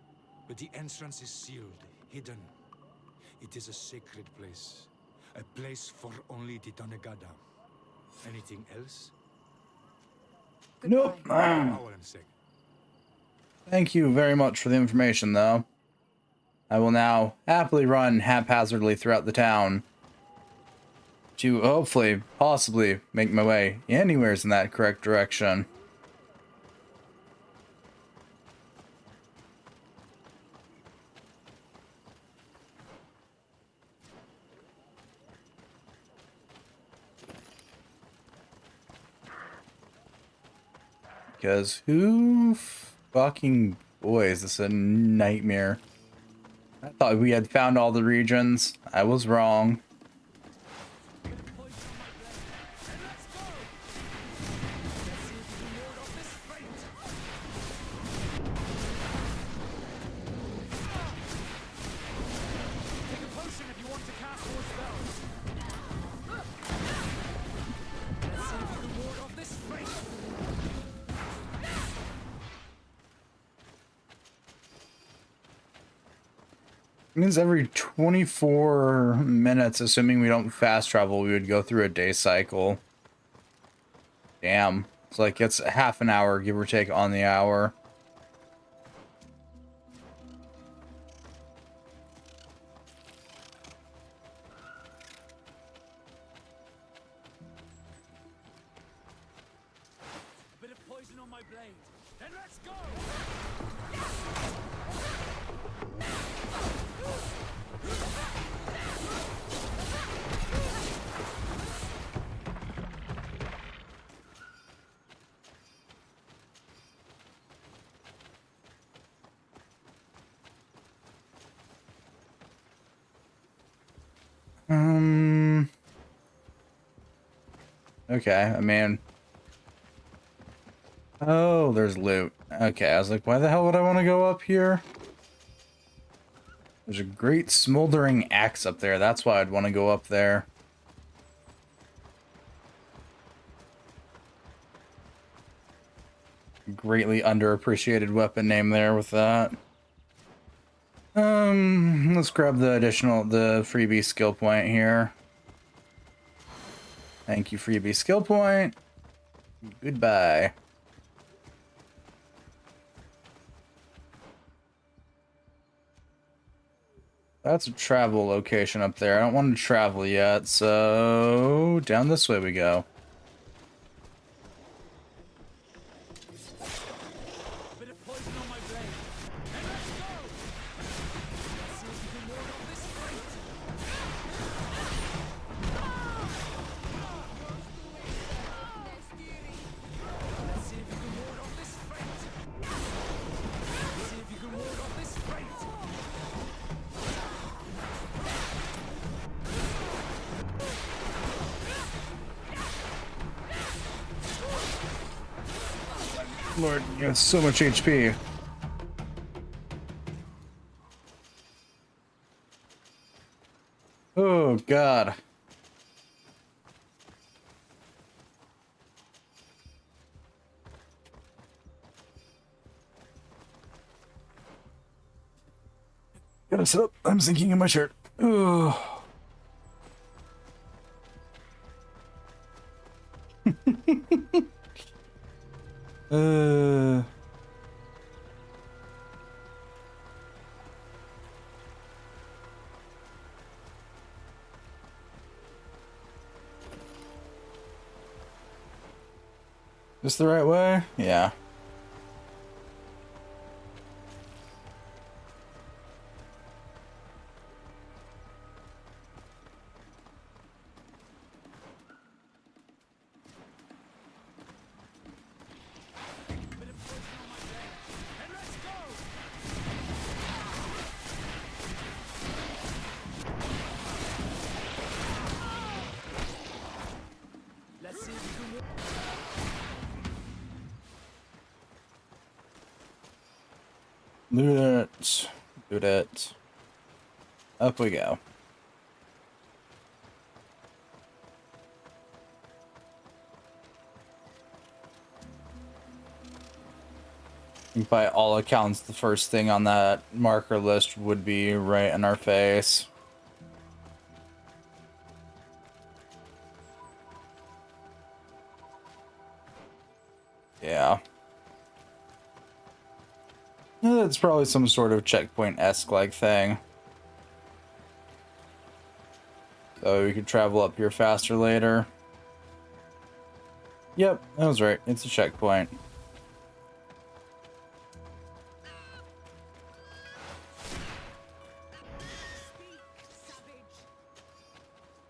but the entrance is sealed, hidden. It is a sacred place, a place for only the Donegada. Anything else? Nope. Thank you very much for the information, though. I will now happily run haphazardly throughout the town to hopefully, possibly, make my way anywhere in that correct direction. Because who fucking boy, is this a nightmare? I thought we had found all the regions. I was wrong. It means every 24 minutes, assuming we don't fast travel, we would go through a day cycle. Damn. It's like it's half an hour, give or take, on the hour. A bit of poison on my blade. Then let's go! Okay, I mean... Oh, there's loot. Okay, I was like, why the hell would I want to go up here? There's a great smoldering axe up there. That's why I'd want to go up there. Greatly underappreciated weapon name there with that. Let's grab the freebie skill point here. Thank you, freebie skill point. Goodbye. That's a travel location up there. I don't want to travel yet, so down this way we go. Lord, you have so much HP. Oh, God. Gotta sit up. I'm sinking in my shirt. Oh. This the right way? Yeah. Look at that Shoot it. Up we go. By all accounts, the first thing on that marker list would be right in our face. Yeah. It's probably some sort of checkpoint-esque like thing. So we could travel up here faster later. Yep, that was right. It's a checkpoint.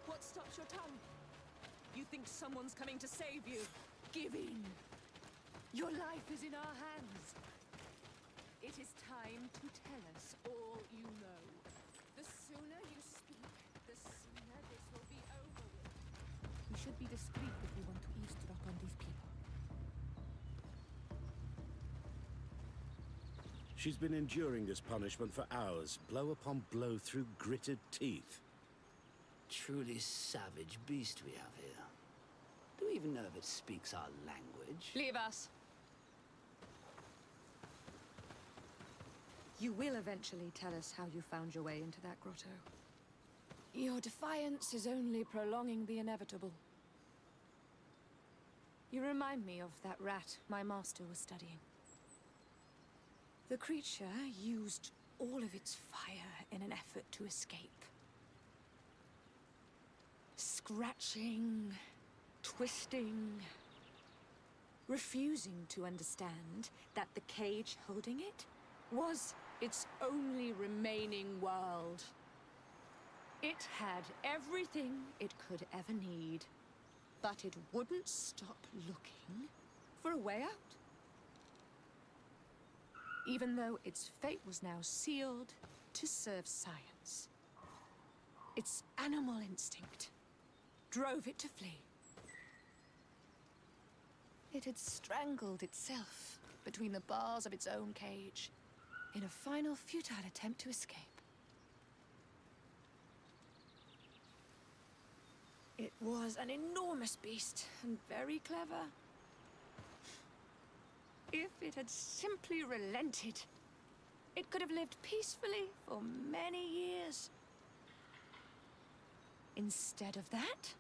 What stops your tongue? You think someone's coming to save you? Give in. Your life is in our hands. It is time to tell us all you know. The sooner you speak, the sooner this will be over with. We should be discreet if we want to eavesdrop on these people. She's been enduring this punishment for hours, blow upon blow through gritted teeth. Truly savage beast we have here. Do we even know if it speaks our language? Leave us. You will eventually tell us how you found your way into that grotto. Your defiance is only prolonging the inevitable. You remind me of that rat my master was studying. The creature used all of its fire in an effort to escape. Scratching, twisting, refusing to understand that the cage holding it was its only remaining world. It had everything it could ever need, but it wouldn't stop looking for a way out. Even though its fate was now sealed to serve science, its animal instinct drove it to flee. It had strangled itself between the bars of its own cage in a final futile attempt to escape. It was an enormous beast and very clever. If it had simply relented, it could have lived peacefully for many years. Instead of that,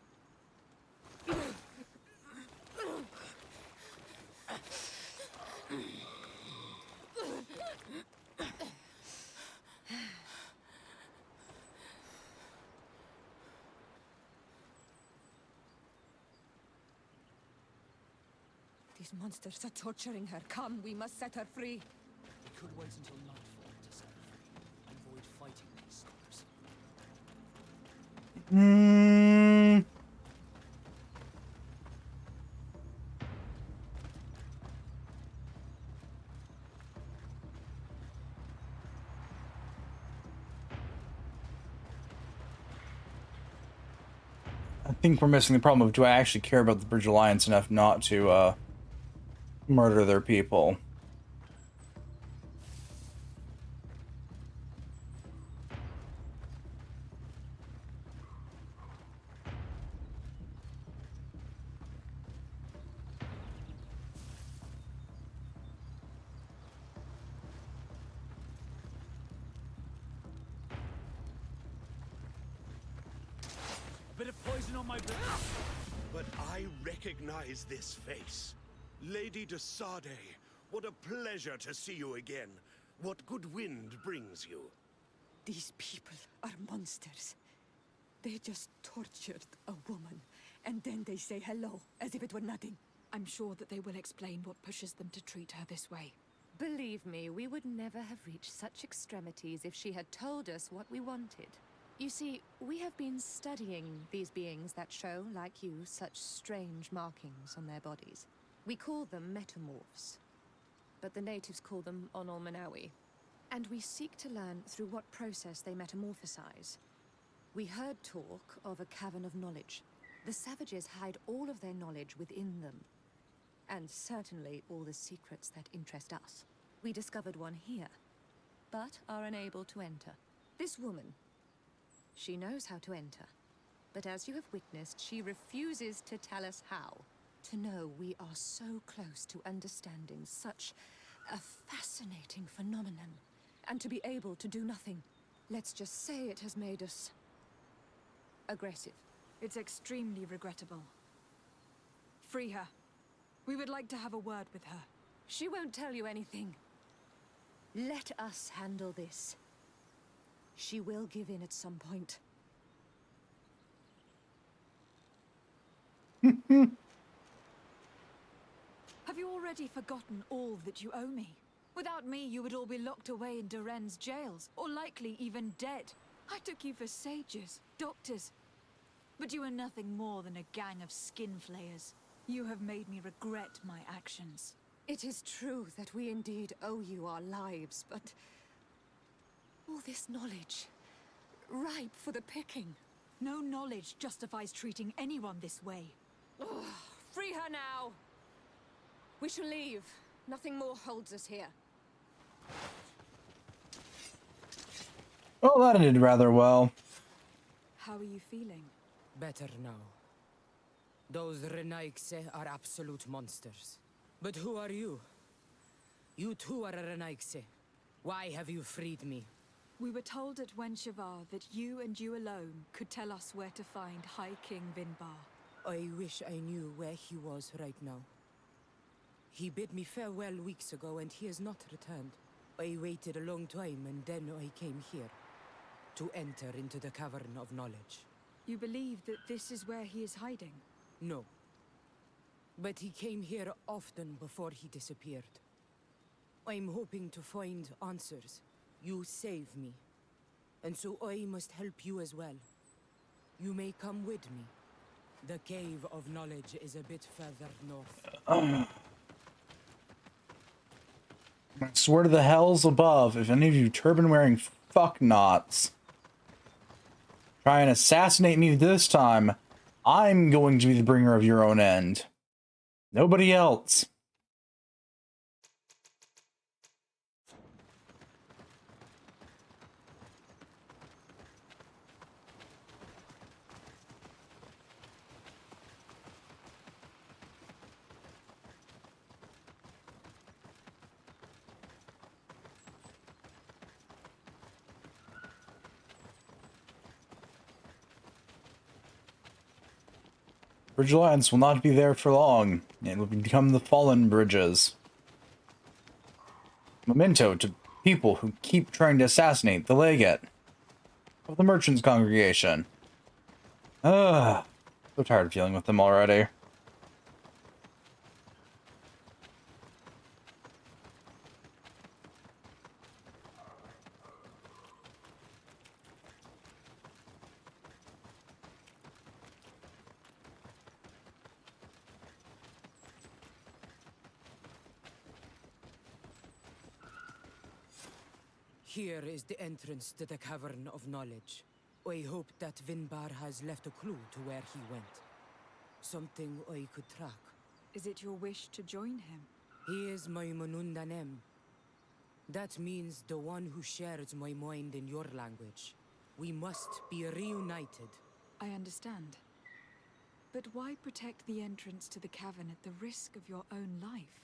these monsters are torturing her. Come, we must set her free. We could wait until nightfall to set her free and avoid fighting these stalkers. I think we're missing the problem of, do I actually care about the Bridge Alliance enough not to murder their people? A bit of poison on my blood. But I recognize this face. Lady de Sade, what a pleasure to see you again. What good wind brings you? These people are monsters. They just tortured a woman, and then they say hello, as if it were nothing. I'm sure that they will explain what pushes them to treat her this way. believe me, we would never have reached such extremities if she had told us what we wanted. You see, we have been studying these beings that show, like you, such strange markings on their bodies. We call them metamorphs, but the natives call them Onol-Manawi. And we seek to learn through what process they metamorphosize. We heard talk of a cavern of knowledge. The savages hide all of their knowledge within them, and certainly all the secrets that interest us. We discovered one here, but are unable to enter. This woman, she knows how to enter, but as you have witnessed, she refuses to tell us how. To know we are so close to understanding such a fascinating phenomenon, and to be able to do nothing. Let's just say it has made us aggressive. It's extremely regrettable. Free her. We would like to have a word with her. She won't tell you anything. Let us handle this. She will give in at some point. Have you already forgotten all that you owe me? Without me, you would all be locked away in Duren's jails, or likely even dead. I took you for sages, doctors, but you are nothing more than a gang of skin flayers. You have made me regret my actions. It is true that we indeed owe you our lives, but all this knowledge, ripe for the picking. No knowledge justifies treating anyone this way. Oh, free her now! We shall leave. Nothing more holds us here. Well, that ended rather well. How are you feeling? Better now. Those Renaigse are absolute monsters. But who are you? You too are a Renaigse. Why have you freed me? We were told at Wenshavar that you and you alone could tell us where to find High King Vinbar. I wish I knew where he was right now. He bid me farewell weeks ago and he has not returned. I waited a long time and then I came here. To enter into the Cavern of Knowledge. You believe that this is where he is hiding? No. But he came here often before he disappeared. I'm hoping to find answers. You saved me. And so I must help you as well. You may come with me. The Cave of Knowledge is a bit further north. I swear to the hells above, if any of you turban-wearing fucknots try and assassinate me this time, I'm going to be the bringer of your own end. Nobody else. Bridge Alliance will not be there for long. It will become the Fallen Bridges. Memento to people who keep trying to assassinate the Legate of the Merchants Congregation. Ugh. So tired of dealing with them already. Here is the entrance to the Cavern of Knowledge. I hope that Vinbar has left a clue to where he went. Something I could track. Is it your wish to join him? He is my Manundanem. That means the one who shares my mind in your language. We must be reunited. I understand. But why protect the entrance to the cavern at the risk of your own life?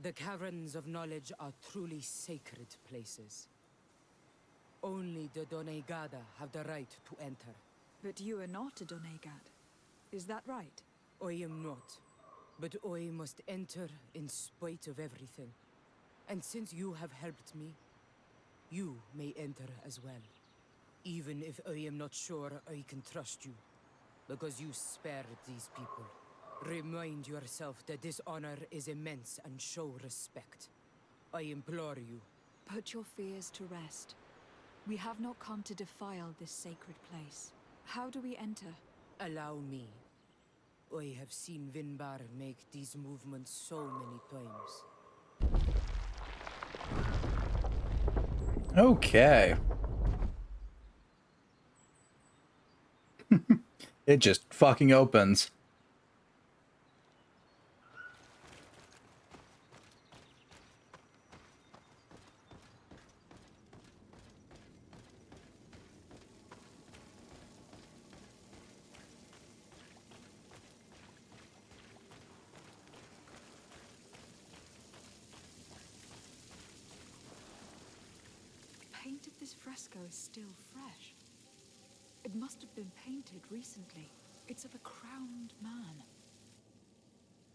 The Caverns of Knowledge are truly sacred places. Only the Doneigada have the right to enter. But you are not a Doneigad. Is that right? I am not. But I must enter in spite of everything. And since you have helped me, you may enter as well. Even if I am not sure I can trust you. Because you spared these people. Remind yourself that this honor is immense and show respect. I implore you. Put your fears to rest. We have not come to defile this sacred place. How do we enter? Allow me. I have seen Vinbar make these movements so many times. Okay. It just fucking opens. paint of this fresco is still fresh. It must have been painted recently. It's of a crowned man.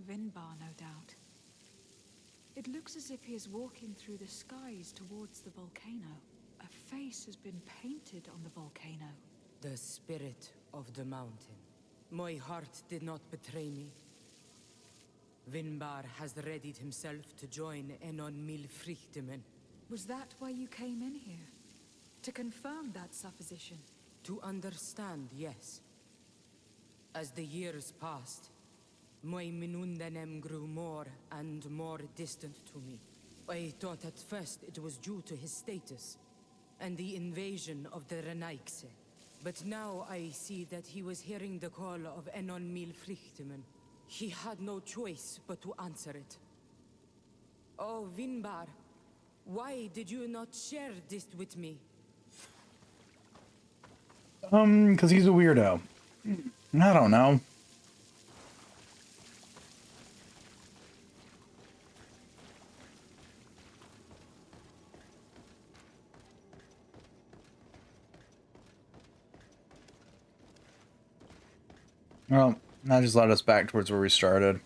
Vinbar, no doubt. It looks as if he is walking through the skies towards the volcano. A face has been painted on the volcano. The spirit of the mountain. My heart did not betray me. Vinbar has readied himself to join Enon Milfrichtemen. Was that why you came in here? To confirm that supposition? To understand, yes. As the years passed, my Minundanem grew more and more distant to me. I thought at first it was due to his status and the invasion of the Renaigse. But now I see that he was hearing the call of Enon Milfrichtemen. He had no choice but to answer it. Oh, Vinbar, why did you not share this with me? Because he's a weirdo. I don't know. Well, that just led us back towards where we started.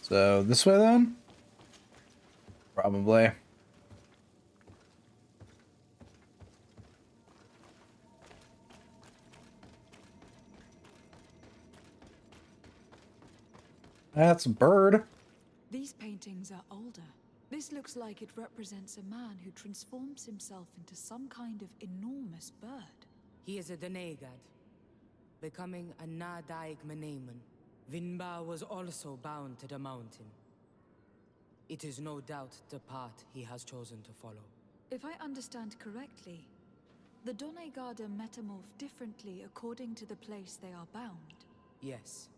So, this way then? Probably. That's a bird. These paintings are older. This looks like it represents a man who transforms himself into some kind of enormous bird. He is a Denegad, becoming a Nadaig Meneman. Vinbar was also bound to the mountain. It is no doubt the path he has chosen to follow. If I understand correctly, the Donegada metamorph differently according to the place they are bound. Yes.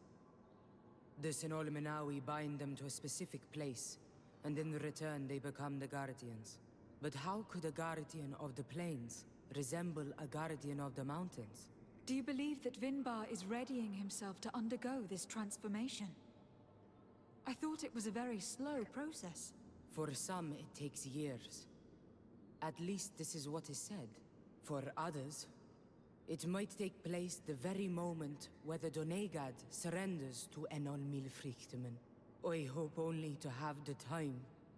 The Sinolmenawi bind them to a specific place, and in return they become the Guardians. But how could a Guardian of the Plains resemble a Guardian of the Mountains? Do you believe that Vinbar is readying himself to undergo this transformation? I thought it was a very slow process. For some, it takes years. At least this is what is said. For others, it might take place the very moment where the Donegad surrenders to Enon Milfrichtemen. I hope only to have the time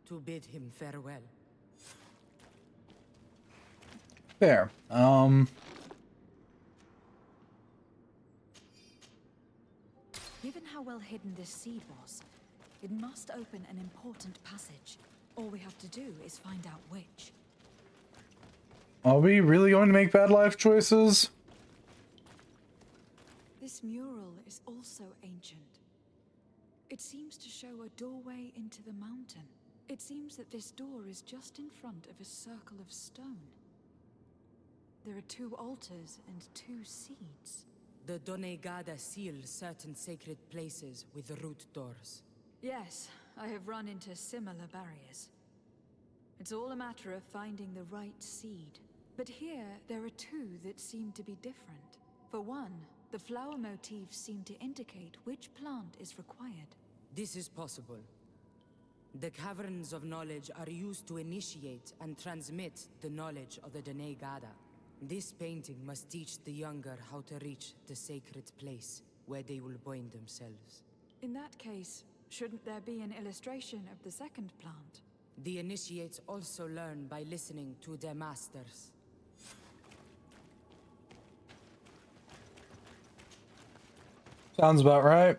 to bid him farewell. Fair. Given how well hidden this seed was, it must open an important passage. All we have to do is find out which. Are we really going to make bad life choices? This mural is also ancient. It seems to show a doorway into the mountain. It seems that this door is just in front of a circle of stone. There are 2 altars and 2 seeds. The Donegada seal certain sacred places with root doors. Yes, I have run into similar barriers. It's all a matter of finding the right seed. But here, there are 2 that seem to be different. For one, the flower motifs seem to indicate which plant is required. This is possible. The caverns of knowledge are used to initiate and transmit the knowledge of the Donegada. This painting must teach the younger how to reach the sacred place where they will bind themselves. In that case, shouldn't there be an illustration of the second plant? The initiates also learn by listening to their masters. Sounds about right.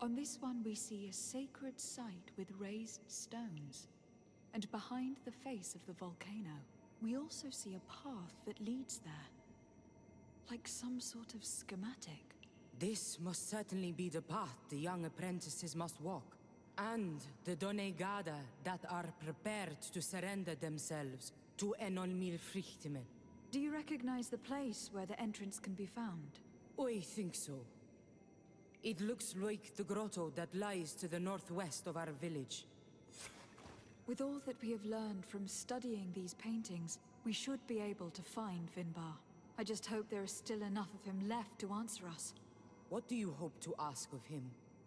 On this one we see a sacred site with raised stones. And behind the face of the volcano, we also see a path that leads there. Like some sort of schematic. This must certainly be the path the young apprentices must walk. And the Donegada that are prepared to surrender themselves to Enon Milfrichtemen. Do you recognize the place where the entrance can be found? I think so. It looks like the grotto that lies to the northwest of our village. With all that we have learned from studying these paintings, we should be able to find Vinbar. I just hope there is still enough of him left to answer us. What do you hope to ask of him?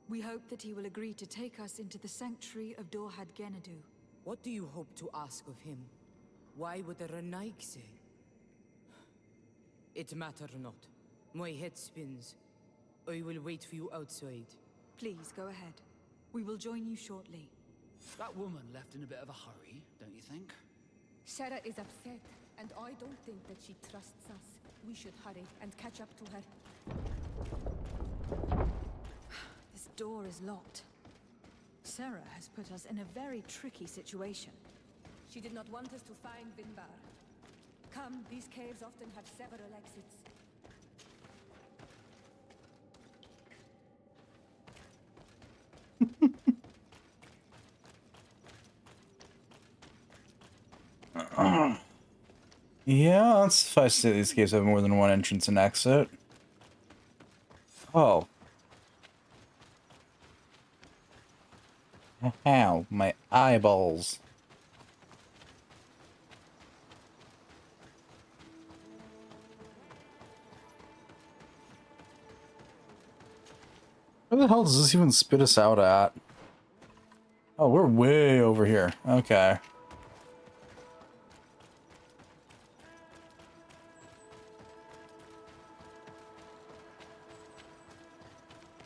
We hope that he will agree to take us into the sanctuary of Dorhad Genadu. What do you hope to ask of him? Why would the Renaik say? It matter not. My head spins. I will wait for you outside. Please, go ahead. We will join you shortly. That woman left in a bit of a hurry, don't you think? Sarah is upset, and I don't think that she trusts us. We should hurry and catch up to her. This door is locked. Sarah has put us in a very tricky situation. She did not want us to find Vinbar. Come, these caves often have several exits. Yeah, let's suffice to say these caves have more than one entrance and exit. Oh. Ow, my eyeballs. Where the hell does this even spit us out at? Oh, we're way over here. Okay.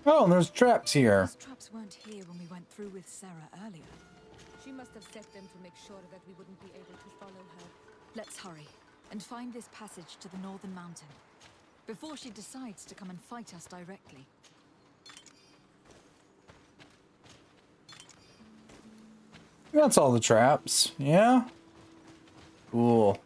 Oh, and there's traps here. Those traps weren't here when we went through with Sarah earlier. She must have set them to make sure that we wouldn't be able to follow her. Let's hurry and find this passage to the northern mountain before she decides to come and fight us directly. That's all the traps. Yeah? Cool.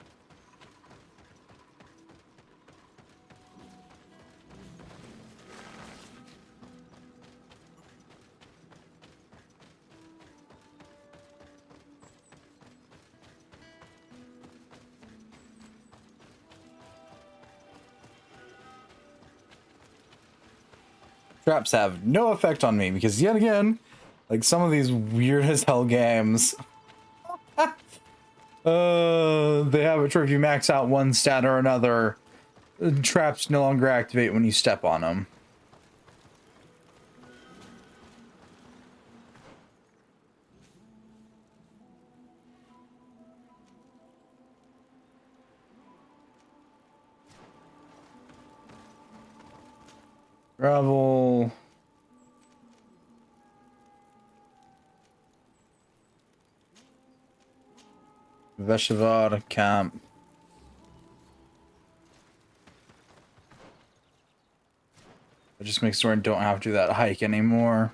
Traps have no effect on me because yet again, like some of these weird as hell games, they have it where if you max out one stat or another, traps no longer activate when you step on them. Gravel. Veshivar camp. It just makes sure I don't have to do that hike anymore.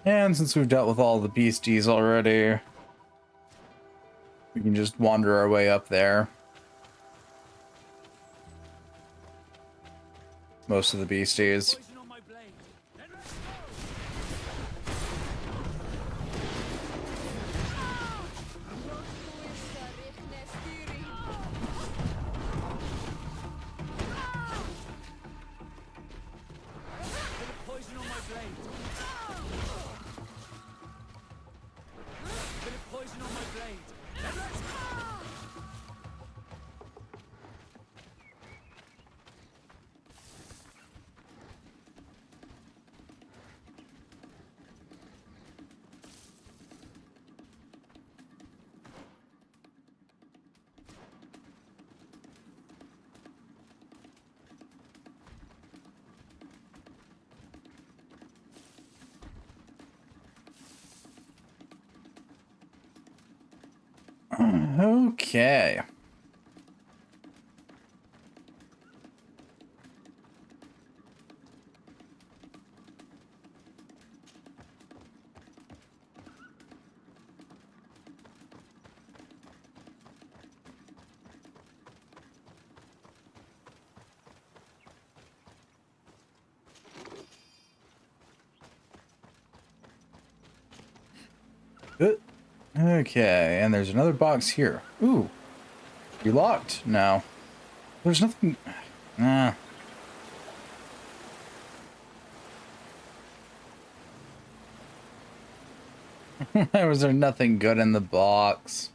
And since we've dealt with all the beasties already, we can just wander our way up there. Most of the beasties. Okay. Okay, and there's another box here. Ooh. You locked? No. There's nothing. Ah. Was there nothing good in the box?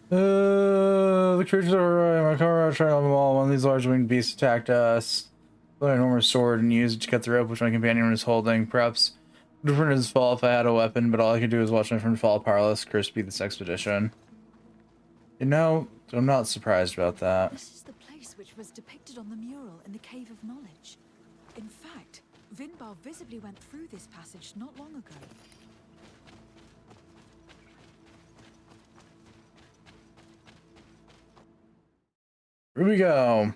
The creatures are my car trying on the wall. One of these large winged beasts attacked us. An enormous sword and used it to cut the rope which my companion was holding. Perhaps it would his fall if I had a weapon, but all I could do is watch my friend fall powerless. Cursed be this expedition. You know, I'm not surprised about that. This is the place which was depicted on the mural in the Cave of Knowledge. In fact, Vinbar visibly went through this passage not long ago. Here we go.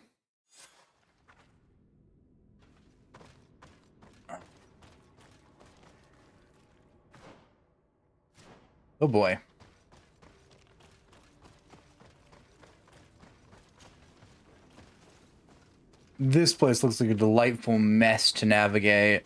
Oh boy. This place looks like a delightful mess to navigate.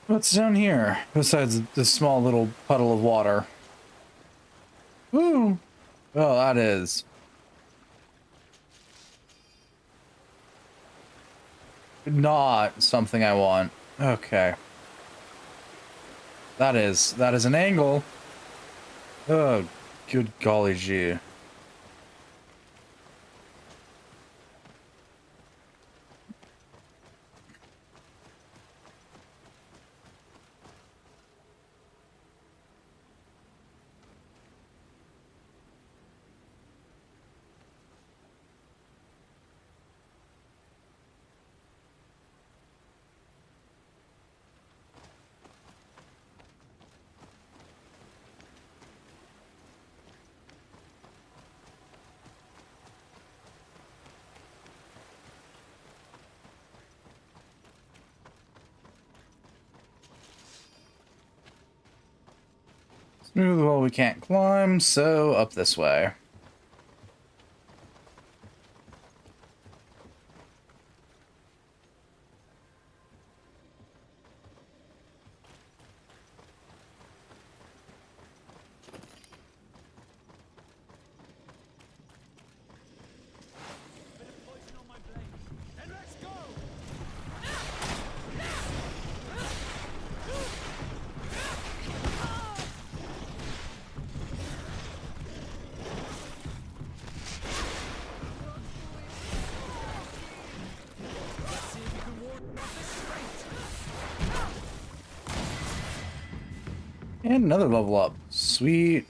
What's down here besides this small little puddle of water? Ooh. Oh, that is not something I want. Okay. That is an angle. Oh, good golly gee. Smooth wall we can't climb, so up this way. And another level up. Sweet.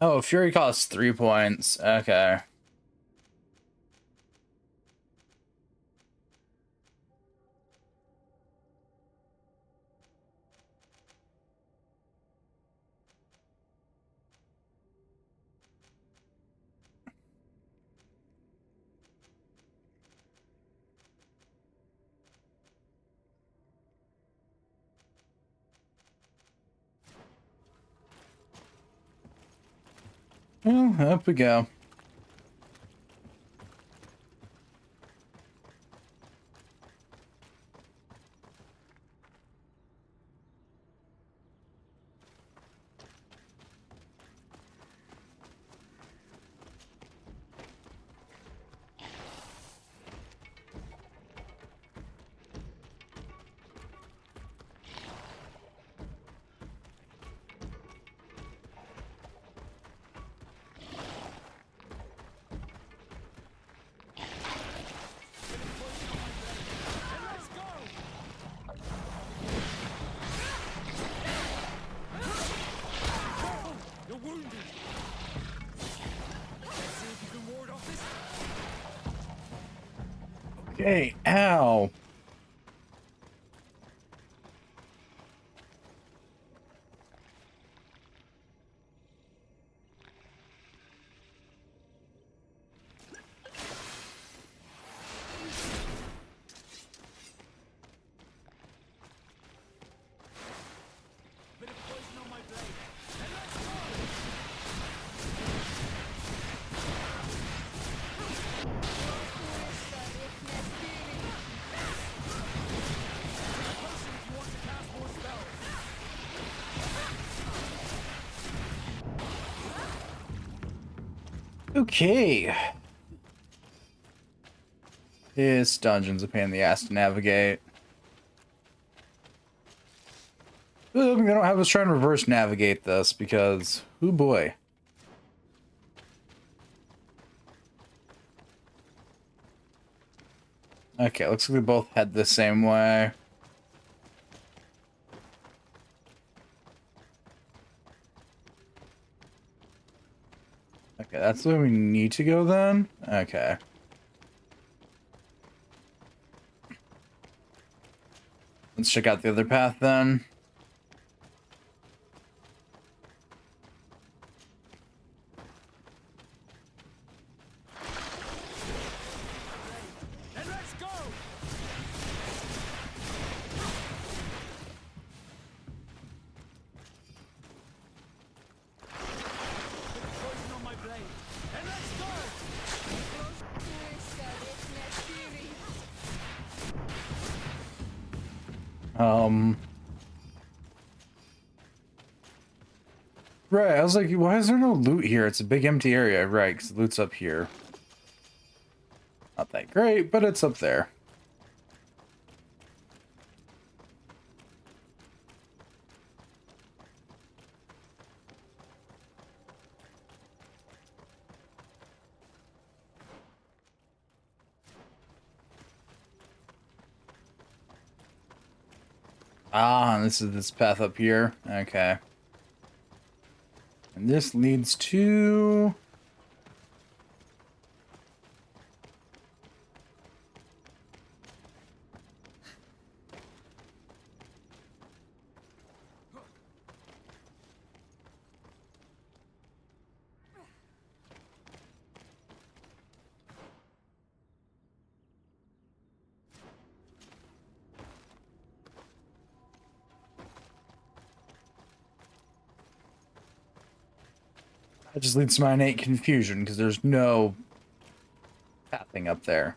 Oh, Fury costs 3 points. Okay. Well, up we go. Okay, ow. Okay. This dungeon's a pain in the ass to navigate. I don't have us try and reverse navigate this because, oh boy. Okay, looks like we both head the same way. Okay, that's where we need to go then? Okay. Let's check out the other path then. Right, I was like, why is there no loot here? It's a big empty area, right, because loot's up here. Not that great, but it's up there. Ah, this is this path up here. Okay. And this leads to... That just leads to my innate confusion, because there's no pathing up there.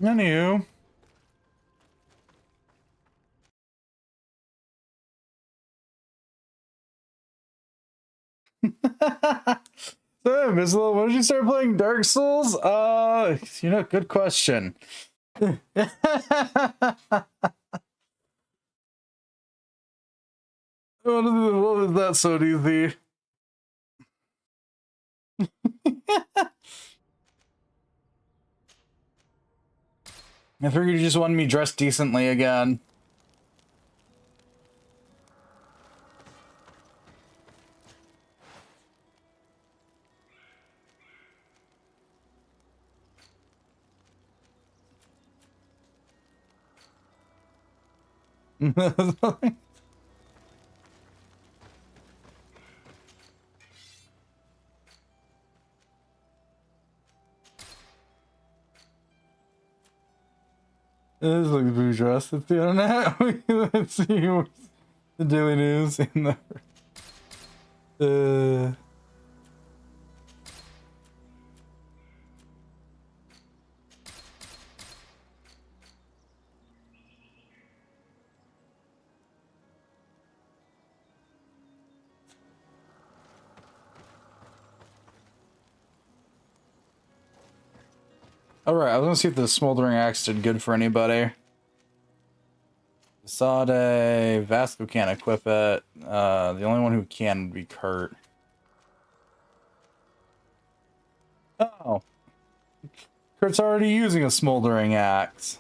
Anywho. So, Mizzle, when did you start playing Dark Souls? Good question. What was that so easy? I figured you just wanted me dressed decently again. It is like blue dress. It's the internet. Let's see the Daily News in the. Alright, I was gonna see if the smoldering axe did good for anybody. Sade, Vasco can't equip it. The only one who can would be Kurt. Oh. Kurt's already using a smoldering axe.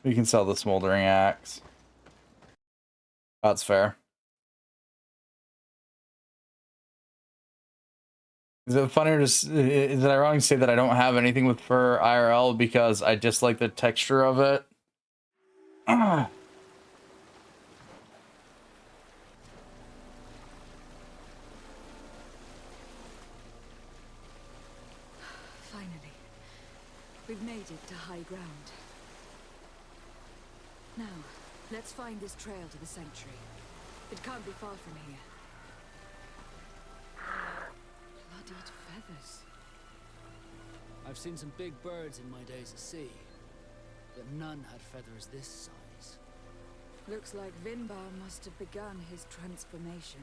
We can sell the smoldering axe. That's fair. Is it funnier to is it ironic to say that I don't have anything with fur IRL because I dislike the texture of it? Finally. We've made it to high ground. Now, let's find this trail to the sanctuary. It can't be far from here. Bloodied feathers. I've seen some big birds in my days at sea, but none had feathers this size. Looks like Vinbar must have begun his transformation.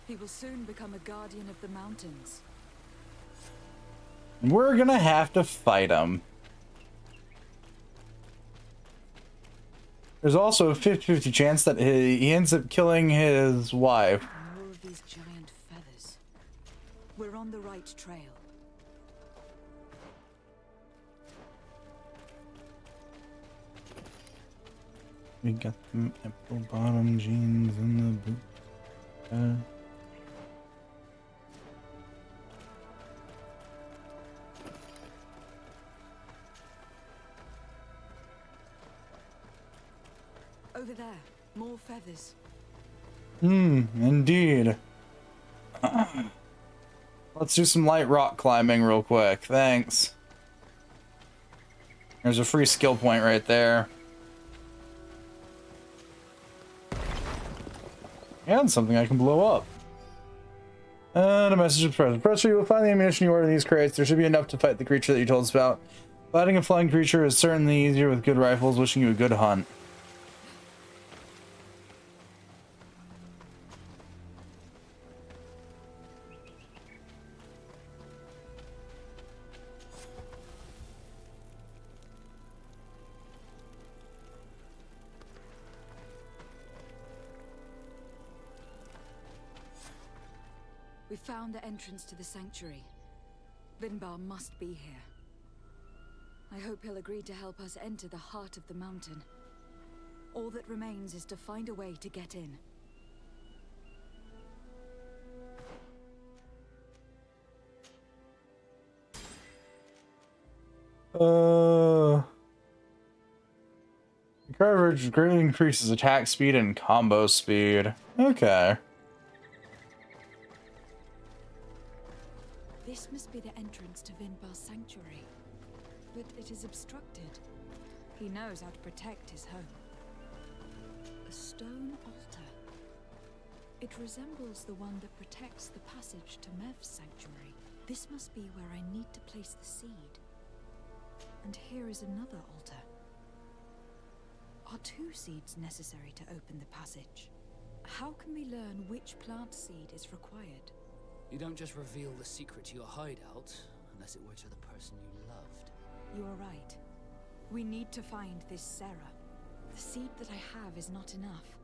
He will soon become a guardian of the mountains. We're gonna have to fight him. There's also a 50-50 chance that he ends up killing his wife. More of these giant feathers. We're on the right trail. We got them apple bottom jeans in the boot. Over there, more feathers. Indeed. Let's do some light rock climbing real quick. Thanks. There's a free skill point right there. And something I can blow up. And a message of present. Pressure, you will find the ammunition you order in these crates. There should be enough to fight the creature that you told us about. Fighting a flying creature is certainly easier with good rifles. Wishing you a good hunt. We found the entrance to the sanctuary. Vinbar must be here. I hope he'll agree to help us enter the heart of the mountain. All that remains is to find a way to get in. The coverage greatly increases attack speed and combo speed. Okay. This must be the entrance to Vinbar's sanctuary. But it is obstructed. He knows how to protect his home. A stone altar. It resembles the one that protects the passage to Mev's sanctuary. This must be where I need to place the seed. And here is another altar. Are 2 seeds necessary to open the passage? How can we learn which plant seed is required? You don't just reveal the secret to your hideout, unless it were to the person you loved. You are right. We need to find this Sarah. The seed that I have is not enough.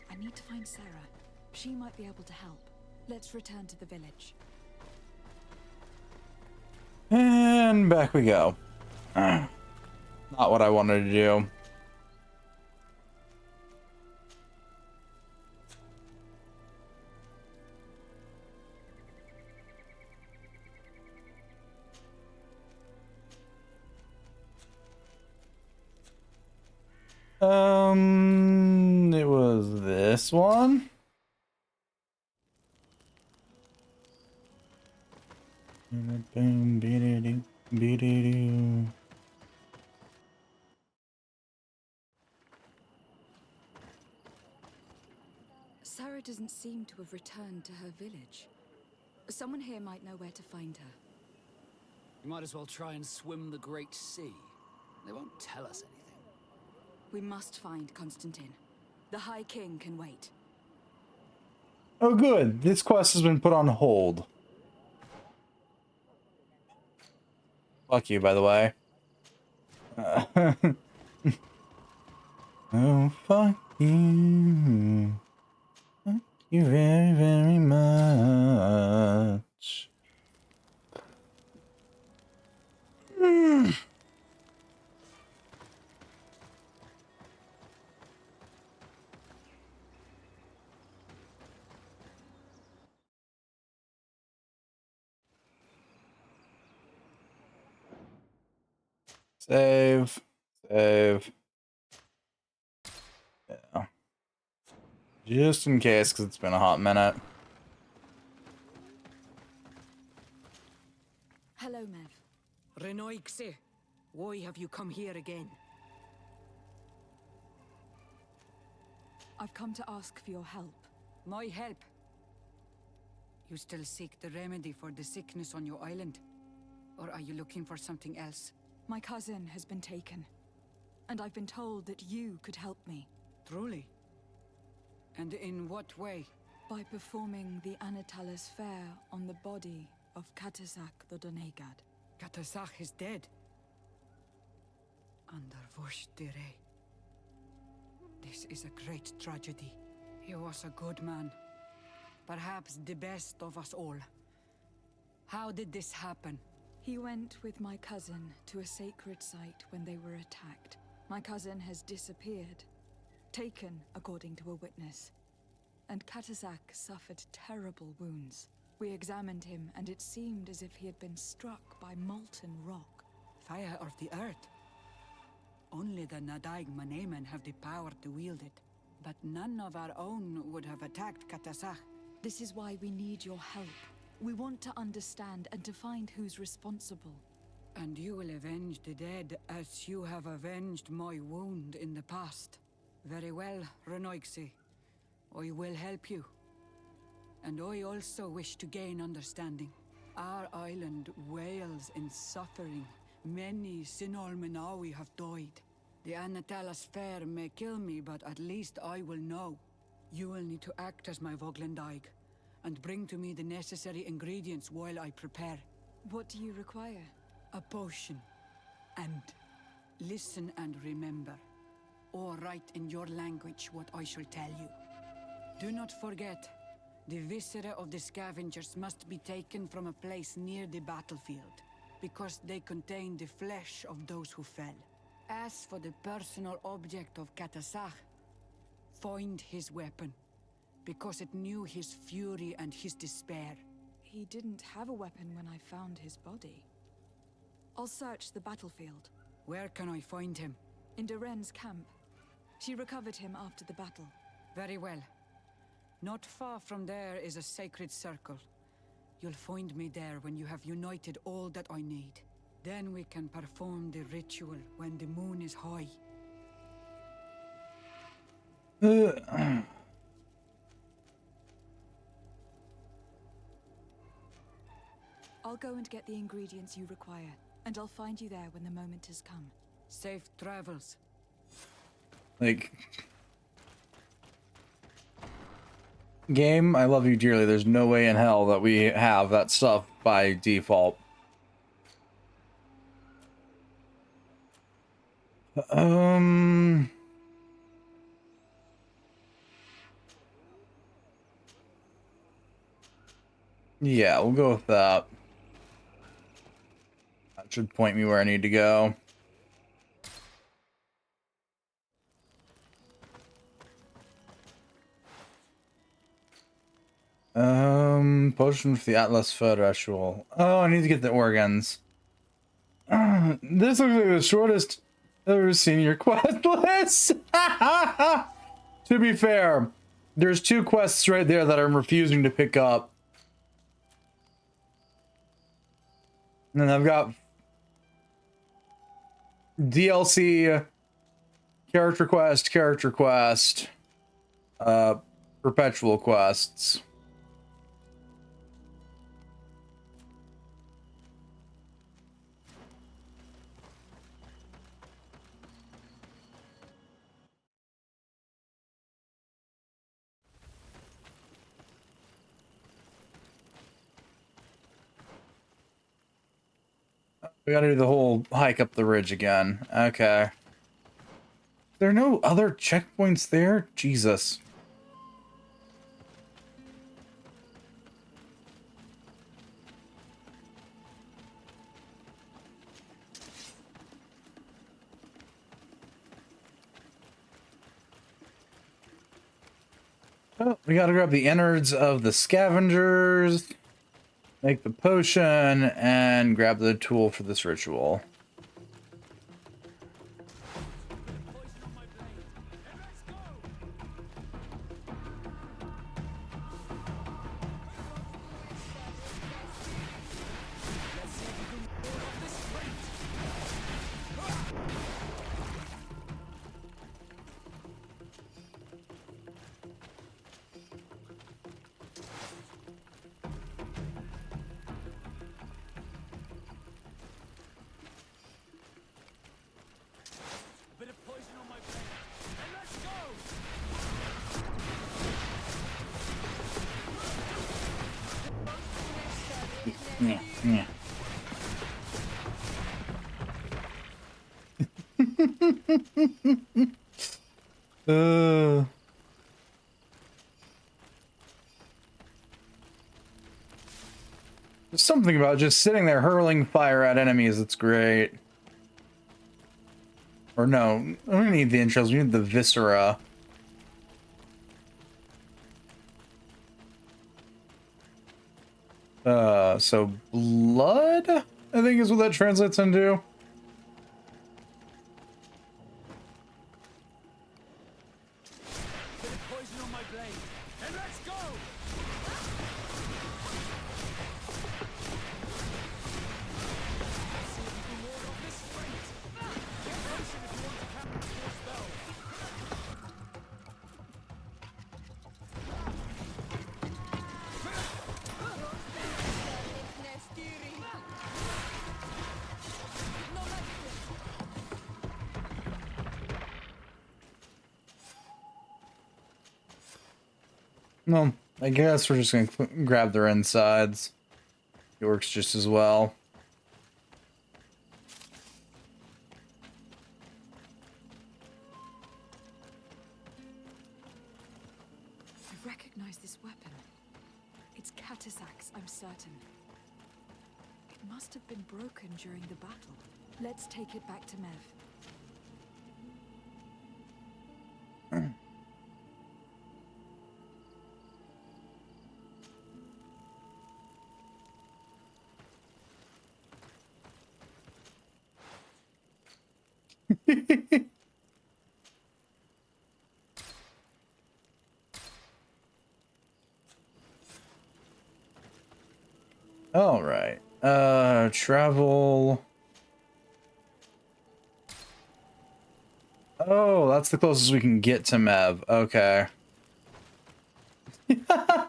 I need to find Sarah. She might be able to help. Let's return to the village. And back we go. Not what I wanted to do. It was this one. Sarah doesn't seem to have returned to her village. Someone here might know where to find her. You might as well try and swim the Great Sea. They won't tell us anything. We must find Constantine. The High King can wait. Oh good, this quest has been put on hold. Fuck you, by the way. Oh, fuck you. Thank you very, very much. Save. Save. Yeah. Just in case, because it's been a hot minute. Hello, Mev. Renoixe, why have you come here again? I've come to ask for your help. My help? You still seek the remedy for the sickness on your island? Or are you looking for something else? My cousin has been taken, and I've been told that you could help me. Truly? And in what way? By performing the Anatalis fair on the body of Katasak the Donegad. Katasak is dead. Underwurshtire. This is a great tragedy. He was a good man. Perhaps the best of us all. How did this happen? He went with my cousin to a sacred site when they were attacked. My cousin has disappeared. Taken, according to a witness. And Katasak suffered terrible wounds. We examined him, and it seemed as if he had been struck by molten rock. Fire of the earth? Only the Nadaig Manemen have the power to wield it. But none of our own would have attacked Katasak. This is why we need your help. We want to understand and to find who's responsible. And you will avenge the dead as you have avenged my wound in the past. Very well, Renoixe. I will help you. And I also wish to gain understanding. Our island wails in suffering. Many Sinol Menawi have died. The Anatalas fair may kill me, but at least I will know. You will need to act as my Voglendaig, and bring to me the necessary ingredients while I prepare. What do you require? A potion. And listen and remember, or write in your language what I shall tell you. Do not forget, the viscera of the scavengers must be taken from a place near the battlefield, because they contain the flesh of those who fell. As for the personal object of Katasak, find his weapon, because it knew his fury and his despair. He didn't have a weapon when I found his body. I'll search the battlefield. Where can I find him? In Doren's camp. She recovered him after the battle. Very well. Not far from there is a sacred circle. You'll find me there when you have united all that I need. Then we can perform the ritual when the moon is high. I'll go and get the ingredients you require, and I'll find you there when the moment has come. Safe travels. Like, game, I love you dearly. There's no way in hell that we have that stuff by default. Yeah, we'll go with that. That should point me where I need to go. Potion for the Atlas Food Ritual. Oh, I need to get the organs. This looks like the shortest I've ever seen your quest list. To be fair, there's 2 quests right there that I'm refusing to pick up. And I've got DLC, character quest, perpetual quests. We gotta do the whole hike up the ridge again. Okay. There are no other checkpoints there? Jesus. Oh, we gotta grab the innards of the scavengers, make the potion, and grab the tool for this ritual. Yeah, yeah. There's something about just sitting there hurling fire at enemies that's great. Or no, we don't need the intros, we need the viscera. So blood, I think is what that translates into. Well, I guess we're just gonna grab their insides. It works just as well. I recognize this weapon. It's Katasax, I'm certain. It must have been broken during the battle. Let's take it back to Mev. All right. Travel. Oh, that's the closest we can get to Mev. Okay. I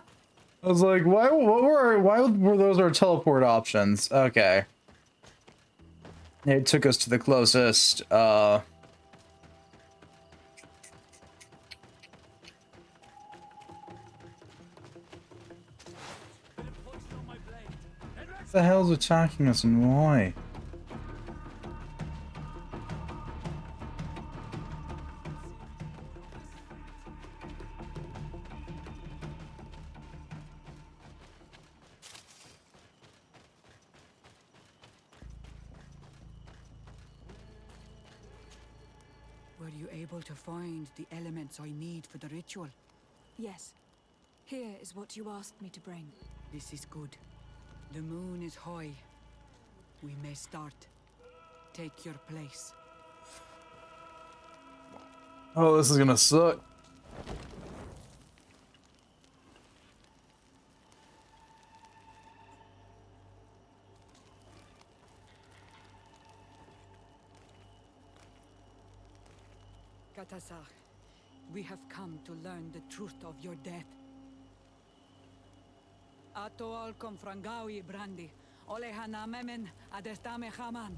was like, why were those our teleport options? Okay. It took us to the closest, What the hell's attacking us and why? Were you able to find the elements I need for the ritual? Yes. Here is what you asked me to bring. This is good. The moon is high. We may start. Take your place. Oh, this is gonna suck. Katasar, we have come to learn the truth of your death. Ato al confrangawi brandi, olehana memen adestame haman.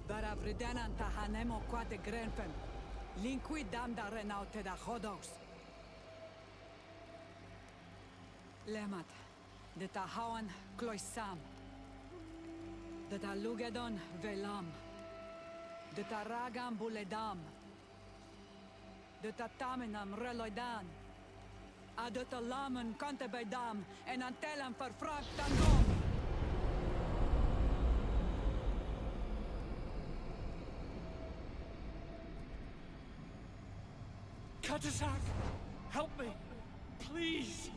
Baravridenan tahanemo quate grenfen, linkui damda renaute da hodos. Lemat, de tahawan kloisam, de talugedon velam, de taragam buledam, de tatamenam reloidan, adeta lamen kantebedam en antelam verfragtandom. Katasak, help me, please.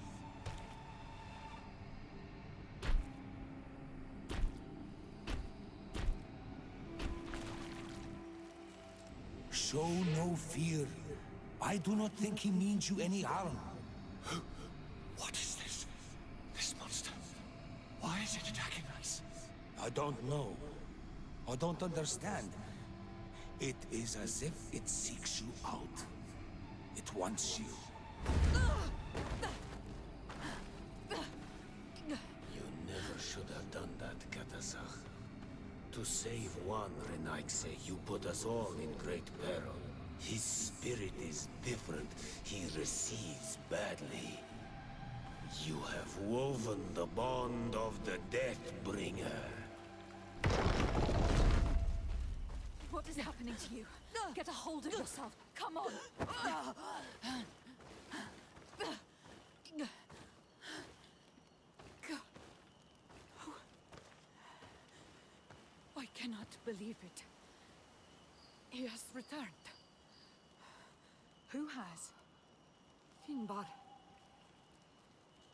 Show no fear. I do not think he means you any harm. What is this? This monster. Why is it attacking us? I don't know. I don't understand. It is as if it seeks you out. It wants you. You never should have done that, Katasach. To save one Renaikse, you put us all in great peril. His spirit is different. He receives badly. You have woven the bond of the Deathbringer. What is happening to you? Get a hold of yourself. Come on. I cannot believe it. He has returned. Who has? Finbar.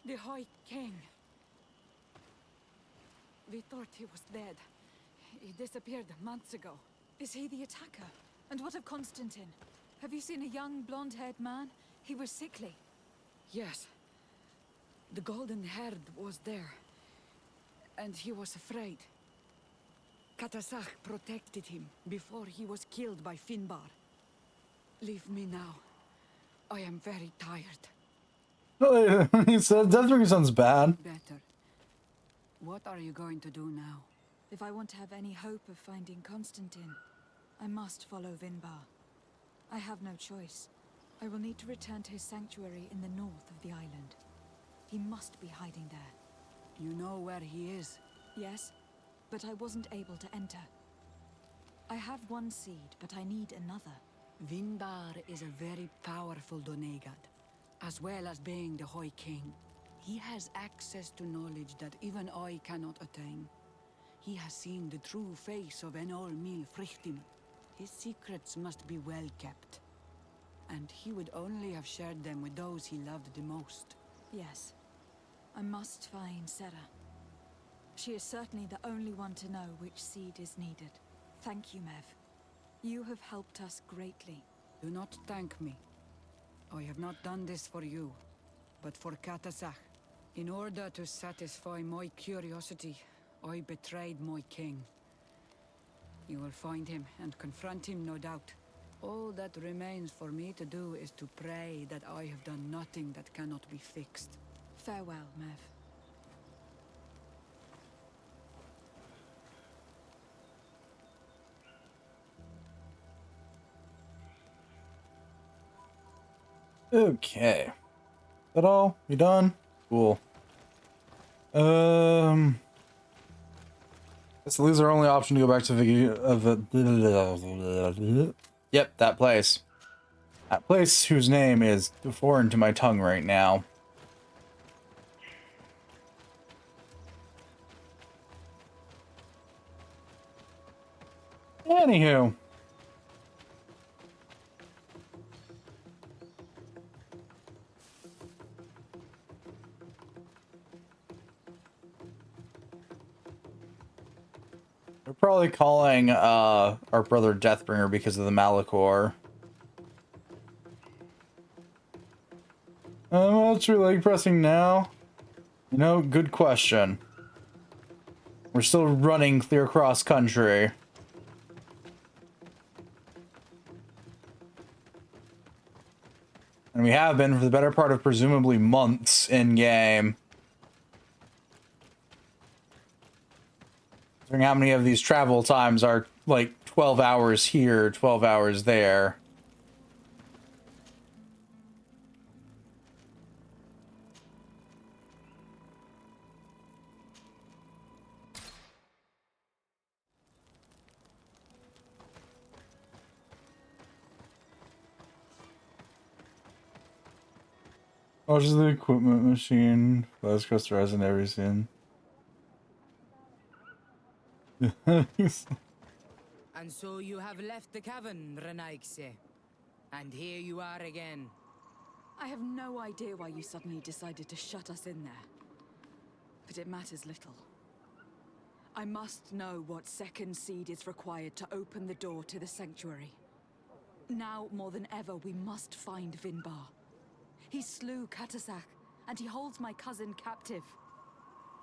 The High King. We thought he was dead. He disappeared months ago. Is he the attacker? And what of Constantine? Have you seen a young blonde-haired man? He was sickly. Yes. The golden-haired was there. And he was afraid. Katasach protected him before he was killed by Finbar. Leave me now. I am very tired. He said Deathbringer sounds bad. Better. What are you going to do now? If I want to have any hope of finding Constantine, I must follow Vinbar. I have no choice. I will need to return to his sanctuary in the north of the island. He must be hiding there. You know where he is? Yes, but I wasn't able to enter. I have one seed, but I need another. Vinbar is a very powerful Donegad, as well as being the High King. He has access to knowledge that even I cannot attain. He has seen the true face of Enol Mil Frichtim. His secrets must be well kept. And he would only have shared them with those he loved the most. Yes. I must find Sarah. She is certainly the only one to know which seed is needed. Thank you, Mev. You have helped us greatly. Do not thank me. I have not done this for you, but for Katasach. In order to satisfy my curiosity, I betrayed my king. You will find him and confront him, no doubt. All that remains for me to do is to pray that I have done nothing that cannot be fixed. Farewell, Mev. Okay. Is that all? You done? Cool. Let's lose our only option to go back to the yep, that place. That place whose name is foreign to my tongue right now. Anywho. They're probably calling our brother Deathbringer because of the Malachor. What's your leg pressing now? You know, good question. We're still running clear across country. And we have been for the better part of presumably months in-game. How many of these travel times are like 12 hours here, 12 hours there. Oh, just the equipment machine. Let's go stress and everything. And so you have left the cavern, Renaigse. And here you are again. I have no idea why you suddenly decided to shut us in there. But it matters little. I must know what second seed is required to open the door to the sanctuary. Now, more than ever, we must find Vinbar. He slew Katasach, and he holds my cousin captive.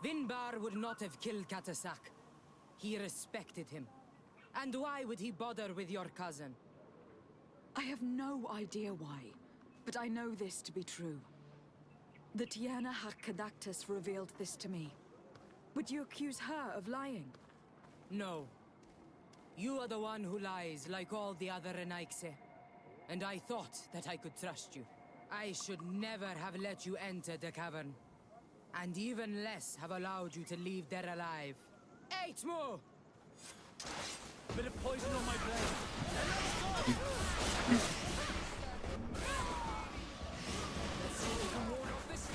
Vinbar would not have killed Katasach. He respected him. And why would he bother with your cousin? I have no idea why, but I know this to be true. The Tiana Hakadactus revealed this to me. Would you accuse her of lying? No. You are the one who lies like all the other Renaigse. And I thought that I could trust you. I should never have let you enter the cavern. and even less have allowed you to leave there alive. 8 more! Bit of poison on my blade. Let's see if we can ward off this.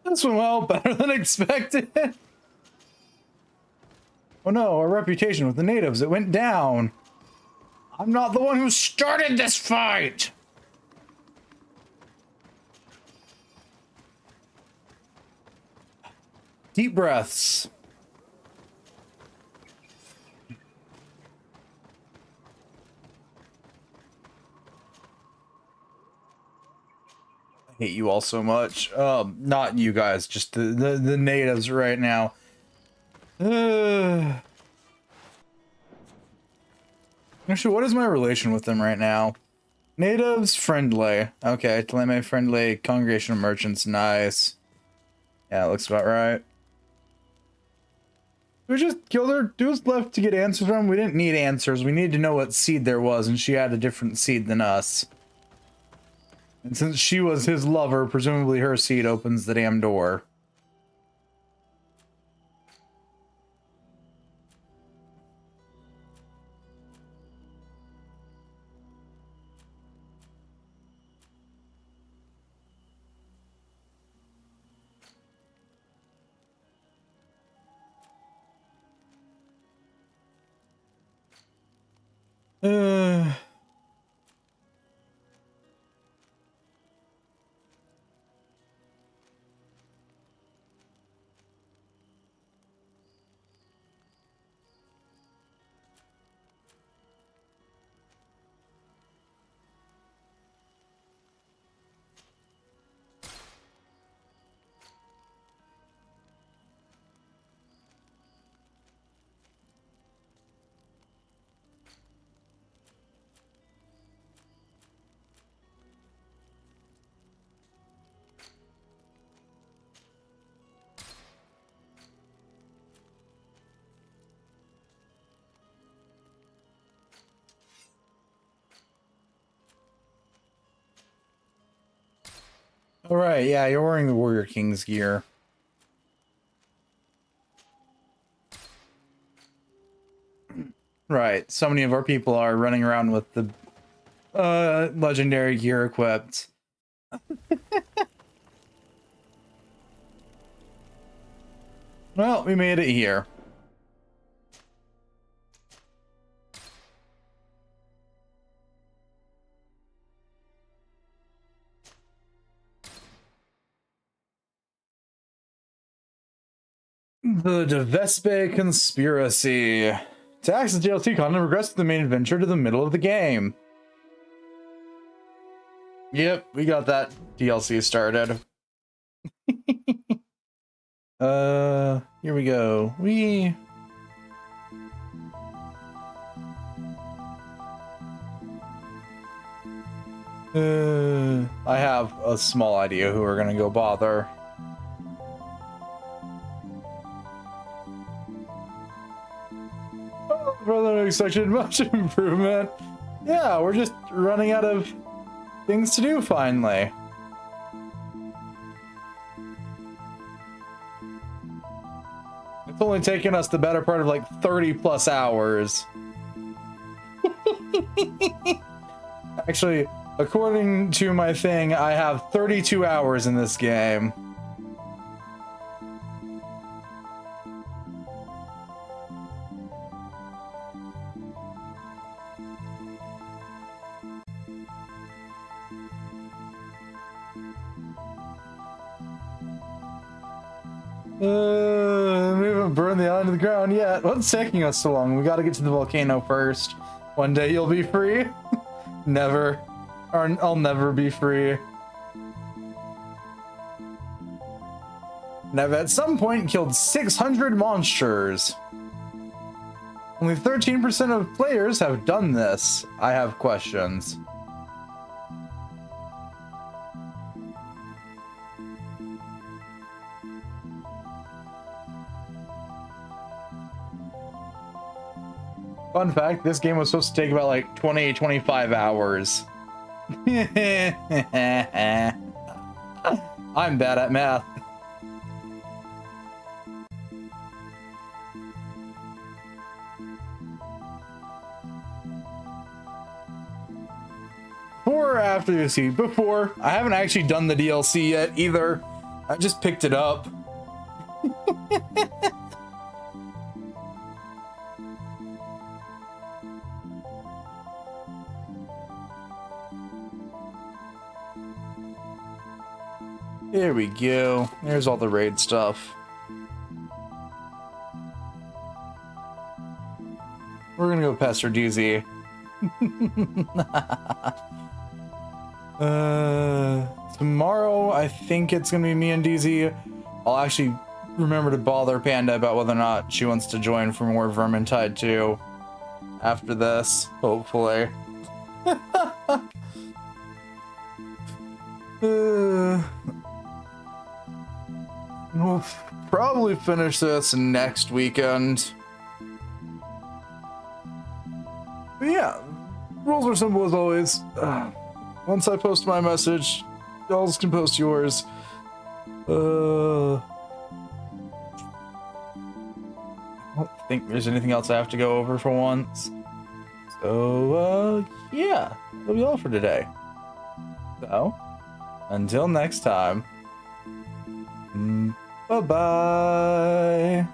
This went well, better than expected. Oh no, our reputation with the natives, it went down. I'm not the one who started this fight. Deep breaths. I hate you all so much. Not you guys, just the natives right now. Actually, what is my relation with them right now? Natives, friendly. Okay, Teleme friendly, congregation of merchants, nice. Yeah, it looks about right. We just killed her. Dudes left to get answers from. We didn't need answers. We needed to know what seed there was, and she had a different seed than us. And since she was his lover, presumably her seed opens the damn door. All right, yeah, you're wearing the Warrior King's gear. Right, so many of our people are running around with the legendary gear equipped. Well, we made it here. The De Vespe Conspiracy. To access DLC content, regress to the main adventure to the middle of the game. Yep, we got that DLC started. Here we go. I have a small idea who we're gonna go bother. Rather than expected, much improvement. Yeah, we're just running out of things to do finally. It's only taken us the better part of like 30 plus hours. Actually, according to my thing, I have 32 hours in this game. We haven't burned the island to the ground yet. What's taking us so long? We gotta get to the volcano first. One day you'll be free. Never. Or I'll never be free. And I've at some point killed 600 monsters. Only 13% of players have done this. I have questions. Fun fact, this game was supposed to take about like 20-25 hours. I'm bad at math. Before or after you see? Before. I haven't actually done the DLC yet either. I just picked it up. There we go. There's all the raid stuff. We're gonna go past our doozy. Tomorrow, I think it's gonna be me and DZ. I'll actually remember to bother Panda about whether or not she wants to join for more Vermintide 2 after this, hopefully. We'll probably finish this next weekend. But yeah, rules are simple as always. Once I post my message, y'all can post yours. I don't think there's anything else I have to go over for once. So, yeah, that'll be all for today. So, until next time, bye-bye.